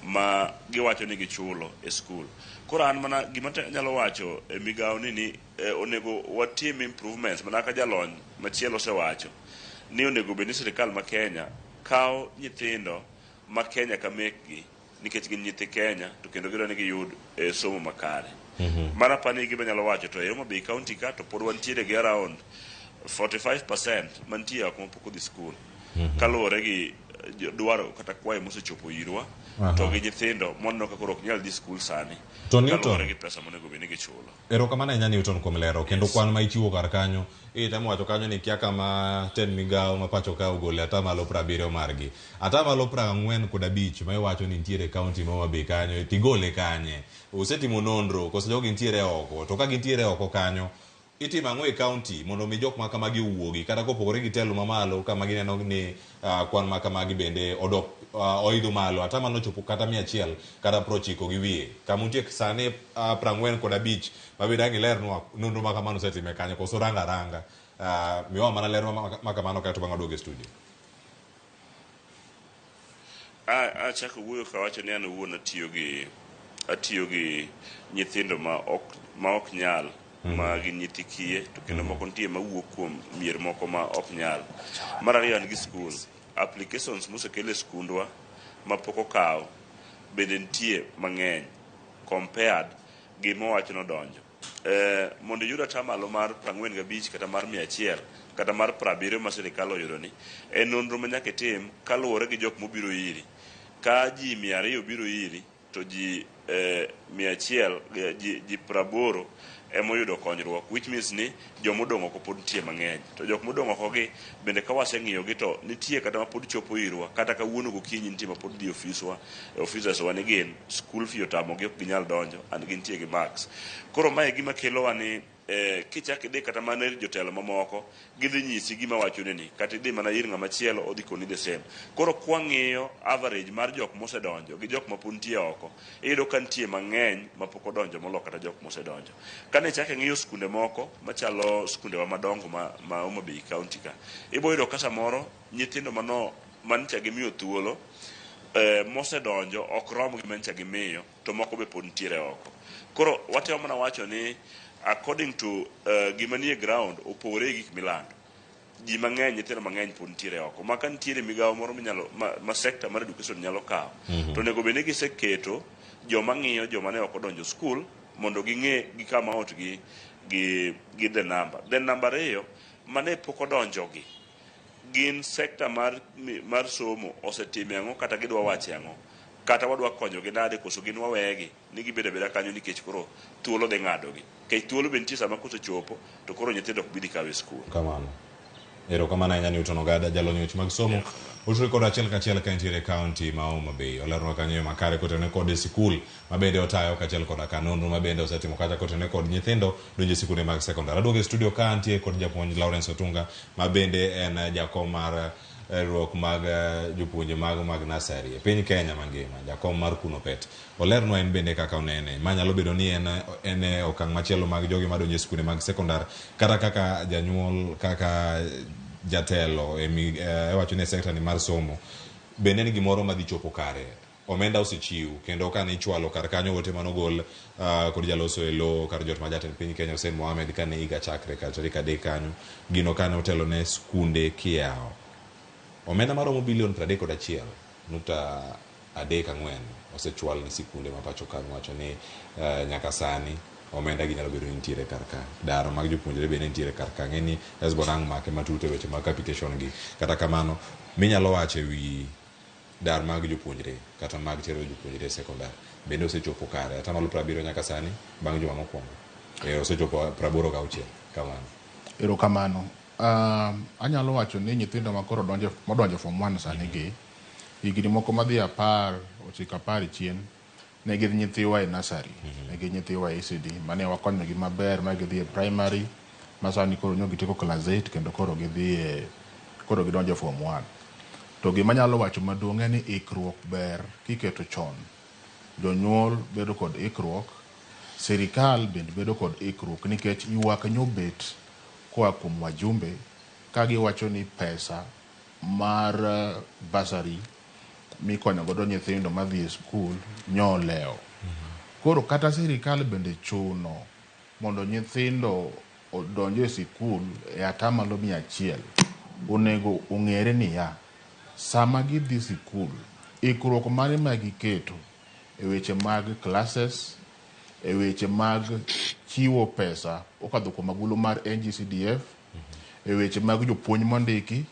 ma giwacho ni gichulo e skul. Koro an mana gima nyalo wacho e migawo ni onego watim improvements mana ka jalony machielo osewacho ni onego bed ni sirikal ma Kenya kawo nyithindo ma Kenya ka mekgi nikech gin nyithi Kenya to kendo gidwa ni giyud somo makare. Mana pani gima nyalo wacho to e Homa Bay County ka to pod wantiere gi around 45% mantie oko mapok odhi skul kaluwore gi dwaro kata kwayo mosechopo irwa to gi nyithindo mondo ka koro ok nyal dhi skul sani kaluwore gi pesa monego bed ni gichulo. Erokamano ahinya Newton kuom lero kendo kwan ma ichiwo kar kanyo itemo wacho kanyo ni kia kama ten migawo ma pacho ka ogole atamalo 70 margi atamalo 45 ma iwacho ni nitiere kaunti ma Homa Bay kanyo tigole kanye usetimo nonro koso jogi nitiere oko to ka gintiere oko kanyo itimo ang'o e kaunti mondo mi jok ma kamagi wuogi kata kopogore gi telo mamalo kama gineno ni kwan ma kamagi bende odok oidho malo atamalo chopo kata 100 kata 90 gi wiye kama untie sani 45 mabende ang' ilernwa nonro ma kamano osetime kanyo koso ranga miwa mana lerwa ma kamano kato bang' odog e studio. Achako wuoyo kawacho ni an owuon atiyo gi nyithindo ma ok nyal ma gin nyithi kiye to kendo moko nitie mawuok kuom mier moko ma ok nyal. Mar ariyo an gi skul applications mosekel e skundwa ma pok okaw bende nitie mang'eny compared gi mowacho nodonjo. Mondo iyud atamalo mar 45 kata mar 100 kata mar 70 ma sirikal oyudo ni en nonro ma nyaka itim kaluwore gi jok mobiro iri. Ka ji 200 biro iri to ji 100 ji 80 emoyudo konyruok, which means ni jomodong' oko pod nitie mang'eny to jok modong' oko gi bende ka waseng'iyogi to nitie kata ma pod chopo irwa kata kawuono gokinyi nitie ma pod dhi officers ni gin school fee otamogi ok ginyal donjo and gintie gi marks. Koro mae gima kelowa ni kichak idhi kata mana ir jotelo mamoko gidhi nyisi gima wachone ni kata idhi mana ir ng'ama chielo odhi koni the same. Koro kwang'iyo average mar jok mosedonjo gi jok mapod nitie oko iyudo ka nitie mang'eny mapok odonjo molo kata jok mosedonjo. Kane chake ng'iyo skunde moko machalo skundewa madongo ma Homa Bay County ka iboyudo ka samoro nyithindo mancha gimiyo thuolo mosedonjo ok rom gi mancha gimiyo to moko be pod nitiere oko. Koro watemo mana wacho ni according to gima nie ground opogore gik milando ji mang'eny nyithindo mang'eny pod nitiere oko maka nitiere migawo moro ma sector mar education nyalo kawo to onego bed ni giseketo joma ng'iyo joma ne ok odonjo skul mondo ging'e gi kama ot gi the number ariyo mane pok odonjogi gin sector mar somo osetime ang'o kata gidwa wache ang'o kata wadwa konyogi nade koso gin wawegi ni gibedo abeda kanyo nikech koro thuolo dhi ng'adogi kech thuolo be nitie sama kosechopo to koro nyithindo ok bidhi kawe skul. Kamano erokamano ahinya Newton Ogada jalony weche mag somo otwe kod achiel kachiel ka nitiere kaunti ma Homa Bay olerwa kanyo makare kotene kod sikul mabende otayo kachiel kod nonro mabende osetimo kacha kotene kod nyithindo donjo sikunde mag sekondari. Aduogo e studio ka antie kod japuonj Lawrence Otunga mabende en jakom mar ruok mag jopuonje mag nasari e piny Kenya mangima jakom mar Kunopet olernwa en bende kaka onene manyalo bedo ni en okang' machielo mag jogi madonjo e sikunde mag sekondar kata kaka janyuol kaka jatelo wacho ni sekta ni mar somo bende ni gimoro madhi chopo kare omenda osechiw kendo kane ichwalo kar kanyo ote manogol kod jaloso e lo kar jot ma jatend piny Kenya Hussein Mohamed kane higa chakre kar tarik 3 kanyo gino kane otelo ne skunde kiyawo omenda maromo bilion 31.34 osechwal ne sikunde ma pacho kanyo wacho ni nyaka sani omenda gi nyalo bedo ni nitiere kar ka daro mag jopuonjre bende nitiere kar ka ng'eni Hezbollah make matute weche mag capitation gi kata kamano minyalo wacho wi dar mag jopuonjre kata mag tero jopuonjre sekondari bende osechopo kare atamalo 70 nyaka sani bang' juma mokwongo osechopo 86 kamano. Erokamano. Anyalo wacho ni nyithindo makoro modonjo form 1 sani gi higni moko madhi 10 ochiko 10 chien ne gin nyithiwa e nursery ne gin nyithiwa e ECD mane wakonyogi maber ma gidhi e primary ma sani koro nyo gitieko class 8 kendo koro gidonjo form 1. To gima nyalo wacho maduong' en ni ikruok ber kiketo chon. Jonyuol bedo kod ikruok, sirikal bende bedo kod ikruok nikech ywak nyobet koa kuom wajumbe ka giwacho ni pesa mar basari mikonyo godo nyithindo madhi e skul nyolewo. Koro kata sirikal bende chuno mondo nyithindo odonje e sikul e atamalo 100. Onego ong'ere niya, sama gidhi sikul, ikruok mane ma giketo e weche mag classes, e weche mag chiwo pesa okadho kuom agulu mar NGCDF, e weche mag jopuonj mondiki,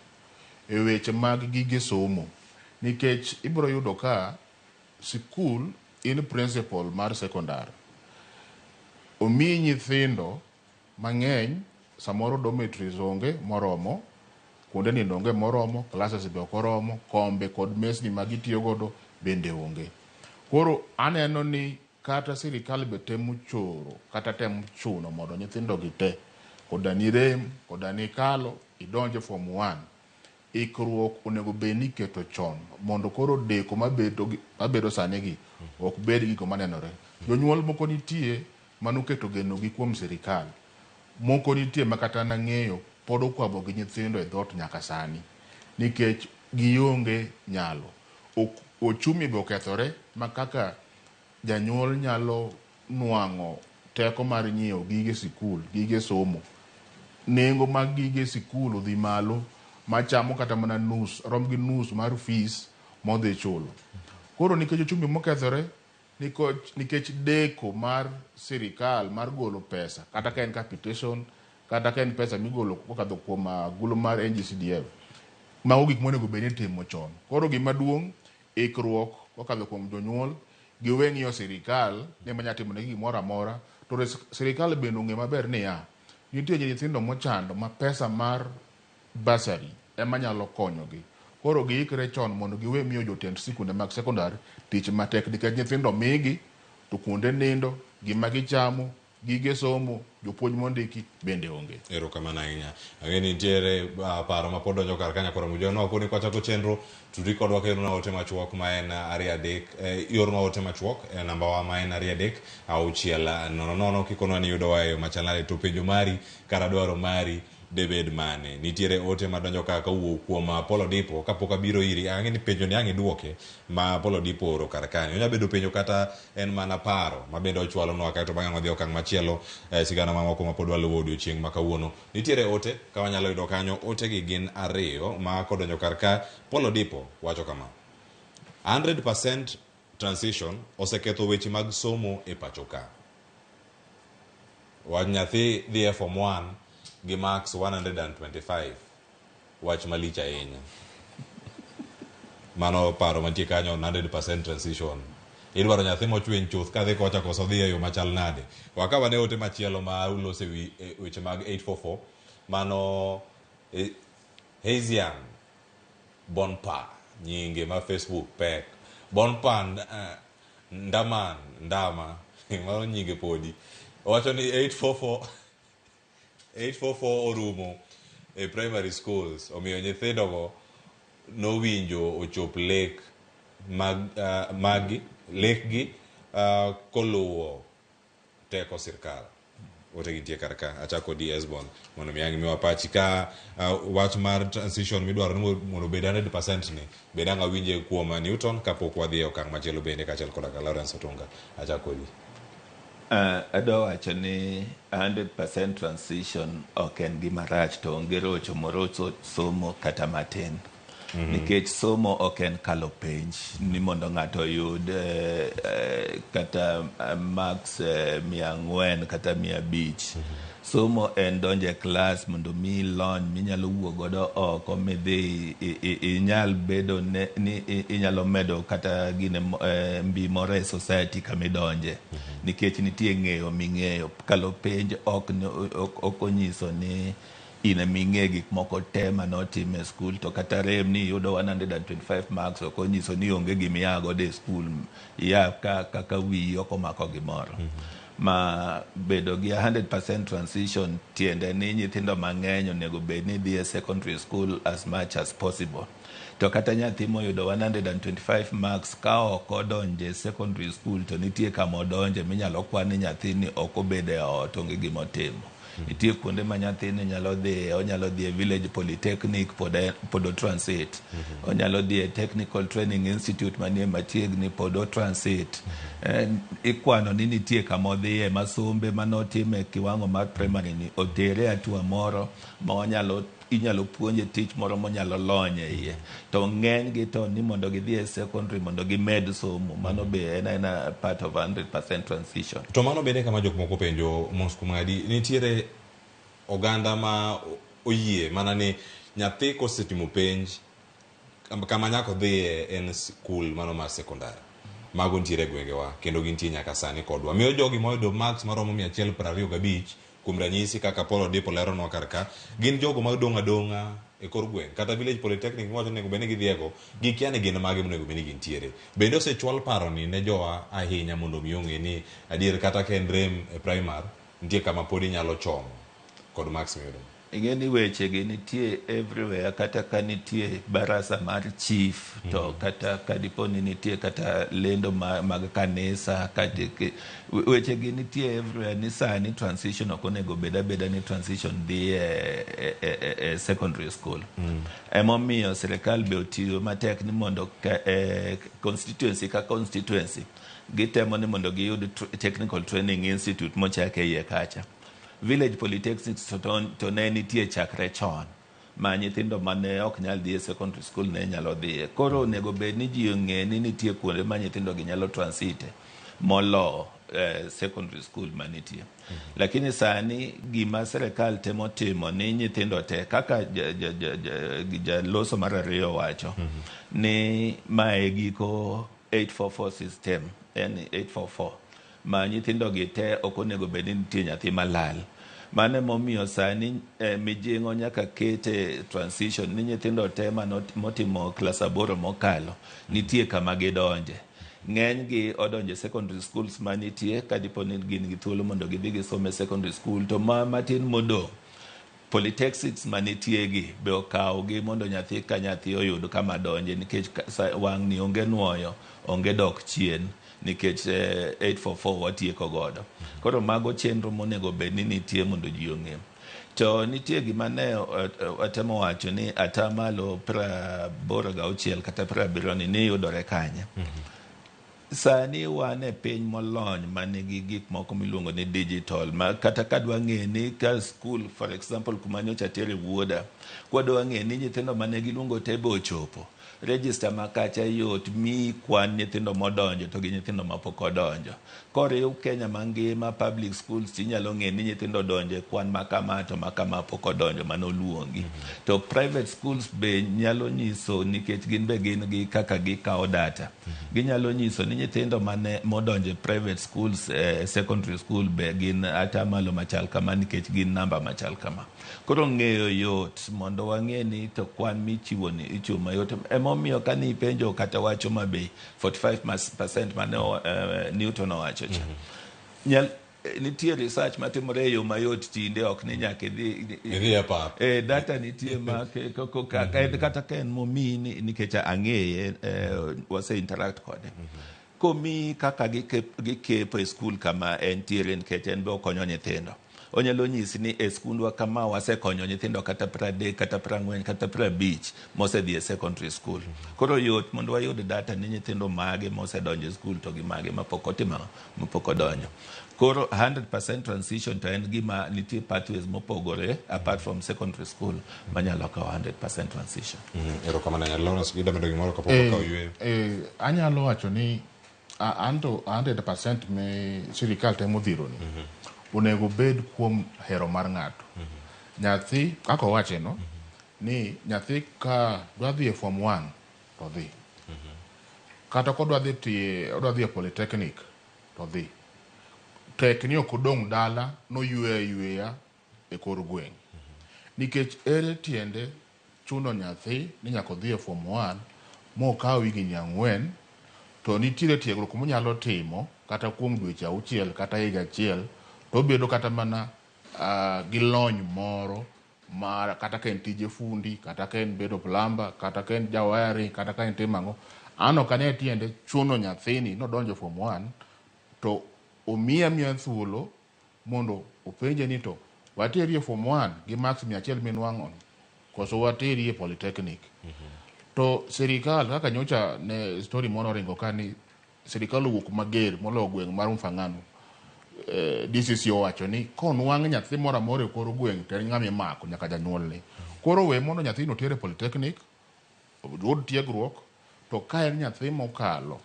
e weche mag gige somo. Nikech ibiro yudo ka sikul in principal mar sekondar omiyi nyithindo mang'eny, samoro dormitories onge moromo, kuonde nindo onge moromo, classes be ok oromo, kombe kod mesni magitiyo godo bende onge. Koro aneno ni kata sirikal be temo choro kata temo chuno mondo nyithindo gi te koda ni rem koda ni kalo idonje form 1, ikruok onego bed ni keto chon mondo koro deko mabedo sani gi ok bed giko manenore. Jonyuol moko nitie manuketo geno gi kuom sirikal, moko nitie makata nang'eyo pod okwabo gi nyithindo e dhot nyaka sani nikech gionge nyalo. Ochumi be okethore ma kaka janyuol nyalo nuang'o teko mar nyiewo gige sikul, gige somo. Nengo mag gige sikul odhi malo machamo kata mana rom gi nus mar fees modhi chulo. Koro nikech ochumi mokethore, nikech deko mar sirikal mar golo pesa, kata ka en capitation, kata ka en pesa migolo kokadho kuom agulu mar NGCDF, mago gik monego bed ni timo chon. Koro gima duong' ikruok kokadho kuom jonyuol, giwe ng'iyo sirikal ne manya timo ne gimoro amora, to sirikal bende ong'e maber niya, nitie nyithindo mochando ma pesa mar bursary ema nyalo konyogi. Koro giikre chon mondo giwe miyo jotend sikunde mag sekondar tich matek, nikech nyithindo migi to kuonde nindo, gima gichamo, gige somo, jopuonj mondiki bende onge. Erokamano ahinya. Ang'e ni nitiere paro ma pod donjo kar kanya koro mujono koni kwachako chenro tudri kodwa kero na ote machuok ma en 2-3 yor ma ote machuok e namba wa ma en 2-3-6-0-0 kikonwa ni yudo wa e yo machalare to penjo mari kara dwaro mari debed mane. Nitiere ote madonjo ka kawuok kuom Apollo Dipo kapok abiro iri. Ang'e ni penjo ni ang'e duoke ma Apollo Dipo oro kar kanyo. Onya bedo penjo kata en mana paro ma bende ochwalo nwa kae to bang'e wadhi okang' machielo sigana mamoko ma pod waluwo odiochieng' ma kawuono. Nitiere ote ka wanyalo yudo kanyo. Ote gi gin 2 ma kodonjo kar ka. Apollo Dipo wacho kama: 100% transition oseketho weche mag somo e pacho ka. Wach nyathi dhi e form 1 gi marks 125, wach malich ahinya. Mano paro mantie kanyo. 100% transition, idwaro nyathi mochwiny chuth kadhi kocha koso dhi e yo machal nade. Wakawa ne ote machielo ma ulose weche mag 844. Mano Hazian Bonpa nyinge ma Facebook pek Bonpa Ndama mano nyinge podi. Wacho ni 844 orumo e primary schools, omiyo nyithindo go nowinjo ochop lek lekgi koluwo teko sirkal. Ote gintie kar ka. Achako di Esbon mondo miyangi miwa pachi ka wach mar transition midwaro ni mondo bed 100% ni bed ang'a winje kuom Newton kapok wadhi e okang' machielo bende kachiel koda ka Lawrence Otunga. Achako di. Adwa wacho ni 100% transition ok en gima rach to onge rocho morocho somo kata matin. Nikech somo ok en kalo penj ni mondo ng'ato yud kata marks 400 kata 500. Somo en donje klas mondo mi lony minyalo wuok godo oko midhi inyal bedo ni inyalo medo kata gine mbi moro e society kamidonje. Nikech nitie ng'eyo ming'eyo. Kalo penj ok onyiso ni ine ming'e gik moko te manotim e skul, to kata rem ni yudo 125 marks ok onyiso ni onge gimiya godo e skul. Ya kaka wiyi ok omako gimoro. Ma bedo gi 100% transition tiende ni nyithindo mang'eny onego bed ni dhi e secondary school as much as possible. To kata nyathi moyudo 125 marks ka ok odonje secondary school to nitie kama odonje minyalo kwan ni nyathini ok obede ot onge gimotimo. nitie kuonde ma nyathini nyalo dhi, onyalo dhi e village polytechnic pod transit, onyalo dhi e technical training institute manie machiegni pod transit. Ikwano ni nitie kama odhiye masombe manotime kiwango mar primary ni otere atua moro ma inyalo puonje tich moro monyalo lonye iye. To ng'enygi to ni mondo gidhi e secondary mondo gimed somo, mano be en part of 100% transition. To mano bende kama jok moko penjo mos kumadi, nitiere oganda ma oyie mana ni nyathi kosetimo penj kama nyako dhiye en skul mano mar sekondari. Mago nitiere gwengewa kendo gintie nyaka sani kodwa. Miyo jogi moyudo marks maromo 125 kuom ranyisi kaka Paul Odipo leronwa karka, gin jogo ma dong' adong'a e kor gweng' kata village polytechnic wacho nego bende gidhiego, gikia ni gin mage monego bende gintiere. Bende osechwal paro ni ne jowa ahinya mondo mi ong'e ni adier kata ka en rem e primary nitie kama pod inyalo chomo kod marks miyudo. Ing'e ni weche gi nitie everywhere, kata ka nitie barasa mar chief to kata ka dipo ni nitie kata lendo mag kanisa, weche gi nitie everywhere. Ni sani transition ok onego beda ni transition dhi e secondary school. Emomiyo sirikal be otiyo matek ni mondo constituency ka constituency gitemo ni mondo giyud technical training institute mochake iye kacha. Village polytechnics to ne nitie chakre chon ma nyithindo mane ok nyal dhi e secondary school ne nyalo dhiye. Koro onego bed ni ji ong'e ni nitie kuonde ma nyithindo gi nyalo transite molo secondary school manitie. Lakini sani gima sirikal temo timo ni nyithindo te kaka jaloso mar ariyo wacho ni mae giko 844 system, yani 844 ma nyithindo gi te ok onego bed ni nitie nyathi malal. Mane momiyo sani mijing'o nyaka kete transition ni nyithindo te motimo klas 8 mokalo nitie kama gidonje. Ng'eny gi odonje secondary schools manitie kadipo ni gin gi thuolo mondo gidhi gisome secondary school, to matin modong' polytechnics manitie gi be okawo gi mondo nyathi ka nyathi oyud kama donje, nikech wang' ni onge nuoyo, onge dok chien, nikech 844 watieko godo. Koro mago chenro monego bed ni nitie mondo ji ong'e. To nitie gima ne watemo wacho ni atamalo 86 kata 70 ni yudore kanye. Sani wan e piny molony manigi gik moko miluongo ni digital, ma kata kadwa ng'e ni ka school for example kuma nyocha tere wuoda, kwadwa ng'e ni nyithindo mane giluongo te be ochopo, register makacha yot, mi kwan nyithindo modonjo to gi nyithindo mapok odonjo. Koriw Kenya mangima public schools tinyalo ng'e ni nyithindo donjo kwan makama to makama pok odonjo manoluongi. To private schools be nyalo nyiso, nikech gin be gin gi kaka gikawo data, ginyalo nyiso ni nyithindo modonjo private schools secondary school be gin atamalo machal kama, nikech gin namba machal kama. Koro ng'eyo yot mondo wang'e ni to kwan michiwo ni ichiwo mayot. Emomiyo ka ni penjo kata wacho mabe 45% mane Newton owacho cha. Nitie research matimore e yo mayot tinde, ok ni nyaka idhi e pap. Data nitie ma kata ka en momi nikech ang'eye wase interact kode. Komi kaka gikepo e skul kama entiere, nikech en be okonyo nyithindo. Onyalo nyisi ni e skundwa kama wasekonyo nyithindo kata 30 kata 40 kata 50 mosedhi e secondary school. Koro yot mondo wayud data ni nyithindo mage mosedonjo e skul to gi mage mapok odonjo. Koro 100% transition to en gima nitie pathways mopogore apart from secondary school manyalo kawo 100% transition. Erokamano Lawrence, gida medo gimoro kapok okawo yweyo. Anyalo wacho ni anto 100% me sirikal temo dhiro ni onego bed kuom hero mar ng'ato. Nyathi kaka owache no ni nyathi ka dwa dhi e form 1 to dhi, kata kodwa dhi e polytechnic to dhi. Tek ni ok odong' dala no yweya e kor gweng', nikech ere tiende chuno nyathi ni nyaka dhi e form 1 mokaw higni 4 to nitiere tiegruok monyalo timo kata kuom dweche 6 kata higa 1 to bedo kata mana gi lony moro mar kata ka en tije fundi, kata ka en bedo plumber, kata ka en jawari, kata ka en timang'o. Ano kane tiende chuno nyathini nodonjo form 1 to omiya thuolo mondo openje ni to wateri form 1 gi max 100 minwang'o koso wateri polytechnic. To serikal kaka nyocha ne story mono ringo kani serikal owuok mager molo gweng' mar Mfangano. DCC owacho ni konwang' nyathi moro amora e kor gweng' to en ng'ama imako nyaka janyuolne. Koro we mondo nyathino tere polytechnic oyud tiegruok, to ka en nyathi mokalo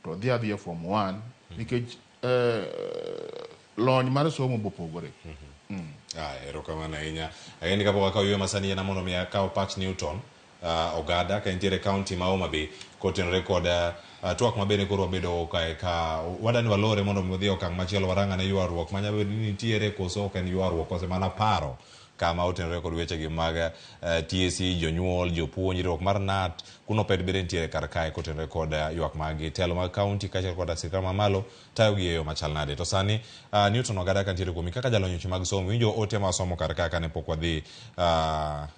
to dhi adhiya form 1 nikech lony mar somo bopogore. Erokamano ahinya. Agendi kapok akaw ywe masani ena mondo mi akaw Pat Newton Ogada ka entiere kaunti ma Homa Bay kotenore kod twak mabende koro wabedo kae ka wadani walore mondo mi odhi okang' machielo waranga ne ywaruok manyalo bedo ni nitiere koso ok en ywaruok kose mana paro kama otenore kod wechegi mag TSC, jonyuol, jopuonjruok mar NAT kuno ped bende nitiere kar kae kotenore kod ywak mag telo mag kaunti kaachiel kod sirkal mamalo tayogi e yo machal nade. To sani Newton Ogada kantiere kuomi kaka jalony weche mag somo, winjo ote ma somo kar kae kane pok wadhi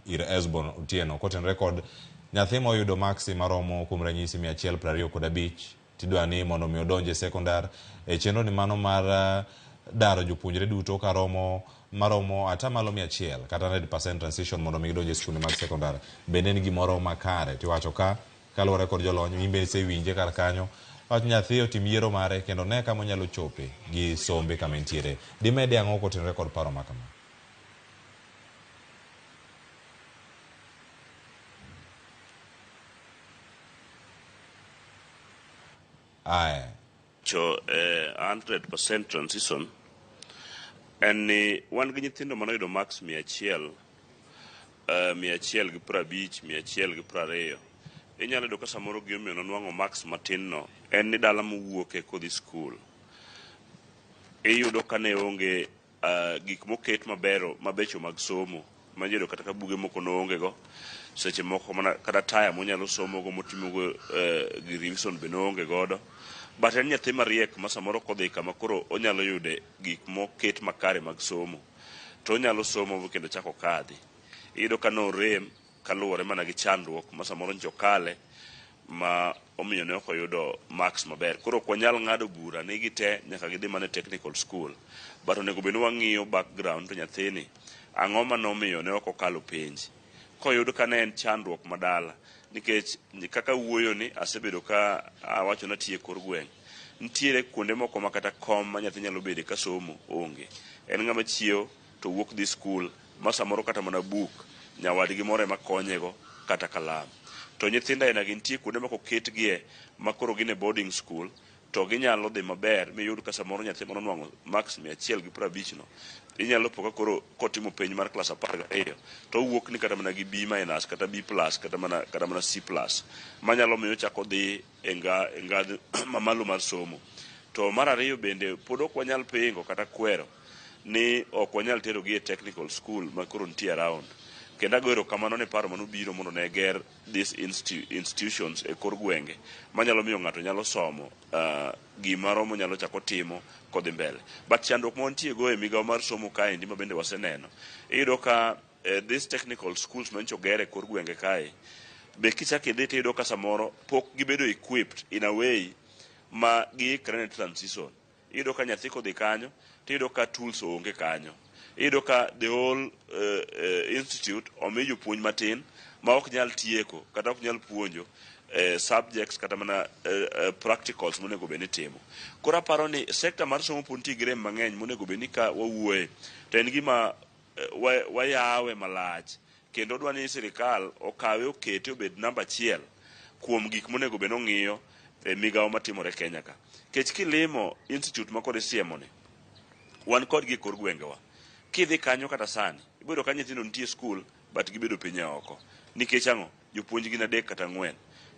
ir Esbon Otieno kotenore kod nyathi ma oyudo maksi maromo kuom ranyisi 125 tidwa ni mondo mi odonje sekondar e chenro ni mano mar daro jopuonjre duto maromo atamalo 100 kata 100% transition mondo mi gidonje skunde mag sekondar. Bende ni gimoro makare tiwacho ka kaluwore kod jolony imbe se winje kar kanyo wach nyathi otim yiero mare kendo ne kama onyalo chope gi sombe kama entiere. Dimede ang'o kotenore kod paro makama? Cho 100% transition en ni wan gi nyithindo manoyudo max 100, 150, 120. Inyalo yudo ka samoro gimomiyo nonwang'o max matin no en ni dala mowuoke kodhi skul. Iyudo ka ne onge gik moket mabecho mag somo manyido kata ka buge moko noonge go, seche moko mana kata taya monyalo somo go motimogo gi revision be noonge godo. But en nyathi mariek ma samoro kodhi kama koro onyalo yude gik moket makare mag somo to onyalo somo kendo chako kadhi. Iyudo ka norem kaluwore mana gi chandruok ma samoro njokale ma omiyo ne ok oyudo max maber. Koro ok wanyal ng'ado bura ni gite nyaka gidhi mana technical school, but onego bed ni wang'iyo background to nyathini ang'o manomiyo ne ok okalo penj. Koyudo ka ne en chandruok madala nikech kaka wuoyo ni asebedo ka awacho na tie kor gweng', nitiere kuonde moko ma kata kom ma nyathi nyalo bede ka somo onge. En ng'ama chiew to wuok dhi skul ma samoro kata mana buk nyawadgi moro ema konyego kata kalam. To nyithindo aina gi nitie kuonde moko ketgie ma koro gin e boarding school to ginyalo dhi maber miyud ka samoro nyathi moro nwang'o max 150 no inyalo poka koro kotimo penj mar klas 12 to wuok ni kata mana gi B- kata B+ kata mana C+ manyalo miyo chako dhi e ngadhi mamalo mar somo. To mar ariyo bende pod ok wanyal pingo kata kwero ni ok wanyal tero gi e technical school ma koro nitie around. Kendo agoero kamano ne paro manobiro mondo ne ger these institutions e kor gwenge manyalo miyo ng'ato nyalo somo gimaromo nyalo chako timo kodhi mbele. But chandruok montie go e migawo mar somo kaendi ma bende waseneno, iyudo ka these technical schools mancho ger e kor gwenge kae be kichako idhi tiyudo ka samoro pok gibedo equipped in a way ma giikre ne transition. Iyudo ka nyathi kodhi kanyo tiyudo ka tools onge kanyo. Iyudo ka the whole institute omi jopuonj matin ma ok nyal tieko kata ok nyal puonjo subjects kata mana practicals monego bed ni timo. Koro aparo ni sekta mar somo pod nitie gi rem mang'eny monego bed ni ka wawuoye to en gima wayawe malach kendo dwa ni sirikal okawe okete obed namba 1 kuom gik monego bed nong'iyo e migawo matimore Kenya ka. Kech kilimo institute ma kod siemo ni wan kod gi kor gwengewa, kidhi kanyo kata sani ibedo ka nyithindo nitie skul but gibedo piny oko nikech ang'o, jopuonj gin 3 kata 4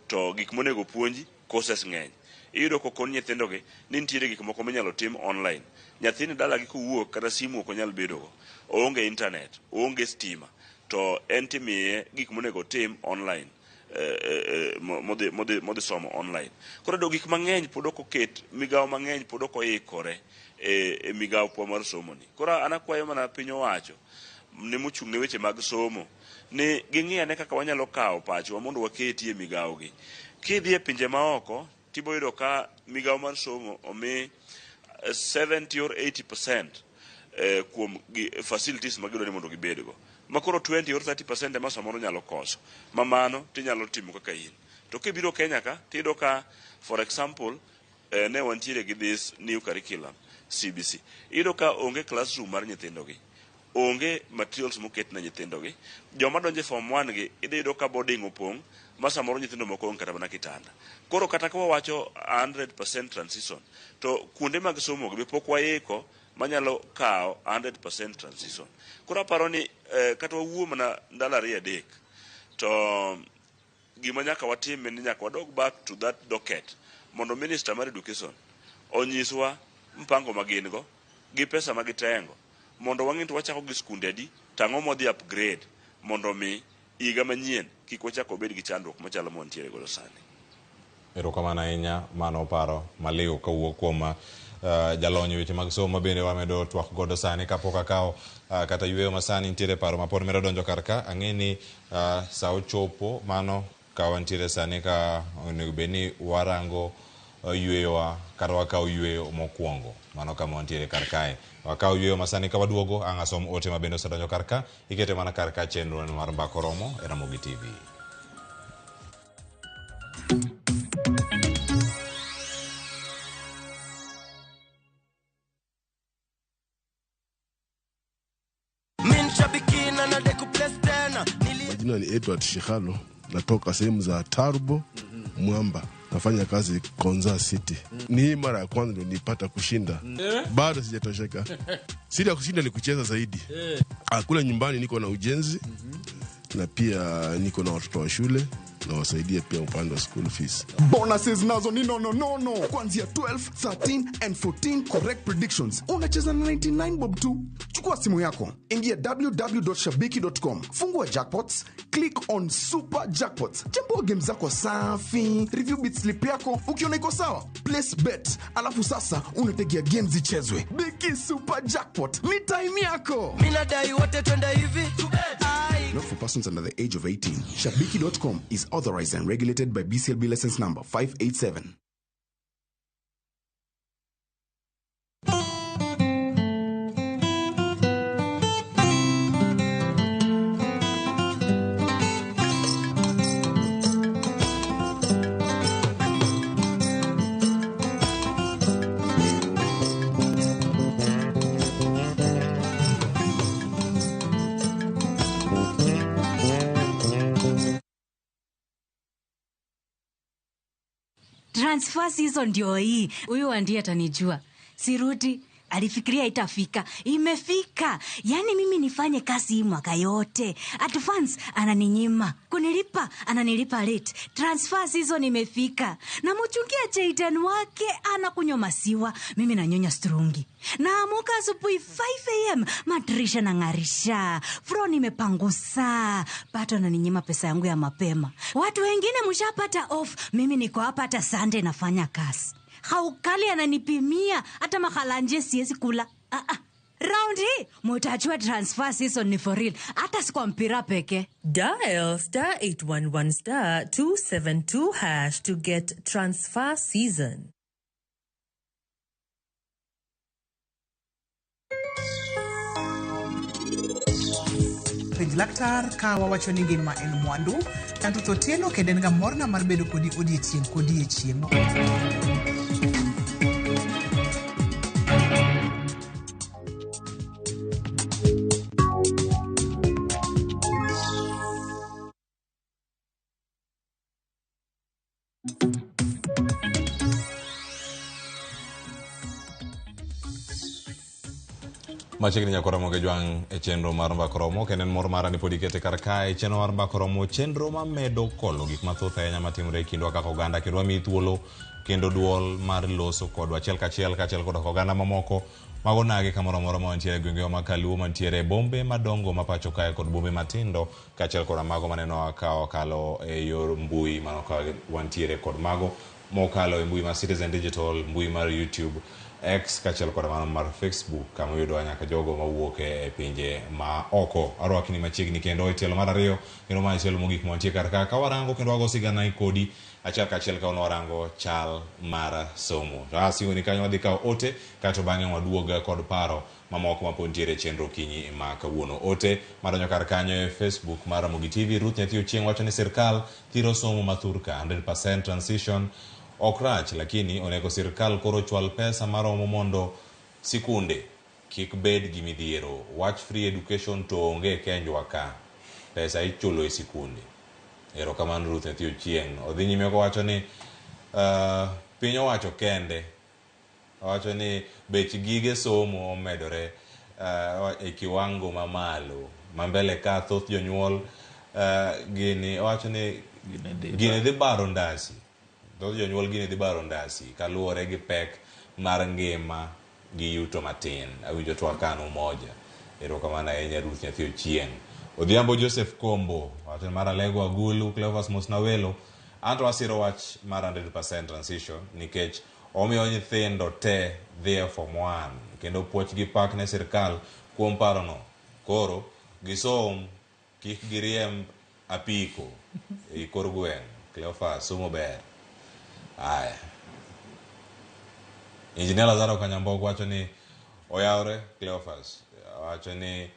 to gik monego puonji courses ng'eny. Iyudo kokon nyithindogi ni nitiere gik moko minyalo tim online. Nyathini dalagi kowuok kata simu ok onyal bedogo, oonge internet, oonge stima, to en timiye gik monego tim online modhi somo online. Koro do gik mang'eny pod ok oket, migawo mang'eny pod ok oikore e migawo kwa mar somo ni. Koro an akwayo mana piny owacho ni mochung' ne weche mag somo ni ging'iyane kaka wanyalo kawo pacho mondo waketie migawo gi. Kidhi e pinje maoko tibo yudo ka migawo mar somo omi 70 or 80% kuom facilities magidwa ni mondo gibedgo. Makoro 20 or 30% ema samoro nyalo koso. Mamano tinyalo timo kaka in. To kibiro Kenya ka, tido ka, for example, ne wantiere gi this new curriculum, CBC. Ido ka onge classroom mar nyithindogi. Onge materials moket na nyithindogi. Joma donje form 1 gi, ido ka boarding opong, ma samoro nyithindo moko onge kata mana kitanda. Koro kata kwa wacho 100% transition, to kuonde mag somo gi pok waiko manyalo kao 100% transition. Koro aparo ni kata wawuo mana ndalo 2-3, to gima nyaka watim ni nyaka wadog back to that docket mondo Minister mar Education onyiswa mpango magin go gi pesa magitengo mondo wang'e wachako gi skunde adi, tang'o modhi upgrade mondo mi higa manyien kik wachako bed gi chandruok machalo montiere godo sani. Erokamano ahinya mano paro maliw kawuok kuom jalony weche mag somo mabende wamedo twak godo sani kapok akawo kata yweyo masani nitiere paro mapod medo donjo karka. Ang'e ni sa ochopo mano ka wantiere sani ka onego bed ni warango yweyowa kata wakawo yweyo mokwongo mano kama wantiere karkae. Wakawo yweyo masani ka waduogo ang' asom ote mabende osedonjo karka. Ikete mana karka chenro mar Mbako Romo e Ramogi TV. Majina ni Edward Shihalo, natoka sehemu za Tarbo, Mwamba. Nafanya kazi Konza City. Ni hii mara ya kwanza ndio nipata kushinda. Bado sijatosheka. Siri ya kushinda ni kucheza zaidi. Kule nyumbani niko na ujenzi na pia niko na watoto wa shule na wasaidia pia upande wa school fees. Bonuses nazo ni no. Kuanzia 12, 13 and 14 correct predictions. Unacheza na 99 bob tu. Chukua simu yako, ingia www.shabiki.com, fungua jackpots, click on super jackpots, chambua game zako safi, review bit slip yako, ukiona iko sawa, place bet, alafu sasa unategea games zichezwe. Biki super jackpot, ni time yako. Minadai wote twenda hivi. Not for persons under the age of 18. Shabiki.com is authorized and regulated by BCLB license number 587. Transfer season ndio hii. Huyu ndiye atanijua. Sirudi, alifikiria itafika. Imefika. Yaani mimi nifanye kazi hii mwaka yote. Advance ananinyima. Kunilipa ananilipa late. Transfer season imefika. Na mchungia Jayden wake anakunywa maziwa. Mimi nanyonya strungi. Naamuka asubuhi 5 AM, madirisha nang'arisha. Floor nimepangusa. Pato ananinyima pesa yangu ya mapema. Watu wengine mshapata off. Mimi niko hapa hata Sunday nafanya kazi. Haukali ananipimia hata makalanje siwezi kula. Round hii mutajua transfer season ni for real. Hata si kwa mpira peke. Dial *811*272# to get transfer season. Penj laktar ka wawacho ni ngima en mwandu, tanto Totieno kenden ga morna mar bedo kodi odiechieng'. Machiegni nyako Ramogi jwang' e chenro mar Mbako Romo kenden mor mara ni pod ikete kar kae chenro mar Mbako Romo, chenro mamedo kolo gik mathoth ahinya matimore e kindwa kaka oganda, kendo wamiyi thuolo kendo duol mar loso kodwa achiel kachiel kod oganda mamoko mago nage kamoro amora ma wantiere e gwengewa ma Kaluo, mantiere bombe madongo ma pacho kae kod bombe matindo, kaachiel kod mago maneno ka okalo e yor mbui mano ka wantiere kod mago mokalo e mbui mar Citizen Digital, mbui mar YouTube, X kachiel kod mano mar Facebook kama uyudo nyaka jogo mawuok e pinje ma oko. Arwakni machiegni kendo e tielo mar ariyo kendo ma achiel mogik mantie kar ka warango kendo wago sigana kodi achiel kachiel ka warango chal mar somo. Asigo ni kanyo wadhi kao ote kato bang'e waduoga kod paro mamoko mapod ntiere chenro kinyi ma kawuono. Ote madonjo kar kanyo e Facebook mar Ramogi TV. Ruth Nyathi Ochieng' wacho ni sirkal thiro somo mathurka 100% transition okrach, lakini onego sirkal koro chwal pesa maromo mondo sikunde kik bed gi midhiero. Watch free education to onge kenjwa ka pesa ichulo e sikunde. Erokamano Ruth Nyathi Ochieng'. Odhi nyime kowacho ni piny owacho kende wacho ni bech gige somo omedore e kiwango mamalo mambele ka thoth jonyuol gini wacho ni gini dhi baro ndasi. Thoth jonyuol gini dhi baro ndasi kaluwore gi pek mar ngima gi yuto matin. Awinjo twakano moja. Erokamano ahinya Ruth Nyathi Ochieng'. Odhiambo Joseph Kombo wacho mar Alego Agulu Cleophas Mosnawelo anto asiro wach mar 100% transition nikech omiyo nyithindo te dhie form 1 kendo puoch gi pak ne sirkal kuom parono. Koro gisom kik giriem apiko e kor gweng'. Cleophas somo ber. Aya. Injinia Lazaro Kanyambogo wacho ni oyawre. Cleophas wacho ni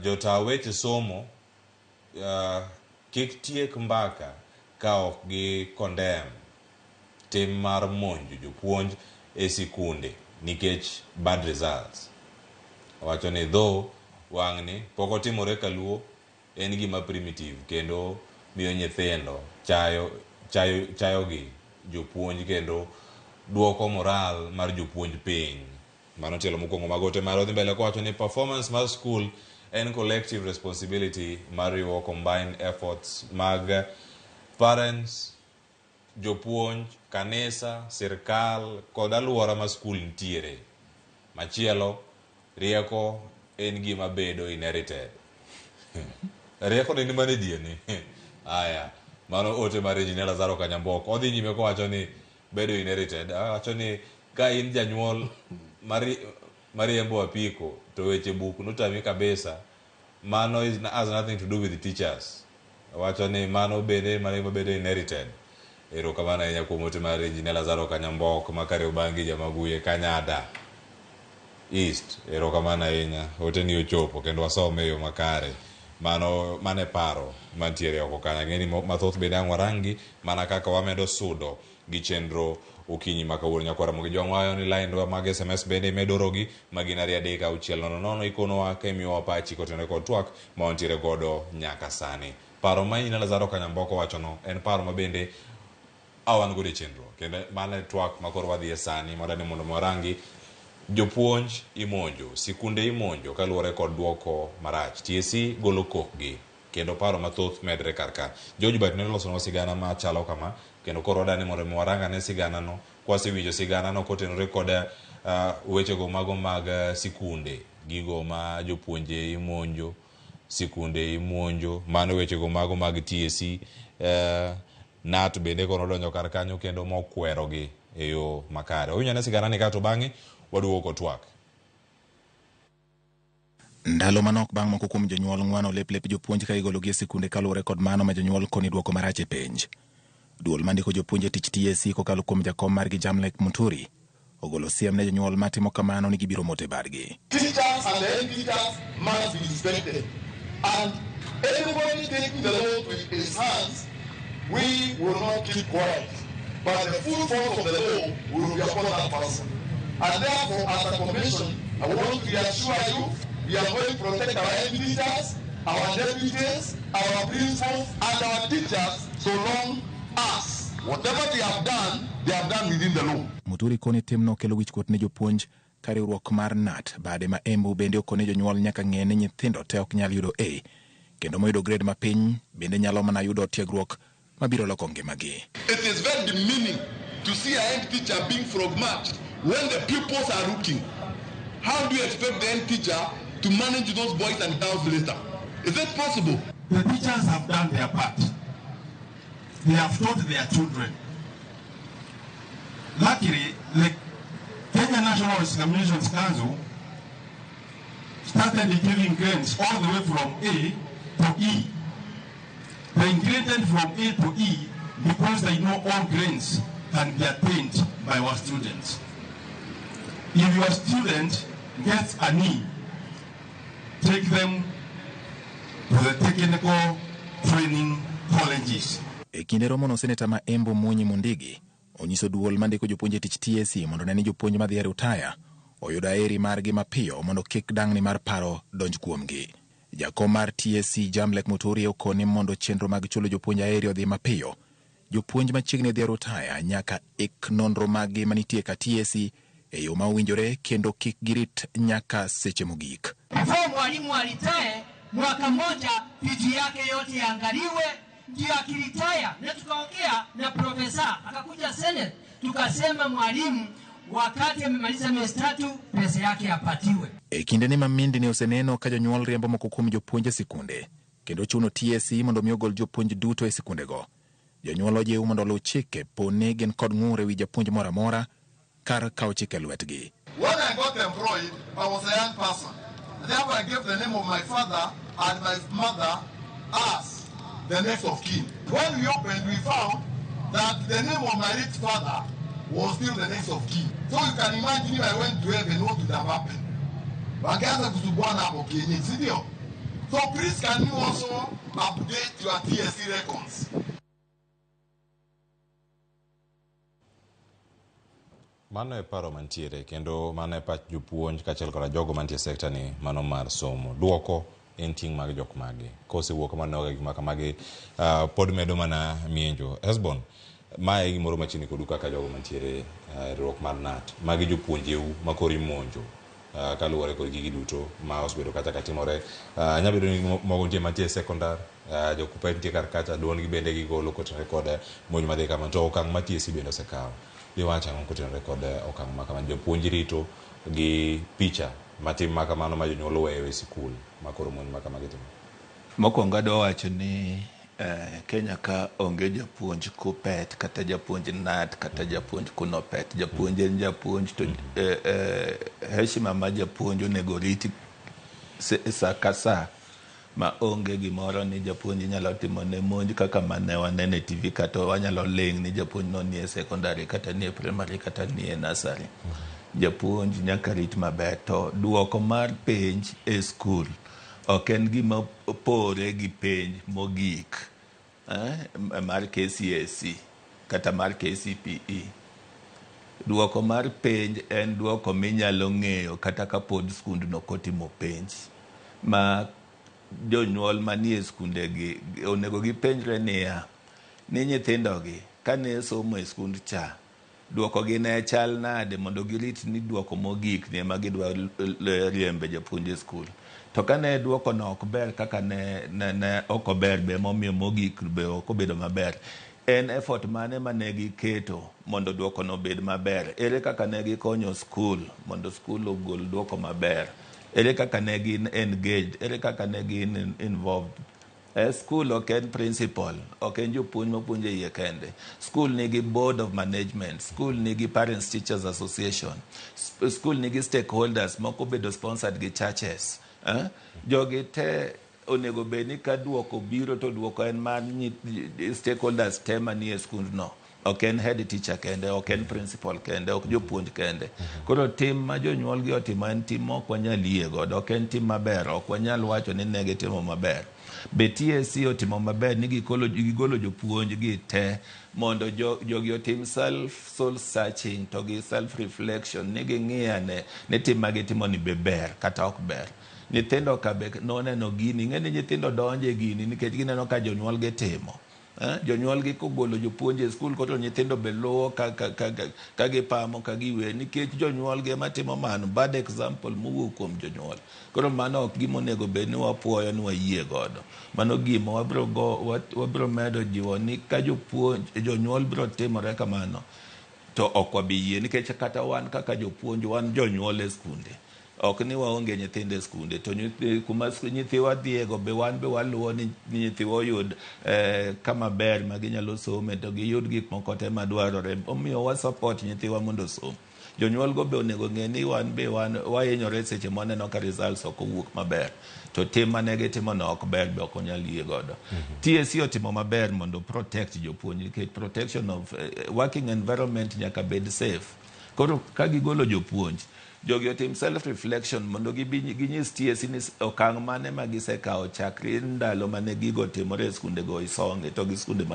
jota weche somo kik tiek mbaka ka ok gi condemn tim mar monjo jopuonj e sikunde nikech bad results. Wacho ni though wang'ni pok otimore kaluo en gima primitive kendo miyo nyithindo chayo gi jopuonj kendo duoko moral mar jopuonj piny. Mano tielo mokwongo magote mar odhi mbele kowacho ni performance mar school en collective responsibility mar riwo combined efforts mag parents, jopuonj, kanisa, sirkal kod aluora ma skul ntiere. Machielo, rieko en gima bedo inherited. Rieko ni mane dieni. Aya, mano ote mar Injinia Lazaro Kanyambogo. Odhi nyime kowacho ni bedo inherited. Wacho ni ka in janyuol mariembo apiko to weche buk notami kabisa, mano has nothing to do with the teachers. Wacho ni mano bende bedo inherited. Erokamano ahinya kuom ote mar Injinia Lazaro Kanyambogo ma Kariobangi Jamaguye Kanyada East. Erokamano ahinya. Ote ni ochopo kendo wasome e yo makare. Mane paro mantiere oko kanyo. Ng'eni mathoth bende ang' warangi mana kaka wamedo sudo gi chenro okinyi ma kawuono. Nyakwara Ramogi jwang'wayo ni line mag SMS bende imedorogi magin 3:600 ikonowa ka imiyowa pachi kotene kod twak ma wantiere godo nyaka sani. Paro ma Injinia Lazaro Kanyambogo wachono en paro ma bende awan godo e chenro kendo mane twak ma koro wadhi e sani madani mondo warangi jopuonj imonjo, sikunde imonjo kaluwore kod duoko marach. TSC golo kokgi kendo paro mathoth medre karka. George Bat ne losonwa sigana ma chalo kama kendo koro wadani mondo waranga ne sigana no kwasewinjo sigana no kotenore kod wechego mago mag sikunde gigo ma jopuonje imonjo, sikunde imonjo, mano wechego mago mag TSC. Nat bende kono donjo kar kanyo kendo mokwerogi e yo makare. Owinjo ne sigana ni kato bang'e waduoko twak. Ndalo manok bang' moko kuom jonyuol ng'wano lep jopuonj ka igologi e sikunde kaluwore kod mano ma jonyuol koni duoko marach e penj. Duol mandiko jopuonj e tich TSC kokalo kuom jakom margi Jamlek Muturi ogolo siem ne jonyuol matimo kamano ni gibiro mote badgi. Teachers and the head teachers must be respected, and anybody taking the law to his hands, we will not keep quiet, but the full force of the law will be upon that person. And therefore, as a commission, I want to reassure you, we are going to protect our head teachers, our deputies, our principals, and our teachers so long as whatever they have done within the law. Muturi koni timno kelo wichkuot ne jopuonj ka riwruok mar NAT bade ma Embu bende okone jonyuol nyaka ng'e ni nyithindo te ok nyal yudo A kendo moyudo grade mapiny bende nyalo mana yudo tiegruok mabiro loko ngimagi. It is very demeaning to see a head teacher being frog-marched when the pupils are looking. How do you expect the head teacher to manage those boys and girls later? Is it possible? The teachers have done their part. They have taught their children. Luckily, like Kenya Kenya National Examinations Council started giving grades all the way from A to E. They graded from A to E because they know all grades can be attained by our students. If your student gets an E, take them to the technical training colleges. E kinde romono, seneta ma Embu Munyi Mundigi onyiso duol mandiko jopuonje tich TSC mondo ne ni jopuonj madhi e rutaya oyudo aeri margi mapiyo mondo kik dang'ni mar paro donj kuomgi. Jakom mar TSC Jamlek Muturi okoni mondo chenro mag chulo jopuonj aeri odhi mapiyo. Jopuonj machiegni dhi e rutaya nyaka ik nonro maggi manitie ka TSC e yo ma owinjore kendo kik girit nyaka seche mogik. Before mwalimu alitae mwaka mmoja, vitu yake yote yaangaliwe, ndio akiritaya. Na tukaongea na profesa akakuja Senate, tukasema mwalimu wakati amemaliza miezi 3 pesa yake apatiwe. E kinde ni mamindi ne oseneno ka jonyuol riembo moko kuom jopuonje sikunde kendo chuno TSC mondo mi ogol jopuonj duto e sikundego. Jonyuol ojiw mondo luw chike pone gin kod ng'ur e wi japuonj moro amora kar kawo chike lwetgi. When I got employed, I was a young person. Therefore, I gave the name of my father and my mother as the next of kin. When we opened, we found that the name of my late father was still the next of kin. So you can imagine if I went to heaven, what would have happened? So please, can you also update your TSC records? Mano e paro mantiere kendo mano e pach jopuonj kaachiel koda jogo mantie sekta ni mano mar somo. Duoko en ting' mag jok magi. Kosewuok kamano gik ma kamagi pod medo mana mienjo. Hesbon, mae gimoro machiegni kodu kaka jogo mantiere riwruok mar NAT. Magi jopuonjeu ma koro imonjo kaluwore kod gigi duto ma osebedo kata katimore. Nyabedo ni mogo nitie mantie sekondar, jokupe nitie kar kacha, duon gi bende gigolo kotenore kod monj madhi kama. To okang' ma TSC bende osekawo. Liwacha ng'o kotenore kod okang' ma kamano. Jopuonj rito gi picha matim ma kamano ma jonyuol weyo e sikul ma koro monj ma kamagi timo. Mokwongo adwa wacho ni Kenya ka onge japuonj kupet kata japuonj NAT kata japuonj kunopet. Japuonj en japuonj to heshima ma japuonj onego riti sa ka sa ma onge gimoro ni japuonj nyalo timo ne monj kaka mane wanene TV kata wanyalo ling ni japuonj no nie secondary kata nie primary kata nie nursery. Japuonj nyaka rit maber. To duoko mar penj e skul ok en gima pore gi penj mogik mar KCSE kata mar KCPE. Duoko mar penj en duoko minyalo ng'eyo kata ka pod skundno kotimo penj. Ma jonyuol manie skundegi onego gipenjre niya, ni nyithindogi kane somo e skund cha, duoko gi ne chal nade mondo girit ni duoko mogik ne ma gidwa riembe japuonj e skul. To kane duoko no ok ber kaka ne ok ober be momiyo mogik be ok obedo maber. En effort mane mane giketo mondo duoko no bed maber? Ere kaka ne gikonyo skul mondo skul ogol duoko maber? Ere kaka ne gin engaged? Ere kaka ne gin involved? School ok en principal, ok en jopuonj mapuonjo iye kende. School nigi board of management, school nigi parents teachers association, school nigi stakeholders moko bedo sponsored gi churches. Jogi te onego bed ni ka duoko biro to duoko en mar stakeholders te manie skund no. Ok en head teacher kende, ok en principal kende, ok jopuonj kende. Koro tim ma jonyuol gi otimo en tim ok wanyal yie godo, ok en tim maber, ok wanyal wacho ni ne gitimo maber. Be TSC otimo maber ni gigolo jopuonj gi te mondo jogi otim soul searching to gi self reflection ni ging'iyane ni tim ma gitimo ni be ber kata ok ber. Nyithindo ka be noneno gini, ng'eni nyithindo donje gini nikech gineno ka jonyuol gi timo. Jonyuol gi kogolo jopuonj e skul koro nyithindo be luwo ka gipamo ka giwe nikech jonyuol gi ema timo mano. Bad example mowuok kuom jonyuol. Koro mano ok gima onego bed ni wapuoyo ni wayie godo. Mano gima wabiro medo jiwo ni ka jonyuol biro timore kamano to ok wabi yie nikech kata wan kaka jopuonj wan jonyuol e skunde. Ok ni waonge nyithindo e skunde to kuma nyithiwa dhiego be wan be waluwo ni nyithiwa oyud kama ber ma ginyalo some to giyud gik moko te madwarore. Omiyo wa support nyithiwa mondo som. jonyuol go be onego ng'e ni wan be wahinyore seche moneno ka results ok owuok maber to tim mane gitimono ok ber be ok onyal yie godo. TSC otimo maber mondo protect jopuonj nikech protection of working environment nyaka bed safe. Koro ka gigolo jopuonj jogi otim self reflection mondo ginyis TSC ni okang' mane ma gisekawo chakre ndalo mane gigo timore e skunde go Isonge to gi skunde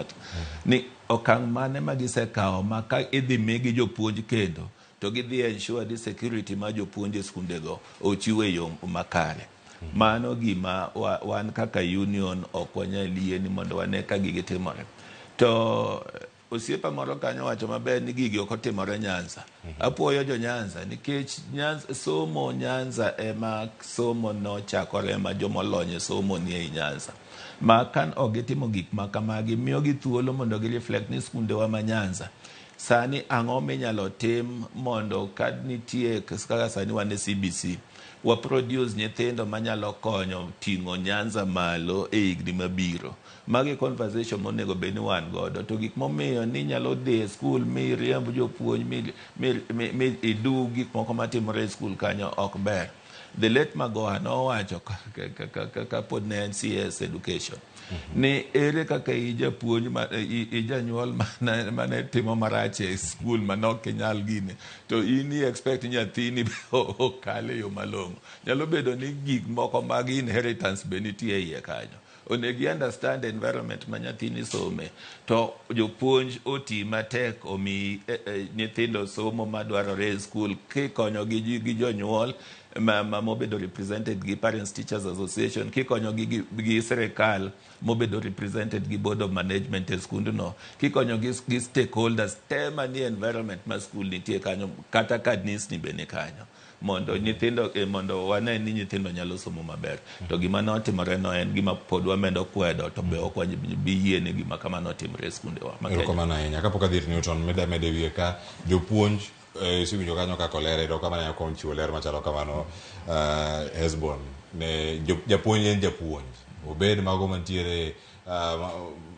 ni okang' mane ma gisekawo ma ka idhi migi jopuonj kendo to gidhi ensure di security ma jopuonj e skunde go ochiw e yo makare. Mano gima wan kaka union ok wanyal yie ni mondo wane ka gigi timore. To osiepa moro kanyo wacho maber ni gigi ok otimore Nyanza. Apuoyo jo Nyanza nikech somo Nyanza ema somo nochakore ma jomolonye somo ni e Nyanza. Ma kan ogitimo gik makamagi miyo gi thuolo mondo gi reflect ni skunde wa ma Nyanza sani ang'o minyalo tim mondo ka nitie kaka sani wan e CBC wa produce nyithindo manyalo konyo ting'o Nyanza malo e higni mabiro. Magi conversation monego bed ni wan godo to gik momiyo ni nyalo dhi e skul mi riemb jopuonj mi idu gik moko matimore e skul kanyo ok ber. The late Magoha nowacho ka pod ne en CS education ni ere kaka ijapuonj ijanyuol mane timo marach e skul manok inyal gine to in expect nyathini okale yo malong'o. Nyalo bedo ni gik moko mag inheritance be nitie iye kanyo. Onegi understand environment ma nyathini some to jopuonj oti matek omi nyithindo somo madwarore e skul kikonyo gi jonyuol mobedo represented gi Parents Teachers Association, kikonyo gi sirikal mobedo represented gi Board of Management e skundno, kikonyo gi stakeholders te manie environment ma skul nitie kanyo kata kadnisni be ni kanyo mondo nyithindo mondo wane ni nyithindo nyalo somo maber. To gima notimore no en gima pod wamedo kwedo to be ok wabi yie ni gima kamano timre e skunde wa. Erokamano ahinya. Kapok adhi ir Newton mede wiye ka jopuonj siwinjo kanyo ka kolera ero kama ne kom chiwo ler machalo kamano Hesbon ne japuonj en japuonj obed mago mantiere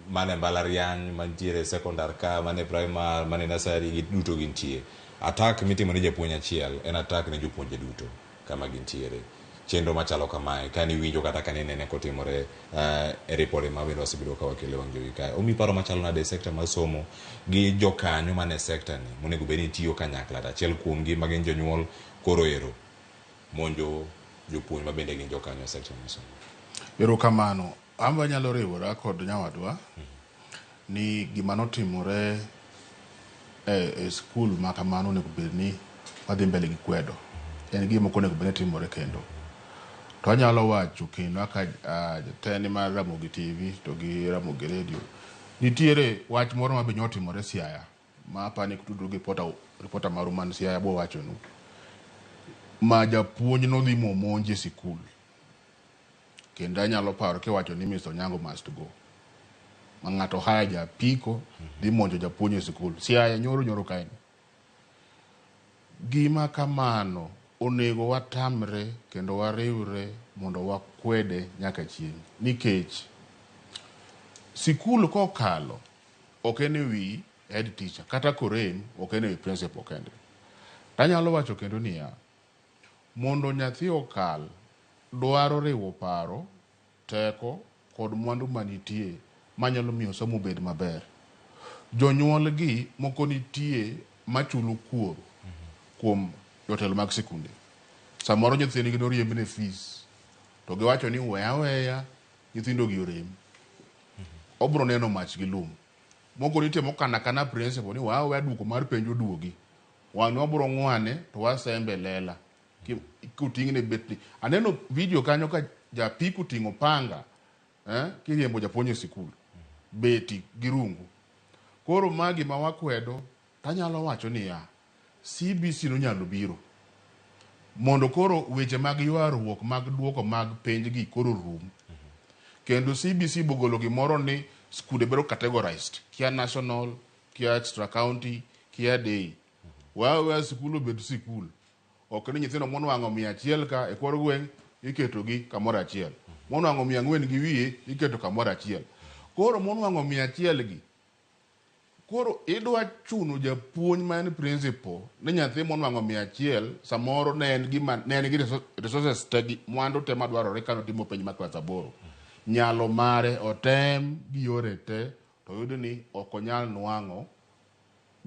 mane mbalariany mantiere secondary ka mane primary mane nursery gi duto gintie. Attack mitimo ne japuonj achiel en attack ne jopuonje duto kama gintiere. Chenro machalo kamae kani winjo kata kani nene kotimore e ripode ma bendo osebedo ka wakele wang jowi kae. Omi paro machalo nade sekta mar somo gi jokanyo mane sekta ni monego bed ni tiyo kanyakla achiel kuom gi magin jonyuol koro ero monjo jopuonj ma bende gin jokanyo sekta mar somo. Erokamano. Amba nyalo riwora kod nyawadwa ni gima notimore e skul ma kamano onego bed ni wadhi mbele gi kwedo. En gima ok onego bed ni timore kendo. To anyalo wacho kendo aka jatend mar Ramogi TV to gi Ramogi Radio nitiere wach moro ma be nyotimore Siaya ma apani kutudru gi reporter maru man Siaya bo wachonu ma japuonj nodhi monje sikul kendo anyalo paro kiwacho ni Mr. Onyango must go ma ng'ato haya japiko dhi monjo japuonj e sikul Siaya nyoro kaen. Gima kamano onego watamre kendo wariwre mondo wakwede nyaka chieng' nikech sikul kokalo ok en wi head teacher kata korem ok en wi principal kende. Tanyalo wacho kendo niya mondo nyathi okal dwaro riwo paro teko kod mwandu manitie manyalo miyo somo bed maber. Jonyuol gi moko nitie machulo kuor kuom jotelo mag sikunde. Samoro nyithindgi noriembne fees to giwacho ni weya nyithindo gi orem. Obro neno mach gi lum. Moko nitie mokana principal ni weya duoko mar penjo duogi. Wan wabro ng'wane to wasembe lela kuting'ne betni. Aneno video kanyo ka japiku ting'o panga kiriembo japuonj e sikul beti gi rungu. Koro magi ma wakwedo tanyalo wacho niya CBC no nyalo biro mondo koro weche mag ywaruok mag duoko mag penj gi koro rum. Kendo CBC bogolo gimoro ni skunde bedo categorized kia national, kia extra county, kia day. Wewe sikul obed sikul. Ok ni nyithindo monwang'o 100 ka e kor gweng' iketo gi kamoro achiel. Monwang'o 400 gi wiye iketo kamoro achiel. Koro monwang'o 100 gi koro idwa chuno japuonj man principal ni nyathi monwang'o 100 samoro ne en gi resources te mwandu te madwarore kano timo penj mar klas 8 nyalo mare otem gi yore te to yudo ni ok onyal nwang'o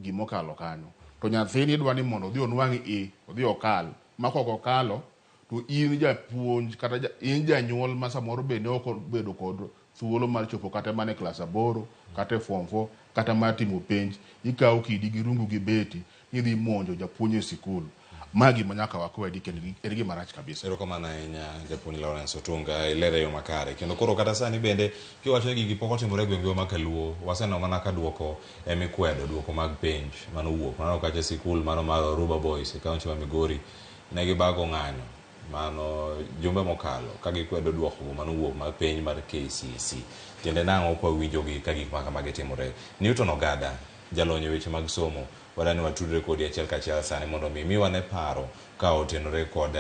gimokalo kanyo to nyathini idwa ni mondo odhi onwang' odhi okal makok okalo to in japuonj kata in janyuol ma samoro bende ok obedo kod thuolo mar chopo kata mane klas 8 kata form 4 kata mar timo penj ikawo kidi gi rungu gi beti idhi monjo japuonj e sikul magi manyaka wakwedi kendo en gima rach kabisa. Erokamano ahinya japuonj Lawrence Otunga ilere yo makare kendo koro kata sani bende kiwacho gigi pok otimore gwenge ma Kaluo waseno mana ka duoko emikwedo duoko mag penj mano wuok mano kacha sikul mano mar Ruba Boys e kaunti ma Migori ne gibago ng'anyo mano jumbe mokalo ka gikwedo duoko mano wuok mar penj mar KCSE tiende nang'o kwa winjogi ka gik maka magitimore. Newton Ogada jalonyo weche mag somo wadani watudre kodi achiel kachiel sani mondo miwa ne paro ka otenore kod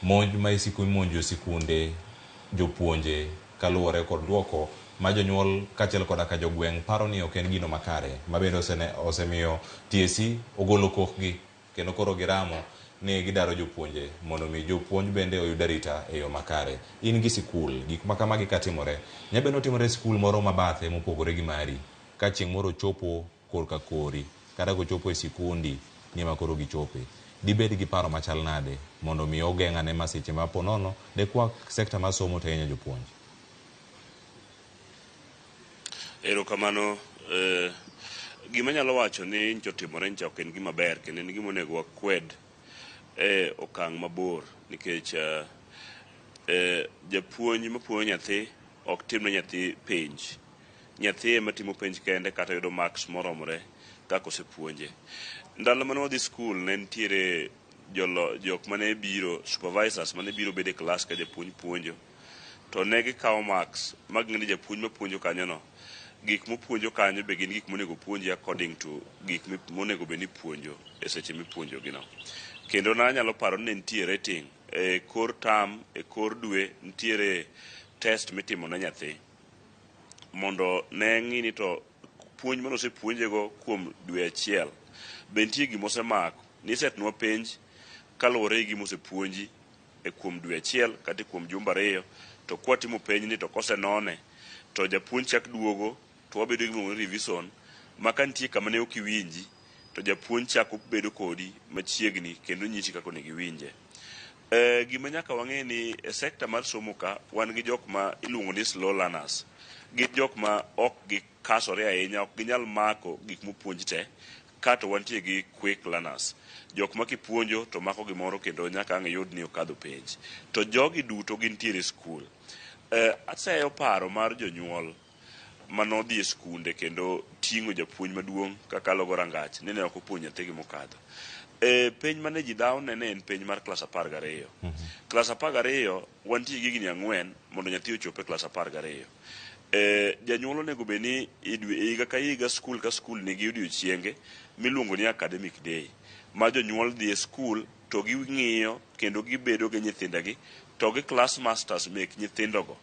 monj ma imonjo sikunde jopuonje kaluwore kod duoko ma jonyuol kachiel koda ka jogweng' paro ni ok en gino makare mabende osemiyo TSC ogolo kokgi kendo koro giramo ni gidaro jopuonje mondo mi jopuonj bende oyud arita e yo makare. In gi sikul gik makamagi katimore nyabende otimore sikul moro mabathe mopogore gi mari ka chieng' moro chopo korka kori kata kochopo e sikundi ni makoro gichope dibed gi paro machal nade mondo mi ogeng'ane masiche ma ponono de kwa sekta mar somo to hinyo jopuonj. Erokamano gima nyalo wacho ni ncho timore ncha ok en gima ber kendo en gima onego wakwed okang' mabor nikech japuonj mapuonjo nyathi ok timne nyathi penj. Nyathi ema timo penj kende kata yudo marks moromore kaka osepuonje. Ndalo mane wadhi skul ne nitiere jok mane biro supervisors mane biro bedo e klas ka japuonj puonjo to ne gikawo marks maging'e ni japuonj mapuonjo kanyono gik mopuonjo kanyo be gin gik monego puonji according to gik monego bed ni puonjo e seche mipuonjogino. Kendo nanyalo paro ni nitie rating e kor tam e kor dwe nitiere test mitimo ne nyathi mondo ne ng'i ni to puonj mane osepuonjego kuom dwe achiel be nitie gima osemako nisetnwa penj kaluwore gi gima osepuonji e kuom dwe achiel kata kuom jumbe 2 to kwatimo penj ni to kosenone to japuonj chak duogo to wabedo gi revision maka nitie kama ne ok iwinji to japuonj chako bedo kodi machiegni kendo nyisi kako ne giwinje. Gima nyaka wang'e ni e sekta mar somo ka wan gi jok ma iluongo ni slow learners. Gin jok ma ok gikasore ahinya, ok ginyal mako gik mopuonj te, kato wantie gi quick learners. Jok ma kipuonjo to mako gimoro kendo nyaka ang' yud ni okadho penj. To jogi duto gintiere skul. Aseyo paro mar jonyuol manodhi e skunde kendo ting'o japuonj maduong' kakalo go rangach ne ok opuonj nyathigi mokadho. Penj mane ji dhaw ne en penj mar klas 12. Klas 12 wantie gi higni 4 mondo nyathi ochope klas 12. Janyuol onego bed ni higa ka higa skul ka skul nigi odiechienge miluongo ni academic day ma jonyuol dhi e skul to ging'iyo kendo gibedo gi nyithindegi to gi class masters mek nyithindogo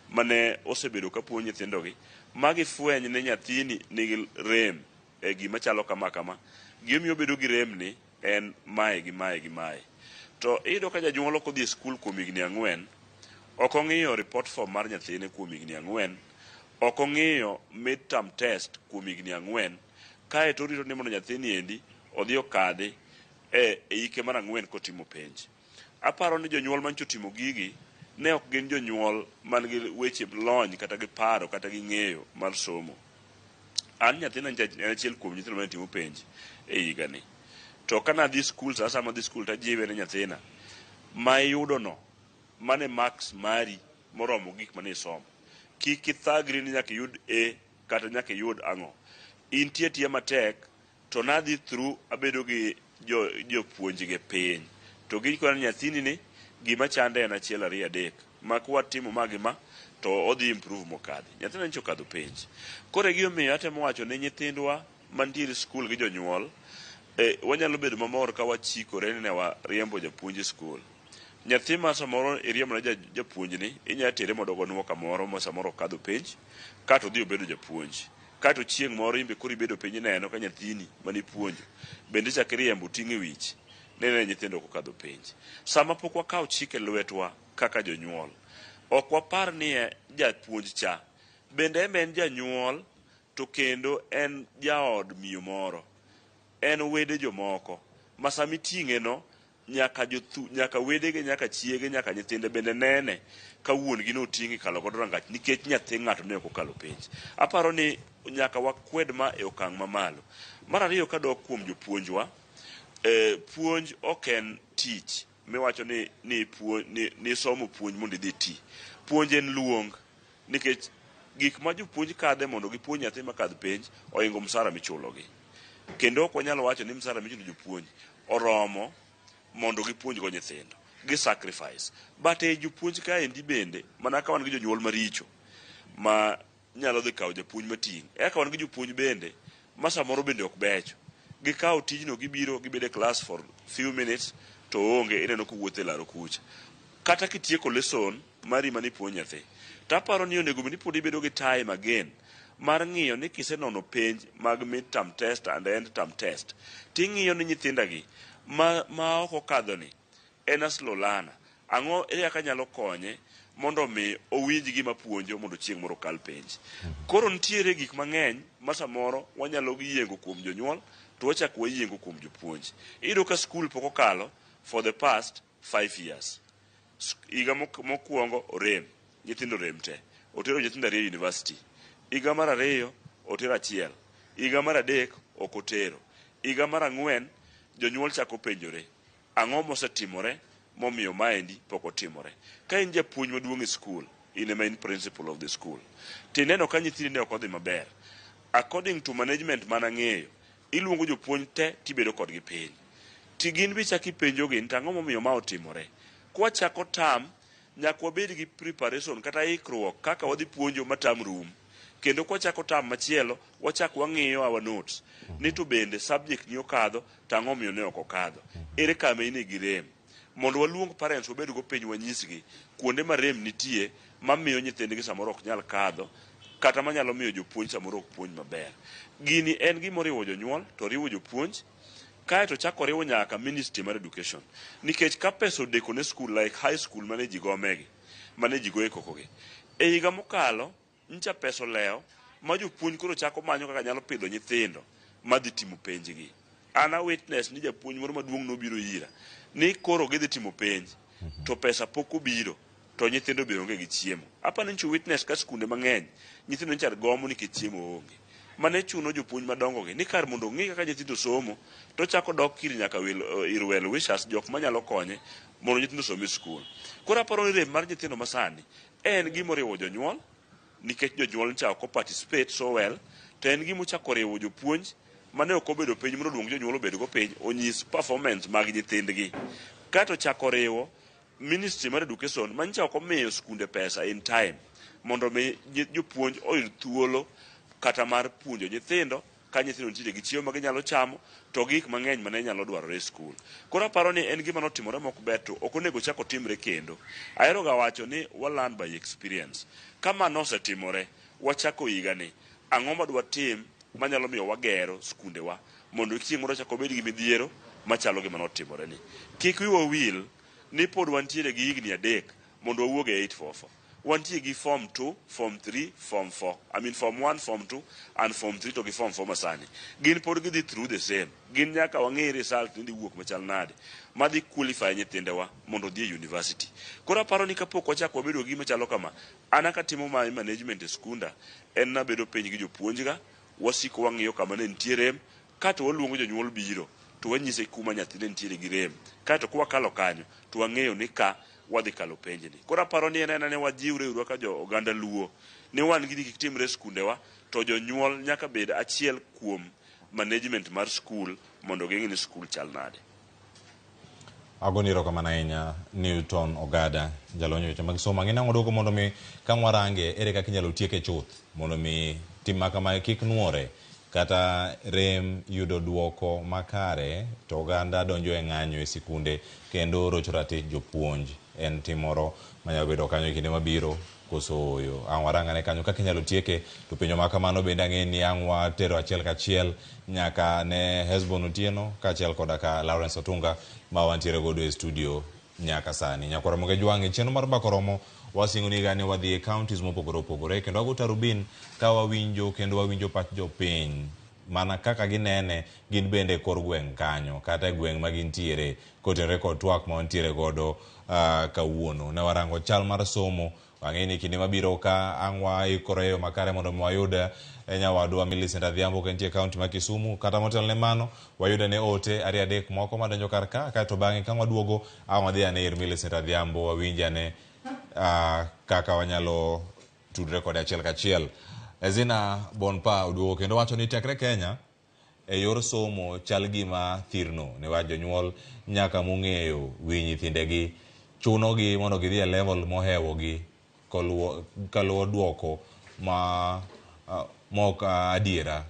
mane osebedo ka puonjo nyithindogi ma gifweny ne nyathini nigi rem e gima chalo kama gimiyo bedo gi rem ni en mae gi mae gi mae. To iyudo ka janyuol ok odhi e skul kuom higni 4 ok ong'iyo report form mar nyathine kuom higni 4 ok ong'iyo midterm test kuom higni 4 kae to orito ni mondo nyathini endi odhi okadhi e hike mar 4 kotimo penj. Aparo ni jonyuol mancho timo gigi ne ok gin jonyuol man gi weche lony kata gi paro kata gi ng'eyo mar somo. An nyathina en achiel kuom nyithindo mane timo penj e higani to kana dhi skul sama dhi skul tajiwe ne nyathina ma iyudono mane marks mari moromo gik mane isomo. Kik ithagri ni nyaka iyud A kata nyaka iyud ang'o. Intie tiya matek to nadhi through abedo gi jopuonjge piny to giko ni nyathini ni gima chande en 1 2 3 ma kwatimo magima to odhi improve mokadhi. Nyathina ncho kadho penj. Koro gima miyo atemo wacho ne nyithindwa mantiere skul gi jonyuol wanyalo bedo mamor ka wachikore ne wariembo japuonj skul. Nyathi ma samoro iriembo na japuonj ni inya tere mondo ogonwa kamoro ma samoro kadho penj kato dhi obedo japuonj. kato chieng' moro imbe koro ibedo piny neno ka nyathini mani puonjo bende chak iriembo ting' e wich nene nyithindo kokadho penj. Sama pok wakawo chik e lwetwa kaka jonyuol, ok wapar ni japuonj cha bende en janyuol, to kendo en jaod miyo moro, en wede jomoko ma sami ting'e no nyaka wedege, nyaka chiege, nyaka nyithinde bende nene ka wuon gi noting'i kalo godo rangach nikech nyathi ng'ato ne ok okalo penj. Aparo ni nyaka wakwed ma e okang' mamalo. Mar ariyo, kadok kuom jopuonjwa, puonj ok en tich miwacho ni somo puonj mondo idhi ti. Puonj en luong, nikech gik ma jopuonj kadhe mondo gipuonj nyathi makadh penj oingo msara michulogi, kendo ok wanyalo wacho ni msara michulo jopuonj oromo mondo gipuonj go nyithindo gi sacrifice. But jopuonj kaendi bende mana ka wan gi jonyuol maricho ma nyalo dhi kawo japuonj mating', eka wan gi jopuonj bende ma samoro bende ok becho, gikawo tijno gibiro gibede class for few minutes to onge, ineno kowuotho e laro kucha. Kata kitieko lesson mari mani puonj nyathi, taparo ni onego bed ni pod ibedo gi time again mar ng'iyo ni kisenono penj mag midterm test and end term test, ting'iyo ni nyithindagi ma ok okadho ni en a slow learner, ang'o eka nyalo konye mondo mi owinj gima puonjo mondo chieng' moro kal penj. Koro nitiere gik mang'eny ma samoro wanyalo yiengo kuom jonyuol to wachak wayiengo kuom jopuonj. Iyudo ka skul pok okalo for the past 5 years. Higa mokwongo orem, nyithindo rem te, otero nyithindo 2 university. Higa mar 2 otero 1, higa mar 3 ok otero, higa mar 4 jonyuol chako penjore ang'o mosetimore momiyo maendi pok otimore. Ka in japuonj maduong' e skul, in ema in principal of the school, tineno ka nyithindi ne ok odhi maber, according to management mana ng'eyo, iluongo jopuonj te tibedo kodgi piny, tigin bi chaki penjogi ni ang'o momiyo ma otimore. Kwa chako tam, nyaka wabed gi preparation kata ikruok kaka wadhi puonjo matam rum, kendo kwa chako tam machielo wachak wang'iyo our notes ni to bende subject ni okadho, tang'o miyo ne ok okadho, ere kama ine gi rem, mondo waluong parents wabed go piny wanyisgi kuonde ma rem nitie mamiyo nyithindgi samoro ok nyal kadho, kata manyalo miyo jopuonj samoro ok puonj maber. Gini en gima oriwo jonyuol to riwo jopuonj, kae to chako riwo nyaka ministry mar education, nikech ka pesa odeko ne school like high school mane ji gomegi, mane ji goe kokogi, e higa mokalo ncha pesa oleo ma jopuonj koro chako manyo kaka nyalo pidho nyithindo madhi timo penjgi. Ana witness ni japuonj moro maduong' nobiro ira ni koro gidhi timo penj to pesa pok obiro to nyithindo be onge gi chiemo. Apa ni nchu witness ka skunde mang'eny nyithindo ncha gomo nikech chiemo onge, mane chuno jopuonj madongo gi ni kar mondo ng'i kaka nyithindo somo to chako dok kiri nyaka ir well wishers, jok manyalo konye mondo nyithindo some e skul. Koro aparo ni rem mar nyithindo masani en gima oriwo jonyuol, nikech jonyuol ncha ok participate so well, to en gima ochako riwo jopuonj mane ok obedo piny mondo luong jonyuol obed go piny onyis performance mag nyithindgi, kato chako riwo ministry mar education mancha ok omiyo skunde pesa in time mondo mi jopuonj oyud thuolo kata mar puonjo nyithindo ka nyithindo nitie gi chiemo ma ginyalo chamo to gik mang'eny mane nyalo dwarore e skul. Koro aparo ni en gima notimore mok ber to ok onego chako timre kendo. Ahero ga wacho ni wa learn by experience. Kama nosetimore, wachako higa ni ang'o madwa tim manyalo miyo wagero skundewa mondo chieng' moro chako bed gi midhiero machalo gima notimore ni. Kik wiwa wil ni pod wantiere gi higni 3 mondo wawuog e 844. Wantie gi form 2, form 3, form 4. I mean form 1, form 2 and form 3 to gi form 4 masani. Gin pod gidhi through the same. Gin nyaka wang'e result ni wuok machal nade madhi qualify nyithindewa mondo dhi e university. Koro aparo ni kapok wachako wabedo gi machalo kama, ana katimo my management e skunda en nabedo piny gi jopuonjga, wasiko wang'iyo kama ne nitie rem, kato waluongo jonyuol biro to wanyise kuma nyathine nitiere gi rem, kato kwa kalo kanyo to wang'eyo ni ka wadhi kalo penjni. Koro aparo ni en ne wajiwre uru ka jo oganda Luo ni wan gini kik timre skundewa, to jonyuol nyaka bed achiel kuom management mar skul mondo ging'e ni skul chal nade. Agoni erokamano ahinya Newton Ogada, jalony weche mag somo. Ang'e dwoko mondo mi ka warange ere kaka inyalo tieke chuth mondo mi tim makama kik nuore kata rem yudo duoko makare to oganda donjo e ng'anyo e sikunde kendo rocho ratich jopuonj en tim moro manyalo bedo kanyo e kinde mabiro koso oyo ang' warangane kanyo kaka inyalo tieke to penjo ma kamano bende ang'e ni ang' watero achiel kachiel nyaka ne Hesbon Otieno kaachiel koda ka Lawrence Otunga ma wantiere godo e studio nyaka sani. Nyakwa Ramogi Jwang' chenro mar Mbako Romo wasing'oni ga ni wadhi e counties mopogore opogore kendo wago tarubin ka wawinjo kendo wawinjo pach jopiny mana kaka ginene gin bende e kor gweng' kanyo kata e gweng' ma gintiere kotenore kod twak ma wantiere godo kawuono. Ne warango chal mar somo wang'e ni kinde mabiro ka ang' waikore yo makare mondo wayud nyawadwa Millicent Adhiambo ka nitie kaunti ma Kisumu kata motelne mano wayude ne ote ari adek moko madonjo kar ka kaeto bang'e ka waduogo ang' wadhi ane ir Millicent Adhiambo wawinjane kaka wanyalo tudre kod achiel kachiel. Ezina Bonpa oduogo kendo wacho ni tekre Kenya e yor somo chal gima thirno niwach jonyuol nyaka mong'eyo wi nyithindegi chunogi mondo gidhi e level mohewogi kaluwo duoko ma mok adiera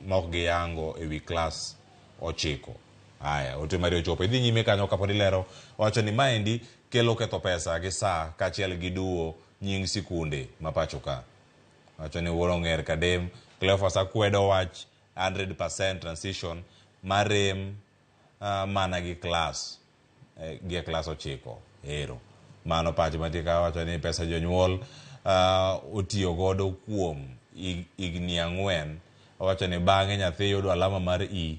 mok giyango e wi klas 9. Aya ote mari ochopo idhi nyime kanyo kapod ilero wacho ni maendi kelo ketho pesa gi saa kaachiel gi duo nying sikunde ma pacho ka. Wacho ni wuoro ng'er kadem Cleophas akwedo wach 100% transition marem mana gi klas gi klas 9 ero mano pach mantie ka. Wacho ni pesa jonyuol otiyo godo kuom higni 4. Wacho ni bang'e nyathi yudo alama mar E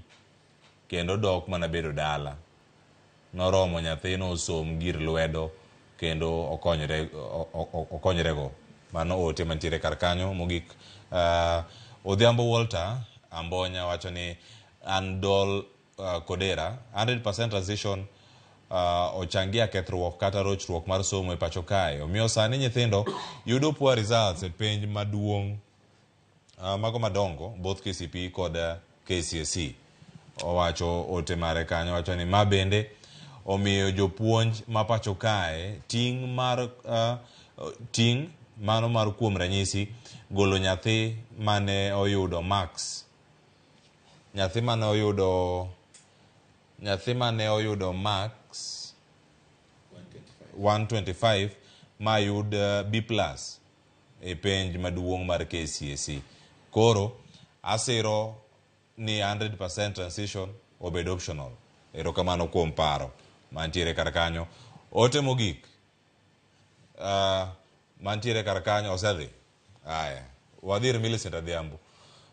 kendo dok mana bedo dala. Noromo nyathino osom gir lwedo kendo okonyrego. Mano ote mantiere kar kanyo mogik. Odhiambo Walter Ambonya wacho ni Andol Kodera 100% transition ochangia kethruok kata rochruok mar somo e pacho kae. Omiyo sani nyithindo yudo poor results e penj maduong' mago madongo both KCPE kod KCSE. Owacho ote mare kanyo wacho ni ma bende omiyo jopuonj ma pacho kae ting' mano mar kuom ranyisi golo nyathi mane oyudo max nyathi mane oyudo max 125 ma yud B+ e penj maduong' mar KCSE. Koro asiro ni 100% transition obed optional. Erokamano kuom paro mantiere kar kanyo. Ote mogik mantiere kar kanyo osedhi. Aya wadhir Millicent Adhiambo.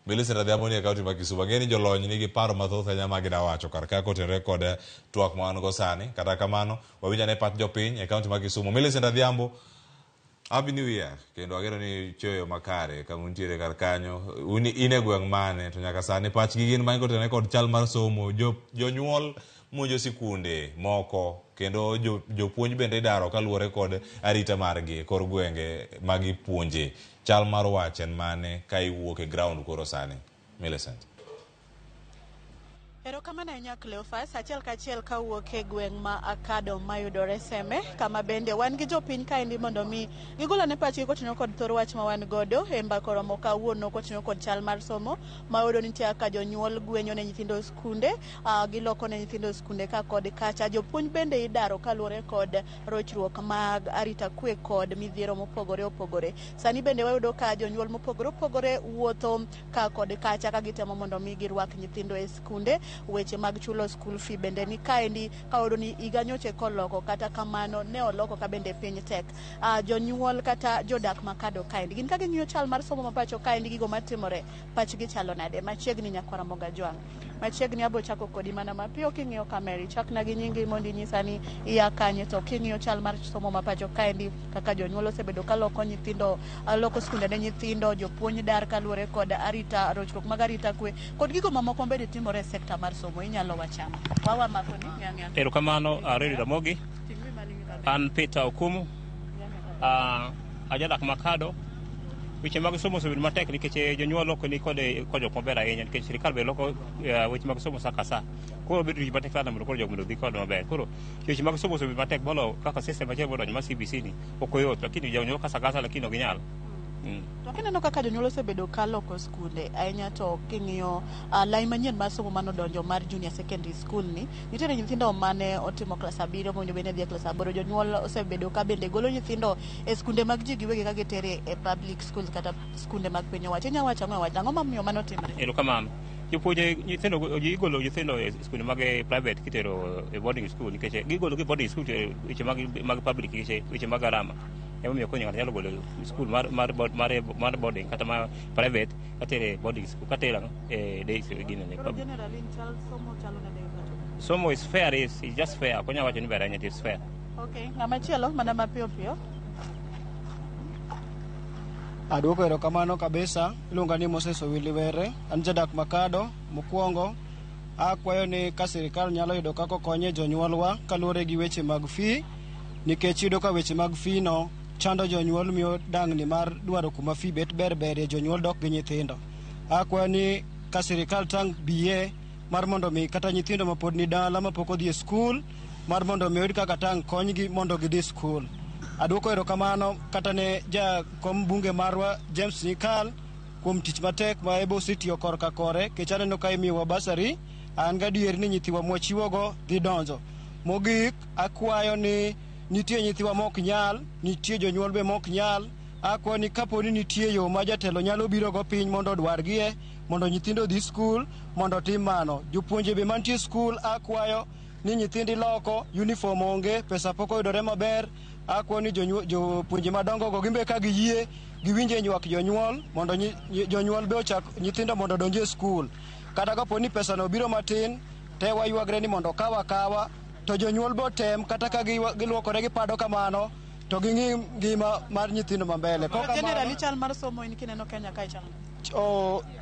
Millicent Adhiambo ni e kaunti ma Kisumu. Ang'e ni jolony nigi paro mathoth ahinya ma gida wacho kar ka kotenore kod twak ma wan go sani. Kata kamano wawinjane pach jopiny e kaunti ma Kisumu. Millicent Adhiambo, Happy New Year kendo agero ni choyo makare kama untiere kar kanyo. In e gweng' mane to nyaka sani pachgi gin ma kotenore kod chal mar somo jonyuol monjo sikunde moko kendo jopuonj bende idaro kaluwore kod arita margi kor gwenge magi puonje. Chal mar wach en mane ka iwuok e ground koro sani. Millicent. Erokamano ahinya Cleophas, achiel kachiel kawuok e gweng' ma Akado mayudore Seme, kama bende wan gi jopiny kaendi mondo mi gigolo ne pachgi koting'o kod thor wach ma wan godo e Mbako Romo kawuono koting'o kod chal mar somo ma oyudo nitie ka jonyuol gwenyo ne nyithindo skunde, giloko ne nyithindo skunde ka kod kacha. Jopuonj bende idaro kaluwore kod rochruok mag arita kwe kod midhiero mopogore opogore. Sani bende wayudo ka jonyuol mopogore opogore wuotho ka kod kacha ka gitemo mondo mi girwak nyithindo e skunde. Weche mag chulo school fee bende ni kaendi kawuodo ni higa nyoche koloko kata kamano ne oloko ka bende piny tek. Jonyuol kata jodak makado kaendi gin ka ging'iyo chal mar somo mapacho kaendi gigo matimore pachgi chalo nade. Machiegni Nyakwa Ramogi Jwang'. Machiegni abo chako kodi mana mapiyo king'iyo kameri chakna gi nyingi mondo inyisa ni iya kanye to king'iyo chal mar somo mapacho kaendi kaka jonyuol osebedo ka loko nyithindo loko skunde ne nyithindo, jopuonj dar kaluwore kod arita rochruok mag arita kwe kod gigo mamoko bende timore e sekta mar somo. Inyalo wachamo wawa makoni nyanya. Erokamano Reri Ramogi. An Peter Okumu ajadak Makado. Weche mag somo osebedo matek nikech jonyuol loko ni kod jok maber ahinya nikech sirikal be loko weche mag somo saka sa. Koro bedo tich matek sana mondo koro jok mondo dhi kod maber. Koro weche mag somo osebedo matek bolo kaka system achiel bodonjo ma CBC ni ok oyot lakini jonyuol kasa lakini ok ginyal. To kineno kaka jonyuol osebedo ka loko skunde ahinya to king'iyo lai manyien mar somo mano donjo mar junior secondary school ni nitiere nyithindo mane otimo klas 7 mowinjo bende dhi klas 8 jonyuol osebedo ka bende golo nyithindo e skunde mag ji giwegi ka gitere e public schools kata skunde mag piny owacho. Inya wacho ang'o mamiyo mano timre? Erokamano. Jopuonje nyithindo igolo nyithindo e skunde mag private kitero e boarding school nikech gigolo gi boarding school weche mag public weche mag garama. Emomiyo konyo ng'ato nyalo golo school mar boarding kata mar private katere boarding school katera day gine ne. Generally somo chalo na day. Somo is fair, it's just fair. Konya wacho ni beranye it's fair. Okay, ng'ama chielo mana mapiyo piyo. Aduoko erokamano kabisa. Iluonga ni Moses Owiliwere, an jadak Makado. Mokwongo akwayo ni ka sirikal nyalo yudo kaka konye jonyuolwa kaluwore gi weche mag fee, nikech yudo ka weche mag fee no chando jonyuol miyo dang'ni mar dwaro kuma fee bet ber jonyuol dok gi nyithindo. Akwayo ni ka sirikal tang biye mar mondo mi kata nyithindo mapod ni dala mapok odhi e skul mar mondo mi yud kaka tang konygi mondo gidhi skul. Aduoko erokamano kata ne jakom bunge marwa James Nikal kuom tich matek ma ebo osetiyo korka kore, kech aneno ka imiyowa basari, an gadier ni nyithiwa mwachiwogo dhi donjo. Mogik akwayo ni nitie nyithiwa mok nyal, nitie jonyuol be mok nyal, akwayo ni kapo ni nitie yo ma jatelo nyalo biro go piny mondo odwargie mondo nyithindo dhi skul mondo tim mano. Jopuonje be mantie skul akwayo ni nyithindi loko, uniform onge, pesa pok oyudore maber. Akwayo ni jopuonje madongo go gimbe ka giyie giwinje nywak jonyuol mondo jonyuol be ochak nyithindo mondo donje e skul. Kata kapo ni pesa no biro matin, te waywagre ni mondo kawa to jonyuol bo tem kata ka giluokore gi pado kamano to ging'i ngima mar nyithindo mambele. Generally chal mar somo in kineno Kenya kae chal.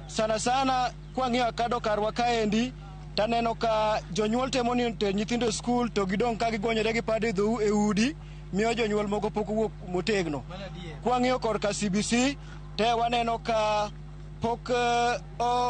Sana kwang'iyo kado karwa kaendi taneno ka jonyuol temo ni nyithindo skul to gidong ka gigonyore gi pado e udi miyo jonyuol moko pok wuok motegno. Kwang'iyo korka CBC te waneno ka pok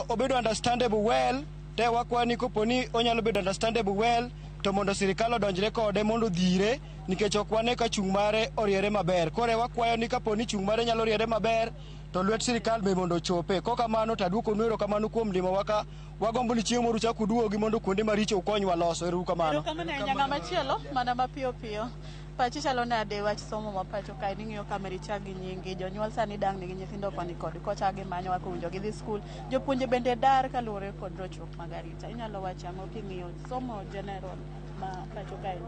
obedo understandable well, te wakwa ni kopo ni onyalo bedo understandable well to mondo sirikal odonjre kode mondo dhire, nikech ok wane ka chung' mare oriere maber. Kore wakwayo ni kapo ni chung' mare nyalo riere maber to lwet sirikal be mondo chope. Kokamano taduoko nwero kamano kuom limo waka wagombo ni chieng' moro chak uduogi mondo kuonde maricho ukonywa loso. Erokamano. Nyanga machielo mana mapiyo piyo. Pachi chalo nade wach somo ma pacho kae ning'iyo kameri chagi nyingi jonyuol sani dang' nigi nyithindo koni kod kocha gi manyo wako winjo gidhi skul. Jopuonje bende dar kaluwore kod rochruok mag arita. Inyalo wacho ang'o king'iyo somo general ma pacho kae?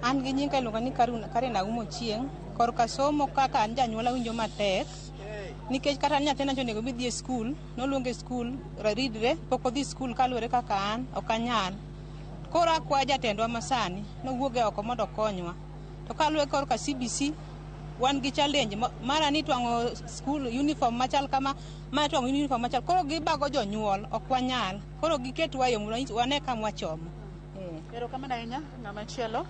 An gi nyinga iluonga ni Karen Aumo Chieng'. Korka somo kaka an janyuola winjo matek nikech kata nyathina onego bi dhi e skul, noluonge skul ridre pok odhi skul kaluwore kaka an ok anyal. Koro akwa jatendwa masani nowuoge oko mondo okonywa. To kaluwore korka CBC wan gi challenge mara ni twang'o skul uniform machal kama ma twang'o uniform machal, koro gibago jonyuol ok wanyal, koro giketwa yo wane kamwa chomo. Erokamano ahinya ng'ama chielo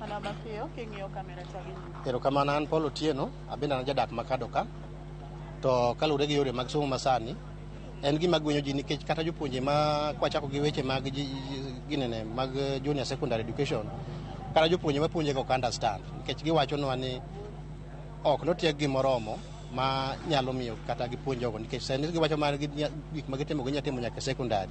mana mapiyo king'iyo kamera chagi. Erokamano, an Paul Otieno, abende an jadak Makado ka. To kaluwore gi yore mag somo masani en gima gwenyo ji nikech kata jopuonje ma kwachako gi weche mag ginene mag junior secondary education kata jopuonje mapuonje go understand nikech giwachonwa ni ok notieg gimoromo ma nyalo miyo kata gipuonj jogo nikech sani giwacho mar gik ma gitimo gi nyatimo nyaka secondary.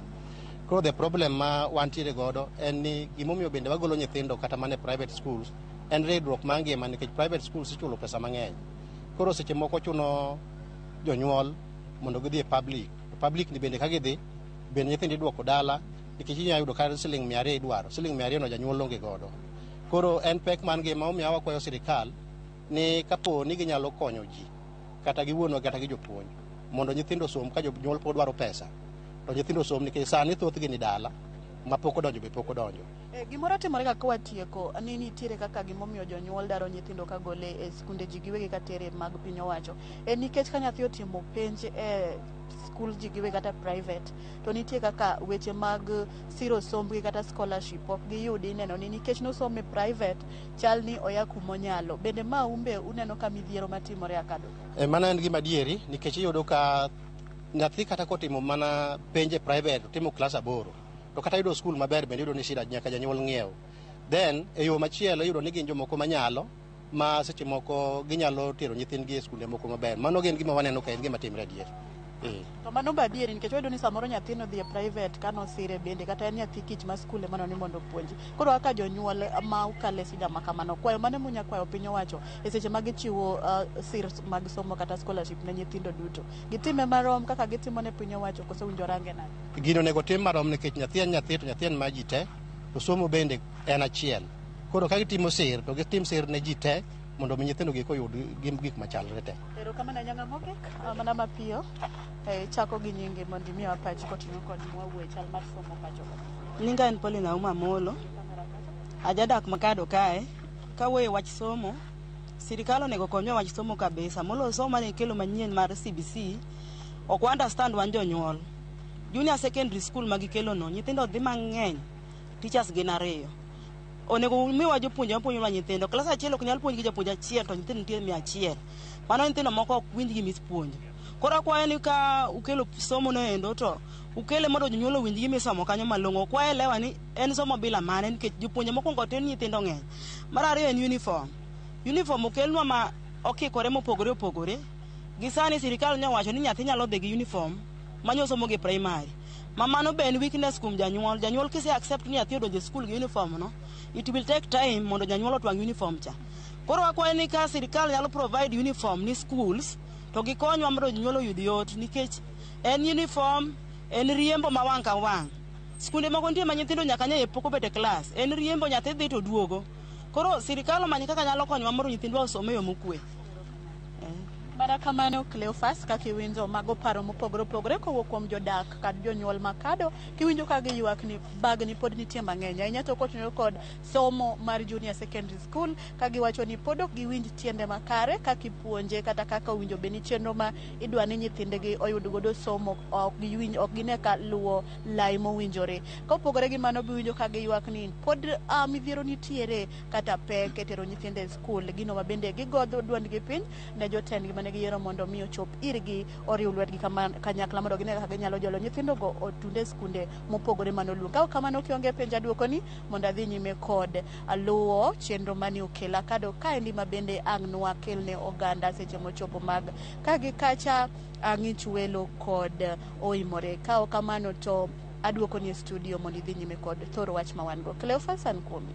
Koro the problem ma wantiere godo en ni gimomiyo bende wagolo nyithindo kata mane private schools en ridruok mangima nikech private schools ichulo pesa mang'eny. Koro seche moko chuno jonyuol mondo gidhi e public ni bende ka gidhi bende nyithindo iduoko dala nikech inyalo yudo ka siling 200 idwaro, siling 200 no janyuol onge godo. Koro en pek man gi ma omiyo wakwayo sirikal ni kapo ni ginyalo konyo ji kata giwuonwa kata gi jopuonj mondo nyithindo som ka jonyuol pod dwaro pesa to nyithindo som nikech sani thothgi ni dala ma pok odonjo be pok odonjo. Gimoro timore kaka watieko ni nitiere kaka gimomiyo jonyuol daro nyithindo ka gole e skunde ji giwegi katere mag piny owacho nikech ka nyathi otimo penj e skul ji giwegi kata private to nitie kaka weche mag siro sombgi kata scholarship ok giyudi, ineno ni nikech nosome private chal ni oya kumonyalo. Bende ma umbe uneno ka midhiero matimore akado? Mana en gima dieri nikech iyudo ka nyathi kata kotimo mana penj e private timo klas 8 to kata yudo skul maber bende yudo ni shida nyaka janyuol ng'iew. Then e yo machielo yudo ni gin jomoko manyalo ma seche moko ginyalo tero nyithindgi e skunde moko maber. Mano gin gima waneno ka en gima timre adier. To mano ba adier nikech wayudo ni samoro nyathino dhi e private kano sire bende kata en nyathi kich ma skul mano ni mondo puonji. Koro kaka jonyuol ma ukale sida ma kamano kwayo mane munya kwayo piny owacho e seche ma gichiwo sir mag somo kata scholarship ne nyithindo duto. Gitime marom kaka gitimo ne piny owacho koso winjo range nade. Gino nego tim marom nikech nyathi en nyathi to nyathi en ma ji te to somo bende en achiel. Koro ka gitimo sir to gitim sir ne ji te mondo mi nyithindo gi koyud gik machalre te. Erokamano nyanga mogik mana mapiyo chako gi nyinge mondo mi apachi koting'o kod mwawuo chal mar somo pacho. Nyinga en Paulina Uma Molo. Ajadak Makado kae. Kawuoye wach somo, sirikal onego konyo wach somo kabisa. Molo somo mane kelo manyien mar CBC ok understand wan jonyuol. Junior secondary school magikelo no nyithindo dhi mang'eny, teachers gin 2. Onego miwa jopuonje mapuonjo nyithindo. Klas achiel ok nyal puonj gi japuonj achiel to nyithindo nitie 100. Mano nyithindo moko ok winj gi mispuonjo. Koro akwayo ni ka ukelo somo no endo to ukele mondo jonyuol owinj gi misomo kanyo malong'o. Kwayo elewa ni en somo bila mane nikech jopuonje mokwongo tin nyithindo ng'eny. Mar ariyo en uniform. Uniform okelnwa ma okikore mopogore opogore. Gi sani sirikal nyawacho ni nyathi nyalo dhi gi uniform manyosomo gi primary. Mamano be en weakness kuom janyuol. Janyuol kise accept ni nyathi odonjo e skul gi uniform no, it will take time mondo janyuol otwang' uniform cha. Koro akwayo ni ka sirikal nyalo provide uniform ni schools to gikonywa mondo janyuol oyud yot nikech en uniform en riembo ma wang' ka wang'. Skunde moko nitie ma nyithindo nyaka nye pok obet e klas. En riembo nyathi dhi to duogo. Koro sirikal omany kaka nyalo konyowa mondo nyithindwa osom e yo mokwe. Mana kamano Cleophas kaka iwinjo mago paro mopogore opogore kowuok kuom jodak kod jonyuol Makado kiwinjo ka giywak ni bagni pod nitie mang'eny ahinya to kotenore kod somo mar junior secondary school ka giwacho ni pod ok giwinj tiende makare kaka ipuonje kata kaka owinjo be ni chenro ma idwa ni nyithindegi oyud godo somo ok giwinj ok gine ka luwo lai mowinjore. Kopogore gi mano biwinjo ka giywak ni pod midhiero nitiere kata pek e tero nyithinde skul gino ma bende gigodho duondgi piny ne jotendgi mane giyiero mondo mi ochop irgi oriw lwetgi kanyakla mondo gine kaka ginyalo jolo nyithindogo otunde skunde mopogore manoluong. Ka kamano kionge penja duokoni mondo adhi nyime kod luwo chenro mane okela kado kaendi ma bende ang' nwakel ne oganda seche mochopo mag kagi kacha ang'ich welo kod oimore. Ka kamano to aduokoni e studio mondo idhi nyime kod thoro wach ma wan go. Cleophas an kuomi.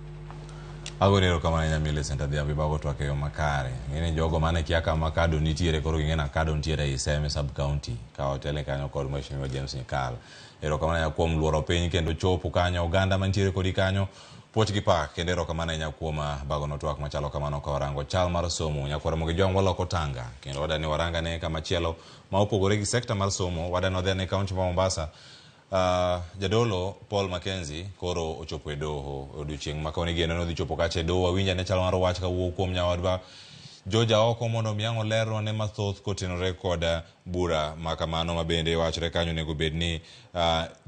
Agorero kama nyamile senta dhiambi bago twake yo makare. Ngene jogo mane kia ka Makado nitiere koro ngena Kado nitiere e Seme sub county ka hotele kanyo kod Mheshimiwa James Nyikal. Ero kama ya kuom luoro piny kendo chopo kanyo oganda mantiere kodi kanyo poch gi pak kendo ero kama nya kuoma bago no twak machalo kamano ka orango chal mar somo nyakwara mo gi jong waloko tanga kendo wadani waranga ne kama chielo ma opogore gi sekta mar somo wadano dhe ne kaunti ma Mombasa. Jadolo Paul Mackenzie koro ochopo e doho odiochieng' ma kawni geno no dhi chopo kache doho winja ne chalo mar wach ka wuok kuom nyawadwa Joja oko mondo miyango lero ne mathoth kotenore kod bura makamano mabende wachre kanyo nego bedni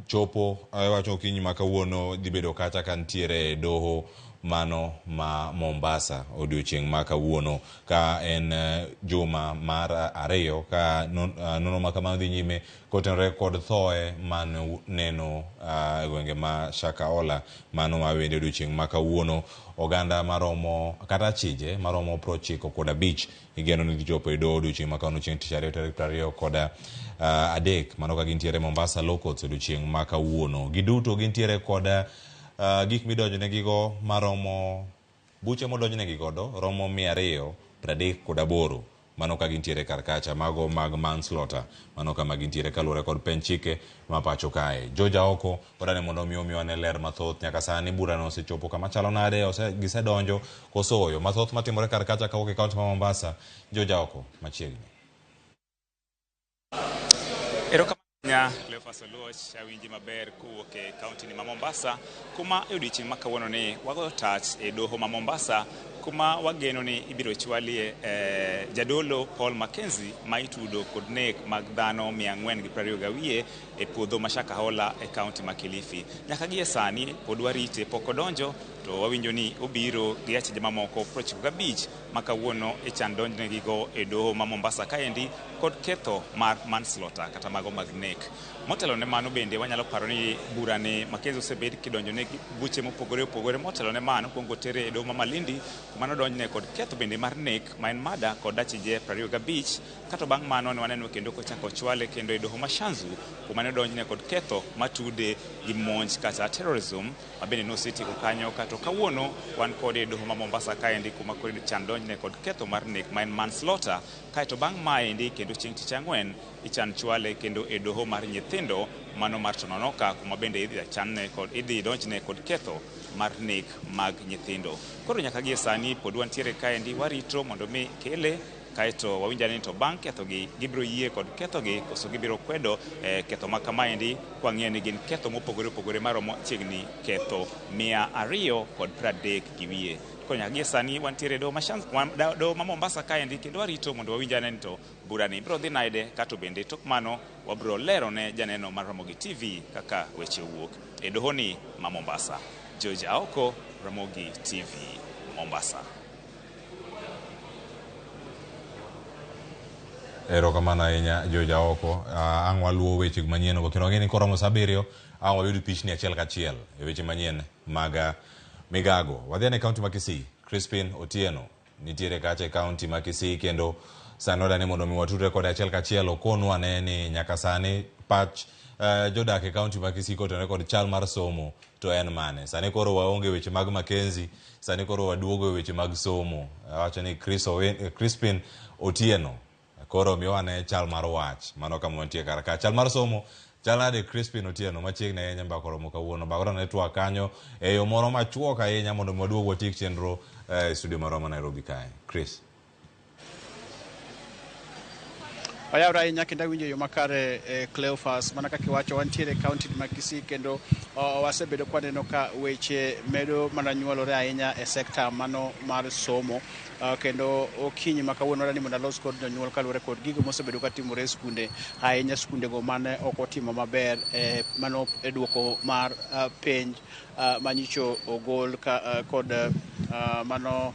chopo wacho kinyi makawuono dhi bedo kacha kantiere doho mano ma Mombasa odiochieng' makawuono ka en juma mar ariyo ka nono makamano dhi nyime kotenore kod thoe mano neno gwenge ma Shakaola mano mabende odiochieng' makawuono oganda maromo kata chije maromo 95 igeno ni jopo e doho odiochieng' makawuono chieng' tich ariyo tarik 20 kod adek mano ka gintiere Mombasa Locals odiochieng' makawuono giduto gintiere kod gik midonjone gigo maromo buche modonjne gigodo romo 238 mano ka gintiere karkacha mago mag manslaughter mano kama gintiere kaluwore kod penchike ma pacho kae Joja oko odane mondo miyo ne ler mathoth nyaka sani bura no osechopo kama chalo nade gisedonjo kosoyo mathoth matimore karkacha ka kaunti ma Mombasa Joja oko machiegni Cleophas Oluoch awinji maber kowuok e kaunti ni ma Mombasa kuma odiochieng' makawuono ni wago tach e doho ma Mombasa kuma wageno ni ibiro chwalie jadolo Paul Mackenzie ma itudo kod nek mag dhano 420 e puodho ma Shakahola e kaunti ma Kilifi. Nyaka gie sani pod warite pok odonjo to wawinjo ni obiro gi acheje mamoko 95 makawuono ichan donjnegigo e doho ma Mombasa kaendi kod ketho mar manslaughter kata mago mag nek. Motelo ne mano bende wanyalo paro ni burani Makenzi osebed kidonjo ne buche mopogore opogore. Motelo ne mano kuongo tere e doho ma Malindi kuma nodonjne kod ketho bende mar nek ma en mada kod acheje 25 kata bang' mano ne waneno kendo kochako chwale kendo e doho ma Shanzu kuma ne odonjne kod ketho matude gi monj kata terrorism mabende nosetieko kanyo kata kawuono wan kod e doho ma Mombasa kaendi kuma kod chan donjne kod ketho mar nek ma en manslaughter kaeto bang' maendi kendo chieng' tich ang'wen ichan chwale kendo e doho mar nyithindo mano mar Tononoka kuma bende idhi donjne kod ketho mar nek mag nyithindo. Koro nyaka gie sani pod wantiere kaendi warito mondo mi kele kaeto wawinja ni to bang' kethogi gibiro yie kod kethogi koso gibiro kwedo ketho ma kamaendi kwang'e ni gin ketho mopogore opogore maromo chiegni ketho 230 gi wiye. Koro nyaka gie sani wantiere doho ma Mombasa kaendi kendo warito mondo wawinja ni to burani biro dhi nade kato bende tok mano wabiro lero ne janeno mar Ramogi TV kaka weche wuok e doho ni ma Mombasa. George Aoko, Ramogi TV, Mombasa. Erokamano ahinya George Aoko. Ang' waluwo weche manyien go kendo ng'e ni koromo saa 7 ang' wayud pichni achiel kachiel e weche manyien mag migago. Wadhi e kaunti ma Kisii. Crispin Otieno nitiere kacha e kaunti ma Kisii kendo sani wadani mondo mi watudre kode achiel kachiel okonwa ane ni nyaka sani pach jodak e kaunti ma Kisii kotenore kod chal mar somo to en mane. Sani koro waonge weche mag Makenzi, sani koro waduogo weche mag somo. Wacho ni Crispin Otieno koro miwane chal mar wach mano kama wantie kar ka chal mar somo chal nade Crispin Otieno machiegni ahinya mbaka romo kawuono bakora network kanyo e yo moro machuok ahinya mondo mwaduog watik chenro studio maroma Nairobi kae. Chris Ayawra ahinya kendo awinjo yo makare Cleophas mana kaka iwacho wantiere kaunti ma Kisii kendo wasebedo kwaneno ka weche medo mana nyuolore ahinya e sekta mano mar somo kendo okinyi makawuono wadani mondo alos kod jonyuol kaluwore kod gigo mosebedo katimore e skunde ahinya skundego mane ok otimo maber mano e duoko mar penj manyicho ogol kod mano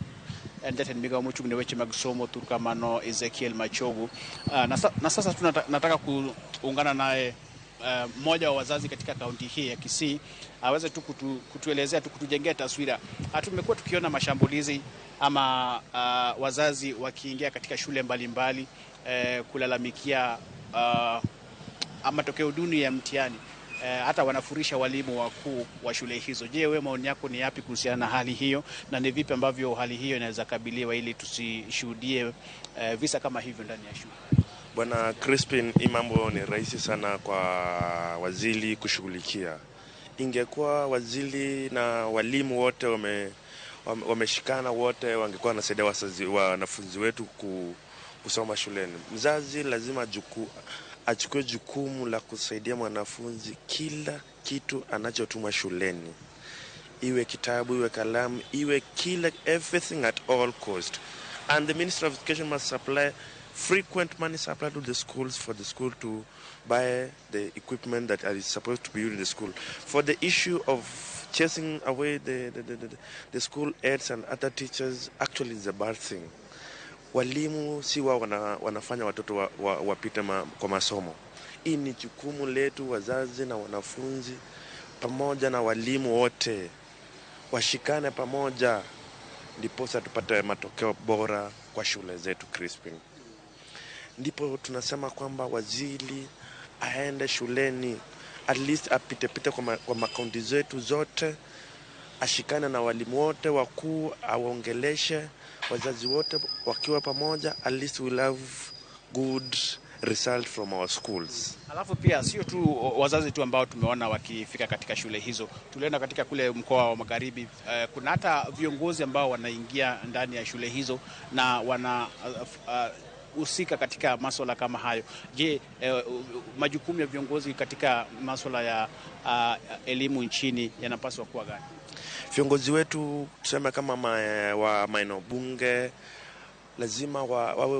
en jatend migao mochung' ne weche mag somo Thurka mano Ezekiel Machogu. Na sasa tunataka kuungana naye mmoja wa wazazi katika kaunti hii ya Kisii aweze tu kutuelezea tu kutujengea taswira. Tumekuwa tukiona mashambulizi ama wazazi wakiingia katika shule mbalimbali kulalamikia matokeo duni ya mtihani. Hata wanafurisha walimu wakuu wa shule hizo. Je, wewe maoni yako ni yapi kuhusiana na hali hiyo na ni vipi ambavyo hali hiyo inaweza kabiliwa ili tusishuhudie visa kama hivyo ndani ya shule? Bwana Crispin, hii mambo ni rahisi sana kwa waziri kushughulikia. Ingekuwa waziri na walimu wote wameshikana wote wangekuwa wanasaidia wanafunzi wetu kusoma shuleni. Mzazi lazima achukue jukumu la kusaidia mwanafunzi kila kitu anachotuma shuleni. Iwe kitabu, iwe kalamu, iwe everything at all cost. And the Minister of Education must supply frequent money supply to the schools for the school to buy the equipment that is supposed to be used in the school. For the issue of chasing away the school aides and other teachers, actually is a bad thing. Walimu si wao wanafanya watoto wapite kwa masomo. Hii ni jukumu letu wazazi na wanafunzi pamoja na walimu wote washikane pamoja ndipo tupate matokeo bora kwa shule zetu Crispin. Ndipo tunasema kwamba waziri aende shuleni at least apite kwa makaunti zetu zote, ashikane na walimu wote wakuu, awaongeleshe wazazi wote wakiwa pamoja, at least we'll have good result from our schools. Alafu pia sio tu wazazi tu ambao tumeona wakifika katika shule hizo. Tuliona katika kule mkoa wa Magharibi kuna hata viongozi ambao wanaingia ndani ya shule hizo na wana husika katika masuala kama hayo. Je, majukumu ya viongozi katika masuala ya elimu nchini yanapaswa kuwa gani? Viongozi wetu tuseme kama maeneo bunge lazima wawe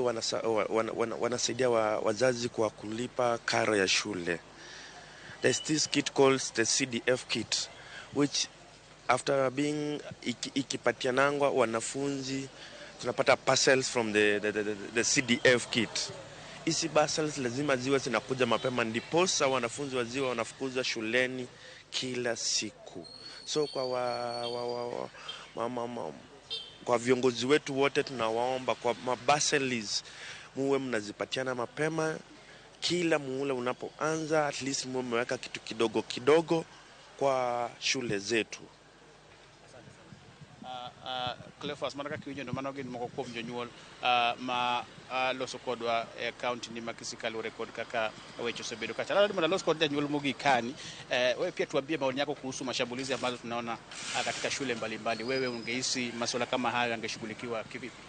wanasaidia wazazi kwa kulipa karo ya shule. There's this kit called the CDF kit which after being ikipatianangwa wanafunzi tunapata parcels from the CDF kit. Hizi parcels lazima ziwe zinakuja mapema, ndiposa wanafunzi waziwa wanafukuzwa shuleni kila siku. So kwa viongozi wetu wote tunawaomba kwa mabaselis muwe mnazipatiana mapema kila muhula unapoanza, at least muwe mmeweka kitu kidogo kidogo kwa shule zetu. Cleophas manaka kiwinjo no mano gin moko kuom jonyuol ma loso kodwa e kaunti ni makisikalo rekod kaka weche osebedo kacha. Labda mna loso kod janyuol Mogi Kani, wewe pia tuambie maoni yako kuhusu mashambulizi ambazo tunaona katika shule mbalimbali. Wewe ungehisi masuala kama haya yangeshughulikiwa kivipi?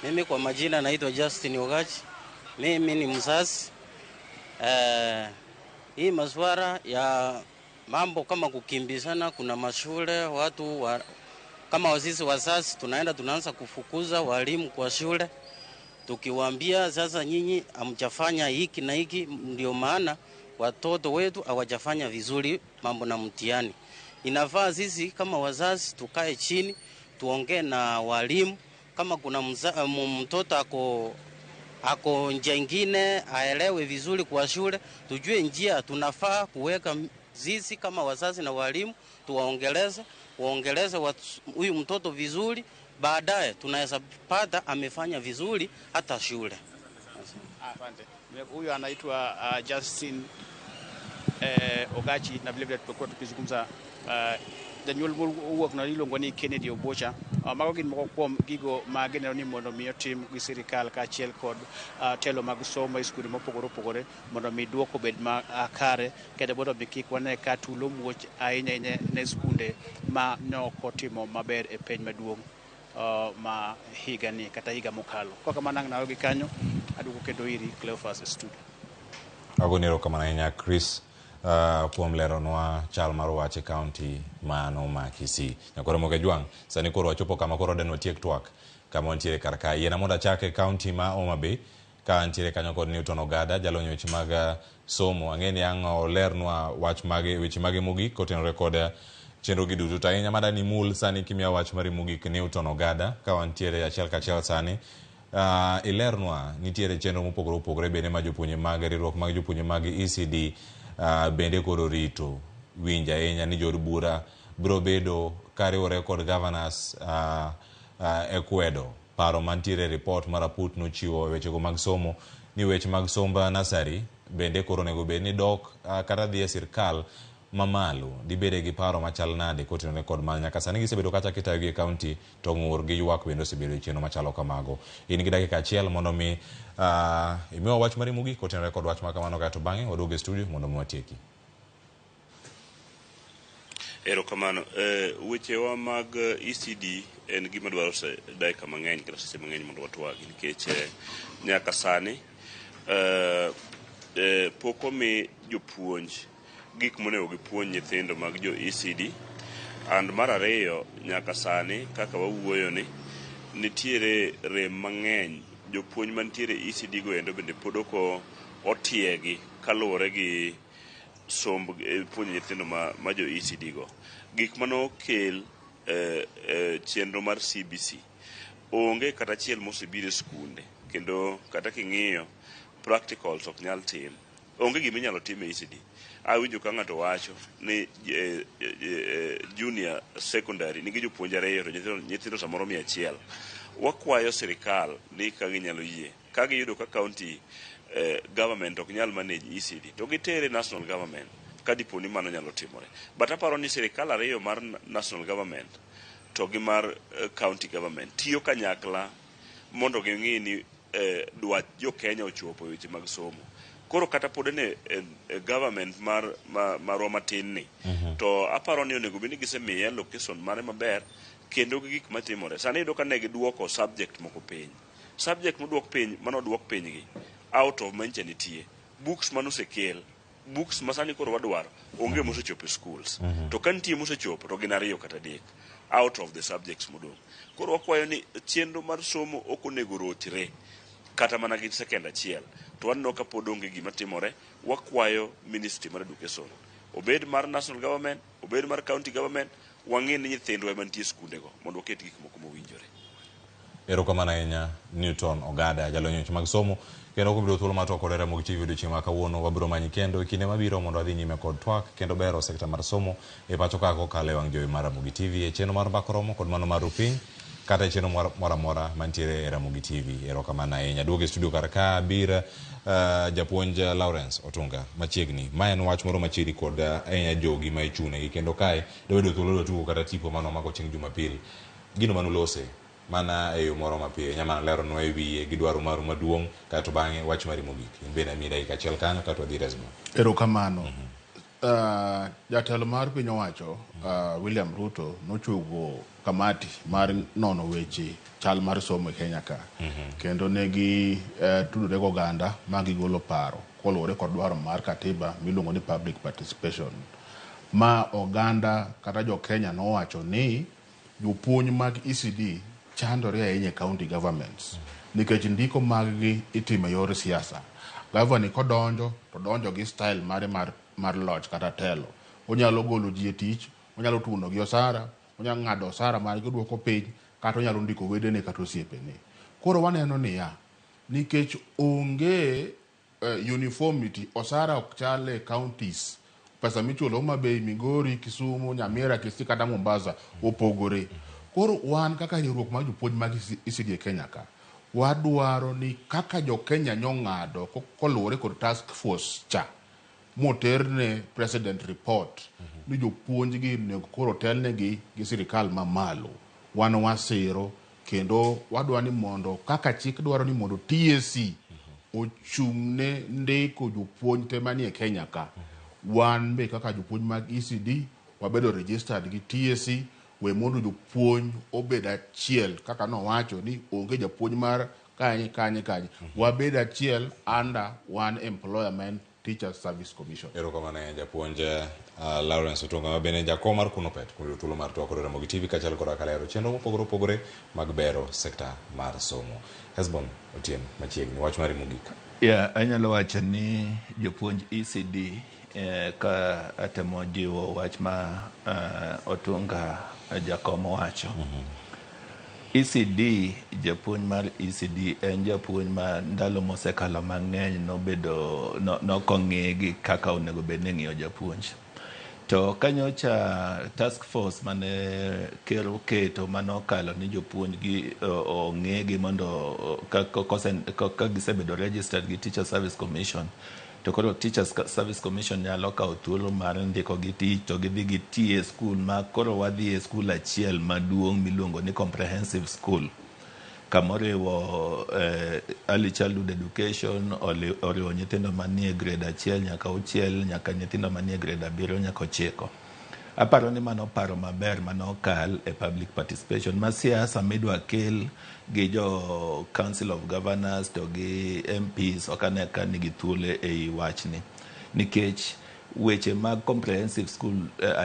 Mimi kwa majina naitwa Justin Ogachi. Mimi ni mzazi. Hii masuala ya mambo kama kukimbizana, kuna mashule watu kama wasisi wazazi tunaanza kufukuza walimu kwa shule, tukiwaambia sasa nyinyi hamjafanya hiki na hiki, ndio maana watoto wetu hawajafanya vizuri mambo na mtihani. Inafaa sisi kama wazazi tukae chini tuongee na walimu, kama kuna mtoto ako njia nyingine aelewe vizuri kwa shule, tujue njia tunafaa kuweka. Sisi kama wazazi na walimu tuwaongeleze huyu mtoto vizuri, baadaye tunaweza pata amefanya vizuri hata shule. Asante. Huyu anaitwa Justin Ogachi, na vile vile tutakuwa tukizungumza janyuol huwa kuna ilongo ni Kennedy Obocha. Mago gin moko kuom gigo magenero ni mondo mi otim gi sirikal kaachiel kod telo mag somo e skunde mopogore opogore mondo mi duoko bed makare, kendo mondo mi kik wane ka tulo muoch ahinya ne skunde ma ne ok otimo maber e piny maduong' ma higa ni kata higa mokalo. Kwa kama nang nawe gi kanyo, aduoko kendo iri Cleophas studio. Agonero kama na Chris kuom leronwa chal mar wache county mano ma Kisii. Nyakoro Moge Jwang sani koro wachopo kama koro denwa tiek twak kama wantiere karka yena moda chake county ma Homa Bay ka antiere kanyo kod Newton Ogada jalonyo weche mag somo. Ang'eni ang' olernwa wach mage weche mage mogik kotenore kod chenro gi duto. Ahinya mada ni mul sani kimia wach mari mogik Newton Ogada ka wantiere achiel kachiel sani. Ilernwa nitiere chenro mopogore opogore bende ma jopuonje mag riwruok mag jopuonje mag ECD bende koro rito winja ahinya ni jod bura biro bedo kariwore kod governors ekwedo paro mantiere report maraput nochiwo wechego mag somo ni weche mag somba nasari bende koro nego bed ni dok kata dhi e sirkal mamalo dibede gi paro machal nade kotenore kod mal nyaka sani gisebedo kacha kitayo gi county to ng'ur gi ywak bende osebedo chenro machalo kamago. In gi dakika achiel mondo mi imiwa wach mari mogik kotenore kod wach makamano kato bang'e waduogo e studio mondo mi watieki. Erokamano. Wechewa mag ECD en gima dwaro dakika mang'eny kata seche mang'eny mondo watwagi nikech nyaka sani pok omi jopuonj gik monego gipuonj nyithindo mag jo ECD, and mar ariyo nyaka sani kaka wawuoyo ni nitiere rem mang'eny jopuonj mantiere ECD go endo bende pod ok otiegi kaluwore gi somb puonj nyithindo ma jo ECD go. Gik mano kel chenro mar CBC onge kata achiel mosebiro e skunde, kendo kata king'iyo practicals ok nyal tim, onge gima inyalo tim e ECD. Awinjo ka ng'ato wacho ni junior secondary nigi jopuonj ariyo to nyithindo samoro 100. Wakwayo sirikal ni ka ginyalo yie ka giyudo ka county government ok nyal manage ECD to gitere national government ka dipo ni mano nyalo timore. But aparo ni sirikal ariyo mar national government to gi mar county government tiyo kanyakla mondo ging'i ni dwach jo Kenya ochopo weche mag somo. Koro kata pod ne government marwa matin ni to aparo ni onego bini gisemiye location mare maber kendo gi gik matimore. Sani iyudo ka ne giduoko subject moko piny. Subject moduok piny manoduok piny gi out of mention nitie. Books manosekel, books masani koro wadwaro onge mosechopo e schools. To ka nitie mosechopo to gin ariyo kata adek out of the subjects modong'. Koro wakwayo ni chenro mar somo ok onego rochre kata mana gi second achiel. To waneno ka pod onge gima timore. Wakwayo Ministry mar Education obed mar national government obed mar county government, wang'e ni nyithindwa mantie skundego mondo waket gik moko mowinjore. Erokamano ahinya Newton Ogada, jalony weche mag somo, kendo kubiro thuolo mar twak kod Ramogi TV odiochieng' ma kawuono. Wabiro manyi kendo e kinde mabiro mondo wadhi nyime kod twak kendo bero sekta mar somo e pacho ka kokalo e wang' jowi mar Ramogi TV e chenro mar mbako romo kod mano mar Rupiny kata e chenro moro amora mantiere e Ramogi TV. Erokamano ahinya. Duogo e studio kar ka bir japuonj Lawrence Otunga machiegni. Ma en wach moro machiegni kod ahinya jogi ma ichune kendo kae dobedo thuolo tugo kata tipo mano mako chieng' Jumapil. Gino manulose mana e yo moro mapiyo nyama lero no e wiye gi dwaro maru maduong' kato bang'e wach mari mogik bende mi dakika achiel kanyo kato wadhi resmo. Erokamano. Jatelo mar piny owacho William Ruto nochugo kamati mar nono weche chal mar somo e Kenya ka kendo negi tudore go oganda ma gigolo paro koluwore kod dwaro mar katiba miluongo ni public participation. Ma oganda kata jo Kenya nowacho ni jopuonj mag ECD chandore ahinya e county governments nikech ndiko mag-gi itimo e yor siasa. Gavana kodonjo to donjo gi style mar loch kata telo. Onyalo golo ji e tich, onyalo tuno gi osara, onyalo ng'ado osara mar duoko piny, kata onyalo ndiko wedene kata osiepene. Koro waneno niya, nikech onge uniformity, osara ok chale counties. Pesa michulo Homa Bay, Migori, Kisumu, Nyamira, Kisii kata Mombasa opogore. Koro wan kaka riwruok mag jopuonj mag ECD e Kenya ka, wadwaro ni kaka jo Kenya nyong'ado koluwore kod task force cha moterne president report ni jopuonj gi nego koro telnegi gi sirikal mamalo. Wan wasiro kendo wadwa ni mondo kaka chik dwaro ni mondo TSC ochung'ne ndiko jopuonj te manie Kenya ka. Wan be kaka jopuonj mag ECD wabedo registered gi TSC we mondo jopuonj obed achiel kaka nowacho ni onge japuonj mar kanye wabed achiel under one employment Teachers Service Commission. Erokamano japuonj Lawrence Otunga ma bende jakom mar Kunopet kulo thuolo mar twak kod Ramogi TV kachal kod kalero chenro mopogore opogore mag bero sekta mar somo. Hesbon Otieno machiegni wach mari mogik. Anyalo wacho ni jopuonj ECD ka atemo jiwo wach ma Otunga jakom wacho. ECD, japuonj mar ECD en japuonj ma ndalo mosekalo mang'eny nobedo nokong'e gi kaka onego bed ni ng'iyo japuonj. To kanyocha task force mane ker oketo manokalo ni jopuonj gi ong'e gi mondo ka gisebedo registered gi Teacher Service Commission, to koro Teachers Service Commission nyalo kawo thuolo mar ndiko gi tich to gidhi gi tie skul ma koro wadhi e skul achiel maduong' miluongo ni comprehensive school kamoriwo early childhood education, oriwo nyithindo manie grade 1 nyaka 6 nyaka nyithindo manie grade 7 nyaka 9. Aparo ni mano paro maber manokal e public participation ma siasa midwa kel gi jo Council of Governors to gi MPs okane ka nigi thuolo ei wachni nikech weche mag comprehensive school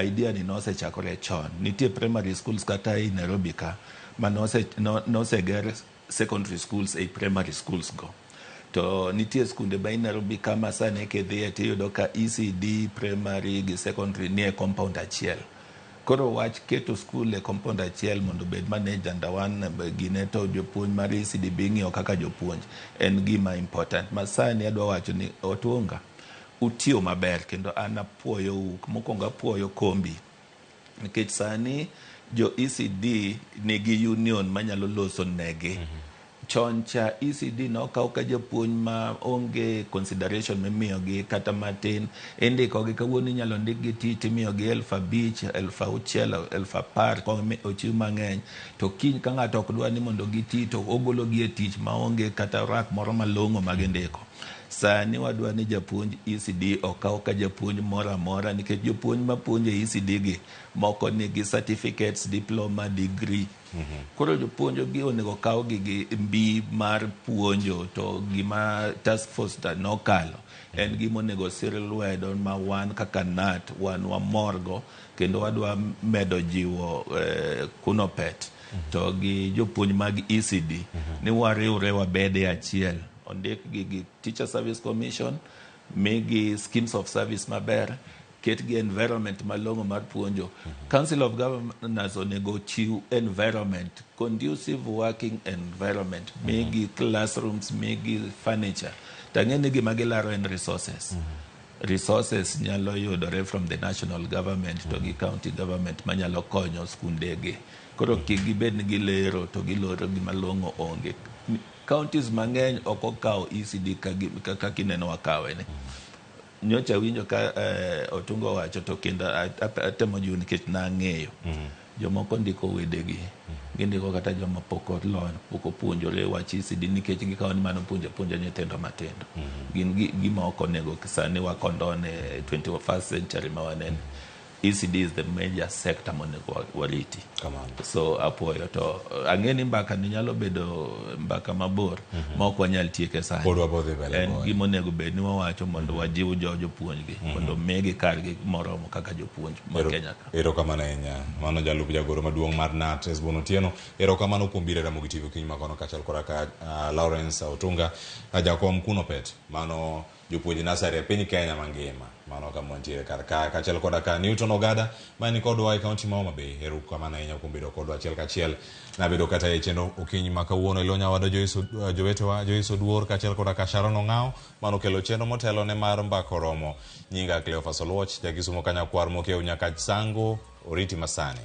idea ni nosechakore chon. Nitie primary schools kata i Nairobi ka ma noseger secondary schools ei primary schools go. To nitie skunde ba Nairobi kama sane kedhie tiyudo ka ECD primary gi secondary nie compound achiel. Koro wach keto skul e compound achiel mondo bed managed under one gine to jopuonj mar ECD bing'iyo kaka jopuonj en gima important. Masani adwa wacho ni Otunga utiyo maber kendo an apuoyo mokwongo apuoyo kombi nikech sani jo ECD nigi union manyalo loso negi. Chon cha ECD nokaw ka japuonj ma onge consideration mimiyogi kata matin, indikogi kawuono inyalo ndik gi tich imiyogi 5,000, 6,000, 10,000 kwa ochiw mang'eny, to kiny ka ng'ato ok dwa ni mondo giti to ogologi e tich maonge kata rak moro malong'o magindiko. Sani wadwa ni japuonj ECD okaw ka japuonj moro amora nikech jopuonj mapuonjo e ECD gi moko nigi certificates, diploma, degree. Koro jopuonjo gi onego kaw gi mbi mar puonjo to gima task force ta nokalo en gima onego sir lwedo ma wan kaka NAT wan wamorgo kendo wadwa medo jiwo Kunopet to gi jopuonj mag ECD ni wariwre wabede achiel ondik gi Teacher Service Commission migi schemes of service maber ketgi environment malongo mar puonjo. Council of Governors onego chiw environment, conducive working environment, migi classrooms, migi furniture. Tang'eni gima gilaro en resources. Resources nyalo yudore from the national government to gi county government manyalo konyo skundegi. Koro kigibed ni gilero to giloro gima longo onge. Counties mang'eny oko kao ECD kaka kineno wakawe ne. Nyocha winjo ka Otungo wacho to kendo atemo jiwo nikech nang'eyo. Jomoko ndiko wedegi. Gindiko kata joma pok olony, pok opuonjore wach ECD nikech gikawo ni mano puonjo nyithindo matindo. Gin gima ok onego sani wakondone 21st century ma wanene. ECD is the major sector monego wariti. So apoyo to ang'eni mbaka ni nyalo bedo mbaka mabor ma ok wanyal tieke sani. En gima onego bed ni wawacho mondo wajiw jopuonjgi mondo megi kargi moromo kaka jopuonj ma Kenya ka. Erokamano ahinya. Mano jalup jagoro maduong' mar NAT Esbon Otieno. Erokamano kuom biro Ramogi TV kiny makono kachal koraka Lawrence Otunga jakom kuno pet. Mano jopuonj nasari e piny Kenya mangima. Mano kama wantiere kar ka kachal kodaka Newton Ogada mani kodwa e kaunti ma Homa Bay. Erokamano ahinya kuom bedo kodwa achiel kachiel. Nabedo kata e chenro okinyi ma kawuono ilonya wada jowetewa Joyce Duor kachal kodaka Sharon Ong'ao. Mano kelo chenro motelo ne mar mbako romo. Nyinga Cleophas Oluoch jakisumo kanyakwar mokeo nyaka sango oriti masane.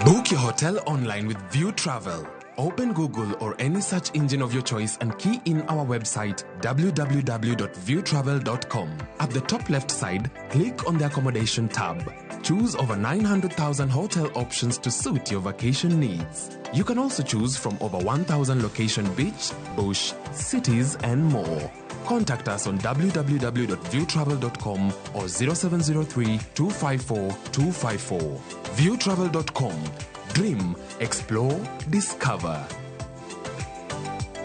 Book your hotel online with View Travel. Open Google or any search engine of your choice and key in our website www.viewtravel.com. At the top left side, click on the accommodation tab. Choose over 900,000 hotel options to suit your vacation needs. You can also choose from over 1,000 location beach, bush, cities and more. Contact us on www.viewtravel.com or 0703-254-254. Viewtravel.com. Dream, explore, discover.